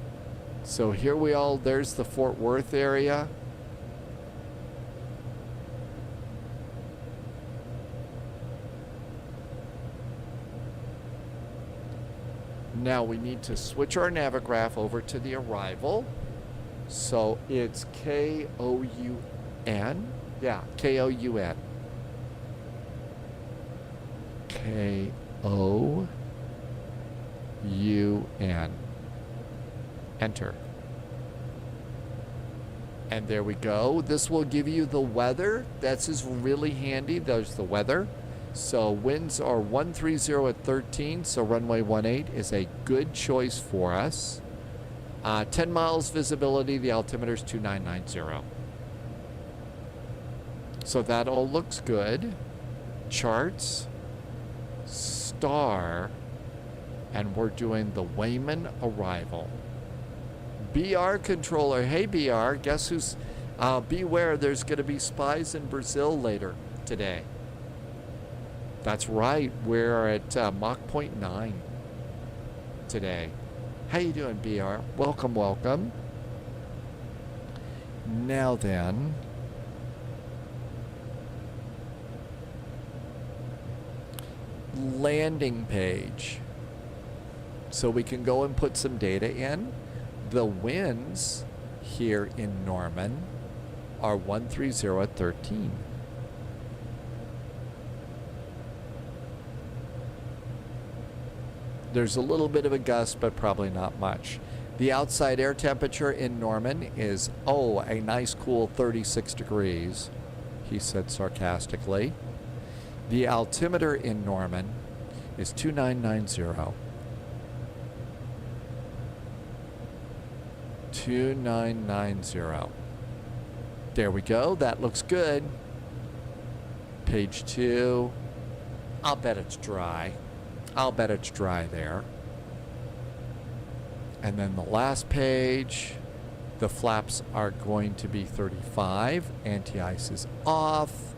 So here there's the Fort Worth area. Now we need to switch our navigraph over to the arrival. So it's KOUN. Yeah, KOUN. KOUN. Enter. And there we go. This will give you the weather. That's just really handy. There's the weather. So winds are 130 at 13, so runway 18 is a good choice for us. 10 miles visibility, the altimeter is 2990. So that all looks good. Charts, star, and we're doing the Wayman arrival. BR controller, hey BR, guess who's, beware, there's going to be spies in Brazil later today. That's right, we're at Mach 0.9 today. How you doing, BR? Welcome, welcome. Now then, landing page. So we can go and put some data in. The winds here in Norman are 130 at 13. There's a little bit of a gust, but probably not much. The outside air temperature in Norman is, a nice cool 36 degrees, he said sarcastically. The altimeter in Norman is 2990. 2990. There we go. That looks good. Page 2. I'll bet it's dry. I'll bet it's dry there. And then the last page, the flaps are going to be 35. Anti-ice is off.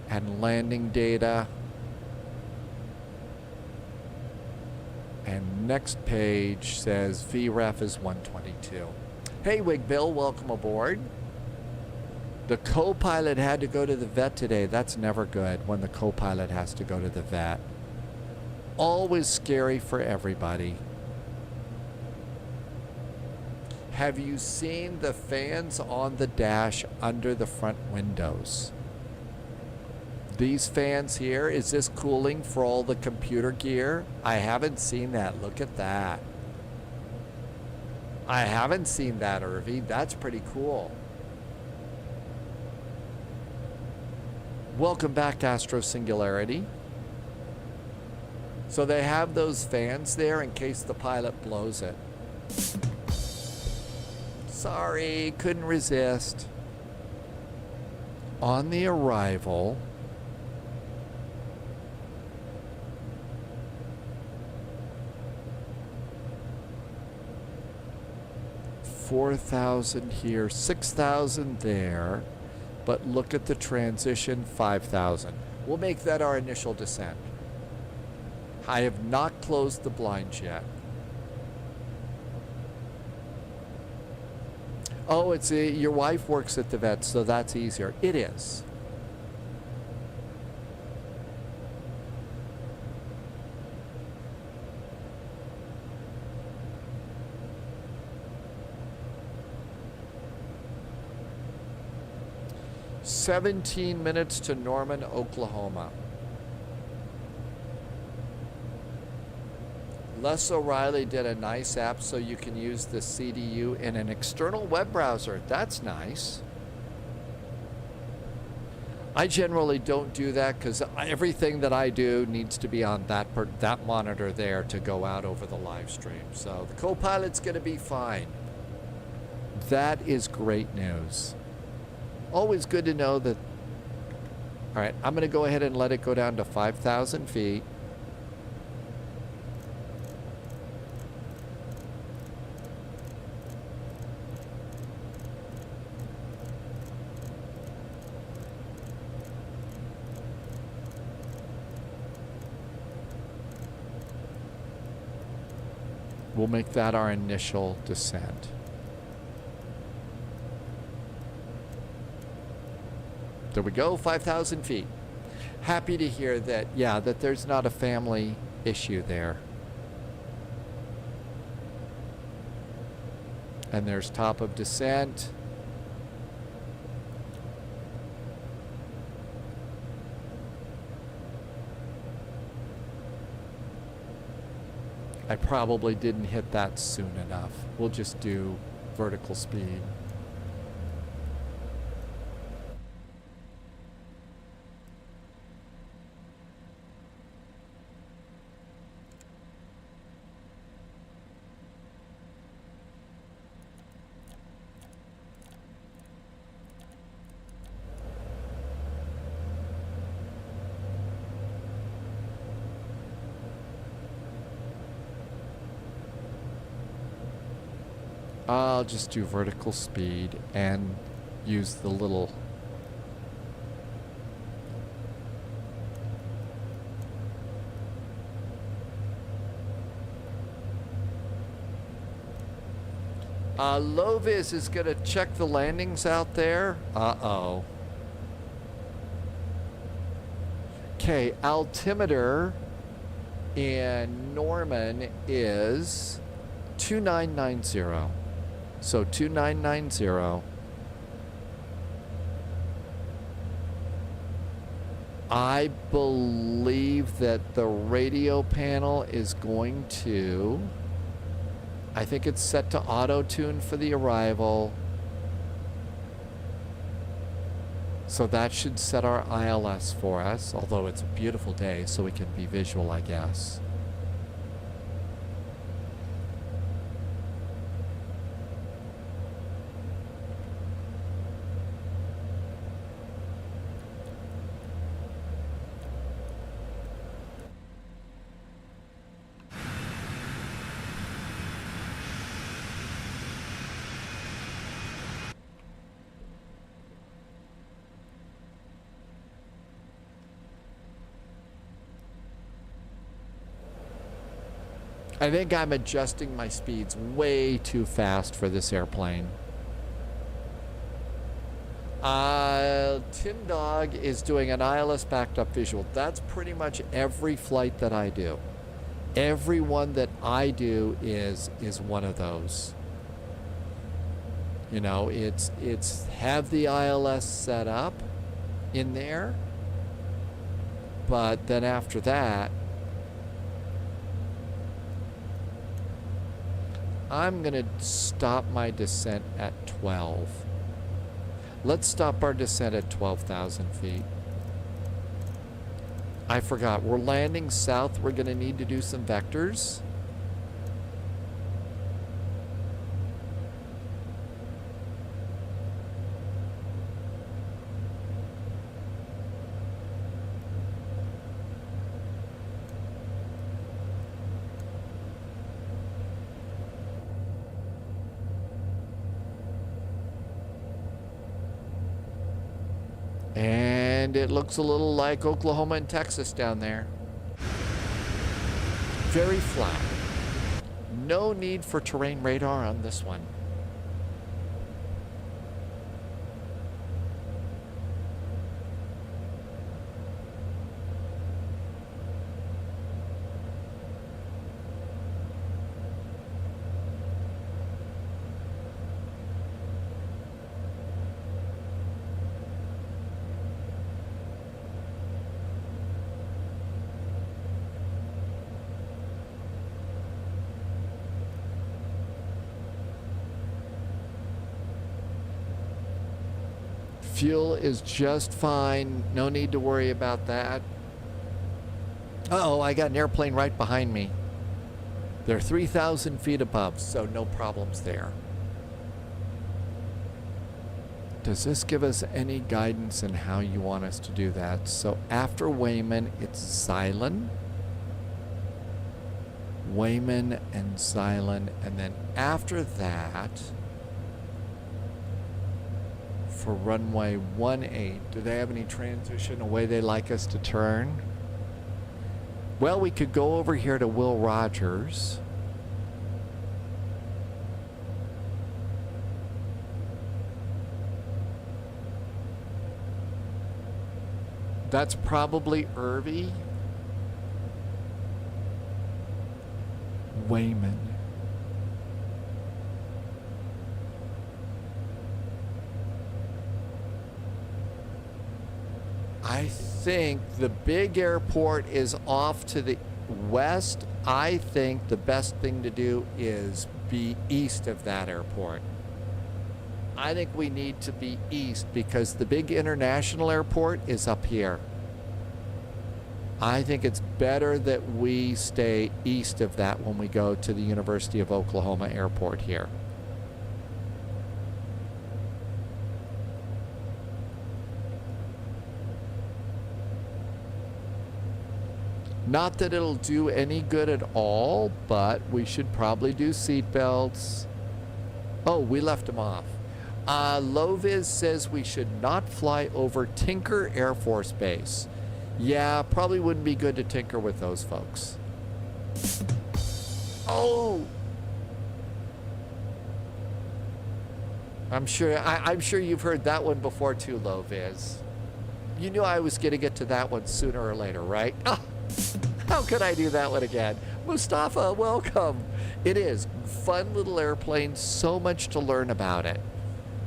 And landing data. And next page says VREF is 122. Hey, Wigbill, welcome aboard. The co-pilot had to go to the vet today. That's never good when the co-pilot has to go to the vet. Always scary for everybody. Have you seen the fans on the dash under the front windows? These fans here, is this cooling for all the computer gear? I haven't seen that. Look at that. I haven't seen that, Irvi. That's pretty cool. Welcome back, Astro Singularity. So they have those fans there in case the pilot blows it. Sorry, couldn't resist. On the arrival, $4,000 here, $6,000 there, but look at the transition, $5,000. We'll make that our initial descent. I have not closed the blinds yet. Oh, it's your wife works at the vet, so that's easier. It is. "17 minutes to Norman, Oklahoma." Les O'Reilly did a nice app so you can use the CDU in an external web browser. That's nice. I generally don't do that because everything that I do needs to be on that monitor there to go out over the live stream. So the co-pilot's going to be fine. That is great news. Always good to know that. All right, I'm going to go ahead and let it go down to 5,000 feet. We'll make that our initial descent. There we go, 5,000 feet. Happy to hear that, yeah, that there's not a family issue there. And there's top of descent. I probably didn't hit that soon enough. We'll just do vertical speed. I'll just do vertical speed and use the little Lovis is gonna check the landings out there. Uh-oh. Okay, altimeter in Norman is 2990. So 2990. I believe that the radio panel is going to, I think it's set to auto tune for the arrival. So that should set our ILS for us, although it's a beautiful day, so we can be visual, I guess. I think I'm adjusting my speeds way too fast for this airplane. Tim Dog is doing an ILS backed up visual. That's pretty much every flight that I do. Every one that I do is one of those. You know, it's have the ILS set up in there, but then after that, I'm gonna stop my descent at 12. Let's stop our descent at 12,000 feet. I forgot, we're landing south. We're gonna need to do some vectors. And it looks a little like Oklahoma and Texas down there. Very flat. No need for terrain radar on this one. Fuel is just fine. No need to worry about that. Uh-oh, I got an airplane right behind me. They're 3,000 feet above, so no problems there. Does this give us any guidance in how you want us to do that? So after Wayman, it's Xylan. Wayman and Xylan. And then after that, for runway 18, do they have any transition, a way they like us to turn? Well, we could go over here to Will Rogers. That's probably Irvy. Wayman. I think the big airport is off to the west. I think the best thing to do is be east of that airport. I think we need to be east because the big international airport is up here. I think it's better that we stay east of that when we go to the University of Oklahoma airport here. Not that it'll do any good at all, but we should probably do seat belts. Oh, we left them off. Loviz says we should not fly over Tinker Air Force Base. Yeah, probably wouldn't be good to tinker with those folks. Oh! I'm sure you've heard that one before too, Loviz. You knew I was going to get to that one sooner or later, right? Oh, how could I do that one again? Mustafa, welcome. It is. Fun little airplane. So much to learn about it.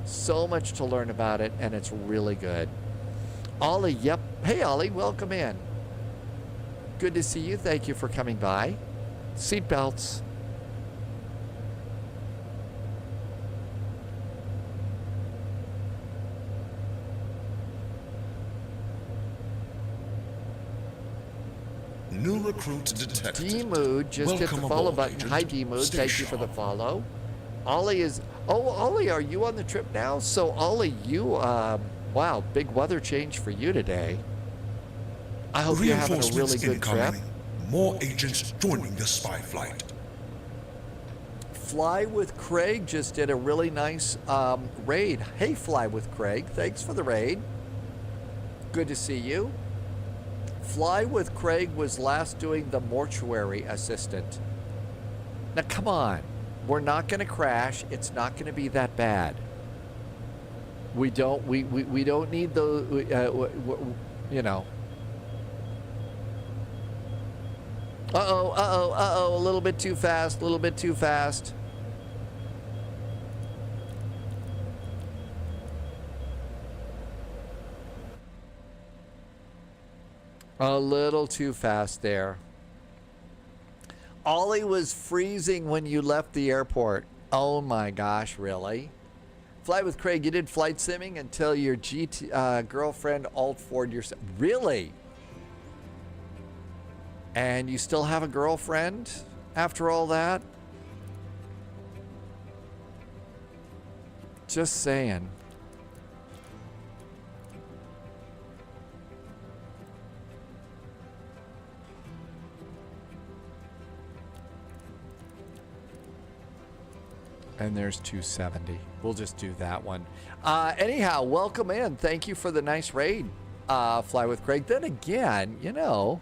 So much to learn about it, and it's really good. Ollie, yep. Hey, Ollie, welcome in. Good to see you. Thank you for coming by. Seatbelts. New recruit detected. D-Mood, just hit the follow button. Agent. Hi, D-Mood. Thank you for the follow. Ollie is... Oh, Ollie, are you on the trip now? So, Ollie, you... wow, big weather change for you today. I hope you're having a really good trip. More agents joining the spy flight. Fly with Craig just did a really nice raid. Hey, Fly with Craig. Thanks for the raid. Good to see you. Fly with Craig was last doing the mortuary assistant. Now, come on. We're not going to crash. It's not going to be that bad. We don't need those, you know. Uh-oh, a little bit too fast, a little bit too fast. A little too fast there. Ollie was freezing when you left the airport. Oh my gosh, really? Fly with Craig, you did flight simming until your girlfriend alt-4'd yourself. Really? And you still have a girlfriend after all that? Just saying. And there's 270. We'll just do that one. Anyhow, welcome in. Thank you for the nice raid, Fly with Craig. Then again, you know,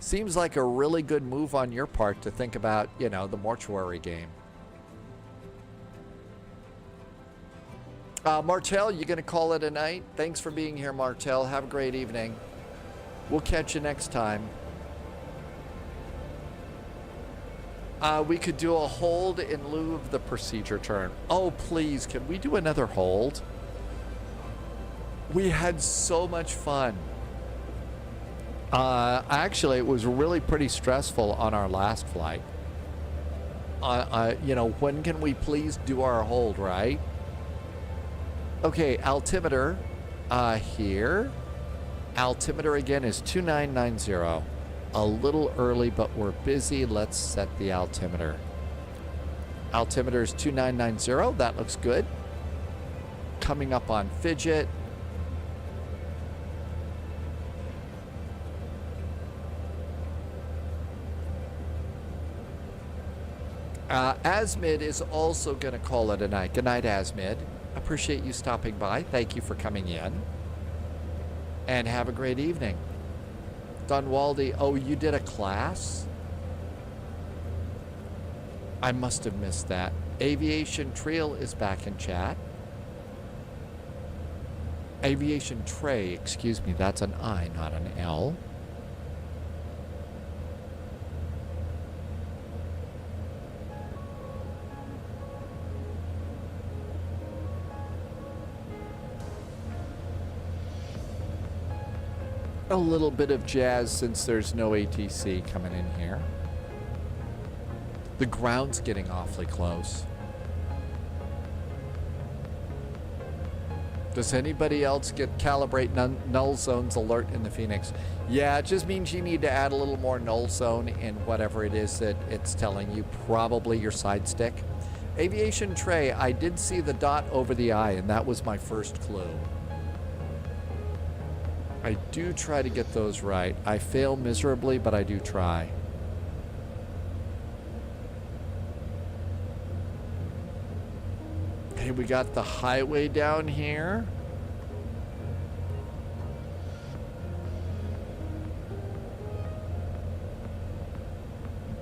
seems like a really good move on your part to think about, you know, the mortuary game. Martel, you going to call it a night? Thanks for being here, Martel. Have a great evening. We'll catch you next time. We could do a hold in lieu of the procedure turn. Oh, please, can we do another hold? We had so much fun. Actually, it was really pretty stressful on our last flight. You know, when can we please do our hold, right? Okay, altimeter here. Altimeter again is 2990. A little early, but we're busy. Let's set the altimeter. Altimeter is 2990. That looks good. Coming up on fidget. Asmid is also going to call it a night. Good night, Asmid. Appreciate you stopping by. Thank you for coming in. And have a great evening. Dunwaldy, oh, you did a class? I must have missed that. Aviation Trail is back in chat. Aviation Tray, excuse me, that's an I, not an L. A little bit of jazz since there's no ATC coming in here. The ground's getting awfully close. Does anybody else get calibrate null zones alert in the Phoenix? Yeah, it just means you need to add a little more null zone in whatever it is that it's telling you, probably your side stick. Aviation Tray, I did see the dot over the I, and that was my first clue. I do try to get those right. I fail miserably, but I do try. Hey, we got the highway down here.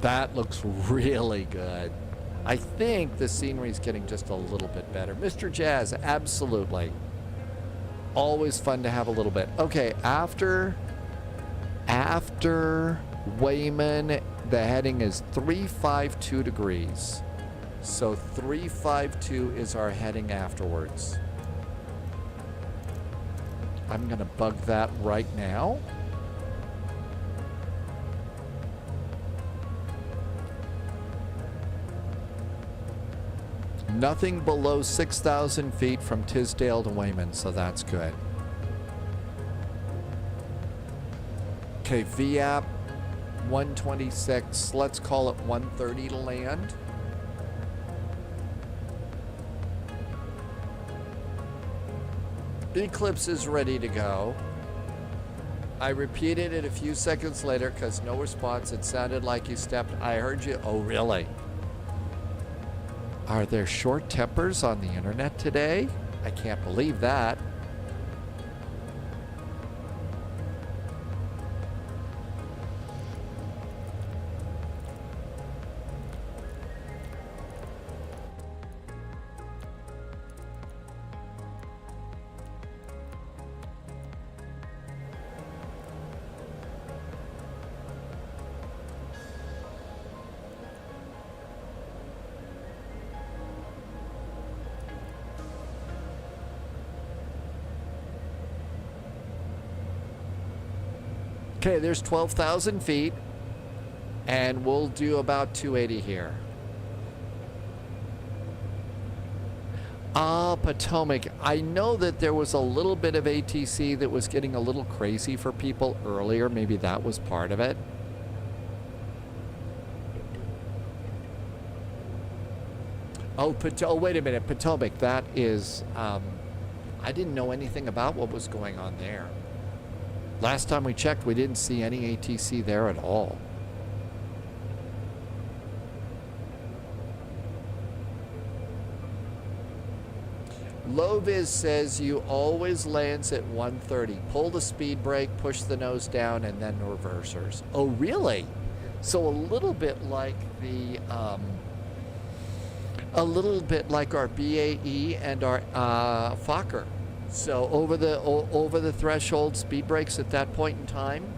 That looks really good. I think the scenery's getting just a little bit better. Mr. Jazz, absolutely. Always fun to have a little bit. Okay, after Wayman, the heading is 352 degrees. So 352 is our heading afterwards. I'm gonna bug that right now. Nothing below 6,000 feet from Tisdale to Wayman, so that's good. Okay, VAP 126. Let's call it 130 to land. Eclipse is ready to go. I repeated it a few seconds later because no response. It sounded like you stepped. I heard you. Oh, really? Are there short tempers on the internet today? I can't believe that. Okay, there's 12,000 feet, and we'll do about 280 here. Potomac. I know that there was a little bit of ATC that was getting a little crazy for people earlier. Maybe that was part of it. Oh, wait a minute. Potomac, that is... I didn't know anything about what was going on there. Last time we checked, we didn't see any ATC there at all. Loviz says you always lands at 130. Pull the speed brake, push the nose down, and then reversers. Oh, really? So a little bit like the, a little bit like our BAE and our Fokker. So over the threshold speed brakes at that point in time.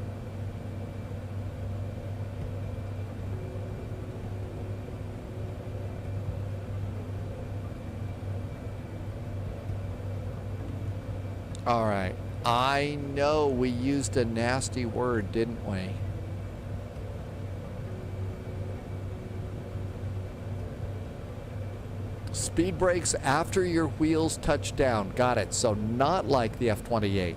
All right. I know we used a nasty word, didn't we? Speed brakes after your wheels touch down. Got it. So not like the F-28.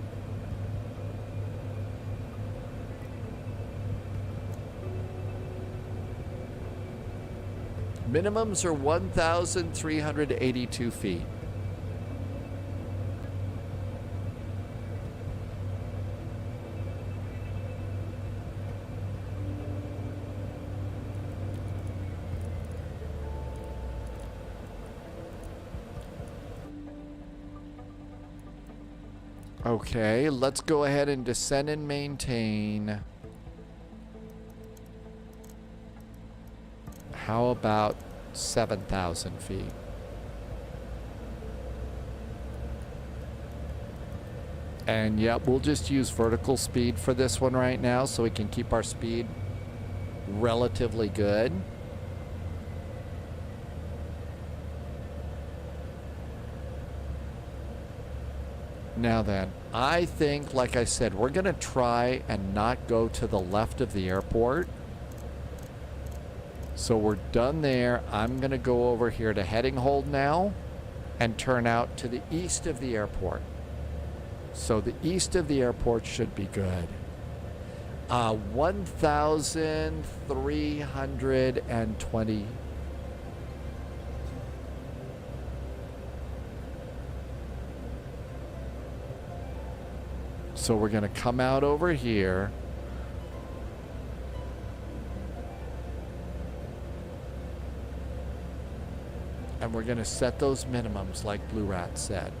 Minimums are 1,382 feet. Okay, let's go ahead and descend and maintain. How about 7,000 feet? And yeah, we'll just use vertical speed for this one right now so we can keep our speed relatively good. Now then, I think, like I said, we're going to try and not go to the left of the airport. So we're done there. I'm going to go over here to heading hold now and turn out to the east of the airport. So the east of the airport should be good. 1,320. So we're going to come out over here. And we're going to set those minimums like Blue Rat said.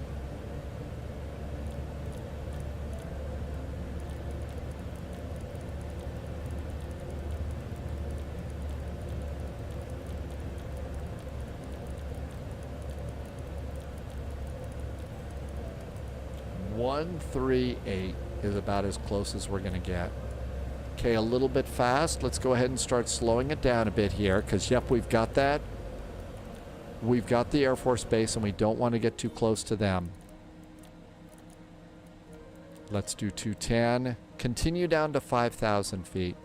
.138 is about as close as we're going to get. Okay, a little bit fast. Let's go ahead and start slowing it down a bit here because, yep, we've got that. We've got the Air Force Base and we don't want to get too close to them. Let's do 210. Continue down to 5,000 feet.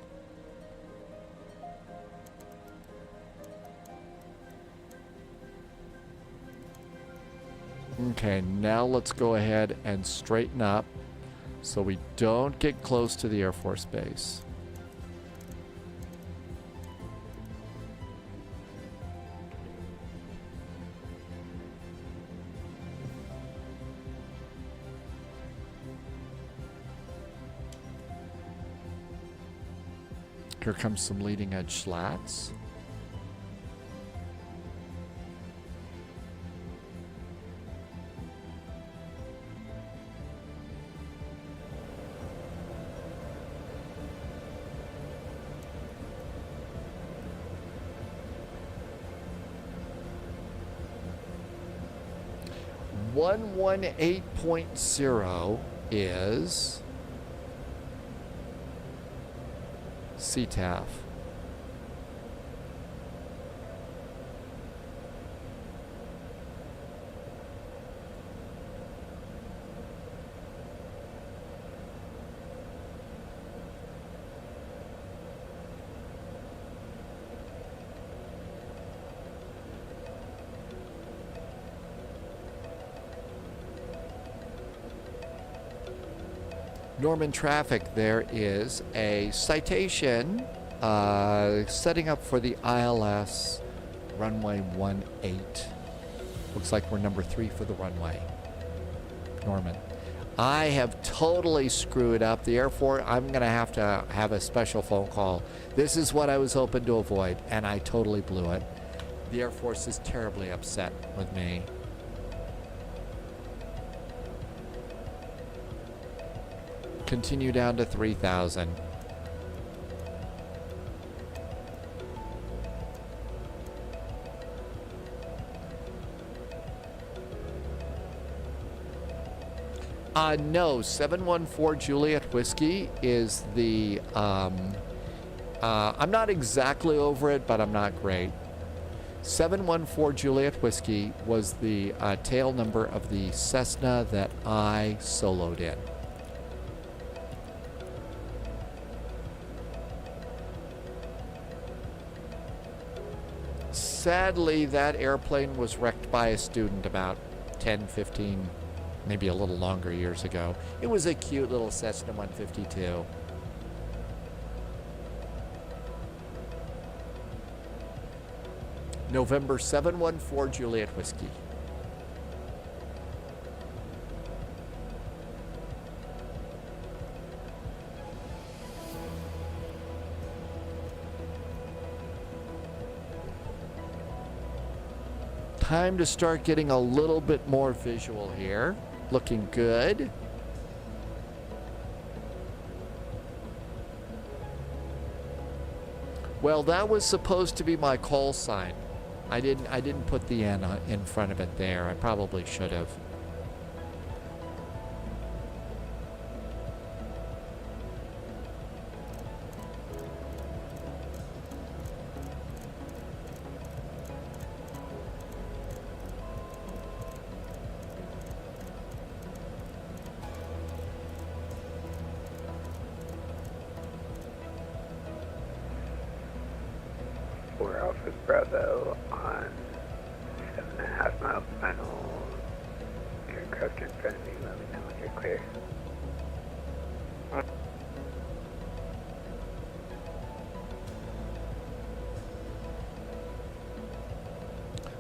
Okay, now let's go ahead and straighten up so we don't get close to the Air Force Base. Here comes some leading edge slats. .118.0 is CTAF. Norman traffic, there is a citation setting up for the ILS runway 18. Looks like we're number 3 for the runway. Norman. I have totally screwed up the Air Force. I'm going to have a special phone call. This is what I was hoping to avoid, and I totally blew it. The Air Force is terribly upset with me. Continue down to 3,000. No, 714 Juliet Whiskey is the, I'm not exactly over it, but I'm not great. 714 Juliet Whiskey was the tail number of the Cessna that I soloed in. Sadly, that airplane was wrecked by a student about 10, 15, maybe a little longer years ago. It was a cute little Cessna 152. November 714 Juliet Whiskey. Time to start getting a little bit more visual here. Looking good. Well, that was supposed to be my call sign. I didn't put the N in front of it there. I probably should have. Bravo on 7.5 mile final. Aircraft in front of me, let me know when you're clear.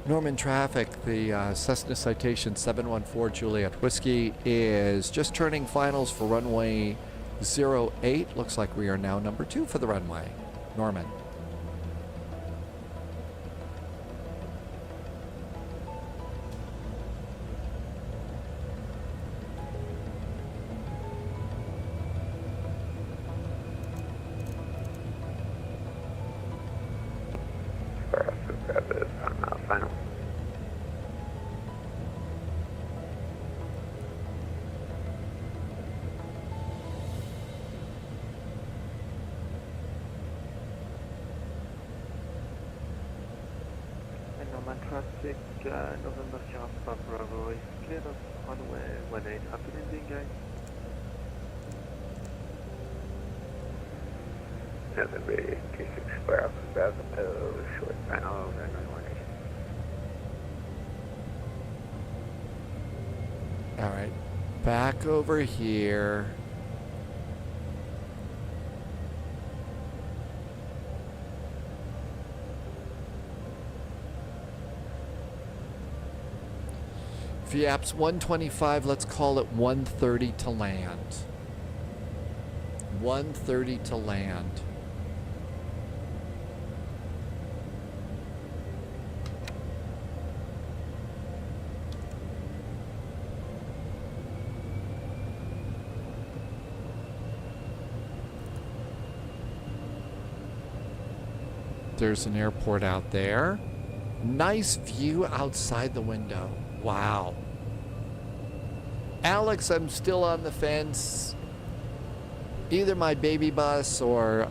Norman traffic, the Cessna Citation 714 Juliet Whiskey is just turning finals for runway 08. Looks like we are now number 2 for the runway. Norman. Traffic, November Alpha Bravo is cleared of runway 18. Happy landing, guys. November 264 Alpha Bravo, short final, runway 18. All right, back over here. VAPS 125, let's call it 130 to land. 130 to land. There's an airport out there. Nice view outside the window. Wow. Alex, I'm still on the fence. Either my baby bus or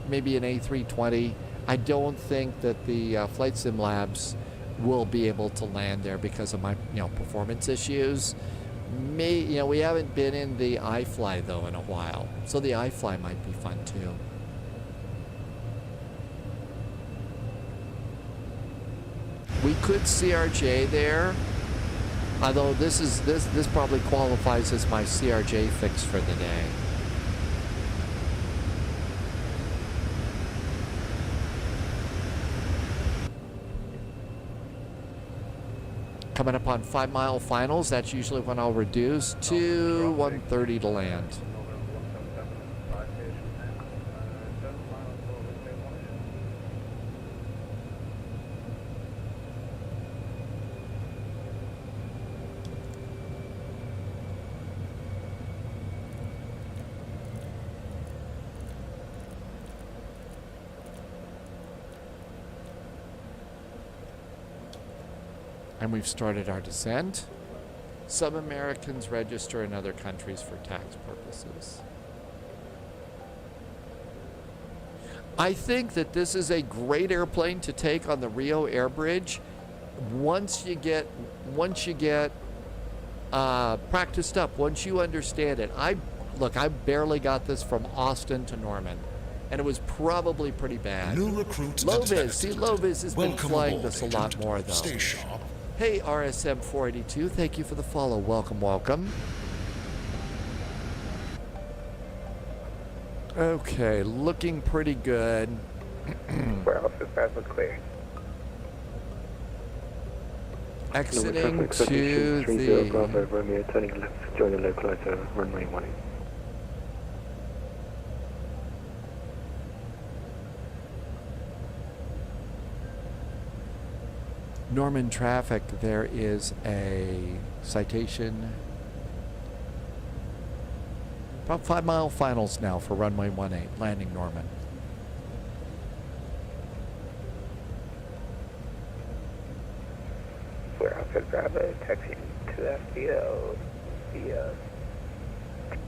maybe an A320. I don't think that the Flight Sim Labs will be able to land there because of my performance issues. We haven't been in the iFly though in a while, so the iFly might be fun too. We could CRJ there. Although this probably qualifies as my CRJ fix for the day. Coming up on 5 mile finals, that's usually when I'll reduce to 130 to land. And we've started our descent. Some Americans register in other countries for tax purposes. I think that this is a great airplane to take on the Rio Airbridge once you get practiced up, once you understand it. I barely got this from Austin to Norman, and it was probably pretty bad. New recruits Loviz has been flying aboard, this a lot Agent. more, though. Stay sharp. Hey, RSM 482, thank you for the follow. Welcome, welcome. Okay, looking pretty good. Warehouse dispatch was clear. Exiting to 30 Bravo the... Romeo, turning left, joining localizer, runway 18. Norman traffic, there is a citation. About 5 mile finals now for runway 18, landing Norman. Warehouse at Bravo, taxiing to the FBO via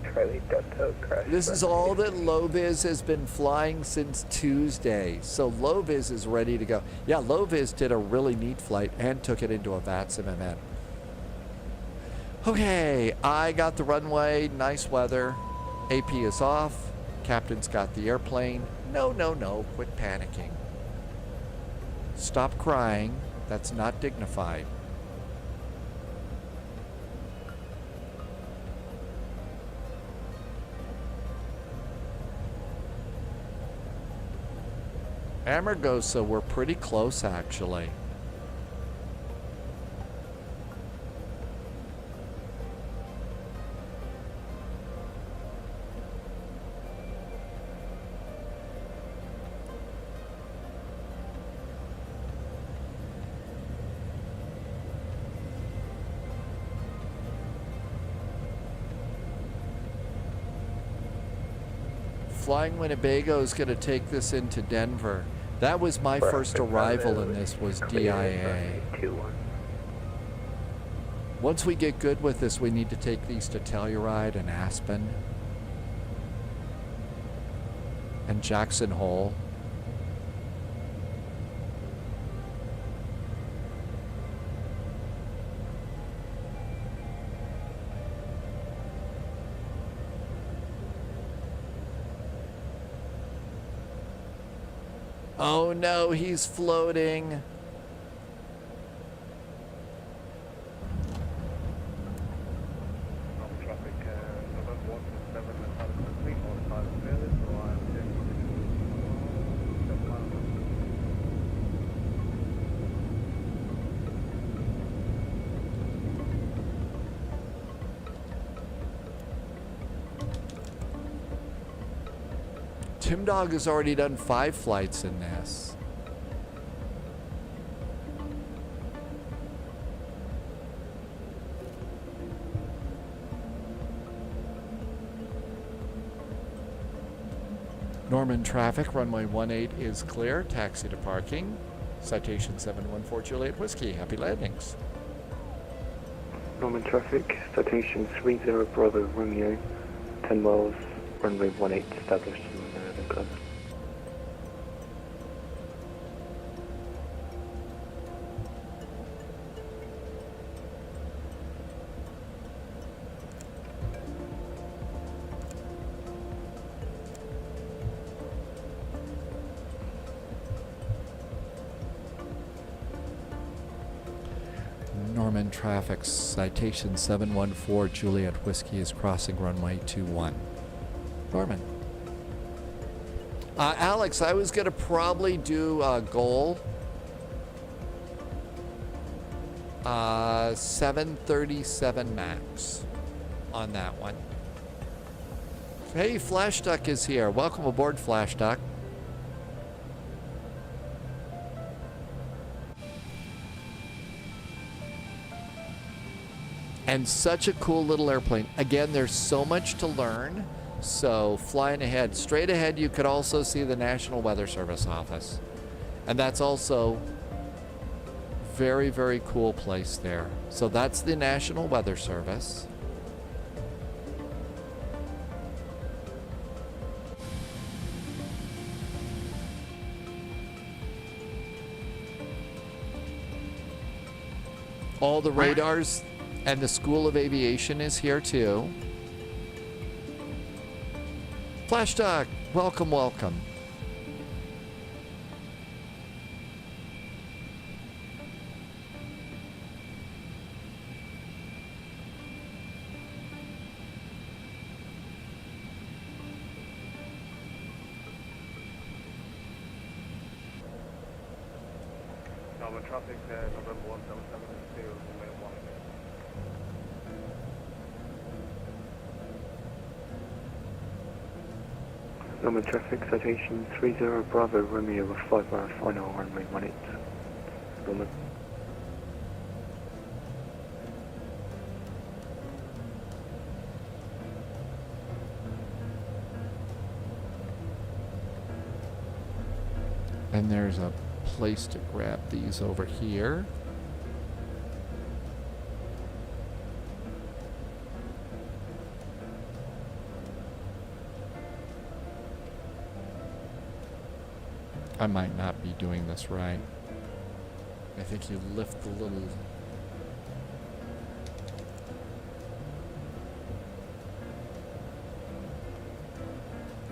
Charlie Delta crash. This is all that Loviz has been flying since Tuesday. So Loviz is ready to go. Yeah, Loviz did a really neat flight and took it into a VATSIM event. Okay, I got the runway, nice weather. AP is off. Captain's got the airplane. No, quit panicking. Stop crying. That's not dignified. Amargosa, we're pretty close, actually. Flying Winnebago is going to take this into Denver. That was my first arrival in this, was DIA. Once we get good with this, we need to take these to Telluride and Aspen and Jackson Hole. Oh no, he's floating. Tim Dog has already done 5 flights in this. Norman traffic, runway 18 is clear. Taxi to parking. Citation 714 Juliet Whiskey. Happy landings. Norman traffic, citation 30 Bravo Romeo, 10 miles, runway 18 established in the club. Norman traffic, citation 714 Juliet Whiskey is crossing runway 21. Norman. Alex, I was going to probably do goal 737 max on that one. Hey, Flash Duck is here. Welcome aboard, Flash Duck. And such a cool little airplane. Again, there's so much to learn. So flying ahead, straight ahead, you could also see the National Weather Service office. And that's also very, very cool place there. So that's the National Weather Service. All the radars and the School of Aviation is here too. Flash Duck, welcome, welcome. Norman traffic, November 177 is 0, runway 1. Norman traffic, citation 30 Bravo Romeo with 5 hour final runway 18. Norman. And there's a place to grab these over here. I might not be doing this right. I think you lift the little...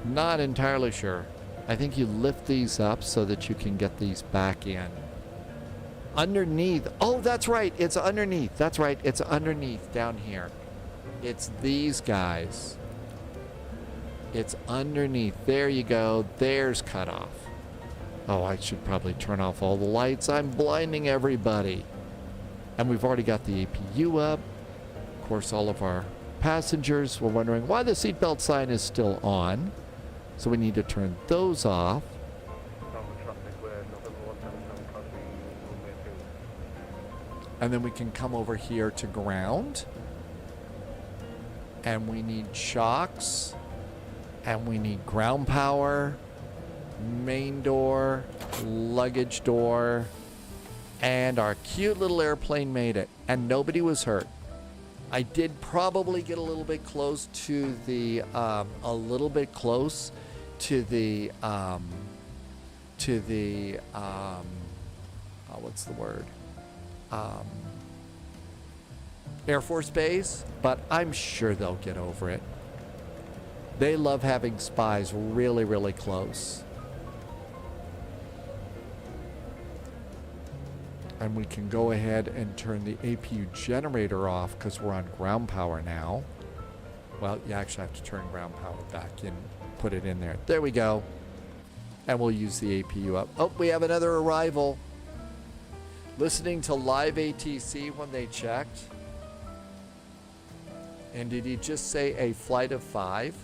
Not entirely sure. I think you lift these up so that you can get these back in. Underneath. Oh, that's right. It's underneath. That's right. It's underneath down here. It's these guys. It's underneath. There you go. There's cutoff. Oh, I should probably turn off all the lights. I'm blinding everybody. And we've already got the APU up. Of course, all of our passengers were wondering why the seatbelt sign is still on. So we need to turn those off. And then we can come over here to ground. And we need shocks. And we need ground power. Main door. Luggage door. And our cute little airplane made it. And nobody was hurt. I did probably get a little bit close to the, what's the word? Air Force Base, but I'm sure they'll get over it. They love having spies really, really close. And we can go ahead and turn the APU generator off because we're on ground power now. Well, you actually have to turn ground power back in, put it in there. There we go. And we'll use the APU up. Oh, we have another arrival. Listening to live ATC when they checked. And did he just say a flight of 5?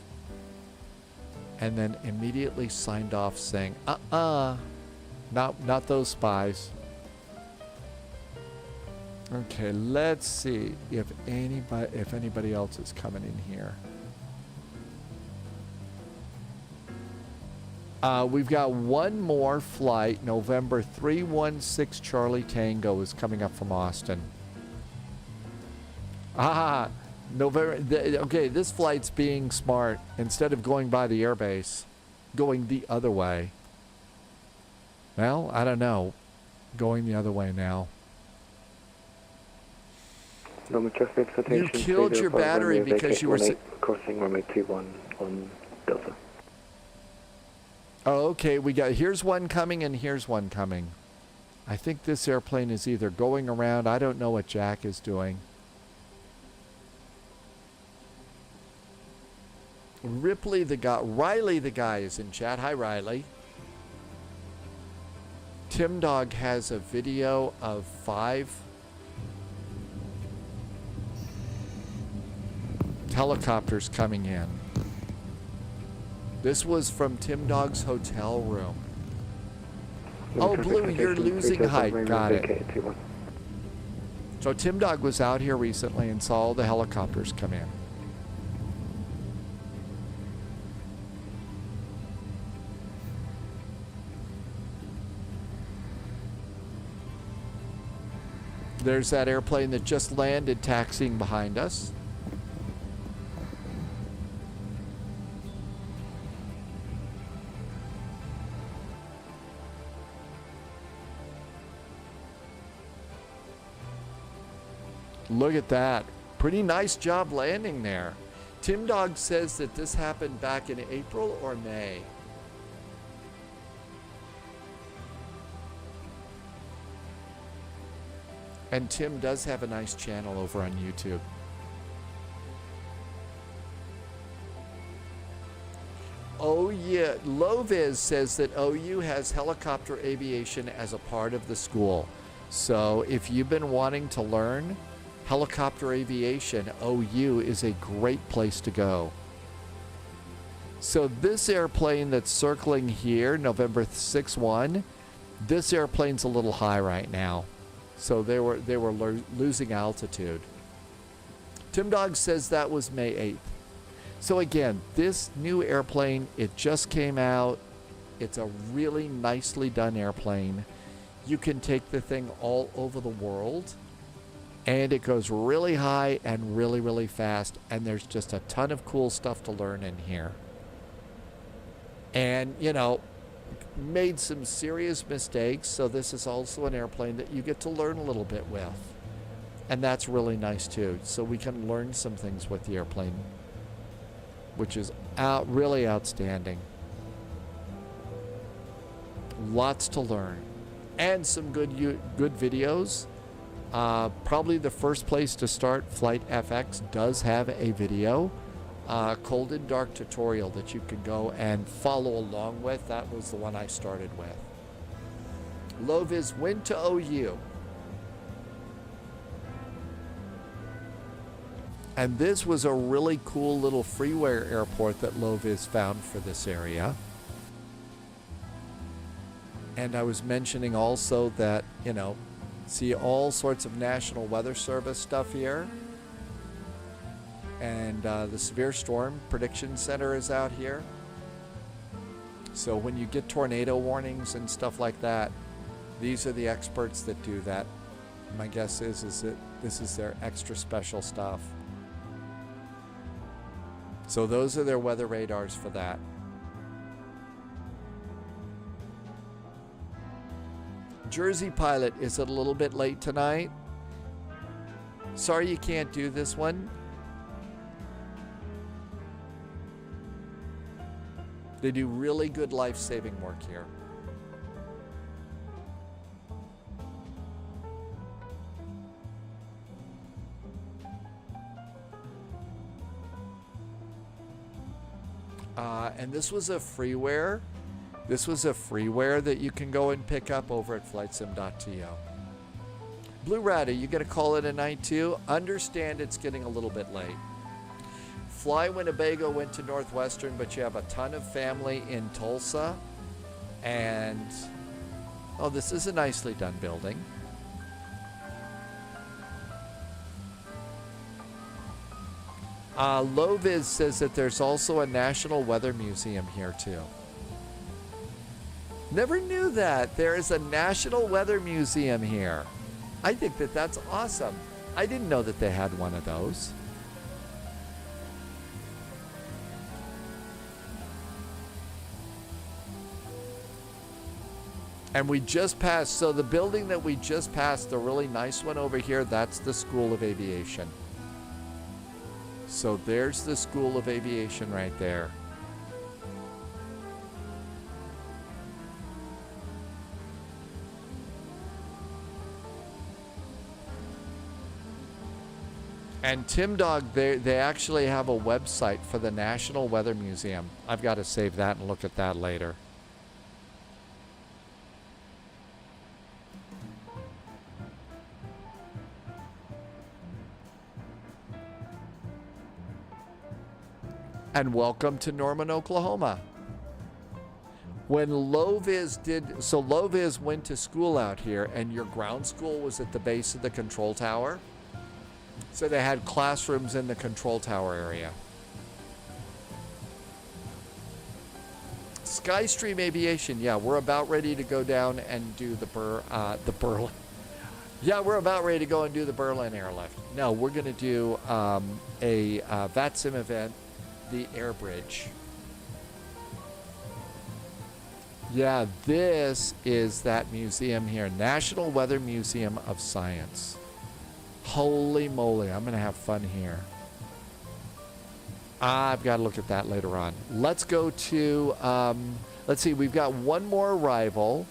And then immediately signed off saying, not those spies. Okay, let's see if anybody else is coming in here. We've got one more flight. November 316 Charlie Tango is coming up from Austin. Okay, this flight's being smart. Instead of going by the airbase, going the other way. Well, I don't know. Going the other way now. You killed your battery because you were crossing runway 21 on Delta. Oh, okay. Here's one coming and here's one coming. I think this airplane is either going around. I don't know what Jack is doing. Riley the guy is in chat. Hi, Riley. Tim Dog has a video of 5 helicopters coming in. This was from Tim Dog's hotel room. Oh, Blue, you're losing height. Got it. So Tim Dog was out here recently and saw all the helicopters come in. There's that airplane that just landed taxiing behind us. Look at that. Pretty nice job landing there. Tim Dog says that this happened back in April or May. And Tim does have a nice channel over on YouTube. Oh yeah, Loviz says that OU has helicopter aviation as a part of the school. So if you've been wanting to learn helicopter aviation, OU is a great place to go. So this airplane that's circling here, November 6-1, this airplane's a little high right now. So they were losing altitude. Tim Dog says that was May 8th. So again, this new airplane, it just came out. It's a really nicely done airplane. You can take the thing all over the world. And it goes really high and really, really fast. And there's just a ton of cool stuff to learn in here. And, you know, made some serious mistakes. So this is also an airplane that you get to learn a little bit with. And that's really nice too. So we can learn some things with the airplane, which is really outstanding. Lots to learn. And some good videos. Probably the first place to start, Flight FX does have a video, cold and dark tutorial that you can go and follow along with. That was the one I started with. Loviz went to OU. And this was a really cool little freeware airport that Loviz found for this area. And I was mentioning also that, you know, see all sorts of National Weather Service stuff here. And the Severe Storm Prediction Center is out here. So when you get tornado warnings and stuff like that, these are the experts that do that. My guess is that this is their extra special stuff. So those are their weather radars for that. Jersey Pilot, is it a little bit late tonight? Sorry you can't do this one. They do really good life-saving work here. And this was a freeware. This was a freeware that you can go and pick up over at flightsim.to. Blue Rata, you gonna call it a night too? Understand it's getting a little bit late. Fly Winnebago went to Northwestern, but you have a ton of family in Tulsa. And, oh, this is a nicely done building. Loviz says that there's also a National Weather Museum here too. Never knew that. There is a National Weather Museum here. I think that that's awesome. I didn't know that they had one of those. And we just passed, so the building that we just passed, the really nice one over here, that's the School of Aviation. So there's the School of Aviation right there. And Tim Dog, they actually have a website for the National Weather Museum. I've got to save that and look at that later. And welcome to Norman, Oklahoma. When Loviz Loviz went to school out here, and your ground school was at the base of the control tower. So they had classrooms in the control tower area. Skystream Aviation, yeah, we're about ready to go down and do the Berlin. Yeah, we're about ready to go and do the Berlin airlift. No, we're going to do a VATSIM event, the Airbridge. Yeah, this is that museum here, National Weather Museum of Science. Holy moly, I'm going to have fun here. I've got to look at that later on. Let's go to, let's see, we've got one more arrival,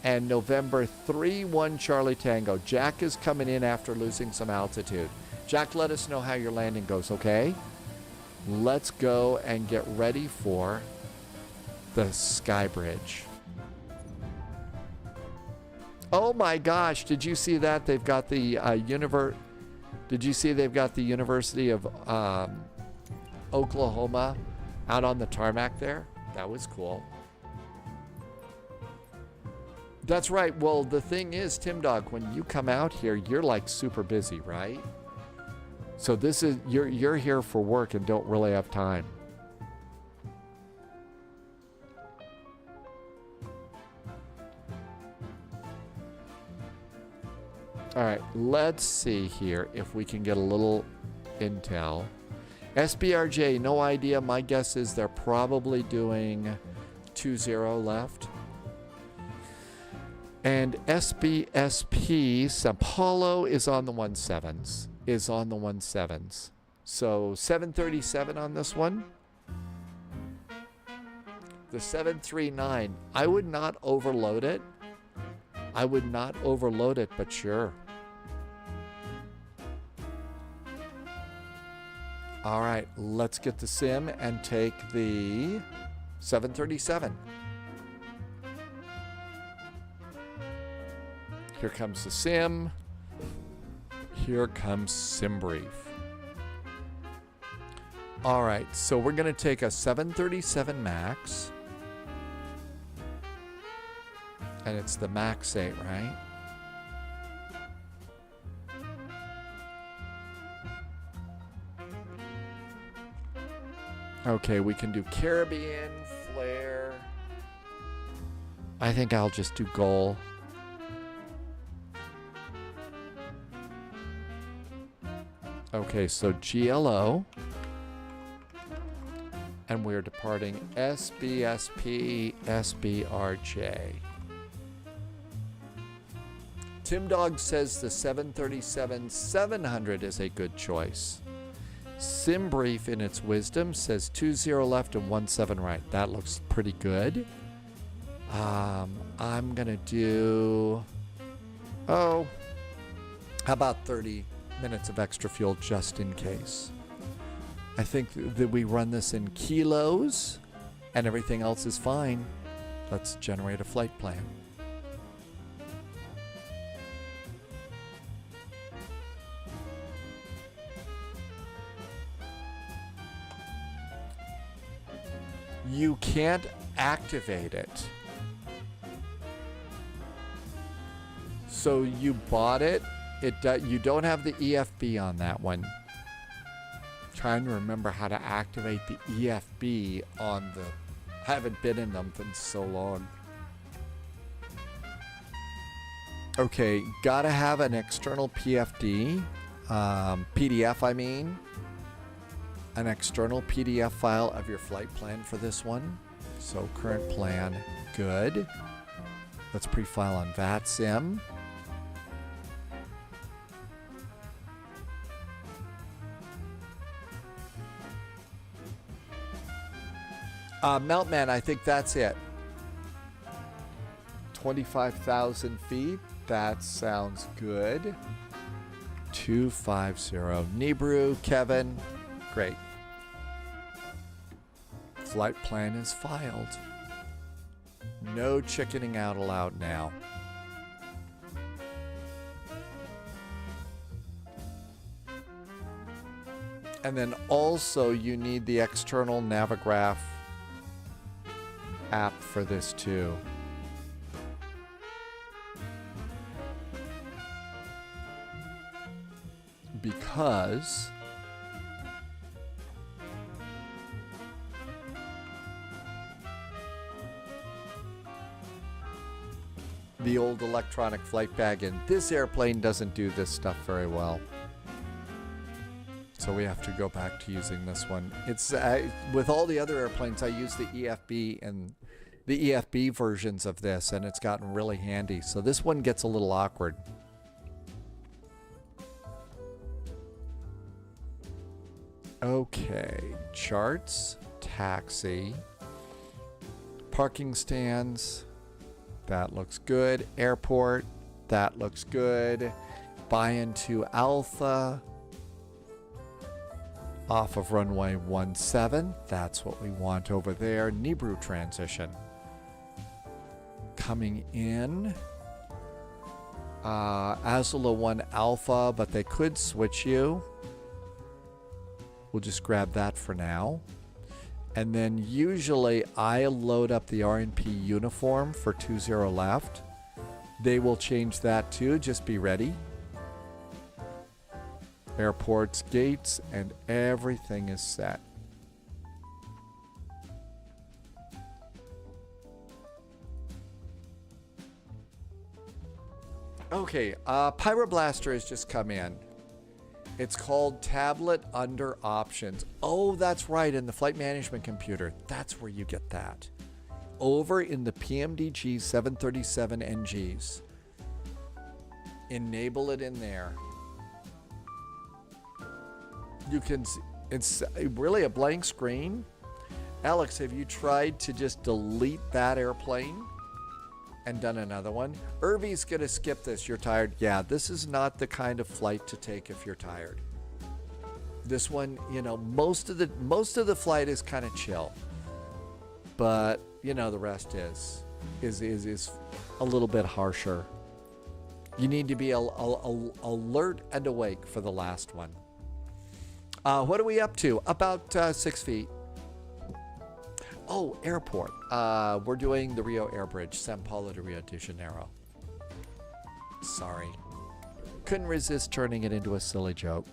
and November 3-1 Charlie Tango. Jack is coming in after losing some altitude. Jack, let us know how your landing goes, okay? Let's go and get ready for the Sky Bridge. Oh my gosh, did you see that? They've got the Did you see they've got the University of Oklahoma out on the tarmac there? That was cool. That's right. Well, the thing is, Tim Dog, when you come out here, you're like super busy, right? So this is you're here for work and don't really have time. All right, let's see here if we can get a little intel. SBRJ, no idea. My guess is they're probably doing 2-0 left. And SBSP, Sao Paulo is on the 17s. So 737 on this one. The 739, I would not overload it. But sure. All right, let's get the sim and take the 737. Here comes the sim. Here comes SimBrief. All right, so we're going to take a 737 MAX. And it's the MAX 8, right? Okay, we can do Caribbean, Flare. I think I'll just do Goal. Okay, so GLO. And we're departing SBSP, SBRJ. Tim Dog says the 737-700 is a good choice. SimBrief, in its wisdom, says 2-0 left and 1-7 right. That looks pretty good. I'm going to do... how about 30 minutes of extra fuel just in case? I think that we run this in kilos and everything else is fine. Let's generate a flight plan. You can't activate it. So you bought it. You don't have the EFB on that one. Trying to remember how to activate the EFB on the... I haven't been in them for so long. Okay, gotta have an external PFD. PDF, I mean. An external PDF file of your flight plan for this one. So current plan, good. Let's pre-file on VATSIM. Meltman, I think that's it. 25,000 feet. That sounds good. 250. Nibru, Kevin. Great. Flight plan is filed. No chickening out allowed now. And then also you need the external Navigraph app for this too. Because the old electronic flight bag in this airplane doesn't do this stuff very well. So we have to go back to using this one. It's with all the other airplanes, I use the EFB and the EFB versions of this, and it's gotten really handy. So this one gets a little awkward. Okay, charts, taxi, parking stands, that looks good. Airport, that looks good. Buy into Alpha, off of runway 17, that's what we want over there. Nibru transition. Coming in, Azula 1 Alpha, but they could switch you. We'll just grab that for now. And then usually I load up the RNP uniform for 20 left. They will change that too, just be ready. Airports, gates, and everything is set. Okay, Pyroblaster has just come in. It's called Tablet Under Options. Oh, that's right, in the flight management computer. That's where you get that. Over in the PMDG 737 NGs. Enable it in there. You can, it's really a blank screen. Alex, have you tried to just delete that airplane and done another one? Irvy's gonna skip this. You're tired? Yeah, this is not the kind of flight to take if you're tired. This one, you know, most of the flight is kind of chill, but you know the rest is a little bit harsher. You need to be alert and awake for the last one. What are we up to? About 6 feet. Oh, airport. We're doing the Rio Airbridge, Sao Paulo to Rio de Janeiro. Sorry. Couldn't resist turning it into a silly joke.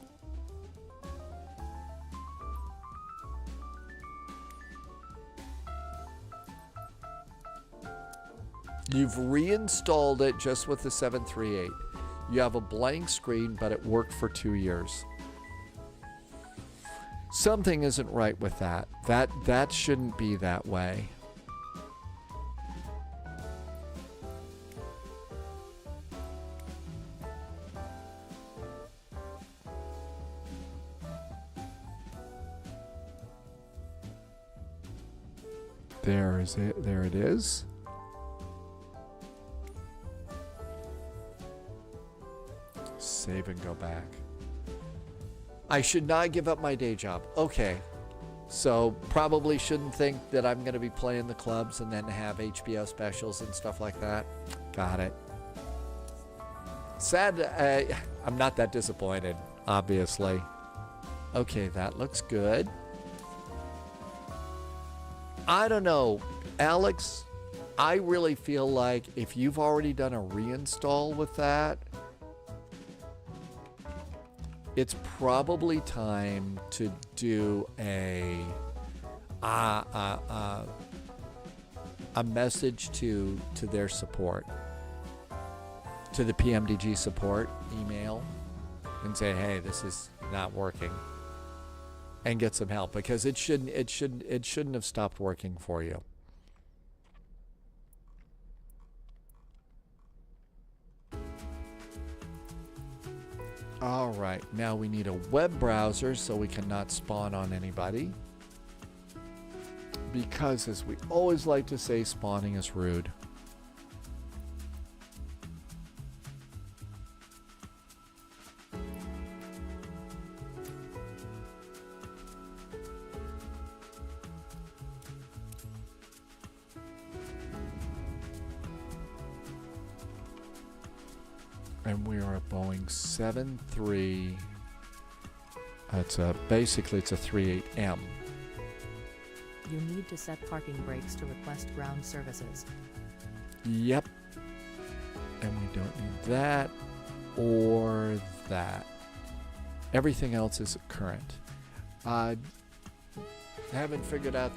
You've reinstalled it just with the 738. You have a blank screen, but it worked for 2 years. Something isn't right with that. That shouldn't be that way. There is it. There it is. Save and go back. I should not give up my day job. Okay. So probably shouldn't think that I'm going to be playing the clubs and then have HBO specials and stuff like that. Got it. Sad. I'm not that disappointed, obviously. Okay, that looks good. I don't know. Alex, I really feel like if you've already done a reinstall with that, it's probably time to do a message to their support, to the PMDG support email, and say, hey, this is not working, and get some help, because it shouldn't have stopped working for you. All right, now we need a web browser so we cannot spawn on anybody. Because, as we always like to say, spawning is rude. And we are a Boeing 73. Basically it's a 38M. You need to set parking brakes to request ground services. Yep. And we don't need that or that. Everything else is current. I haven't figured out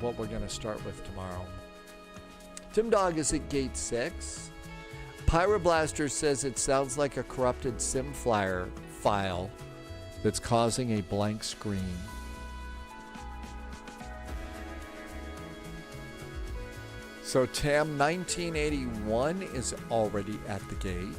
what we're going to start with tomorrow. Tim Dog is at gate 6. Pyroblaster says it sounds like a corrupted SimFlyer file that's causing a blank screen. So TAM 1981 is already at the gate.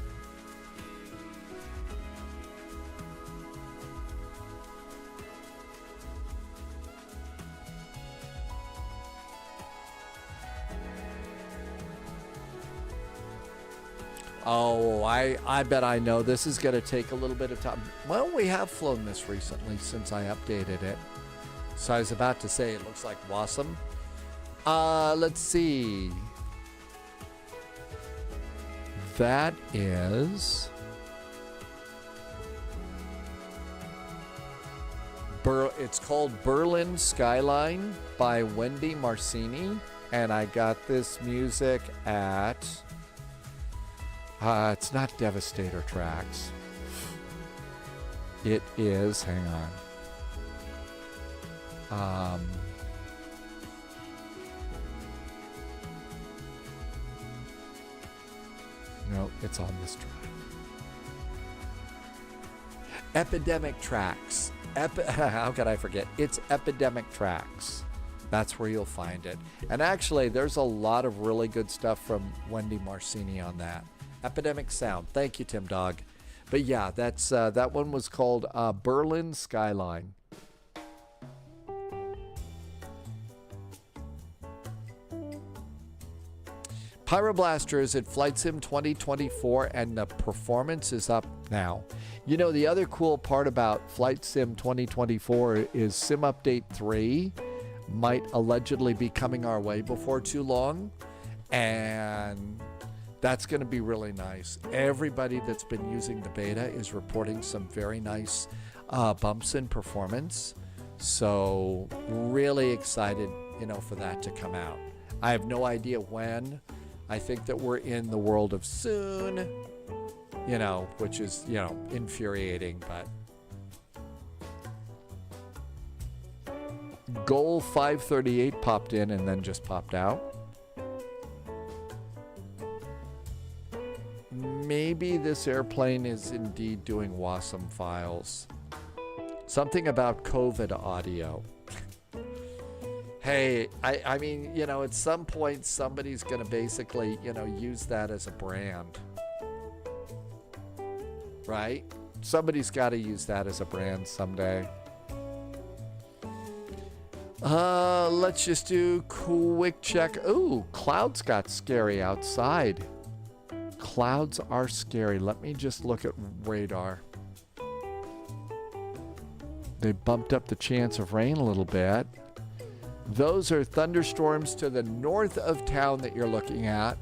Oh, I bet I know. This is going to take a little bit of time. Well, we have flown this recently since I updated it. So I was about to say it looks like WASM. Let's see. That is it's called Berlin Skyline by Wendy Marcini, and I got this music at it's not Devastator Tracks. It is, hang on. No, it's on this track. Epidemic Tracks. How could I forget? It's Epidemic Tracks. That's where you'll find it. And actually, there's a lot of really good stuff from Wendy Marcini on that. Epidemic Sound. Thank you, Tim Dog. But yeah, that's that one was called Berlin Skyline. Pyroblaster is at Flight Sim 2024 and the performance is up now. You know, the other cool part about Flight Sim 2024 is Sim Update 3 might allegedly be coming our way before too long. And that's going to be really nice. Everybody that's been using the beta is reporting some very nice bumps in performance. So really excited, for that to come out. I have no idea when. I think that we're in the world of soon, which is, infuriating, but Goal 538 popped in and then just popped out. Maybe this airplane is indeed doing WASM files. Something about COVID audio. Hey, I mean, at some point somebody's going to basically, use that as a brand. Right? Somebody's got to use that as a brand someday. Let's just do quick check. Ooh, clouds got scary outside. Clouds are scary. Let me just look at radar. They bumped up the chance of rain a little bit. Those are thunderstorms to the north of town that you're looking at.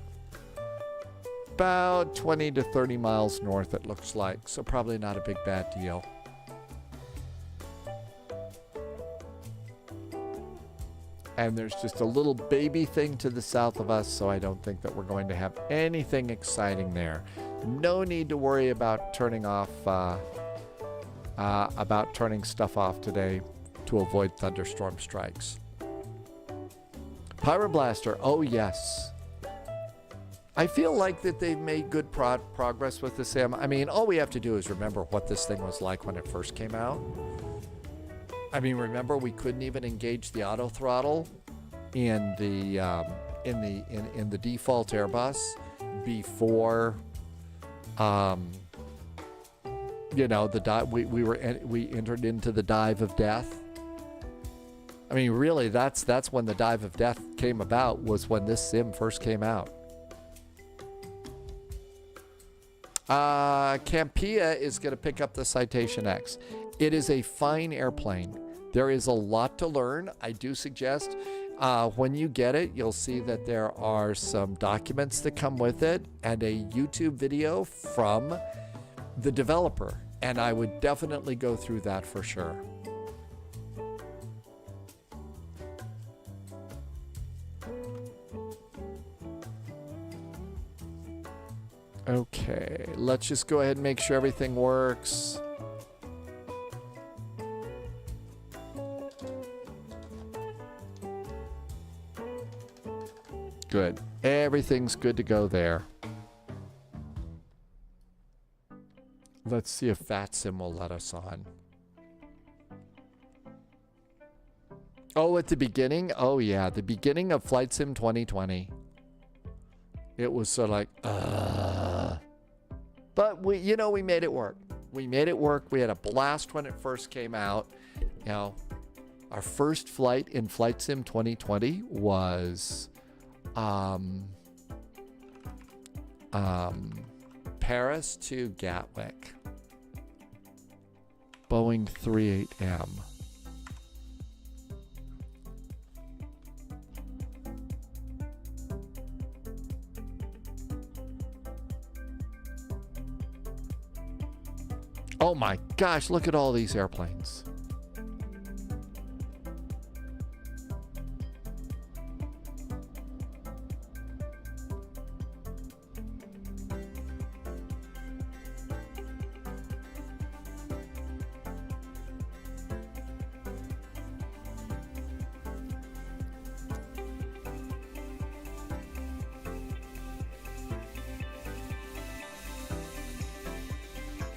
About 20 to 30 miles north, it looks like. So probably not a big bad deal. And there's just a little baby thing to the south of us, so I don't think that we're going to have anything exciting there. No need to worry about turning off, turning stuff off today to avoid thunderstorm strikes. Pyroblaster, oh yes. I feel like that they've made good progress with the Sim. I mean, all we have to do is remember what this thing was like when it first came out. I mean, remember we couldn't even engage the auto throttle in the default Airbus before we entered into the dive of death. I mean, really, that's when the dive of death came about, was when this sim first came out. Campia is going to pick up the Citation X. It is a fine airplane. There is a lot to learn. I do suggest When you get it, you'll see that there are some documents that come with it and a YouTube video from the developer. And I would definitely go through that for sure. Okay, let's just go ahead and make sure everything works. Good. Everything's good to go there. Let's see if VATSIM will let us on. Oh, at the beginning? Oh, yeah. The beginning of Flight Sim 2020. It was sort of like, But we made it work. We made it work. We had a blast when it first came out. You know, our first flight in Flight Sim 2020 was Paris to Gatwick. Boeing 38M. Oh my gosh, look at all these airplanes.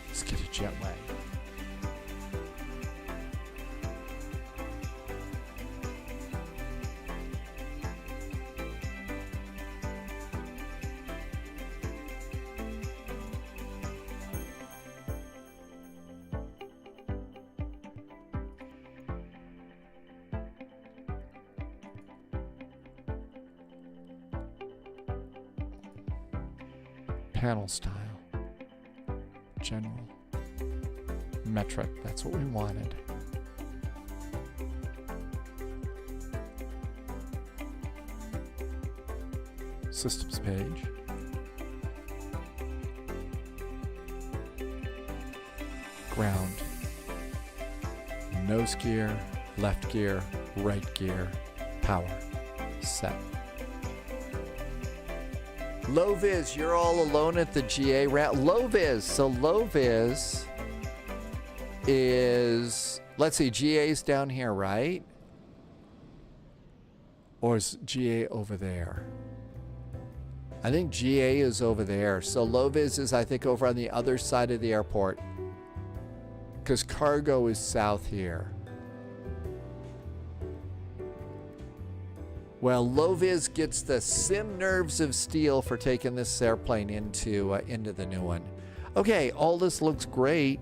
Let's get a jetway. Panel style. General. Metric. That's what we wanted. Systems page. Ground. Nose gear, left gear, right gear, power. Set. Low vis, you're all alone at the GA route. Low vis. So low vis is, let's see, GA's down here, right? Or is GA over there? I think GA is over there. So low vis is, I think, over on the other side of the airport. Because cargo is south here. Well, low vis gets the sim nerves of steel for taking this airplane into the new one. Okay, all this looks great.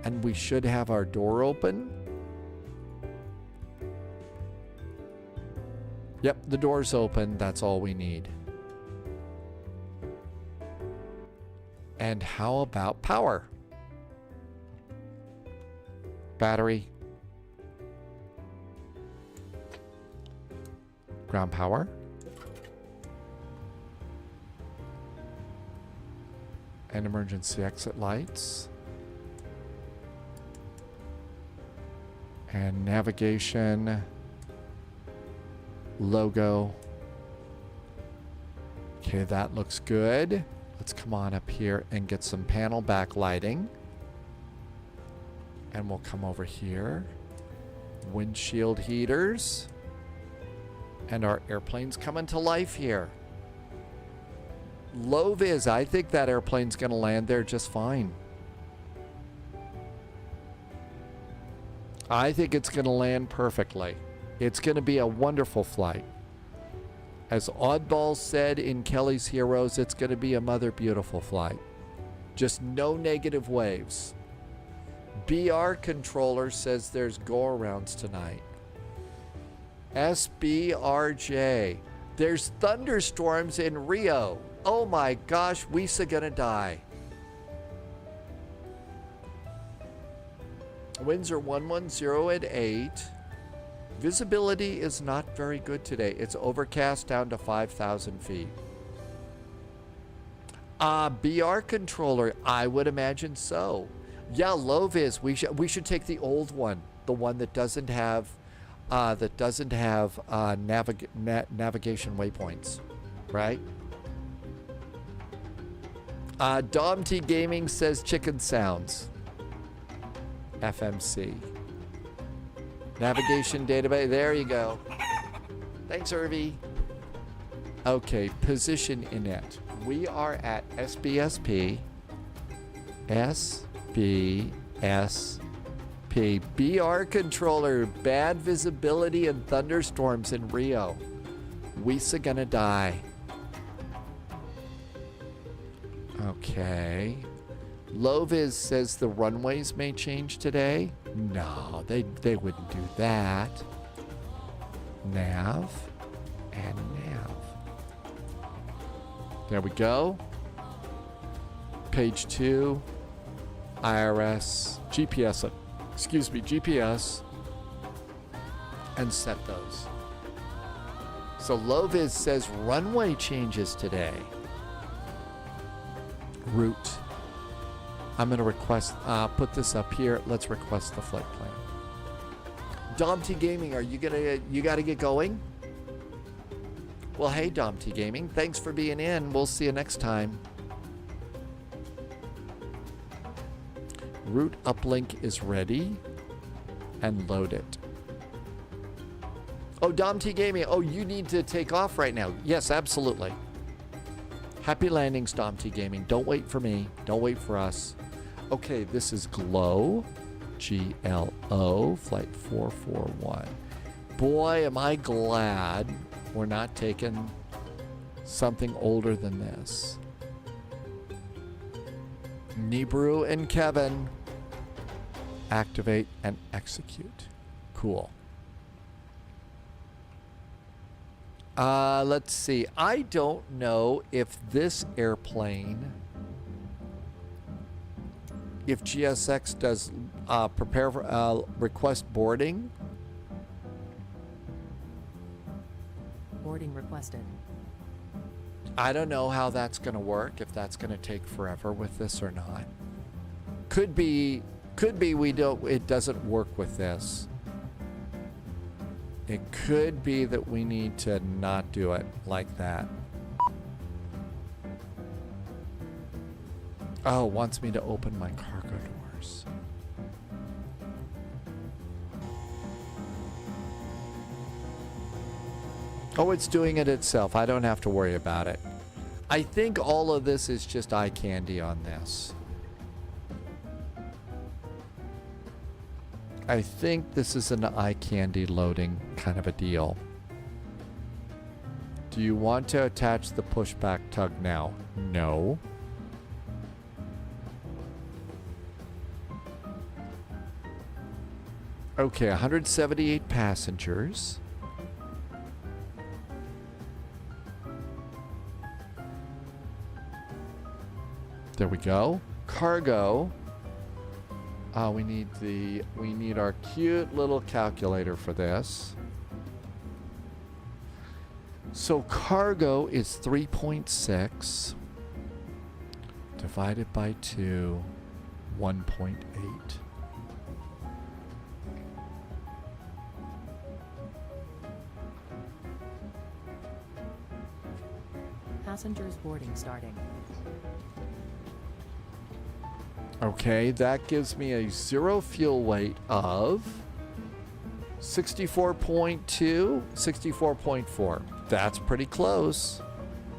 And we should have our door open. Yep, the door's open. That's all we need. And how about power? Battery. Ground power. And emergency exit lights. And navigation. Logo. Okay, that looks good. Let's come on up here and get some panel backlighting. And we'll come over here. Windshield heaters. And our airplane's coming to life here. Low vis, I think that airplane's going to land there just fine. I think it's going to land perfectly. It's going to be a wonderful flight. As Oddball said in Kelly's Heroes, it's going to be a mother beautiful flight. Just no negative waves. BR controller says there's go-arounds tonight. SBRJ. There's thunderstorms in Rio. Oh my gosh, Wisa gonna die. Winds are 110 at 8. Visibility is not very good today. It's overcast down to 5,000 feet. BR controller, I would imagine so. Yeah, low vis. We should take the old one, the one that doesn't have navigation waypoints, right? Dom T Gaming says chicken sounds. FMC. Navigation database. There you go. Thanks, Irvi. Okay, position init. We are at SBSP. SBSP. BR controller. Bad visibility and thunderstorms in Rio. We's gonna die. Okay. Loviz says the runways may change today. No, they wouldn't do that. Nav and nav. There we go. Page 2. IRS. GPS. Excuse me, GPS. And set those. So Loviz says runway changes today. Route. I'm going to request, put this up here. Let's request the flight plan. Dom T Gaming, you got to get going? Well, hey, Dom T Gaming, thanks for being in. We'll see you next time. Route uplink is ready. And load it. Oh, Dom T Gaming, oh, you need to take off right now. Yes, absolutely. Happy landings, Dom T Gaming. Don't wait for me. Don't wait for us. Okay, this is GLO. GLO, flight 441. Boy, am I glad we're not taking something older than this. Nibru and Kevin. Activate and execute. Cool. Let's see. I don't know if this airplane, if GSX does prepare for request boarding. Boarding requested. I don't know how that's going to work, if that's going to take forever with this or not. Could be it doesn't work with this. It could be that we need to not do it like that. Oh, it wants me to open my cargo doors. Oh, it's doing it itself. I don't have to worry about it. I think all of this is just eye candy on this. I think this is an eye candy loading kind of a deal. Do you want to attach the pushback tug now? No. Okay, 178 passengers. There we go. Cargo. We need our cute little calculator for this. So cargo is 3.6 divided by 2, 1.8. Passengers boarding starting. Okay, that gives me a zero fuel weight of 64.2, 64.4. That's pretty close.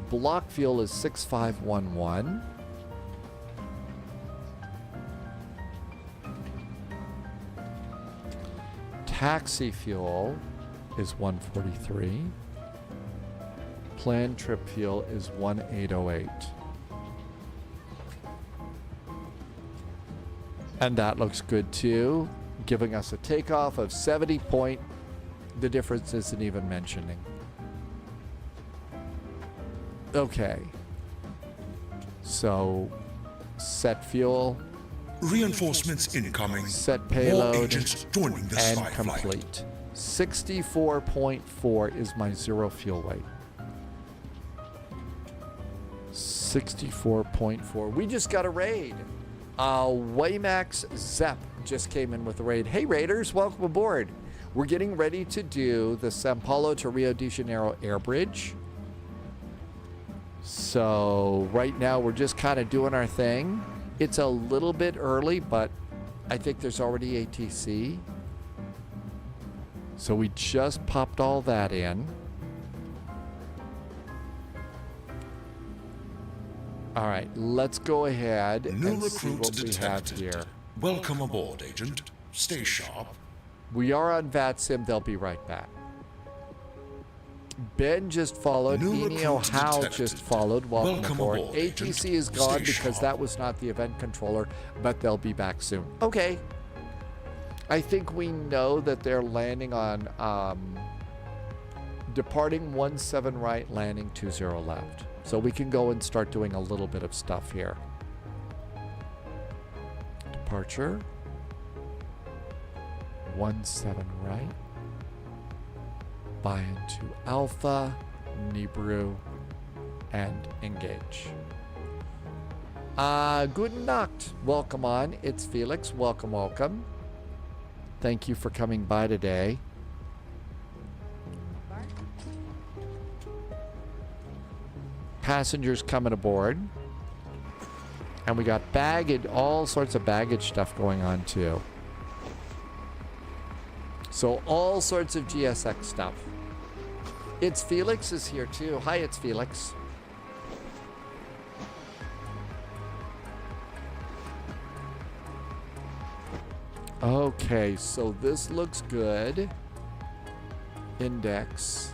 Block fuel is 6511. Taxi fuel is 143. Planned trip fuel is 1808. And that looks good too, giving us a takeoff of 70 point. The difference isn't even mentioning. Okay. So, set fuel. Reinforcements incoming. Set payload. More agents joining this and spy flight. complete. 64.4 is my zero fuel weight. 64.4. We just got a raid. Waymax Zep just came in with a raid. Hey Raiders, welcome aboard. We're getting ready to do the Sao Paulo to Rio de Janeiro Airbridge. So right now we're just kind of doing our thing. It's a little bit early, but I think there's already ATC. So we just popped all that in. All right, let's go ahead and see what we have here. Welcome aboard, Agent. Stay sharp. We are on VATSIM. They'll be right back. Ben just followed. Enio Howe just followed. Welcome aboard. ATC is gone because that was not the event controller, but they'll be back soon. Okay. I think we know that they're landing on departing 17 right, landing 20 left. So we can go and start doing a little bit of stuff here. Departure. 17 right. Bayern to Alpha, Nibru, and engage. Guten Nacht. Welcome on. It's Felix. Welcome, welcome. Thank you for coming by today. Passengers coming aboard. And we got baggage, all sorts of baggage stuff going on too. So all sorts of GSX stuff. It's Felix is here too. Hi, it's Felix. Okay, so this looks good. Index.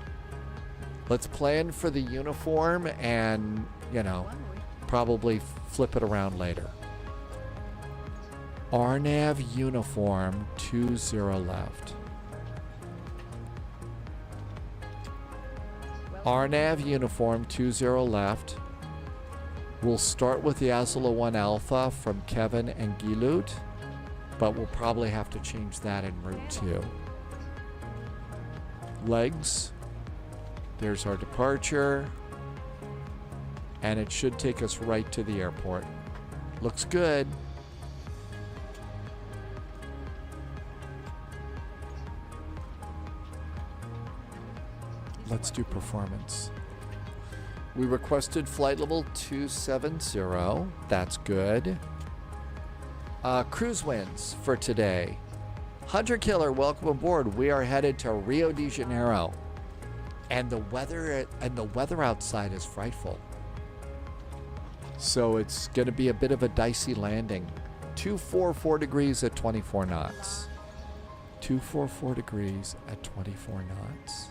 Let's plan for the uniform and, you know, probably flip it around later. RNAV uniform 20 left. RNAV uniform 20 left. We'll start with the Azula 1 Alpha from Kevin and Gilut, but we'll probably have to change that en route too. Legs. There's our departure. And it should take us right to the airport. Looks good. Let's do performance. We requested flight level 270. That's good. Cruise winds for today. Hunter Killer, welcome aboard. We are headed to Rio de Janeiro. And the weather outside is frightful. So it's going to be a bit of a dicey landing. 244 degrees at 24 knots. 244 degrees at 24 knots.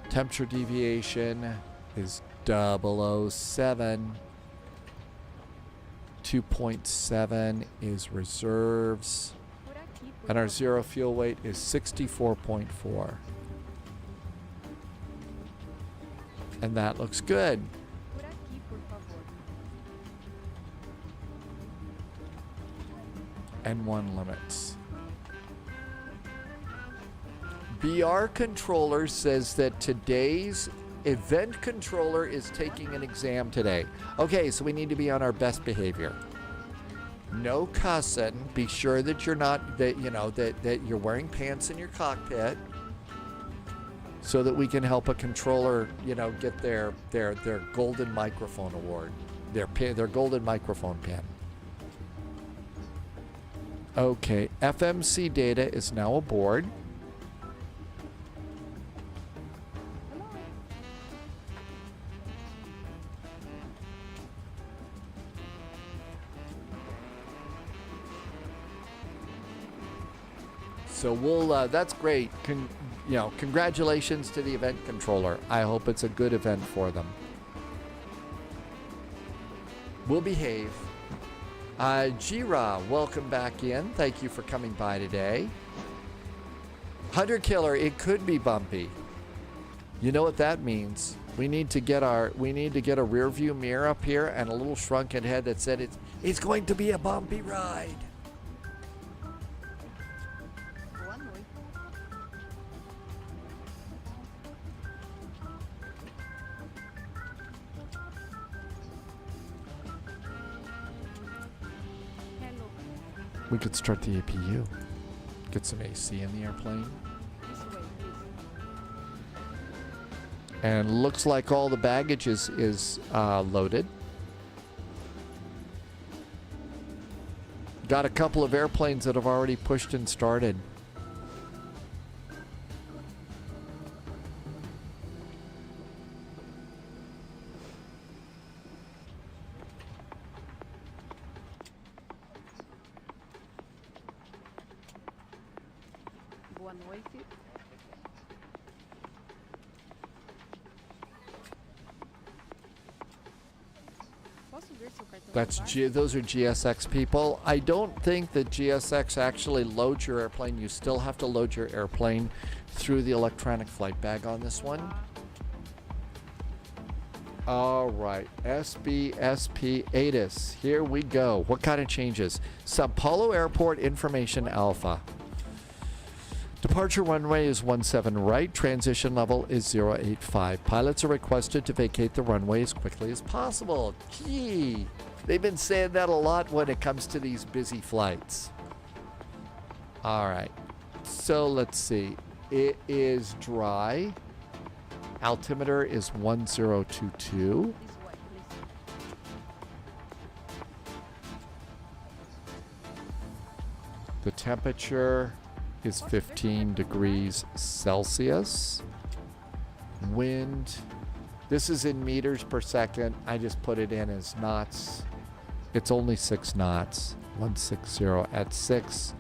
Temperature deviation is 007. 2.7 is reserves. And our zero fuel weight is 64.4. And that looks good. N1 limits. BR controller says that today's event controller is taking an exam today. Okay, so we need to be on our best behavior. No cussing. Be sure that you're not that you're wearing pants in your cockpit, so that we can help a controller, get their golden microphone award, their golden microphone pin. Okay, FMC data is now aboard. So we'll, that's great. Congratulations to the event controller. I hope it's a good event for them. We'll behave. Jira, welcome back in. Thank you for coming by today. Hunter Killer, it could be bumpy. You know what that means? We need to get a rear view mirror up here and a little shrunken head that said it's going to be a bumpy ride. We could start the APU. Get some AC in the airplane. And looks like all the baggage is loaded. Got a couple of airplanes that have already pushed and started. Those are GSX people. I don't think that GSX actually loads your airplane. You still have to load your airplane through the electronic flight bag on this one. All right, SBSP ATIS. Here we go. What kind of changes? Sao Paulo Airport Information Alpha. Departure runway is 17 right. Transition level is 085. Pilots are requested to vacate the runway as quickly as possible. Gee, they've been saying that a lot when it comes to these busy flights. All right, so let's see. It is dry. Altimeter is 1022. The temperature is 15 degrees Celsius. Wind, this is in meters per second. I just put it in as knots. It's only 6 knots, 160 at 6.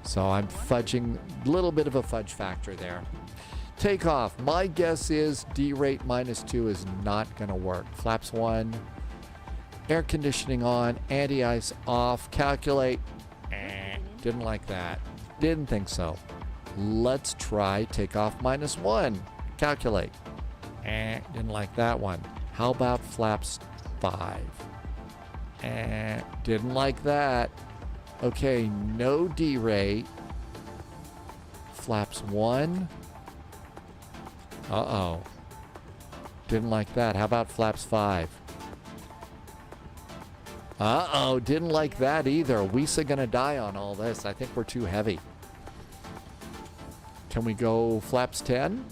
So I'm fudging, a little bit of a fudge factor there. Takeoff, my guess is D rate -2 is not gonna work. Flaps 1, air conditioning on, anti-ice off, calculate. Didn't like that. Didn't think so. Let's try takeoff -1. Calculate. Didn't like that one. How about flaps 5? Didn't like that. Okay, no D rate. Flaps 1. Uh-oh. Didn't like that. How about flaps 5? Uh-oh, didn't like that either. We's gonna die on all this. I think we're too heavy. Can we go flaps 10?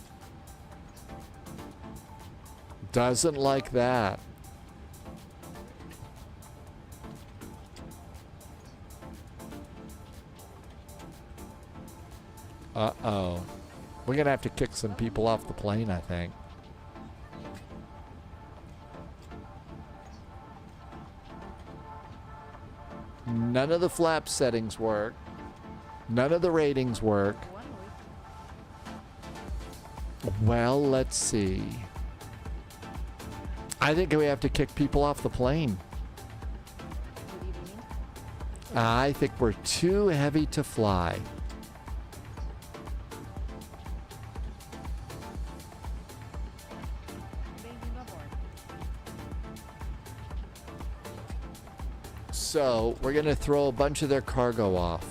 Doesn't like that. Uh-oh. We're gonna have to kick some people off the plane, I think. None of the flap settings work. None of the ratings work. Well, let's see. I think we have to kick people off the plane. I think we're too heavy to fly. So we're going to throw a bunch of their cargo off.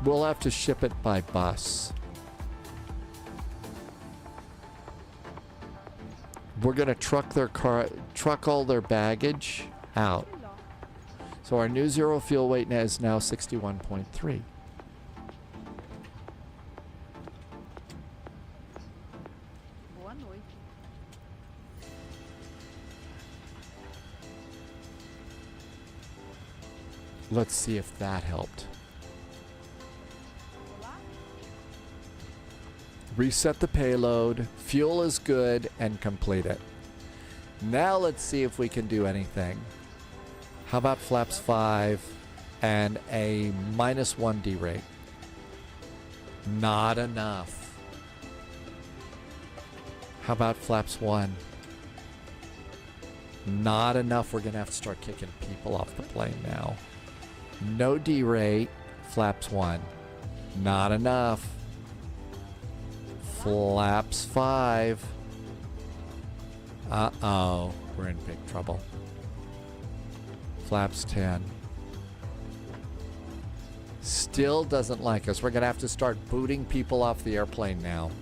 We'll have to ship it by bus. We're going to truck all their baggage out. So our new zero fuel weight is now 61.3. Let's see if that helped. Reset the payload, fuel is good, and complete it. Now let's see if we can do anything. How about flaps 5 and a -1 D rate? Not enough. How about flaps 1? Not enough. We're going to have to start kicking people off the plane now. No D rate, flaps 1. Not enough. Flaps 5. Uh-oh, we're in big trouble. Flaps 10. Still doesn't like us. We're gonna have to start booting people off the airplane now.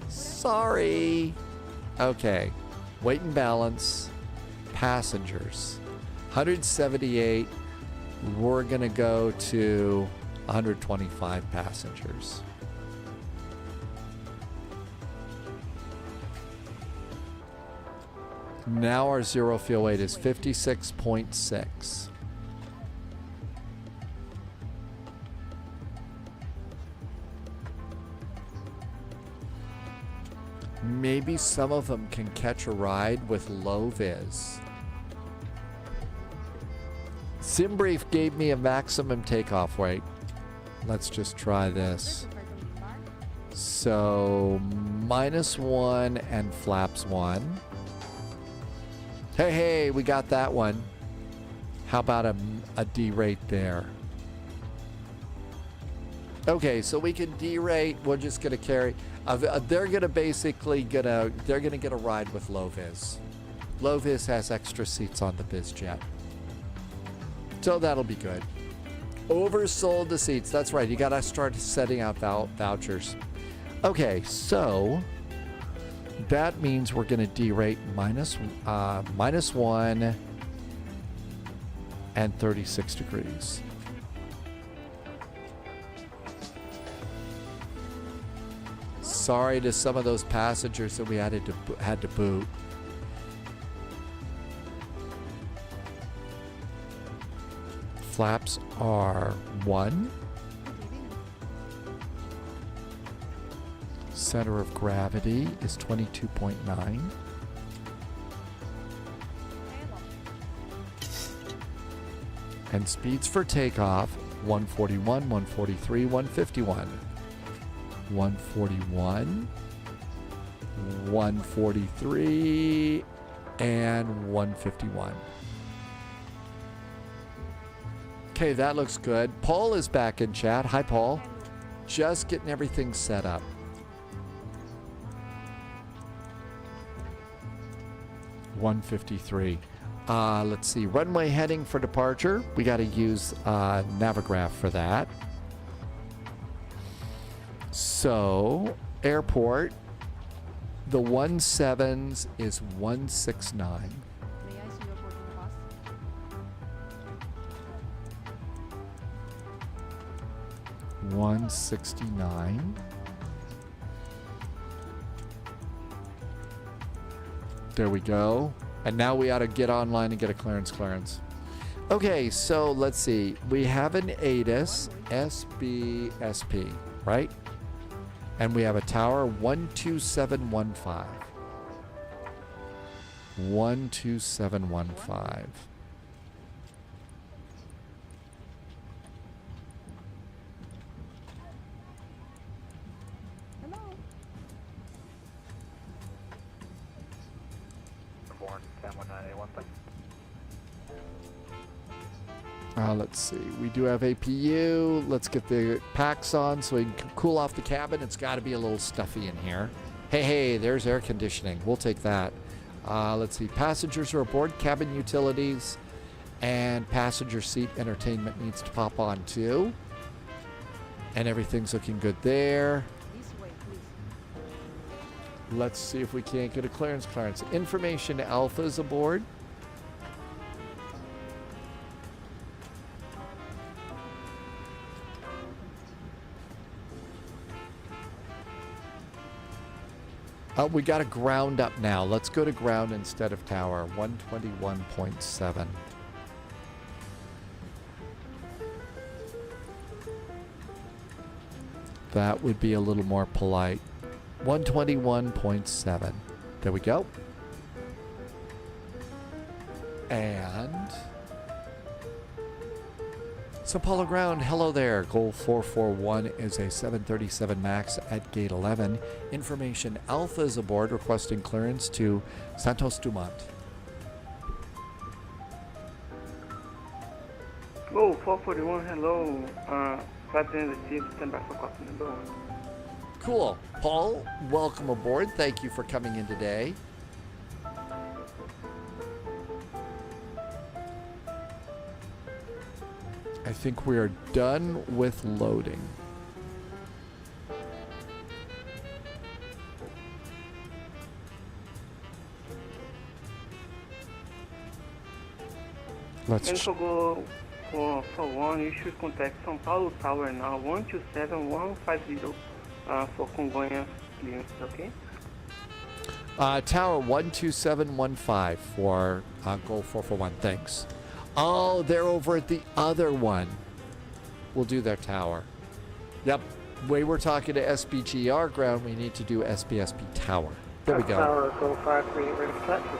Sorry. Okay, weight and balance. Passengers. 178. we're going to go to 125 passengers. Now our zero fuel weight is 56.6. Maybe some of them can catch a ride with low vis. SimBrief gave me a maximum takeoff weight. Let's just try this. So -1 and flaps 1. Hey, we got that one. How about a derate there? Okay, so we can derate. We're just gonna carry. They're gonna basically get a ride with low vis. Low vis has extra seats on the BizJet, so that'll be good. Oversold the seats. That's right. You gotta start setting out vouchers. Okay, so that means we're gonna derate -1 and 36 degrees. Sorry to some of those passengers that we had to boot. Flaps are 1. Center of gravity is 22.9. And speeds for takeoff 141, 143, 151. 141, 143, and 151. Okay, that looks good. Paul is back in chat. Hi, Paul. Just getting everything set up. (153). Let's see. Runway heading for departure. We got to use Navigraph for that. So, airport, the 17s is 169. May I see your boarding pass? 169. There we go. And now we ought to get online and get a clearance. Okay, so let's see. We have an ATIS SBSP, right? And we have a tower 12715. 12715. Let's see. We do have APU. Let's get the packs on so we can cool off the cabin. It's got to be a little stuffy in here. Hey, there's air conditioning. We'll take that. Let's see. Passengers are aboard. Cabin utilities and passenger seat entertainment needs to pop on too. And everything's looking good there. This way, please. Let's see if we can't get a clearance. Information Alpha is aboard. We got a ground up now. Let's go to ground instead of tower. 121.7. That would be a little more polite. 121.7. There we go. And so Paulo ground, hello there. Goal 441 is a 737 MAX at gate 11. Information Alpha is aboard requesting clearance to Santos Dumont. Go 441, hello. Flight received, stand by for caution and door. Cool. Paul, welcome aboard. Thank you for coming in today. I think we are done with loading. Info go for one, you should contact São Paulo Tower now, 127150 for Congonhas clearance, okay? Tower 12715 for Goal 441. Thanks. Oh, they're over at the other one. We'll do their tower. Yep. We were talking to SBGR ground. We need to do SBSP tower. There we go. Tower, Go 53, ready to taxi.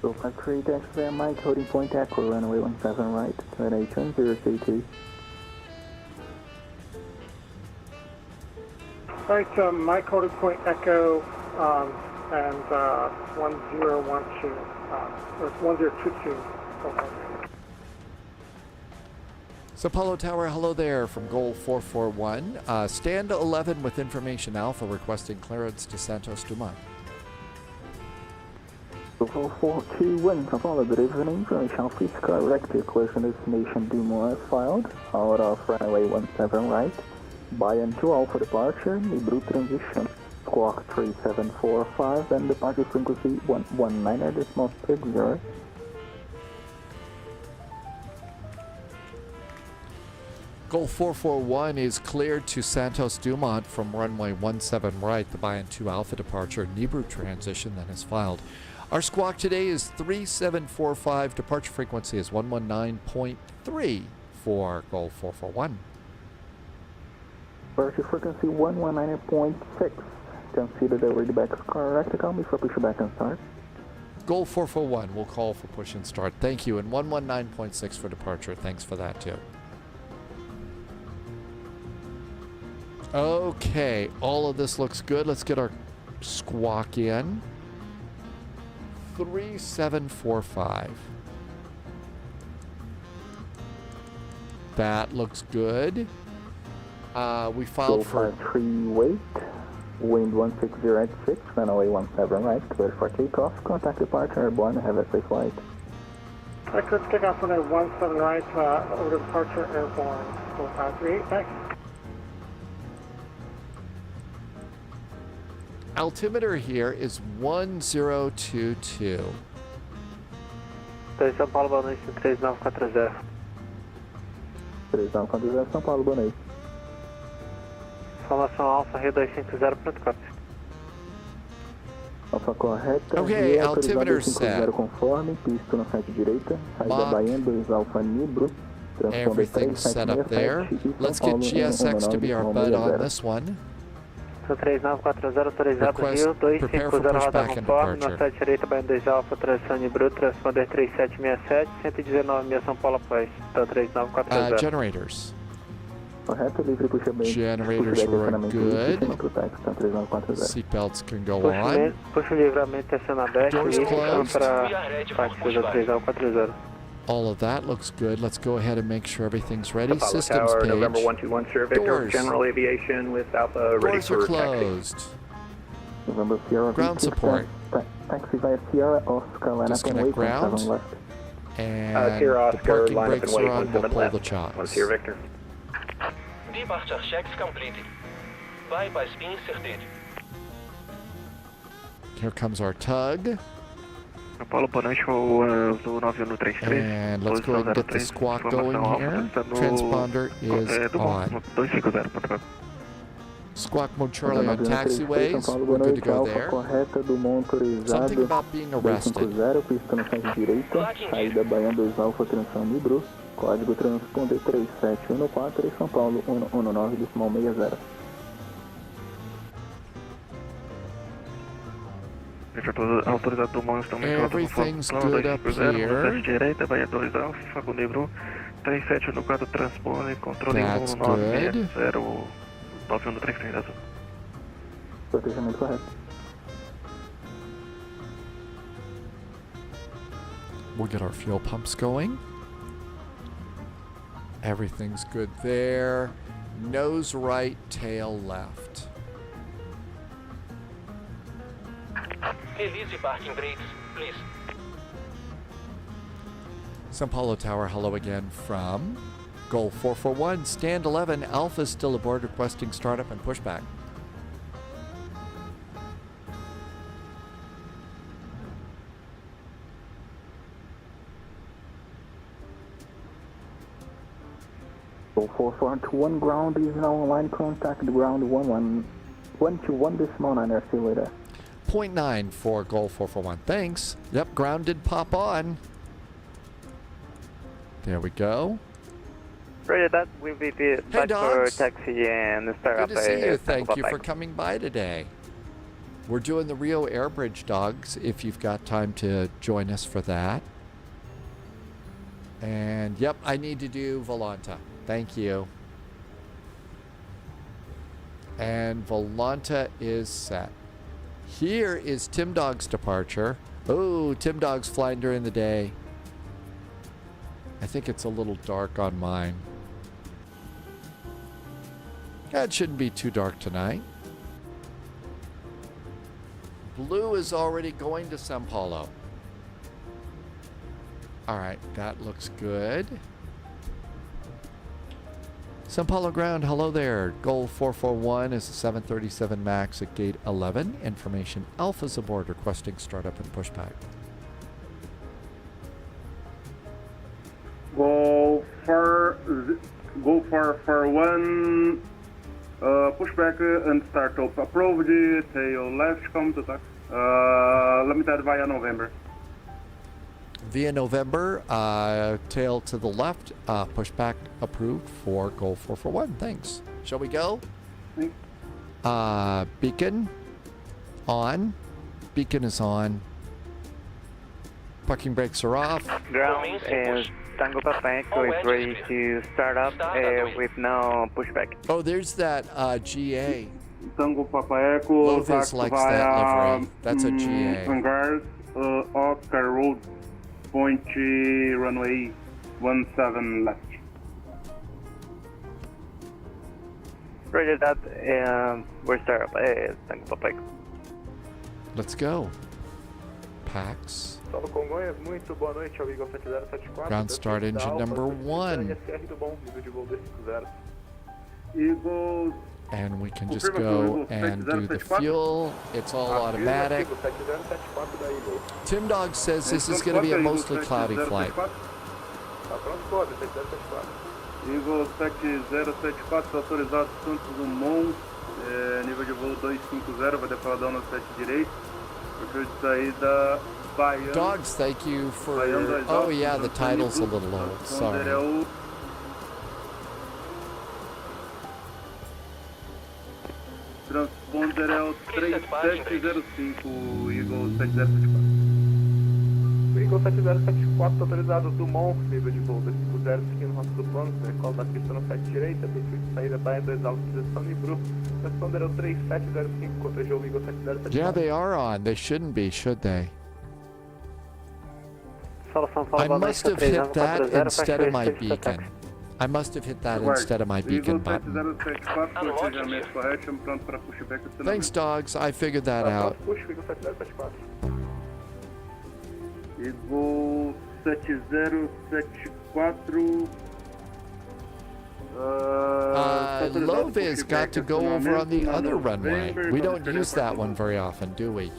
Go 53, taxi there, Mike, holding point echo, runway 17 right, destination 032. Alright, Mike, holding point echo, and 1012, or 1022. So Paulo Tower, hello there from Goal 441. Stand 11 with information Alpha requesting clearance to Santos Dumont. 441, São Paulo, good evening. Information please correct your collision destination Dumont as filed. Out of runway 17 right. Bayern 2 Alpha departure, Nibru transition. Squawk 3745 and departure frequency 119.60. Goal 441 is cleared to Santos Dumont from runway 17 right. The Bayern 2 Alpha departure, Nibru transition then is filed. Our squawk today is 3745. Departure frequency is 119.3 for Goal 441. Departure frequency 119.6. Consider the readback is correct. Call me for push back and start. Goal 441, we'll call for push and start. Thank you. And 119.6 for departure. Thanks for that too. Okay, all of this looks good. Let's get our squawk in. 3745. That looks good. We filed for 53 wait. Wind 16086, runway 17 right, clear for takeoff. Contact departure airborne. Have a safe flight. Alright, let's take off on a 17 right, over departure airborne. Go 538, thanks. altimeter here is 1022. São Paulo, boa noite, 3940. 3940, São Paulo, boa noite. Informação Alfa, Rio 250, pronto, corte. Alfa correta. Okay, altimeter set. Conforme, pisto na site direita. Saída Bahia 2 Alfa Nibro. Everything's set up there. Let's get GSX to be our bud on this one. 3940, autorizado Rio 250, roda conforme, na site direita, Bahia 2 Alfa, transição Nibro, transponder 3767, 119 mil São Paulo após, então 3940. Generators. Correto, livre puxa bem. Generators were good. Seatbelts can go on. Puxa o livramento, aciona aberto. Doors closed. Para all of that looks good. Let's go ahead and make sure everything's ready. Apollo Systems Tower, page. November 121, Sierra Victor, Doors. General Aviation with Alpha ready Doors for are closed. taxi. November Sierra ground support. Taxi via Sierra, Oscar, line up and wait, ground. left. And Sierra the Oscar, parking line up brakes and wait, are on. We'll 17 pull left. the chocks. 1 Sierra Victor. Departure checks completed. Bypass being inserted. Here comes our tug. Paulo, boa noite, do 9133. And let's go ahead and get the squawk going here. Transponder is on. 250, Squawk mode Charlie on taxiways. We're good to go there. Something about being arrested. Pista na site direita. Saída Bahia 2 Alfa, transição Nibro. Código transponder 3714 e São Paulo 119.60. Autorizado do Mons também. Everything's good up here. Direita, Bahia 2 Alfa, com Nibro 3714, transpone, controle That's 190, 9133. Protegimento correto. We'll get our fuel pumps going. Everything's good there. Nose right, tail left. Release parking brakes, please. São Paulo Tower, hello again from Goal 441. Stand 11, Alpha still aboard, requesting startup and pushback. Go 4421 ground is now online. Contact ground 121 decimal 9. See you later. 0.9 for Goal 441. Thanks. Yep, ground did pop on. There we go. Roger that. We'll be the Hey, dogs. for taxi and start Good to see you. Thank you for coming by today. We're doing the Rio Airbridge, dogs, if you've got time to join us for that. And, yep, I need to do Volanta. Thank you. And Volanta is set. Here is Tim Dog's departure. Oh, Tim Dog's flying during the day. I think it's a little dark on mine. It shouldn't be too dark tonight. Blue is already going to Sao Paulo. All right, that looks good. Sao Paulo ground, hello there. Goal 441 is a 737 MAX at gate 11. Information Alpha's aboard, requesting startup and pushback. Go for 1, pushback and startup approved. Tail left, come to tax. Limited via November. Via November, tail to the left, pushback approved for Goal 441. Thanks. Shall we go? Beacon on. Beacon is on. Parking brakes are off. Ground and Tango Papa Echo is ready to start up with no pushback. Oh, there's that GA. Tango Papa Echo. Lovis likes that livery. That's a GA. Hangars, Oscar Road, point runway 17 left. Roger that. We're start up. Tango Papa Echo. Let's go. Pax. Paulo Congonhas, muito boa noite, amigo 7074. Ground start engine number 1. Eagle. And we can just go and do the fuel. It's all automatic. Tim Dog says this is going to be a mostly cloudy flight. Eagle 7074, autorizado Santos Dumont, nível de voo 250, vai decolar no 7 direito, perfil de saída Baiano. Dogs, thank you for... Oh yeah, the title's a little old, sorry. Transponder é o 3705, Eagle 7074. Eagle 7074, autorizado Dumont, nível de voo 250, seguindo rota do plano, decola da pista no 7 direita, perfil de saída Bahia 2 alto, posição Libru. Transponder é o 3705, cortejou o Eagle 7074. Yeah, they are on. They shouldn't be, should they? I must have hit that instead of my beacon. I must have hit that instead of my beacon button. Thanks, dogs. I figured that out. Eagle 7074. Lovis got to go over on the other runway. We don't use that one very often, do we?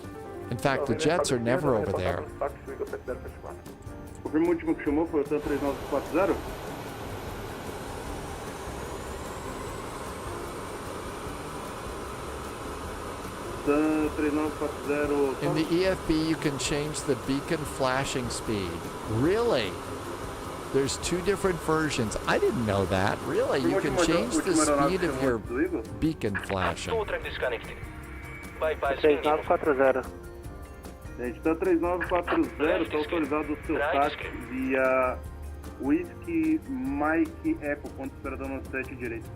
In fact, the jets are never over there. O primeiro último que chamou foi o TAN 3940. TAN 3940. In the EFB, you can change the beacon flashing speed. Really? There's 2 different versions. I didn't know that. Really? You can change the speed of your beacon flashing. Gente, tá 3940, tá autorizado o seu táxi via Whisky Mike Echo, ponto esperador no 7 direito.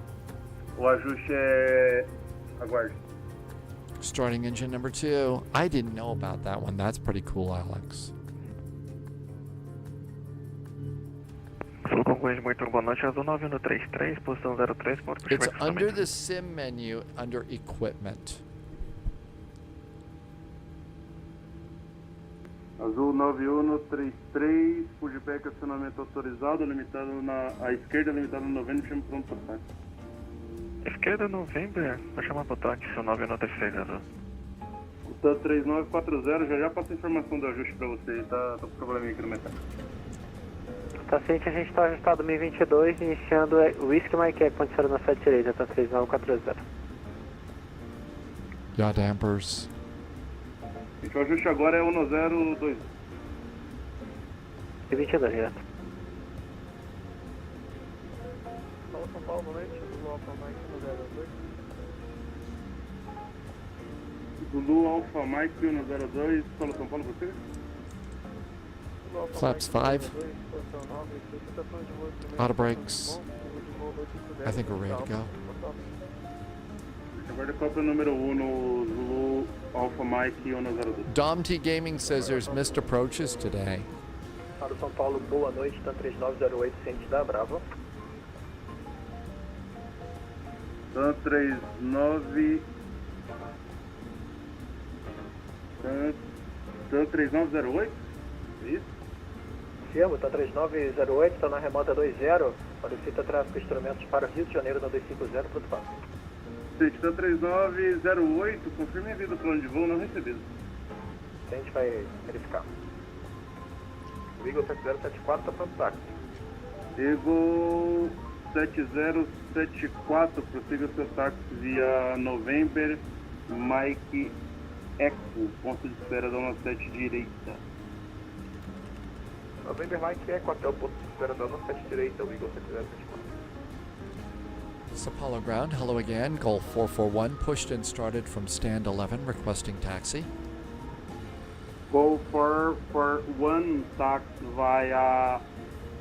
O ajuste é... aguarde. Starting engine number 2. I didn't know about that one. That's pretty cool, Alex. It's under the SIM menu, under equipment. Azul 9133, pushback acionamento autorizado, limitado à esquerda, limitado no 90, chama pronto para sair. Esquerda November, vai chamar para o táxi, seu 9136, Azul. O TAN 3940, já passa a informação do ajuste para você, tá com probleminha aqui no metal. Tá ciente, a gente está ajustado 1022, iniciando Whisky Mike Echo, ponte na sede direita, tá 3940. Yeah, dampers. Gente, o ajuste agora é 1020. E 22, direto. Paulo São Paulo, boa noite. Zulu Alpha Mike 102. Zulu Alpha Mike 102, Paulo São Paulo, você? Flaps 5. Auto brakes. I think we're ready to go. Agora Copa número 1 no Zulu Alpha Mike 102. Dom T Gaming says there's missed approaches today. Para São Paulo, boa noite, tá 3908, ciente da Bravo. Tan 39... Tan 3908? É isso? Firmo, tá 3908, tá na remota 20. Solicita tráfego de instrumentos para Rio de Janeiro na 250, tudo fácil. Gente, tá 3908, confirme envio do plano de voo não recebido. A gente vai verificar. O Eagle 7074 tá pronto para táxi. Eagle 7074, prossiga seu táxi via November Mike Echo, ponto de espera da 17 direita. November Mike Echo até o ponto de espera da 17 direita, o Eagle 7074. Apollo ground, hello again. Golf 441 pushed and started from stand 11, requesting taxi. Golf 441 taxi via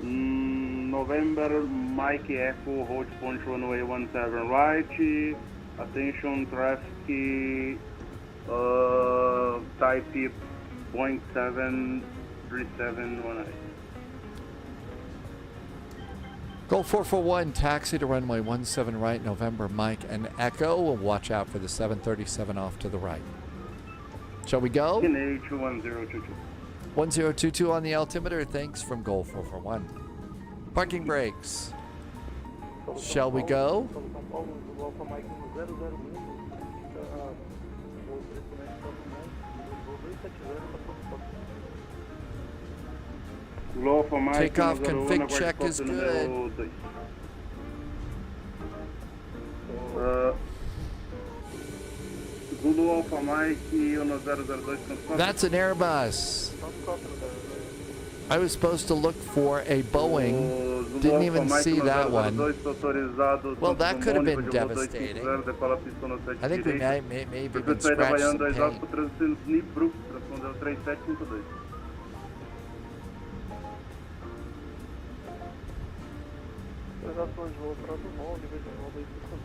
November Mike Echo, hold point runway 17 right. Attention traffic type Boeing 73718. Golf 441, taxi to runway 17 right, November Mike and Echo. We'll watch out for the 737 off to the right. Shall we go? KNH 1022. 1022 on the altimeter. Thanks from Golf 441. Parking brakes. Shall we go? Takeoff config check is good. Zulu Alpha Mike 1002. That's an Airbus. I was supposed to look for a Boeing. Didn't even see that one. Well, that could have been devastating. I think we may have even scratched some paint. Transações de voo para Dumont, nível de voo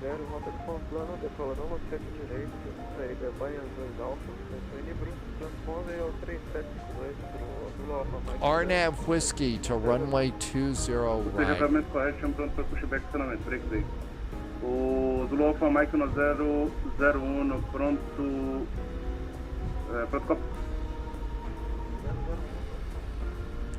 250, rota de Pamplona, decolador no centro direito, saída Banha 2 Alfa, Centro Brusco, transponder ao 3752 para o Alfa Mike. RNAV Whiskey to runway 20 right. Tratamento correto, chama pronto para pushback estacionamento, break break. O Zulu Alpha Mike 1001, pronto. Pronto, copo.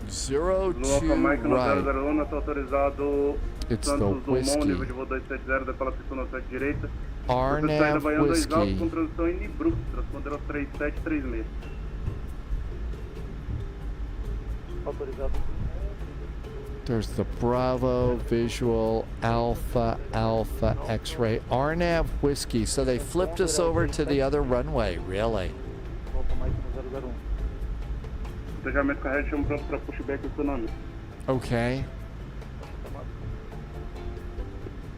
02 right. 001, está autorizado. It's Santos the whiskey. Dumont, nível de voo 270, decola pista na sete direita. RNAV Whiskey. Com transição em Brusco, transponder ao 3736. Autorizado. There's the Bravo, Visual, Alpha, Alpha, X-Ray, RNAV Whiskey. So they flipped us over to the other runway, really? Planejamento correto, chama pronto para pushback estacionamento. Okay.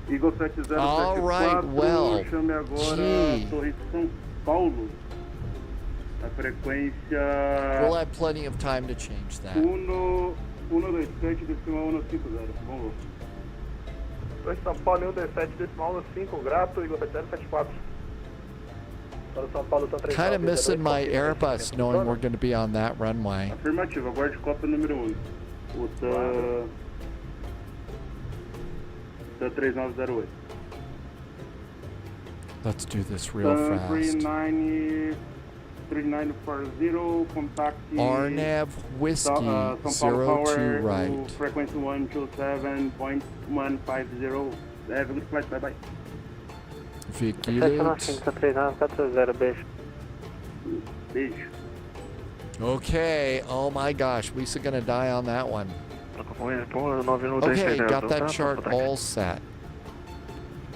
Eagle 7074, all right, well, chame agora gee. Torre São Paulo. A frequência... We'll have plenty of time to change that. 127 decimal 150, vamos lá. São Paulo 127 decimal 15, grato, Eagle 7074. Kind of missing my Airbus knowing we're going to be on that runway. Afirmativo, aguarde Copa número 1. O da 3908. Let's do this real fast. 3940, contact RNAV Whiskey, São Paulo 02 right. Frequency 127.150. Have a good flight, bye bye. Vigilante. Beijo. Okay, oh my gosh, we're gonna die on that one. Okay, got that chart all set.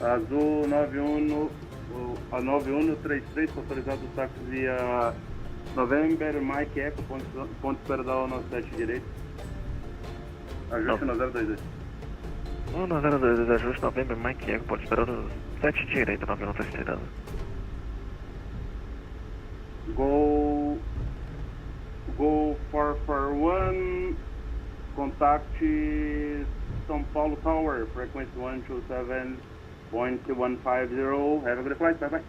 Azul 91, a 9133, autorizado o táxi via November, Mike Echo, ponto Perdão, no 7 direito. Ajuste no 022. 022, ajuste November, Mike Echo, ponto esperar no 7 direito, 9133. Go 441, contact São Paulo Tower, frequency 127.150. Have a good flight, bye bye.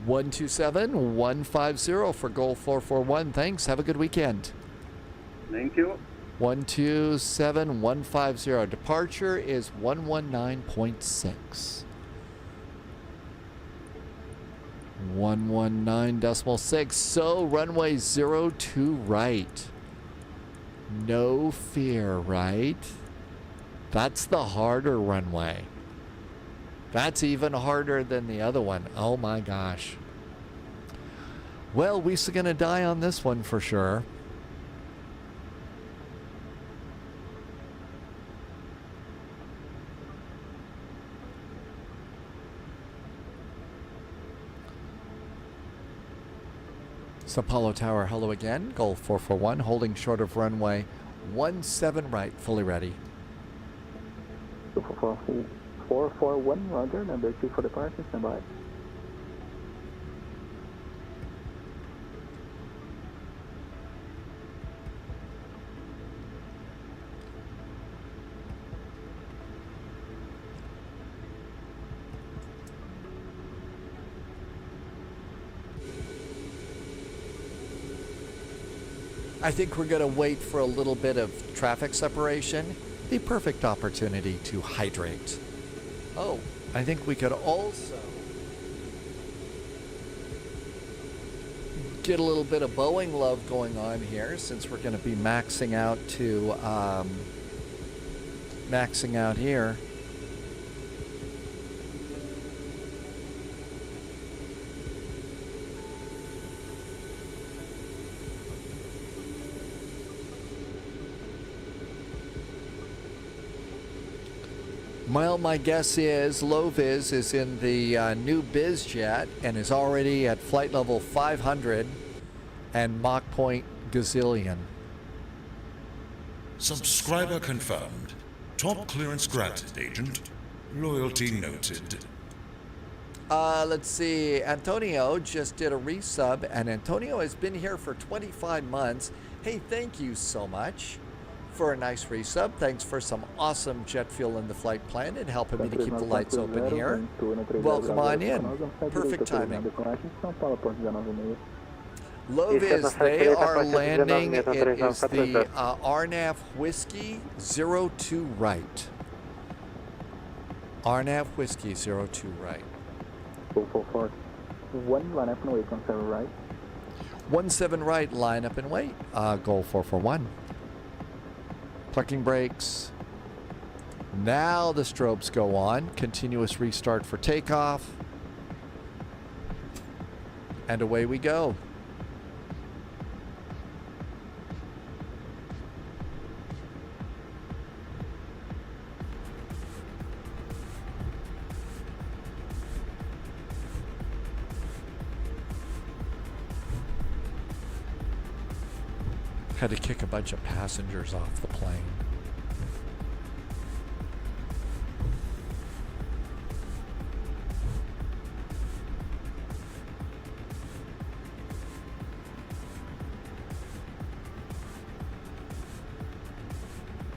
127-150 for Goal 441. Thanks. Have a good weekend. Thank you. 127-150. Departure is 119.6. 119.6. So runway 02 right. No fear, right? That's the harder runway. That's even harder than the other one. Oh my gosh. Well, we're gonna die on this one for sure. Sao Paulo Tower, hello again. Goal 441, holding short of runway 17 right, fully ready. 441, roger, number 2 for departure, stand by. I think we're going to wait for a little bit of traffic separation. The perfect opportunity to hydrate. Oh, I think we could also get a little bit of Boeing love going on here, since we're going to be maxing out to maxing out here. Well, my guess is low-vis is in the new BizJet and is already at flight level 500 and Mach point gazillion. Subscriber confirmed. Top clearance granted, Agent. Loyalty noted. Let's see. Antonio just did a resub, and Antonio has been here for 25 months. Hey, thank you so much for a nice resub. Thanks for some awesome jet fuel in the flight plan and helping me to keep the lights open here. Welcome on in. Perfect timing. Low-vis, they are landing. It is the RNAV Whiskey 02 right. RNAV Whiskey 02 right. 441, line up and wait, 17 right. 17 right, line up and wait. Goal 441. Parking brakes. Now the strobes go on. Continuous restart for takeoff. And away we go. Had to kick a bunch of passengers off the plane.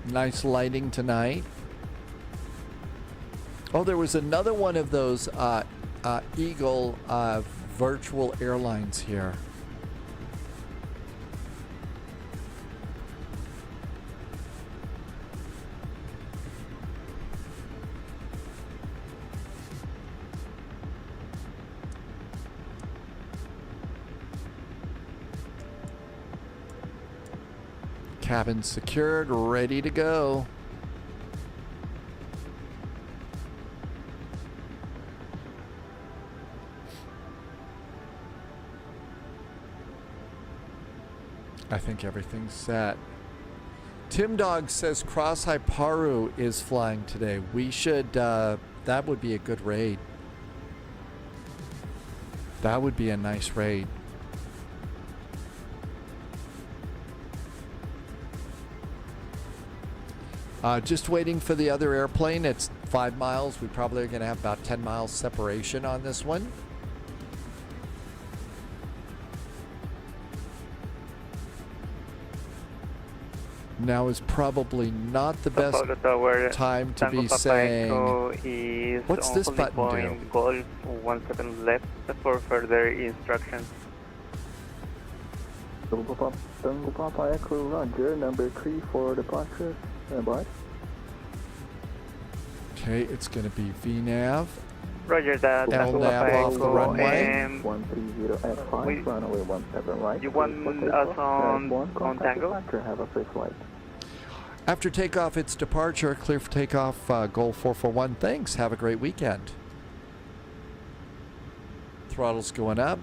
Nice lighting tonight. Oh, there was another one of those Eagle virtual airlines here. Cabin secured, ready to go. I think everything's set. Tim Dog says Cross Haiparu is flying today. We should, that would be a good raid. That would be a nice raid. Just waiting for the other airplane. It's 5 miles. We probably are going to have about 10 miles separation on this one. Now is probably not the best time to be saying, what's this button do? Golf 17 left for further instructions. Tango Papa Echo, Roger, number 3 for departure. Standby. Okay, it's going to be VNAV. Roger that. Tango Papa off the runway. 130 at 5, runway 17 right. You want us on Tango? Have a free flight. After takeoff, it's departure. Clear for takeoff, goal 441. Thanks. Have a great weekend. Throttle's going up.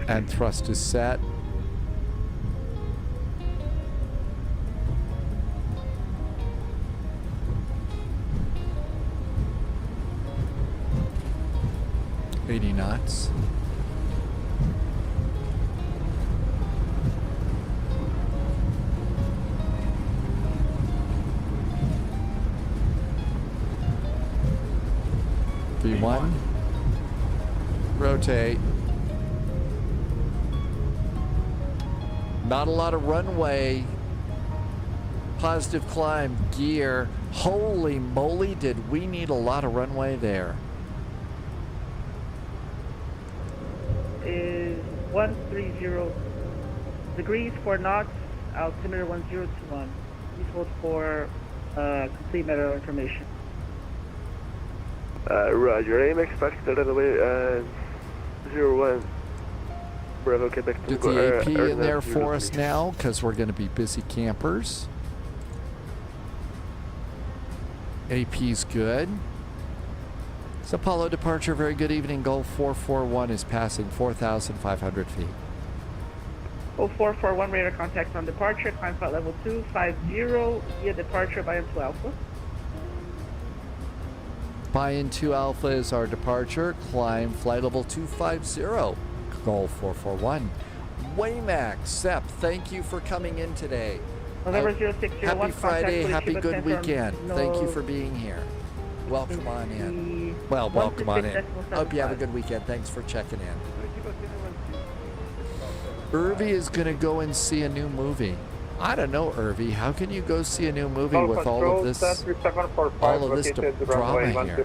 And thrust is set. $80 knots. V1. Rotate. Not a lot of runway. Positive climb gear. Holy moly, did we need a lot of runway there. Is 130 degrees, 4 knots, altimeter 1021. Please hold for complete meteor information. Roger, aim expected at the way 01. Bravo, Quebec. Get the AP in there for us now, because we're going to be busy campers. AP's good. So Paulo departure, very good evening. Goal 441 is passing 4,500 feet. 0441 radar contact on departure, climb flight level 250 via departure by M2 Alpha. Buy-in 2 Alpha is our departure. Climb flight level 250. Goal 441. Waymax, Sep, thank you for coming in today. November 0601. Happy Friday, happy good weekend. Thank you for being here. Welcome on in. Well, welcome on in. Hope you have a good weekend. Thanks for checking in. Irvi is going to go and see a new movie. I don't know, Irvi. How can you go see a new movie with all of this drama here?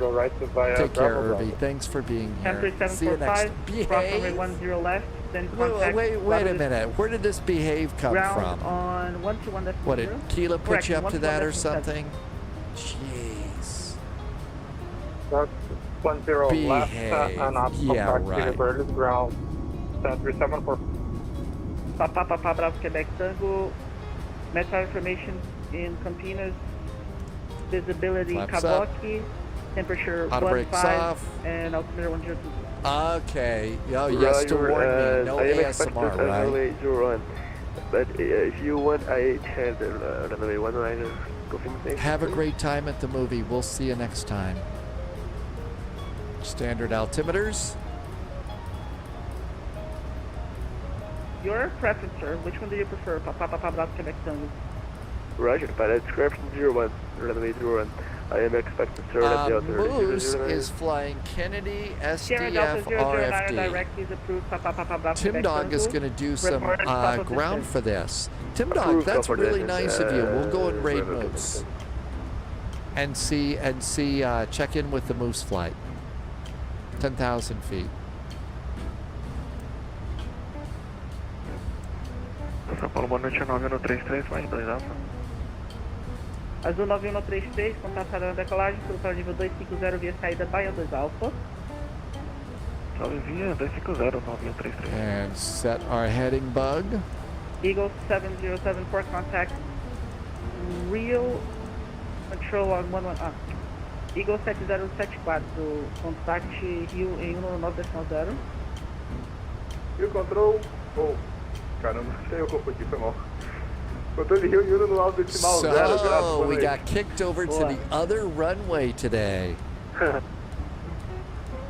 Take care, Irvi. Thanks for being here. See you next. Behave. Wait a minute. Where did this behave come from? On 121. What, did Keela put you up to that or something? Jeez. That's 10 left and up yeah, back right. to the Berlin ground. 374. Papa Bravo Quebec Tango. Metro information in Campinas. Visibility Kabuki. Temperature 15 and altimeter 102. Okay. Oh, yes, to warn me. No ASMR, right? But if you want, I can runway 1 rider. Have a great time at the movie. We'll see you next time. Standard altimeters. Your preference, sir. Which one do you prefer? Papa Bravo Quebec Tango. Roger, pilot description 01, runway 01. I am expected to serve at the authority. Moose is flying Kennedy SDF RFD. Tim Dog is going to do some ground for this. Tim Dog, that's really nice of you. We'll go and raid Moose and see check in with the Moose flight. 10,000 feet. Paulo, boa noite, 9133, vai, 2 Alfa. Azul 9133, contatada na decolagem, para nível 250 via saída Bahia 2 Alpha. Salve via 250, 9133. And set our heading bug. Eagle 707 for contact. Rio control on 11. Eagle 7074, contact Rio em 199.0. Rio Control. Oh, caramba, eu confundi, foi mal. Controle Rio em 199.0. So, we got kicked over to the other runway today.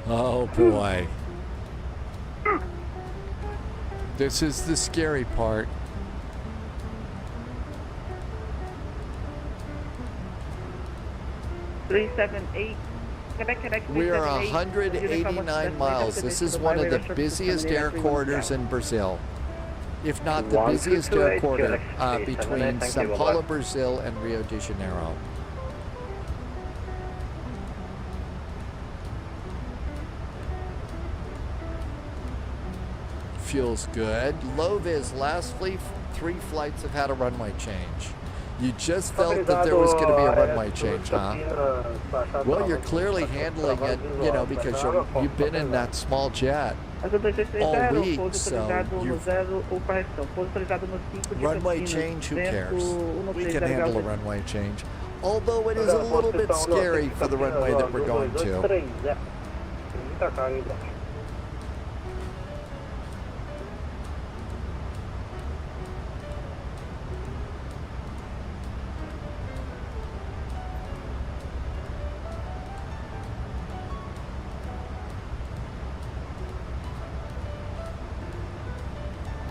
Oh boy. This is the scary part. We are 189 miles. This is one of the busiest air corridors in Brazil. If not the busiest air corridor between Sao Paulo, Brazil and Rio de Janeiro. Feels good. Low vis, last 3 flights have had a runway change. You just felt that there was going to be a runway change, huh? Well, you're clearly handling it, you know, because you've been in that small jet all week, so runway change, who cares? We can handle a runway change. Although it is a little bit scary for the runway that we're going to.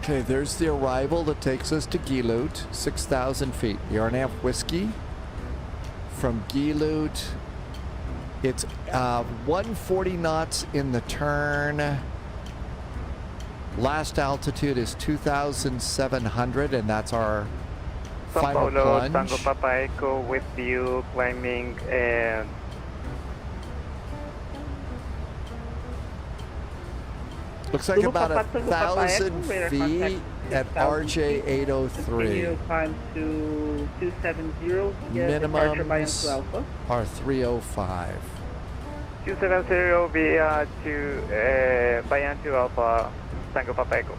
Okay, there's the arrival that takes us to Gilut, 6,000 feet. Yarnaf Whiskey from Gilut. It's 140 knots in the turn. Last altitude is 2,700, and that's our final Paulo, plunge. Tango Papa Echo with you climbing and looks like about 1,000 feet at RJ 803. You climb to 270. Minimums are 305. 270 via to Bayan to Alpha Tango Papa Echo.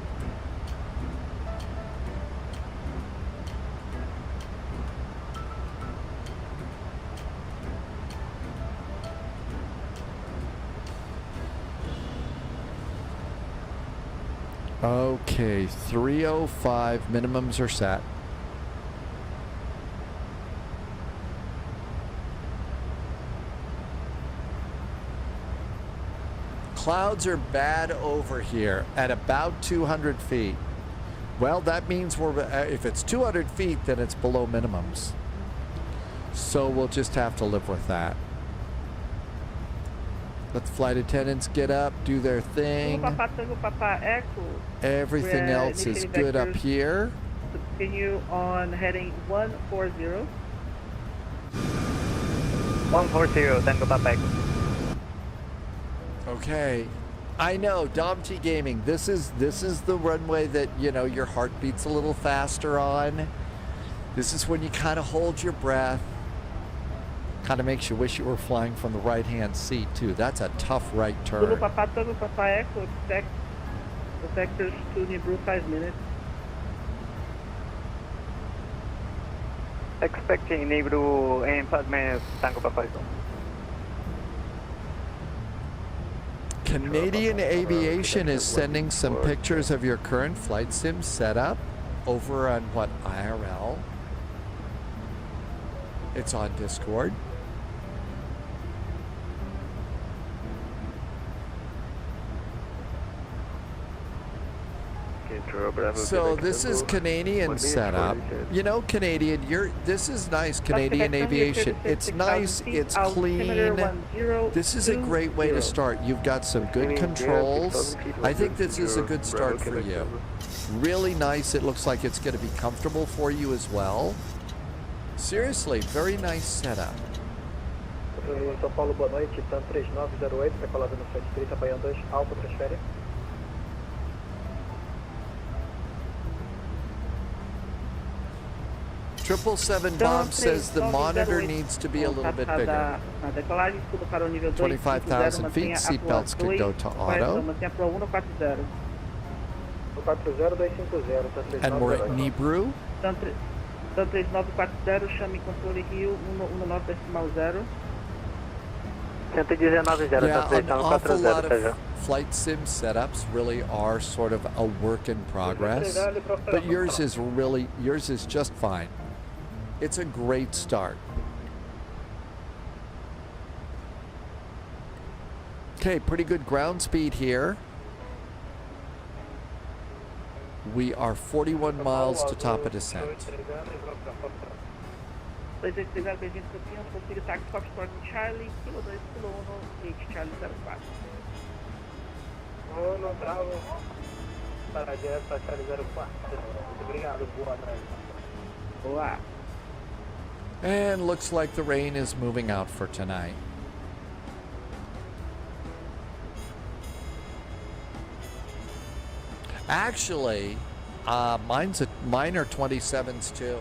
Okay, 305 minimums are set. Clouds are bad over here at about 200 feet. Well, that means we're if it's 200 feet, then it's below minimums. So we'll just have to live with that. Let the flight attendants get up, do their thing. Everything else is good up here. Continue on heading 140. 140, Tango Papa Echo. Okay, I know, Dom T Gaming. This is the runway that, you know, your heart beats a little faster on. This is when you kind of hold your breath. Kind of makes you wish you were flying from the right-hand seat too. That's a tough right turn. Tango Papa Echo, detectors to Nibru 5 minutes. Expecting Nibru in 5 minutes, Tango Papa Echo. Canadian Aviation is sending some pictures of your current flight sim setup over on what, IRL? It's on Discord. So this is Canadian setup. You know, Canadian, this is nice, Canadian Aviation. It's nice, it's clean. This is a great way to start. You've got some good controls. I think this is a good start for you. Really nice. It looks like it's going to be comfortable for you as well. Seriously, very nice setup. São Paulo, boa noite. TAM 3908, decolado no site 30, Bayan 2, Alfa, transfere. Triple Seven Bob says the monitor needs to be a little bit bigger. 25,000 feet, seatbelts could go to auto. And we're at Nibru. TAM 3940, chame controle Rio 119.0. 119.0, Yeah, an awful lot of flight sim setups really are sort of a work in progress, but yours is just fine. It's a great start. Okay, pretty good ground speed here. We are 41 miles to top of descent. 280, bem-vindo Campinas, consiga táxi Foxtrot Charlie, Kilo 2, Kilo 1, 8 Charlie 04. Ô, não trava. Paradinha para Charlie 04. Muito obrigado, boa tarde. Boa. And looks like the rain is moving out for tonight. Actually, mine are 27s too.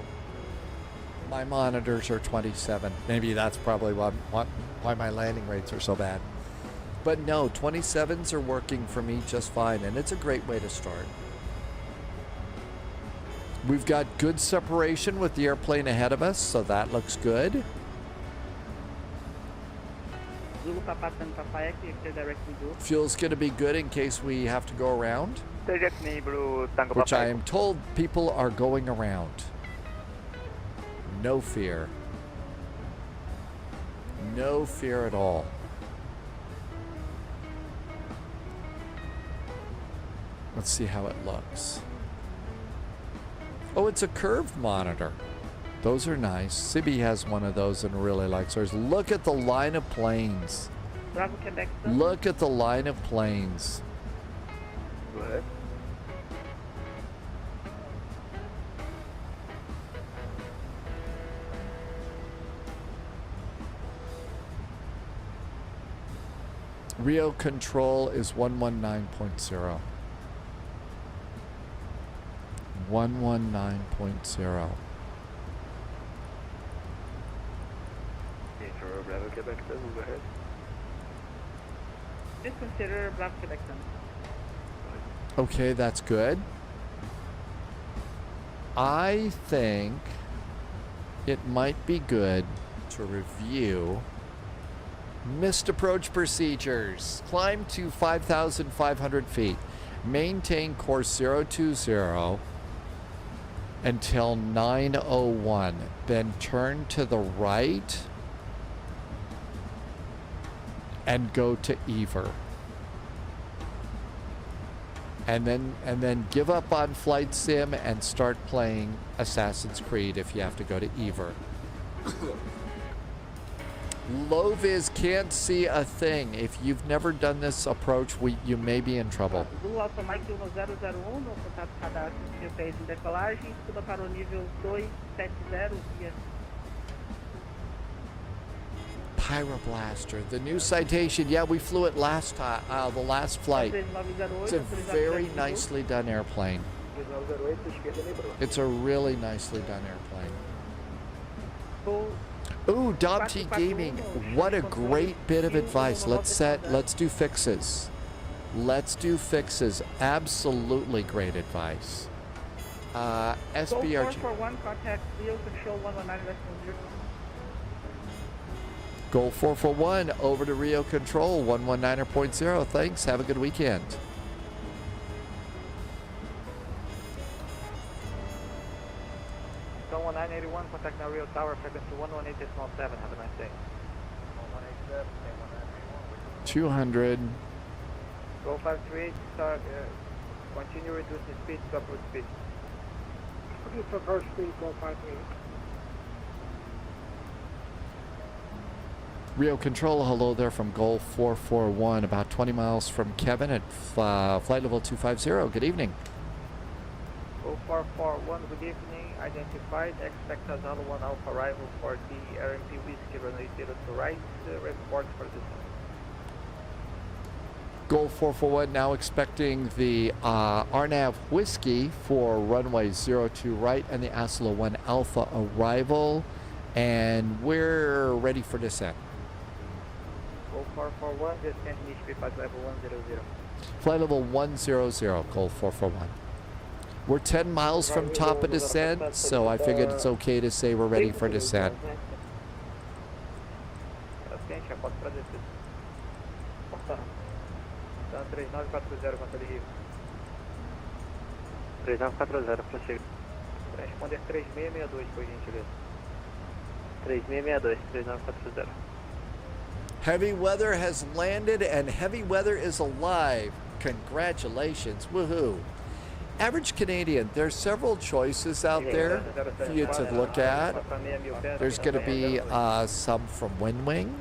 My monitors are 27. Maybe that's probably why my landing rates are so bad. But no, 27s are working for me just fine, and it's a great way to start. We've got good separation with the airplane ahead of us, so that looks good. Fuel's going to be good in case we have to go around, which I am told people are going around. No fear. No fear at all. Let's see how it looks. Oh, it's a curved monitor. Those are nice. Sibby has one of those and really likes hers. Look at the line of planes. Bravo, Quebec. Look at the line of planes. Go ahead. Rio control is 119.0. 119.0. Bravo Quebec, move ahead. Just consider Bravo Quebec. Okay, that's good. I think it might be good to review missed approach procedures. Climb to 5,500 feet. Maintain course 020 until 901. Then turn to the right and go to Ever. And then give up on flight sim and start playing Assassin's Creed if you have to go to Ever. Low-vis can't see a thing. If you've never done this approach, you may be in trouble. Zulu Alpha Mike 1001, no contato cadastro de GPS em decolagem, suba para o nível 270 via Pyroblaster, the new citation. Yeah, we flew it last time, the last flight. It's a very nicely done airplane. It's a really nicely done airplane. Ooh, Dopty Gaming, what a great bit of advice. Let's do fixes. Let's do fixes. Absolutely great advice. SBRJ. Goal 441 over to Rio Control 119.0. Thanks. Have a good weekend. Então 1981, contact now Rio Tower, frequency 118.7. Have a nice day. 187, 200. Go 538, start, continue reducing speed to approach speed. Okay, for approach speed, go 538. Rio Control, hello there from Goal 441, about 20 miles from Kevin at flight level 250. Good evening. Go 441, good evening. Identified, expect a Zulu 1 Alpha arrival for the RMP Whiskey runway 02 right, report for this one. Goal 441 now expecting the RNAV Whiskey for runway 02 right and the ASUS 1 Alpha arrival, and we're ready for descent. Go 441, descent initially flight level 100. Flight level 100, Goal 441. We're 10 miles from top of descent, so I figured it's okay to say we're ready for descent. foto para descer. Então 3940, controle Rio. 3940, prossiga. Transponder 3662, por gentileza. 3662, 3940. Heavy weather has landed and heavy weather is alive. Congratulations. Woohoo. Average Canadian, there's several choices out there for you to look at. There's going to be some from Windwing.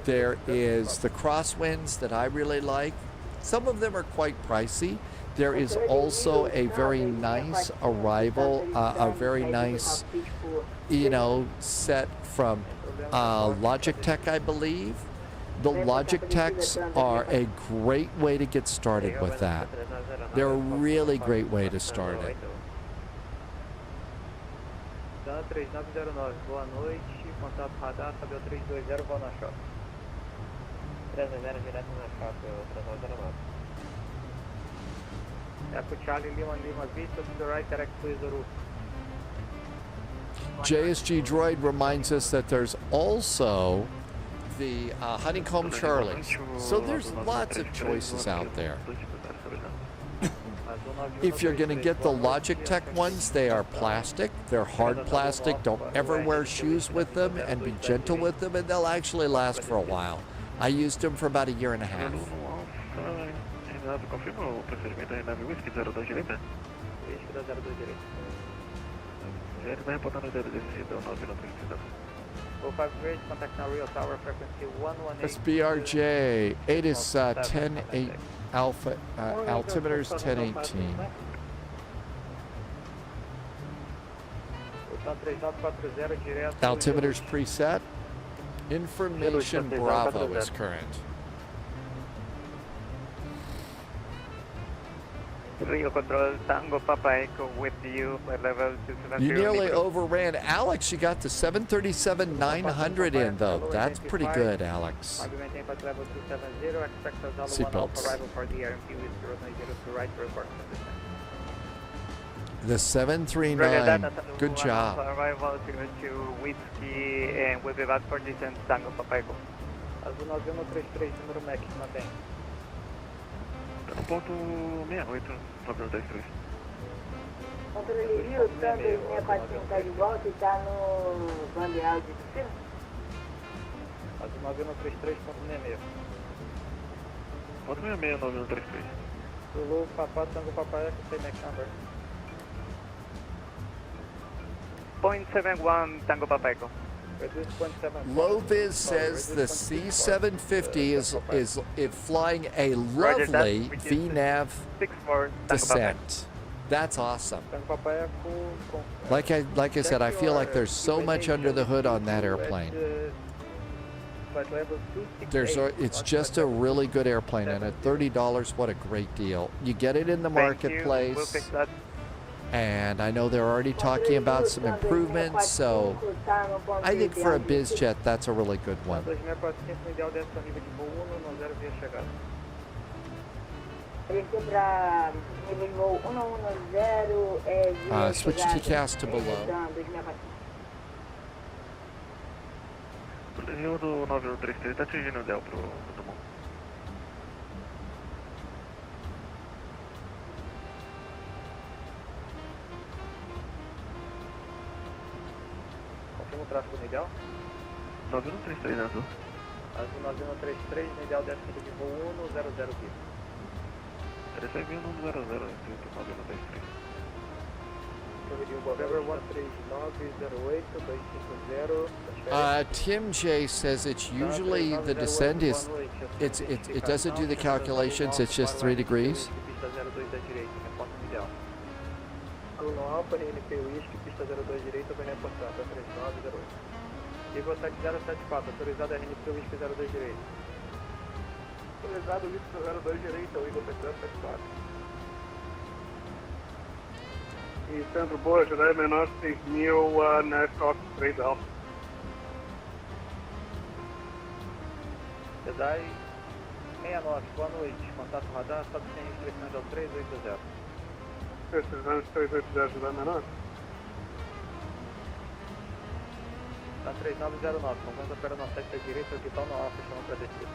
There is the crosswinds that I really like. Some of them are quite pricey. There is also a very nice arrival, a very nice, set from Logitech, I believe. The Logitechs are a great way to get started with that. They're a really great way to start it. 3909, boa noite, contato radar, Tabel 320, vou na shop. 320 direto na shop, 3909. Echo Charlie Lima Vista to the right, direct please the roof. JSG Droid reminds us that there's also the Honeycomb Charlies. So there's lots of choices out there. If you're going to get the Logitech ones, they are plastic. They're hard plastic. Don't ever wear shoes with them, and be gentle with them, and they'll actually last for a while. I used them for about a year and a half. Confirma o procedimento aí na Whisky 02 direita? Whisky 02 direita. Ele vai reportar no 0 descida, 993. 05 Bridge, contact now Rio Tower, frequency 118. SBRJ, 8 is 10-8 alpha, altimeter's 1018. Altimeter's preset. Information Bravo is current. Rio Control Tango Papa Echo with you by level 270. You nearly overran. Alex, you got the 737-900 in, though. That's pretty good, Alex. Seatbelts. The 739. Good job. Arrival to Whiskey and we'll be back for descent Tango Papa Echo. Azul 9133, número MEC, mantém. No ponto 68, 993. Controle Rio, Sandro 645 está de volta e está no bandeado de cima. Azul 9133.66. Ponto 66, 9133. Zulu, Papá, Tango, Papá, Echo, tem MEC number. 0.71 Tango Papa Echo. Loviz says the C750 is flying a lovely VNAV descent. That's awesome. Like I said, I feel like there's so much under the hood on that airplane. It's just a really good airplane, and at $30, what a great deal. You get it in the marketplace. And I know they're already talking about some improvements, so I think for a biz jet, that's a really good one. Switch TCAS to below. Rio do 9133 está atingindo o Del pro Dumont. Confirma o tráfego no ideal? 9133 azul. Azul 9133, no ideal descendo de voo 100 aqui. 36100, escrito 9133. November 13908 250. Tim J says it's usually the descent is it doesn't do the calculations, it's just 3 degrees. Bruno Alfa, NP Whisky, pista 02 direita, vai reportar, 3908. Igualtec 074, autorizado RNP Whisky 02 direita. Autorizado Whisky 02 direita, o Igualtec 074. E centro boa, Jedi menor 6000 na Fox 3 Alpha. Jedi 69, boa noite, contato radar, sobe sem restrições ao 380. Restrições 380, Jedi menor. Tá 3909, Congonhas operando na 7 à direita, orbital no alfa, chama para descida.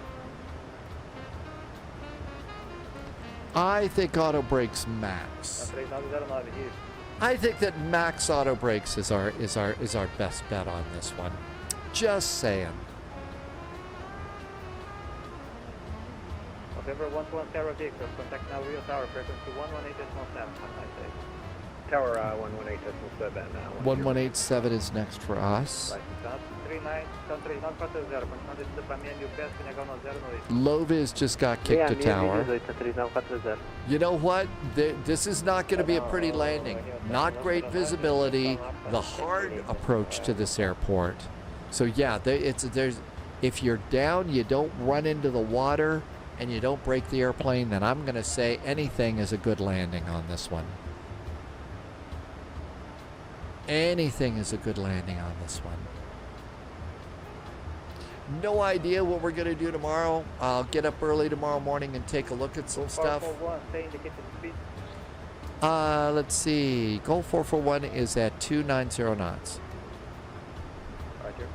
I think auto brakes max. Tá 3909, isso. I think that max auto brakes is our best bet on this one. Just saying. November 110 vehicle, contact now Rio Tower, frequency 118.7. Have a nice day. Tower 118.7 now. 1187 is next for us. Low Viz just got kicked to tower. You know what? This is not going to be a pretty landing. Not great visibility. The hard approach to this airport. So yeah, if you're down, you don't run into the water, and you don't break the airplane, then I'm going to say anything is a good landing on this one. Anything is a good landing on this one. No idea what we're going to do tomorrow. I'll get up early tomorrow morning and take a look at some stuff. Let's see. Goal 441 is at 290 knots. Roger.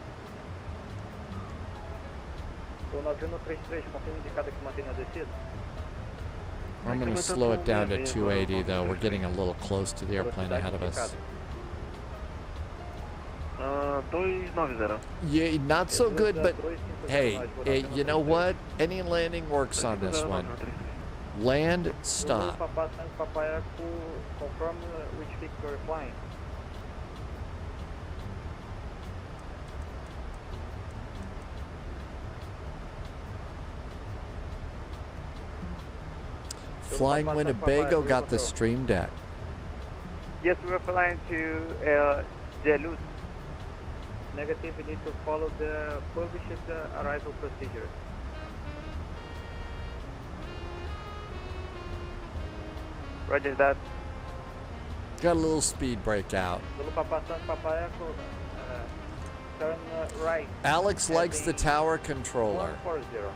I'm going to slow it down to 280 though. We're getting a little close to the airplane ahead of us. 290. Yeah, not so good, but hey, you know what? Any landing works on this one. Land, stop. Confirm which peak you're flying. Flying Winnebago got the stream deck. Yes, we're flying to Deluz. Negative, we need to follow the published arrival procedure. Roger that. Got a little speed breakout. Turn right. Alex likes the tower controller. 140.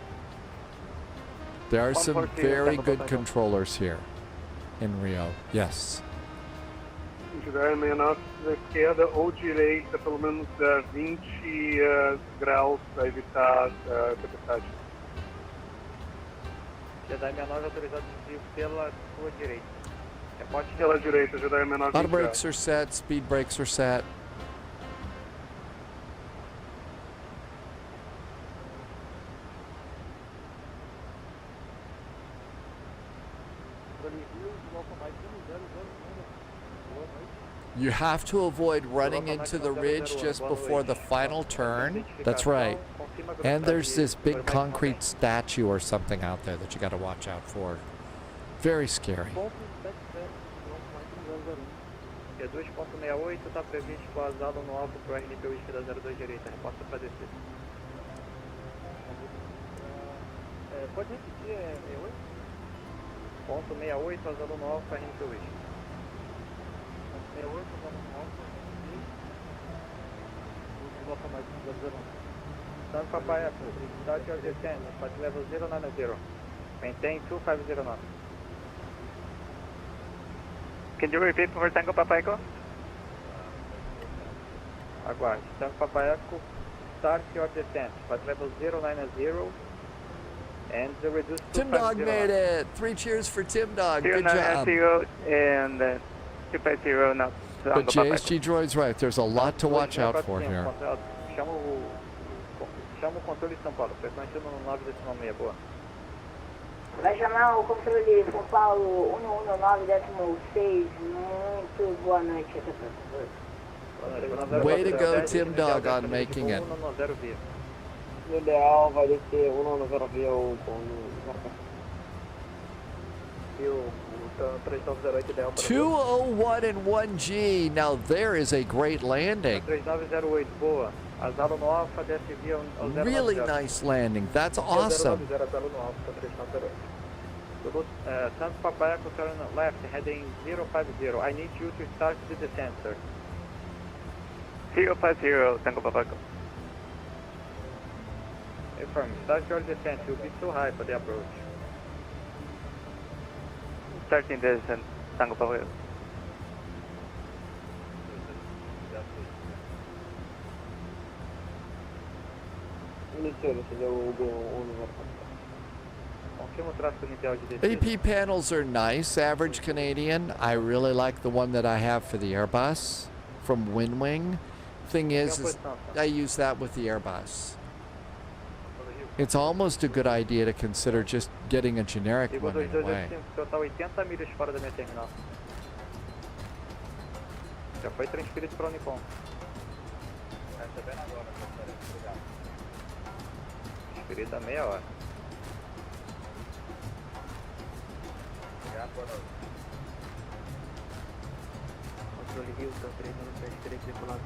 There are some very good controllers here in Rio. Yes. Tiver menor da esquerda ou direita, pelo menos 20 graus para evitar tempestade. Jedi menor autorizado desvio pela sua direita. Pela direita, Jedi menor. Auto brakes are set, speed brakes are set. You have to avoid running into the ridge just before the final turn. That's right. And there's this big concrete statue or something out there that you got to watch out for. Very scary. 2.68 está previsto vazado no alto para RNP Whisky da 02 direita. Reporta para descer. Pode repetir, 68? 0.68 vazado no alto para RNP Whisky. 68 vazado no alto e volta mais 009. Stand Papaya, start your descent, flight level 090. Maintain 2509. Can you repeat for Tango Papa Echo? Aguarde. Tango Papa Echo, start your descent. Flight level 090 and reduce to Tim Dog made it. 3 cheers for Tim Dog. Good job. 090 and 250 knots. But JSG Droid's right. There's a lot to watch out for here. Chama o controle de São Paulo. Frequência no 9,6. Boa. Vai chamar o controle de São Paulo 119.6. Muito boa noite. Way to go, Tim Dog, on making it. No ideal vai descer 190 via o 201 and 1G. Now there is a great landing. 3908, boa. Asalo no alfa, desce via Really nice landing. That's awesome. Santos Papaya, turn left, heading 050. I need you to start the descent, sir. 050, Tango Papa. Affirm, start your descent. You'll be too high for the approach. Starting descent, Tango Papa. AP panels are nice, average Canadian. I really like the one that I have for the Airbus from WinWing. Thing is I use that with the Airbus. It's almost a good idea to consider just getting a generic one in a way. Já foi transferido para o Nippon. Transferido há meia hora. Controle Rio, tá 3173, circulado.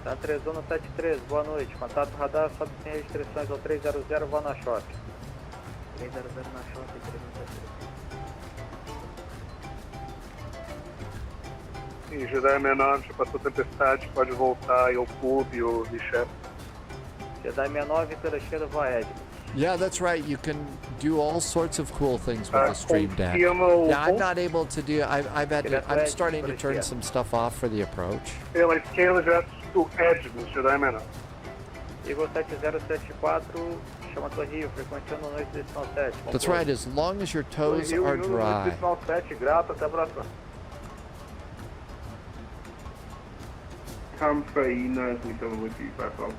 Tá 3173, boa noite. Contato radar, sobe sem restrições ao 300, vá na shop. 300 na shop, 3173. Sim, Jedi 69, já passou tempestade, pode voltar aí ao pub e o Richep. Jedi 69 pela esquerda, vai Ed. Yeah, that's right. You can do all sorts of cool things with the Stream Deck. Yeah, I'm not able to do. I've had to, I'm starting to turn some stuff off for the approach. Pela esquerda já do Ed do Jedi 69. Eagle 7074, chama Torre Rio, frequência no noite de 7. That's right. As long as your toes are dry. 7, grato, até a próxima. Frankfurt, we come with you, 5,000.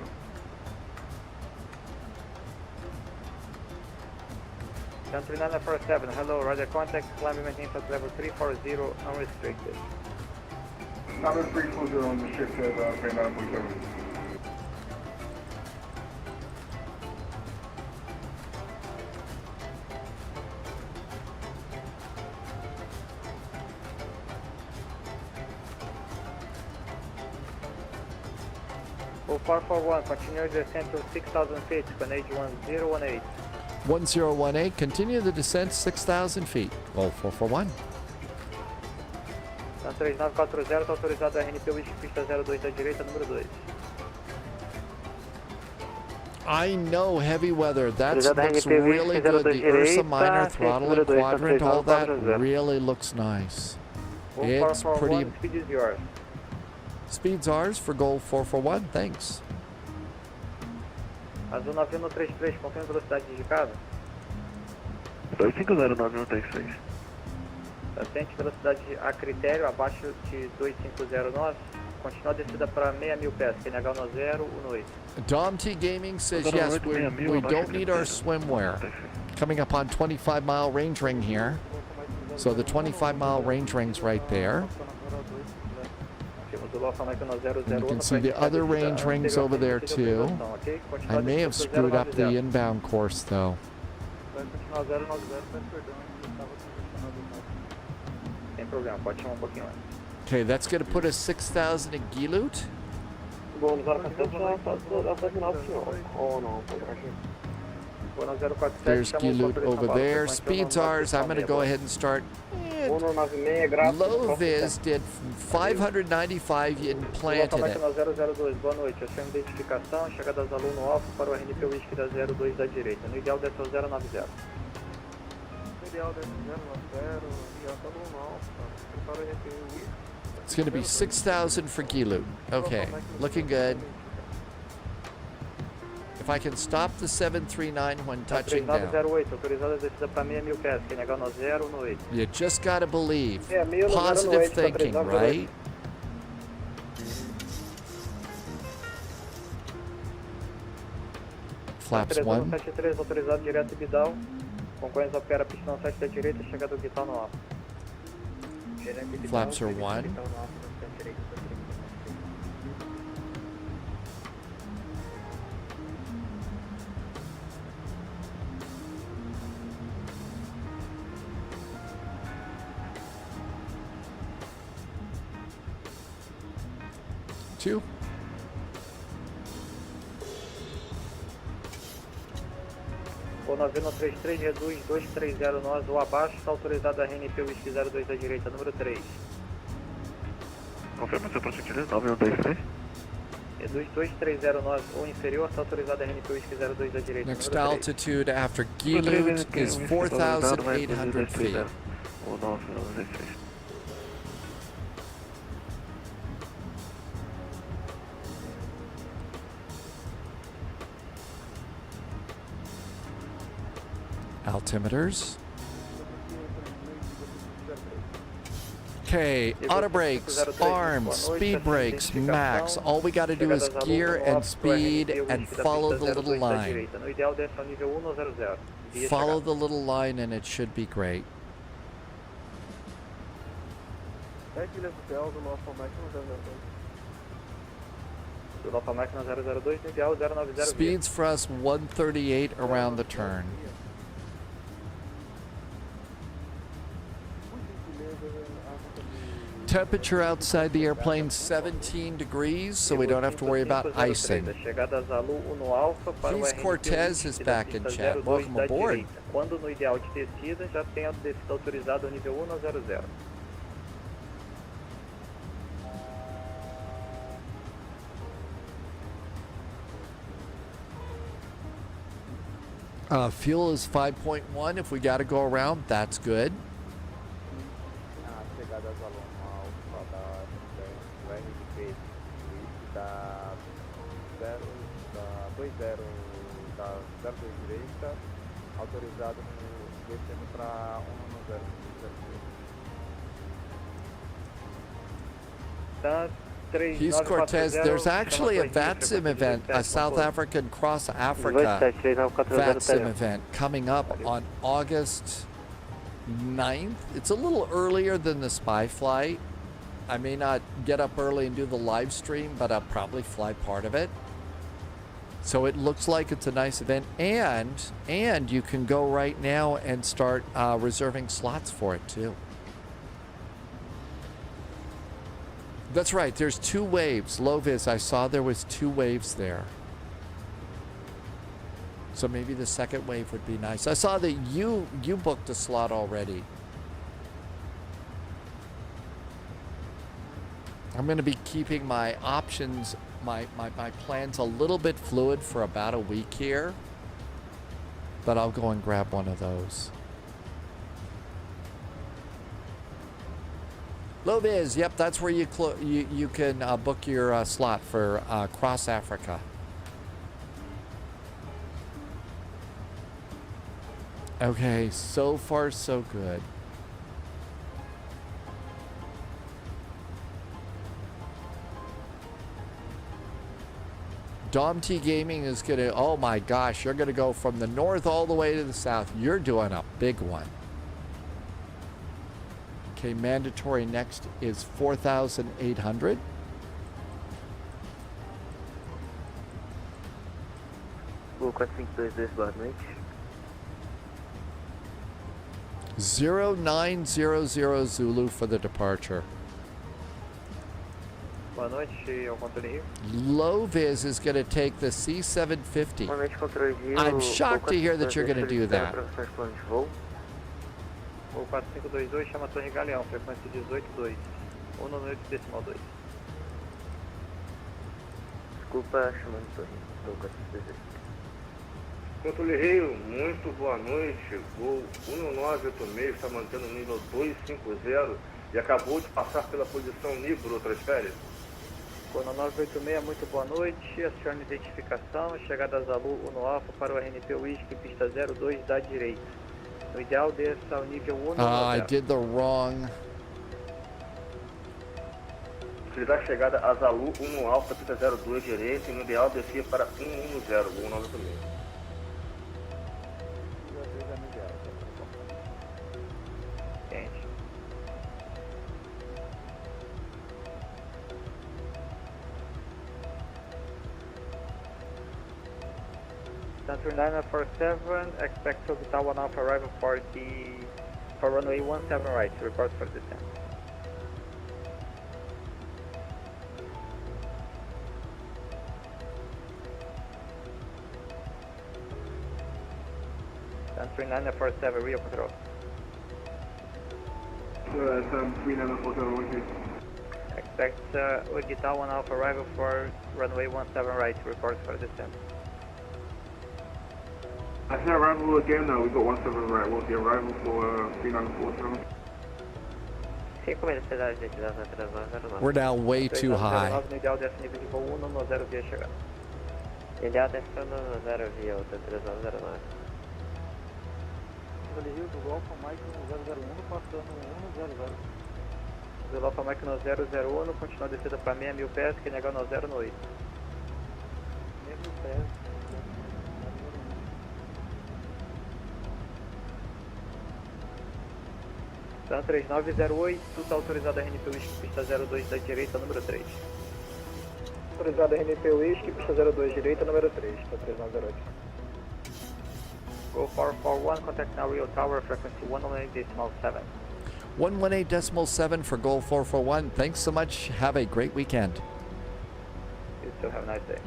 Country 947, hello, radar contact, climbing maintain at level 340, unrestricted. Number 340 on the ship at Frankfurt 947. Go 441, continue descent to 6,000 feet, Canadian 1018. 1018, continue the descent 6,000 feet. Go 441. 3940, está autorizado a RNP Whisky, pista 02 da direita, número 2. I know heavy weather. That looks really good. The Ursa Minor throttle and quadrant, all that really looks nice. It's pretty. Speed is yours. Speed's ours for Gold 441, thanks. Azul 9133, confirma a velocidade indicada. 2509136. Ascente velocidade a critério, abaixo de 2509. Continua a descida para 6.000 pés, KNH 1018. Dom T Gaming says yes, we don't need our swimwear. Coming up on 25-mile range ring here. So the 25-mile range ring's right there. And you can see the other range rings over there too. I may have screwed up the inbound course though. Okay, that's going to put us 6,000 in Gilut. There's Gilut over there. Speed's ours. I'm going to go ahead and start. Low Viz did 595 and planted it. Boa noite, a sua identificação, chegadas aluno alfa para o RNP Whisky da 02 da direita. No ideal desce ao 090. No ideal desce ao 090, e aluno alfa para o RNP Whisky. It's going to be 6,000 for Gilut. Okay, looking good. If I can stop the 739 when touching down. You just got to believe. Positive thinking, right? Flaps 1. Autorizado direto Bidal. Concorrência opera pistão 7 da direita, chegada do Vital no alfa. Flaps are 1. Two. O 9133 reduz 230 nós ou abaixo, está autorizado a RNP Whisky 02 da direita, número 3. Confirma seu processo 9133. Reduz 230 nós ou inferior, está autorizado a RNP Whisky 02 da direita, Next número 3. altitude after Gilut is 4,800 feet. O 9133. Altimeters. Okay, auto brakes, arms, speed brakes, max. All we got to do is gear and speed and follow the little line. Follow the little line and it should be great. Speeds for us 138 around the turn. Temperature outside the airplane 17 degrees, so we don't have to worry about icing. Please, Cortez is back in chat. Welcome aboard. Quando no ideal de descida, já tenha descida autorizada ao nível 100. Fuel is 5.1. If we got to go around, that's good. He's Cortez. There's actually a VATSIM event, a South African Cross Africa VATSIM event coming up on August 9th. It's a little earlier than the spy flight. I may not get up early and do the live stream, but I'll probably fly part of it. So it looks like it's a nice event, and you can go right now and start reserving slots for it too. That's right, there's 2 waves. Low-vis, I saw there was 2 waves there. So maybe the second wave would be nice. I saw that you booked a slot already. I'm going to be keeping my options, my plans a little bit fluid for about a week here. But I'll go and grab one of those. Low-vis, yep, that's where you can book your slot for Cross Africa. Okay, so far so good. Dom T Gaming is gonna, oh my gosh, you're gonna go from the north all the way to the south. You're doing a big one. Okay, mandatory next is 4,800. Voo 4522, boa noite. 0900 Zulu for the departure. Boa noite, ao controle Rio. Low-vis is going to take the C750. Boa noite, controle Rio. I'm shocked to hear that you're going to do that. Voo 4522, chama Torre Galeão, frequência 182. 198.2. Desculpa, chamando Torre. Voo 4522. Controle Rio, muito boa noite. Voo 1986 está mantendo o nível 250 e acabou de passar pela posição Nibro, transfere. Cono 986, muito boa noite. Acione identificação, chegada Zalu 1 Alfa para o RNP Whisky, pista 02 da direita. No ideal desça ao nível 1. I did the wrong. Utilizar a chegada a Zalu 1 Alfa, pista 02 direita e no ideal descer para 110, voo 986. Center 947, expect orbital 1 Alpha arrival for runway 17 right, report for descent. Center 947, Rio control. 3947, expect orbital 1 Alpha arrival for runway 17 right, report for descent. I said arrival again, we got 17 right, what's the arrival for 3947? We're now way too high. Ideal desce nível de voo 110 via chegada. Ideal desce 110 via 3909. Controle Rio do Golfo Mike no 001, passando 100. Do Golfo Mike no 001, continua a descida para 6.000 pés, que nega no 0 no 8. 6.000 pés. Então 3908, está autorizado a RNP Whisky, pista 02 da direita, número 3. Autorizado a RNP Whisky, pista 02 direita, número 3, está 3908. Go 441, contact now Rio Tower, frequency 118.7. 118.7 for Goal 441. Thanks so much. Have a great weekend. You too, have a nice day.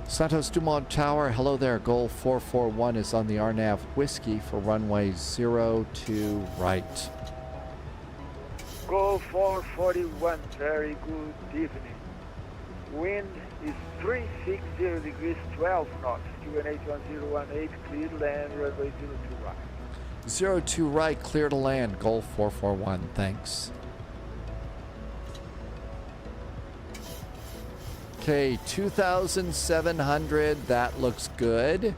Santos Dumont Tower, hello there. Goal 441 is on the RNAV Whiskey for runway 02 right. Go 441, very good evening. Wind is 360 degrees 12 knots, QNH 1018, clear to land, runway 02 right. 02 right, clear to land. Goal 441, thanks. Okay, 2,700, that looks good.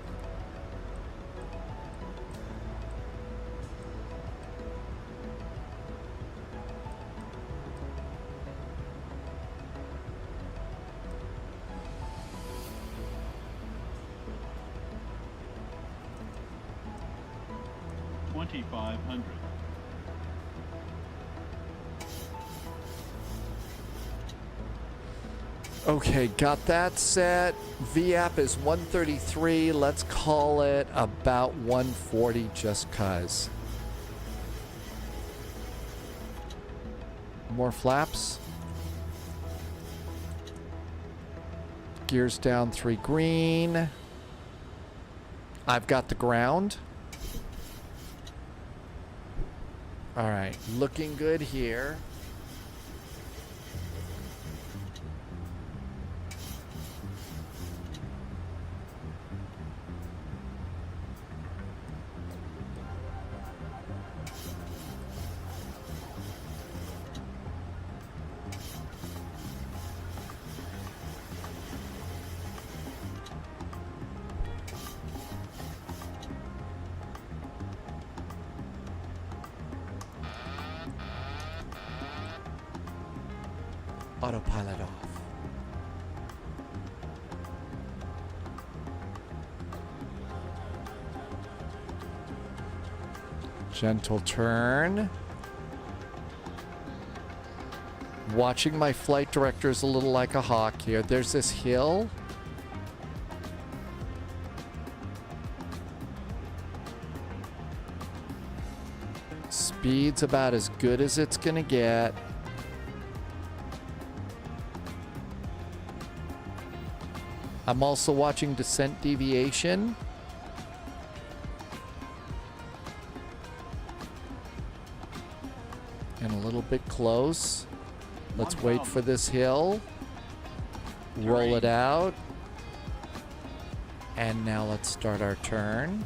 Okay, got that set. VAP is 133. Let's call it about 140 just cuz. More flaps. Gears down 3 green. I've got the ground. All right, looking good here. Autopilot off. Gentle turn. Watching my flight directors a little like a hawk here. There's this hill. Speed's about as good as it's gonna get. I'm also watching descent deviation. And a little bit close. Let's wait for this hill. Roll it out. And now let's start our turn.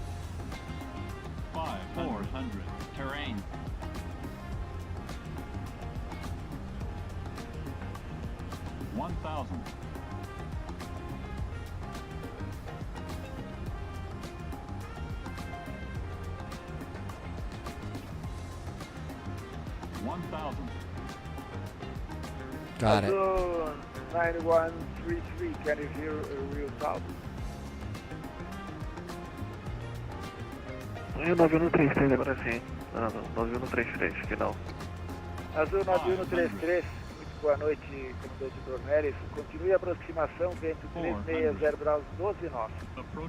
400. Terrain. $1,000. 1,000. Got it. 9133, can you hear Rio South? 9133 agora sim. Não, 9133, final. Azul 9133, muito boa noite, comandante Dornelis. Continue a aproximação, vento 360 graus 12 nós.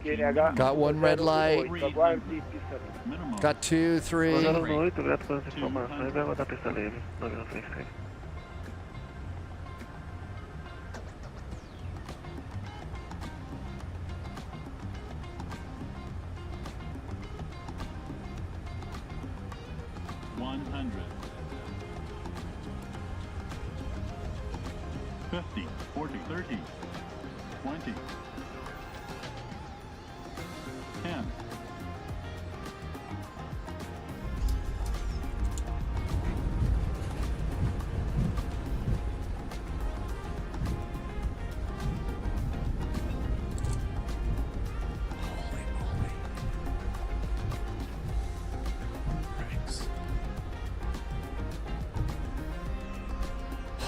QNH. Got one red light. Aguarde pista livre. Got 2, 3. 08, grato pelas informações, vai rodar pista livre, 9133. $50, $40, $30, $20, $10.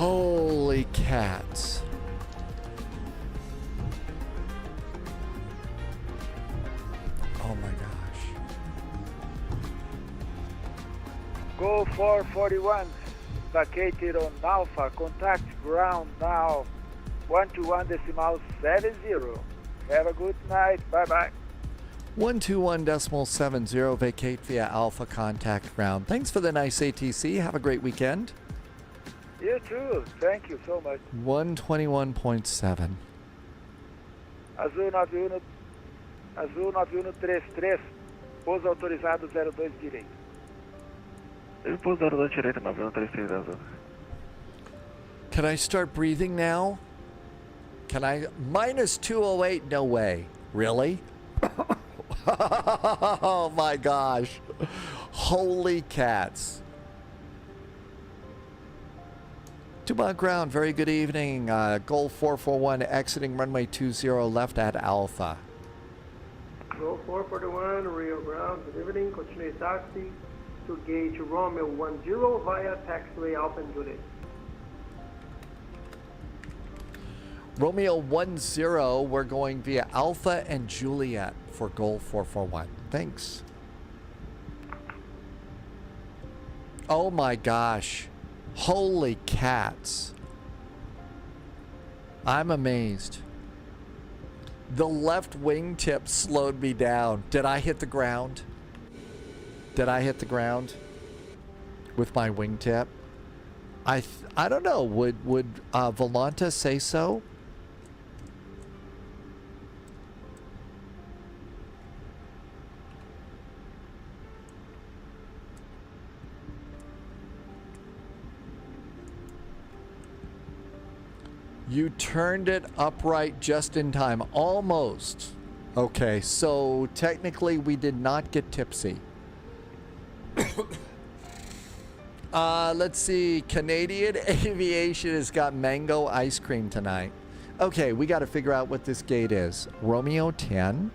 Holy cats. Oh my gosh. Go 441, vacated on Alpha, contact ground now, 121.70. Have a good night, bye-bye. 121.70, vacate via Alpha, contact ground. Thanks for the nice ATC, have a great weekend. You too, thank you so much. 121.7. Azul 9133, pouso autorizado 02 direito. Pouso 02 direito, 9133 azul. Can I start breathing now? Can I? Minus 208, no way. Really? Oh my gosh. Holy cats. Dumont ground, very good evening. Goal 441, exiting runway 20 left at Alpha. Go 441, Rio ground, good evening. Continue taxi to gate Romeo 10 via taxiway Alpha and Juliet. Romeo 10, we're going via Alpha and Juliet for goal 441. Thanks. Oh my gosh. Holy cats. I'm amazed. The left wingtip slowed me down. Did I hit the ground? Did I hit the ground with my wingtip? I don't know. Would Volanta say so? You turned it upright just in time. Almost. Okay, so technically we did not get tipsy. Let's see. Canadian Aviation has got mango ice cream tonight. Okay, we got to figure out what this gate is. Romeo 10.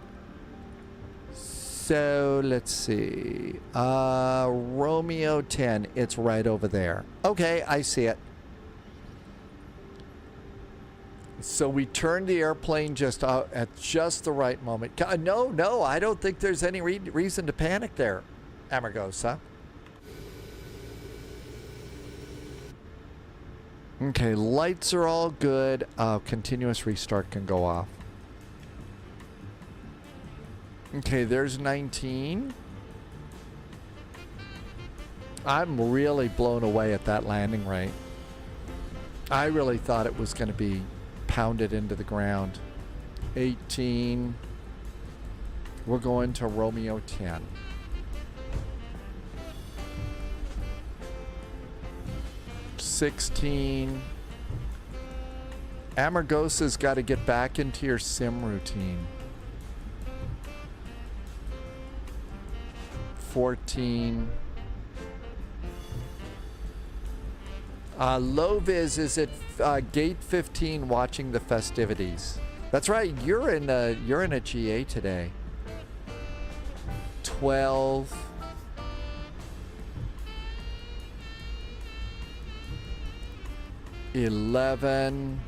So let's see. Romeo 10. It's right over there. Okay, I see it. So we turned the airplane just at just the right moment. No, I don't think there's any reason to panic there, Amargosa. Okay, lights are all good. Continuous restart can go off. Okay, there's 19. I'm really blown away at that landing rate. I really thought it was going to be pounded into the ground. 18. We're going to Romeo 10. $16. Amargosa's got to get back into your sim routine. 14. Loviz is at gate 15 watching the festivities. That's right, you're in a GA today. 12. $11.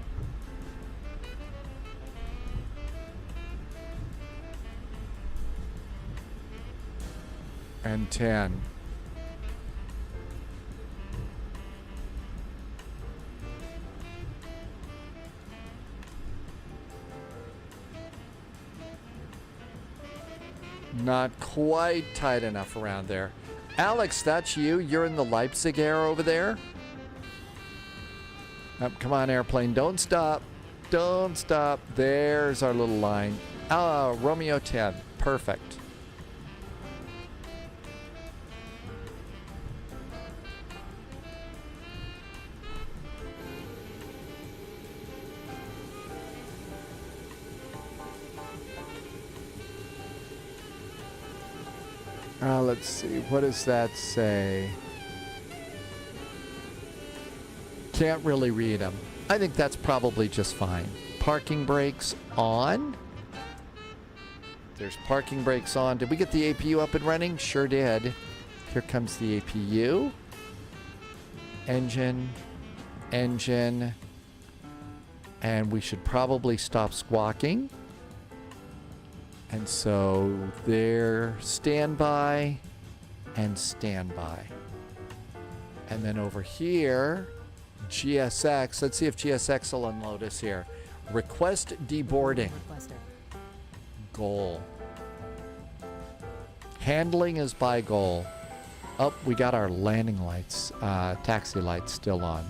And 10. Not quite tight enough around there. Alex, that's you. You're in the Leipzig air over there. Come on, airplane. Don't stop. Don't stop. There's our little line. Romeo 10. Perfect. Let's see. What does that say? Can't really read them. I think that's probably just fine. Parking brakes on. There's parking brakes on. Did we get the APU up and running? Sure did. Here comes the APU. Engine. engine, and we should probably stop squawking. And so there, standby and standby. And then over here, GSX, let's see if GSX will unload us here. Request deboarding. Goal. Handling is by goal. Oh, we got our landing lights, taxi lights still on.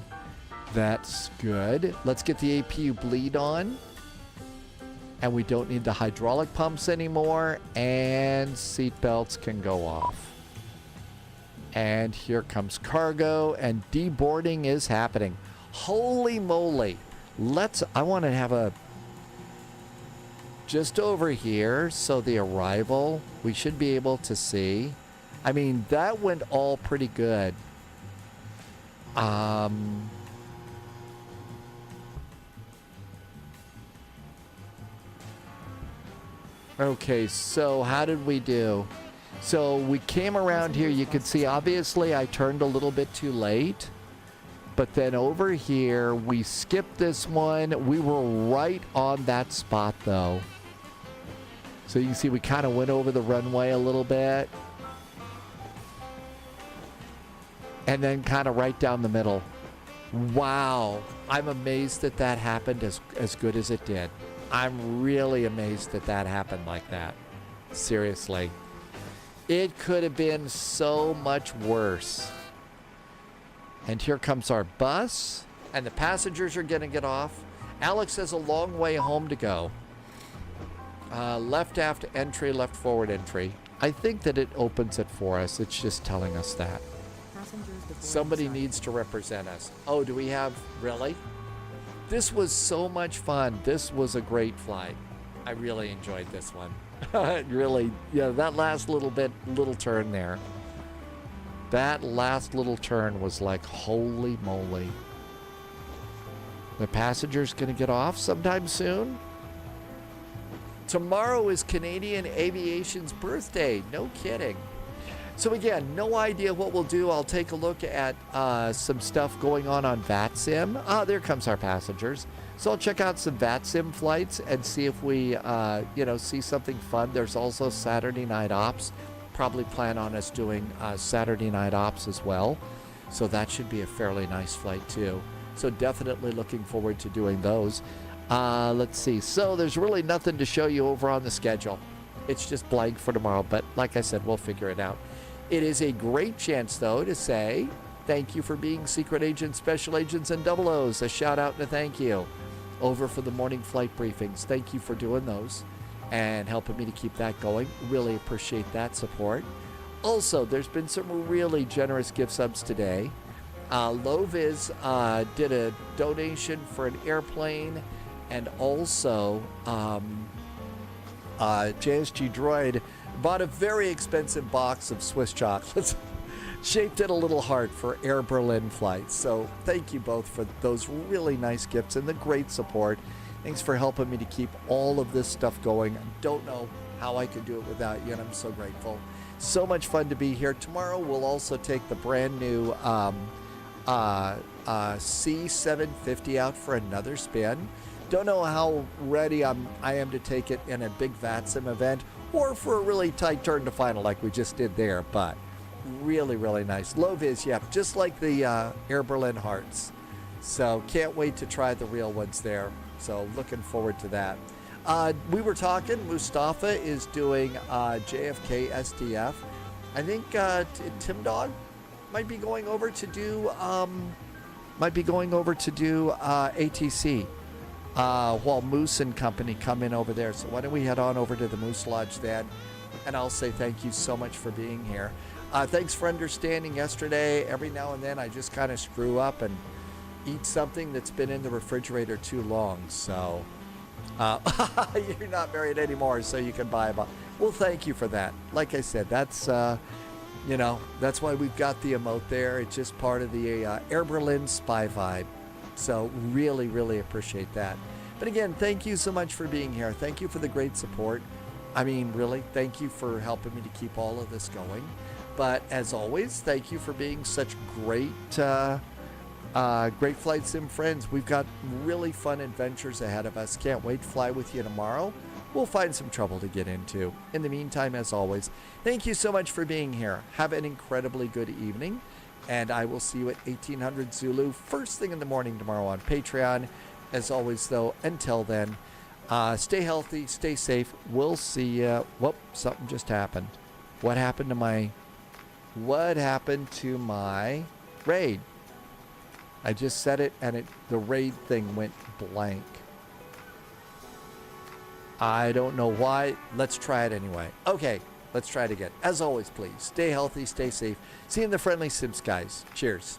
That's good. Let's get the APU bleed on. And we don't need the hydraulic pumps anymore. And seat belts can go off. And here comes cargo, and deboarding is happening. Holy moly. I want to have a, just over here, so the arrival, we should be able to see. I mean, that went all pretty good. Okay, so how did we do? So we came around here. You can see, obviously, I turned a little bit too late. But then over here, we skipped this one. We were right on that spot, though. So you can see we kind of went over the runway a little bit. And then kind of right down the middle. Wow. I'm amazed that that happened as good as it did. I'm really amazed that that happened like that. Seriously. It could have been so much worse. And here comes our bus. And the passengers are going to get off. Alex has a long way home to go. Left aft entry, left forward entry. I think that it opens it for us. It's just telling us that. Somebody needs to represent us. Oh, do we have... Really? This was so much fun. This was a great flight. I really enjoyed this one. Really, yeah, that last little turn there. That last little turn was like, holy moly. The passenger's going to get off sometime soon. Tomorrow is Canadian Aviation's birthday. No kidding. So again, no idea what we'll do. I'll take a look at some stuff going on VATSIM. Ah, there comes our passengers. So I'll check out some VATSIM flights and see if we, see something fun. There's also Saturday night ops. Probably plan on us doing Saturday night ops as well. So that should be a fairly nice flight too. So definitely looking forward to doing those. Let's see. So there's really nothing to show you over on the schedule. It's just blank for tomorrow. But like I said, we'll figure it out. It is a great chance, though, to say thank you for being secret agents, special agents, and double O's. A shout out and a thank you over for the morning flight briefings. Thank you for doing those and helping me to keep that going. Really appreciate that support. Also, there's been some really generous gift subs today. Loviz did a donation for an airplane, and also JSG Droid bought a very expensive box of Swiss chocolates. Shaped it a little heart for Air Berlin flights. So thank you both for those really nice gifts and the great support. Thanks for helping me to keep all of this stuff going. I don't know how I could do it without you, and I'm so grateful. So much fun to be here. Tomorrow we'll also take the brand new C750 out for another spin. Don't know how ready I am to take it in a big VATSIM event or for a really tight turn to final like we just did there, but really, really nice. Low vis, yeah, just like the Air Berlin Hearts. So can't wait to try the real ones there. So looking forward to that. We were talking, Mustafa is doing JFK SDF. I think Tim Dog might be going over to do ATC. While Moose and company come in over there. So why don't we head on over to the Moose Lodge then, and I'll say thank you so much for being here. Thanks for understanding yesterday. Every now and then I just kind of screw up and eat something that's been in the refrigerator too long. So you're not married anymore, so you can buy a bottle. Well, thank you for that. Like I said, that's that's why we've got the emote there. It's just part of the Air Berlin spy vibe. So really, really appreciate that. But again, thank you so much for being here. Thank you for the great support. I mean, really, thank you for helping me to keep all of this going. But as always, thank you for being such great Great Flight Sim friends, we've got really fun adventures ahead of us. Can't wait to fly with you tomorrow. We'll find some trouble to get into. In the meantime, as always, thank you so much for being here. Have an incredibly good evening, and I will see you at 1800 Zulu first thing in the morning tomorrow on Patreon. As always, though, until then, stay healthy, stay safe. We'll see you. Whoop, something just happened. What happened to my raid? I just said it, and the raid thing went blank. I don't know why. Let's try it anyway. Okay, let's try it again. As always, please, stay healthy, stay safe. See you in the friendly sim skies. Cheers.